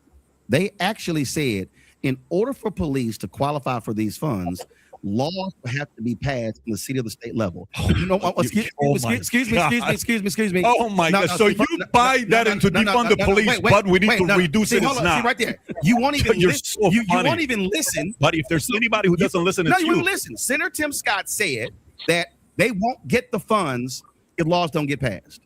Speaker 22: they actually said, in order for police to qualify for these funds, laws have to be passed in the city of the state level. You know, excuse me.
Speaker 2: Oh my God! So you buy that into defund the police, but we need to reduce it. It's not.
Speaker 22: See right there. You won't even listen. You won't even listen.
Speaker 2: But if there's anybody who doesn't listen, it's
Speaker 22: you won't listen. Senator Tim Scott said that they won't get the funds if laws don't get passed.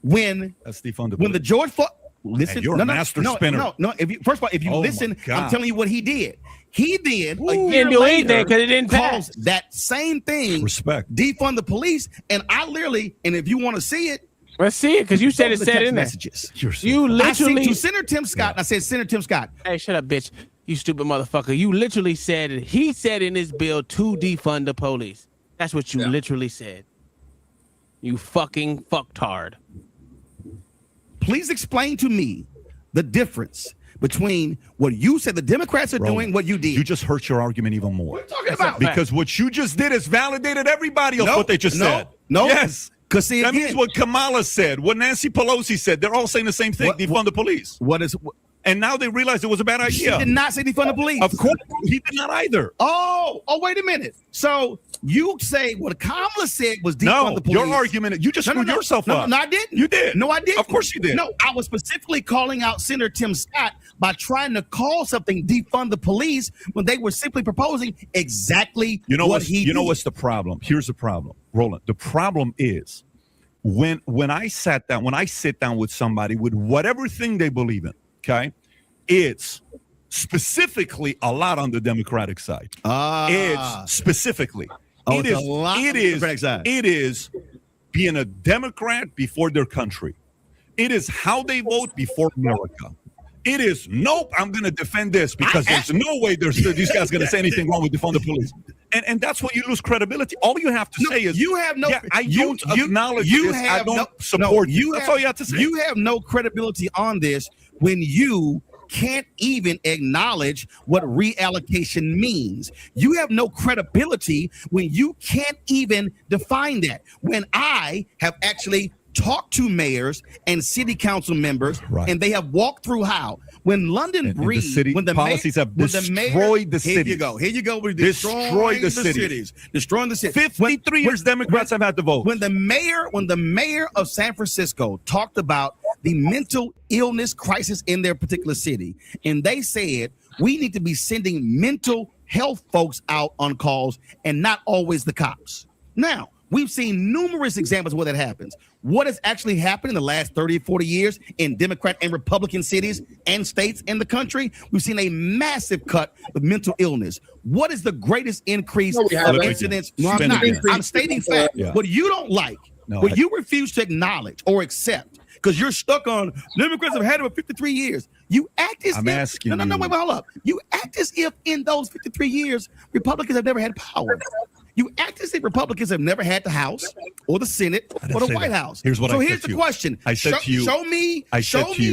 Speaker 22: When
Speaker 2: that's defund the police.
Speaker 22: When the George Floyd. Listen,
Speaker 2: man, you're a master spinner.
Speaker 22: No. First of all, if you listen, I'm telling you what he did. He did a
Speaker 5: He
Speaker 22: year
Speaker 5: didn't do
Speaker 22: later
Speaker 5: anything because it didn't pass.
Speaker 22: That same thing.
Speaker 2: Respect.
Speaker 22: Defund the police, and I literally, and if you want to see it,
Speaker 5: let's see it because you said it said in there.
Speaker 22: Messages.
Speaker 5: You literally
Speaker 22: I to Senator Tim Scott, and I said, Senator Tim Scott.
Speaker 5: Hey, shut up, bitch! You stupid motherfucker! You literally said it. He said in his bill to defund the police. That's what you literally said. You fucking fucktard.
Speaker 22: Please explain to me the difference between what you said the Democrats are doing, what you did.
Speaker 2: You just hurt your argument even more.
Speaker 22: What are you talking about?
Speaker 2: Because what you just did is validated everybody else what they just said.
Speaker 22: No.
Speaker 2: Yes.
Speaker 22: Because see,
Speaker 2: that
Speaker 22: again,
Speaker 2: means what Kamala said, what Nancy Pelosi said. They're all saying the same thing. Defund the police. And now they realized it was a bad idea.
Speaker 22: She did not say defund the police.
Speaker 2: Of course, he did not either.
Speaker 22: Oh, wait a minute. So you say what Kamala said was defund the police.
Speaker 2: Your argument, you just screwed yourself up.
Speaker 22: No, I didn't.
Speaker 2: You did.
Speaker 22: No, I didn't.
Speaker 2: Of course you did.
Speaker 22: No, I was specifically calling out Senator Tim Scott by trying to call something defund the police when they were simply proposing exactly what he did.
Speaker 2: You know what's the problem? Here's the problem, Roland. The problem is when I sit down with somebody with whatever thing they believe in, okay, it's specifically a lot on the Democratic side. It's specifically. It is being a Democrat before their country. It is how they vote before America. It is, nope, I'm going to defend this because there's no way these guys going to say anything wrong with defund the police. And that's what you lose credibility. All you have to say is,
Speaker 22: you have no,
Speaker 2: I don't acknowledge this. I don't support you. That's all you have to say.
Speaker 22: You have no credibility on this when you can't even acknowledge what reallocation means. You have no credibility when you can't even define that. When I have actually talked to mayors and city council members, and they have walked through how. When London breathed, when the
Speaker 2: policies have destroyed the city.
Speaker 22: Here you go. We're
Speaker 2: Destroyed the
Speaker 22: cities. Destroying the city.
Speaker 2: 53 years Democrats have had the vote.
Speaker 22: When the mayor of San Francisco talked about the mental illness crisis in their particular city, and they said we need to be sending mental health folks out on calls and not always the cops. Now, we've seen numerous examples where that happens. What has actually happened in the last 30, 40 years in Democrat and Republican cities and states in the country? We've seen a massive cut of mental illness. What is the greatest increase of incidents? No, I'm not. I'm stating fact. What you don't like, what you refuse to acknowledge or accept, because you're stuck on Democrats have had it for 53 years. You act as if, wait, hold up. You act as if in those 53 years, Republicans have never had power. You act as if Republicans have never had the House or the Senate or the White House.
Speaker 2: Here's what
Speaker 22: here's the question.
Speaker 2: I said to you.
Speaker 22: Show me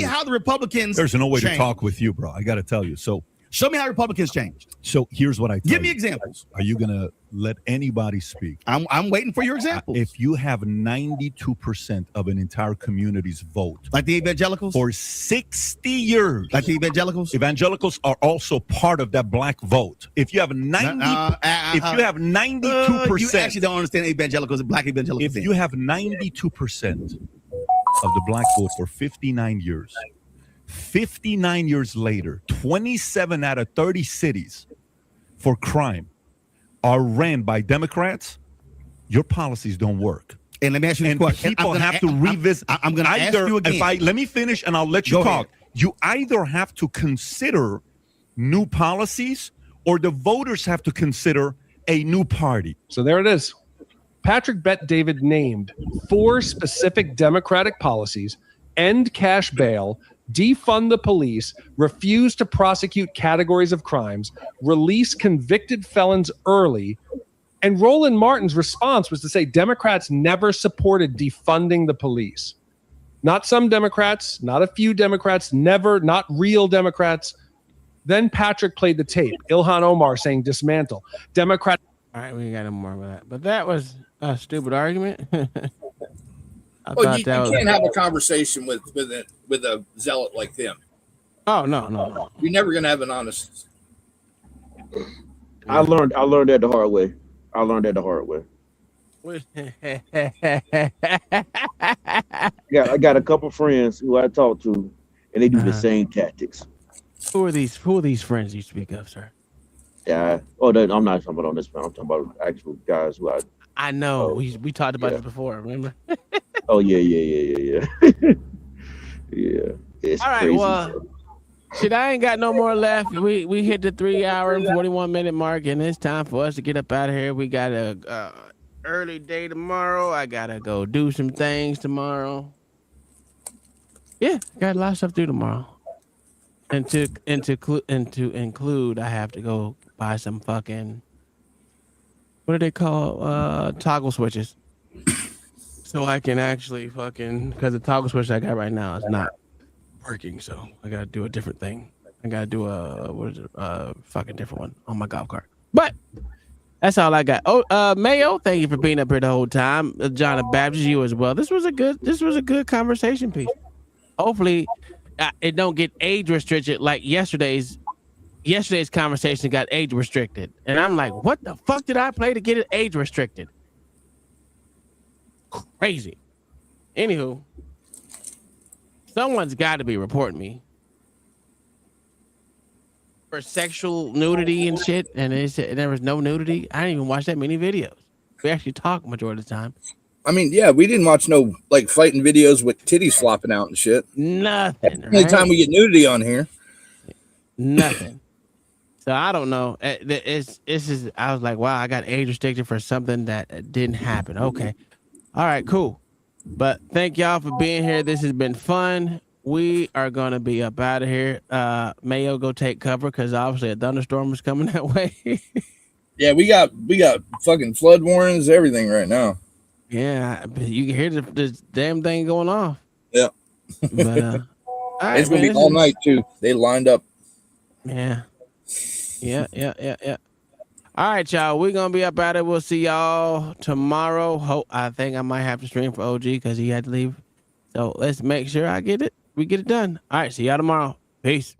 Speaker 22: how the Republicans.
Speaker 2: There's no way
Speaker 22: changed.
Speaker 2: to talk with you, bro. I got to tell you. So
Speaker 22: show me how Republicans changed.
Speaker 2: So here's what I tell
Speaker 22: give me examples.
Speaker 2: Are you gonna let anybody speak?
Speaker 22: I'm waiting for your examples.
Speaker 2: If you have 92% of an entire community's vote,
Speaker 22: like the evangelicals,
Speaker 2: for 60 years,
Speaker 22: like the evangelicals
Speaker 2: are also part of that black vote. If you have 92%,
Speaker 22: you actually don't understand evangelicals and black evangelicals.
Speaker 2: If you have 92% of the black vote for 59 years. 59 years later, 27 out of 30 cities for crime are ran by Democrats. Your policies don't work.
Speaker 22: And let me ask you a question.
Speaker 2: People have to revisit.
Speaker 22: I'm going to ask you again.
Speaker 2: Let me finish and I'll let you talk. You either have to consider new policies or the voters have to consider a new party.
Speaker 4: So there it is. Patrick Bet-David named 4 specific Democratic policies: end cash bail, defund the police, refuse to prosecute categories of crimes, release convicted felons early. And Roland Martin's response was to say Democrats never supported defunding the police. Not some Democrats, not a few Democrats, never, not real Democrats. Then Patrick played the tape. Ilhan Omar saying dismantle. Democrat.
Speaker 5: All right, we got no more of that. But that was a stupid argument.
Speaker 21: Well, you can't have a conversation with a zealot like them.
Speaker 5: Oh no.
Speaker 21: You're never gonna have an honest.
Speaker 17: I learned that the hard way. I got a couple friends who I talk to, and they do the same tactics.
Speaker 5: Who are these friends you speak of, sir?
Speaker 17: Yeah. I'm not talking about on this panel. I'm talking about actual guys who
Speaker 5: I know. We talked about this before, remember?
Speaker 17: Oh yeah. Yeah. It's
Speaker 5: all right,
Speaker 17: crazy.
Speaker 5: well, shit, I ain't got no more left. We hit the 3 hour and 41 minute mark, and it's time for us to get up out of here. We got a early day tomorrow. I gotta go do some things tomorrow. Yeah, got a lot of stuff to do tomorrow. And to include, I have to go buy some fucking, what do they call, toggle switches. So I can actually because the toggle switch I got right now is not working. So I got to do a different thing. I got to do a fucking different one on my golf cart. But that's all I got. Oh, Mayo, thank you for being up here the whole time. John the Baptist, you as well. This was a good conversation piece. Hopefully it don't get age restricted like yesterday's conversation got age restricted. And I'm like, what the fuck did I play to get it age restricted? Crazy. Anywho, someone's got to be reporting me for sexual nudity and shit, and they said there was no nudity. I didn't even watch that many videos. We actually talk majority of the time.
Speaker 21: I mean, yeah, we didn't watch no like fighting videos with titties flopping out and shit.
Speaker 5: Nothing.
Speaker 21: Right? Anytime we get nudity on here,
Speaker 5: nothing. So I don't know. I was like, wow, I got age restricted for something that didn't happen. Okay. All right, cool. But thank y'all for being here. This has been fun. We are going to be up out of here. Mayo, go take cover because obviously a thunderstorm is coming that way.
Speaker 21: Yeah, we got fucking flood warnings, everything right now.
Speaker 5: Yeah, you can hear this damn thing going off.
Speaker 21: Yeah.
Speaker 5: But, all right,
Speaker 21: it's going to be all night, too. They lined up.
Speaker 5: Yeah. All All right, y'all. We're gonna be up at it. We'll see y'all tomorrow. I think I might have to stream for OG because he had to leave. So let's make sure we get it done. All right, see y'all tomorrow. Peace.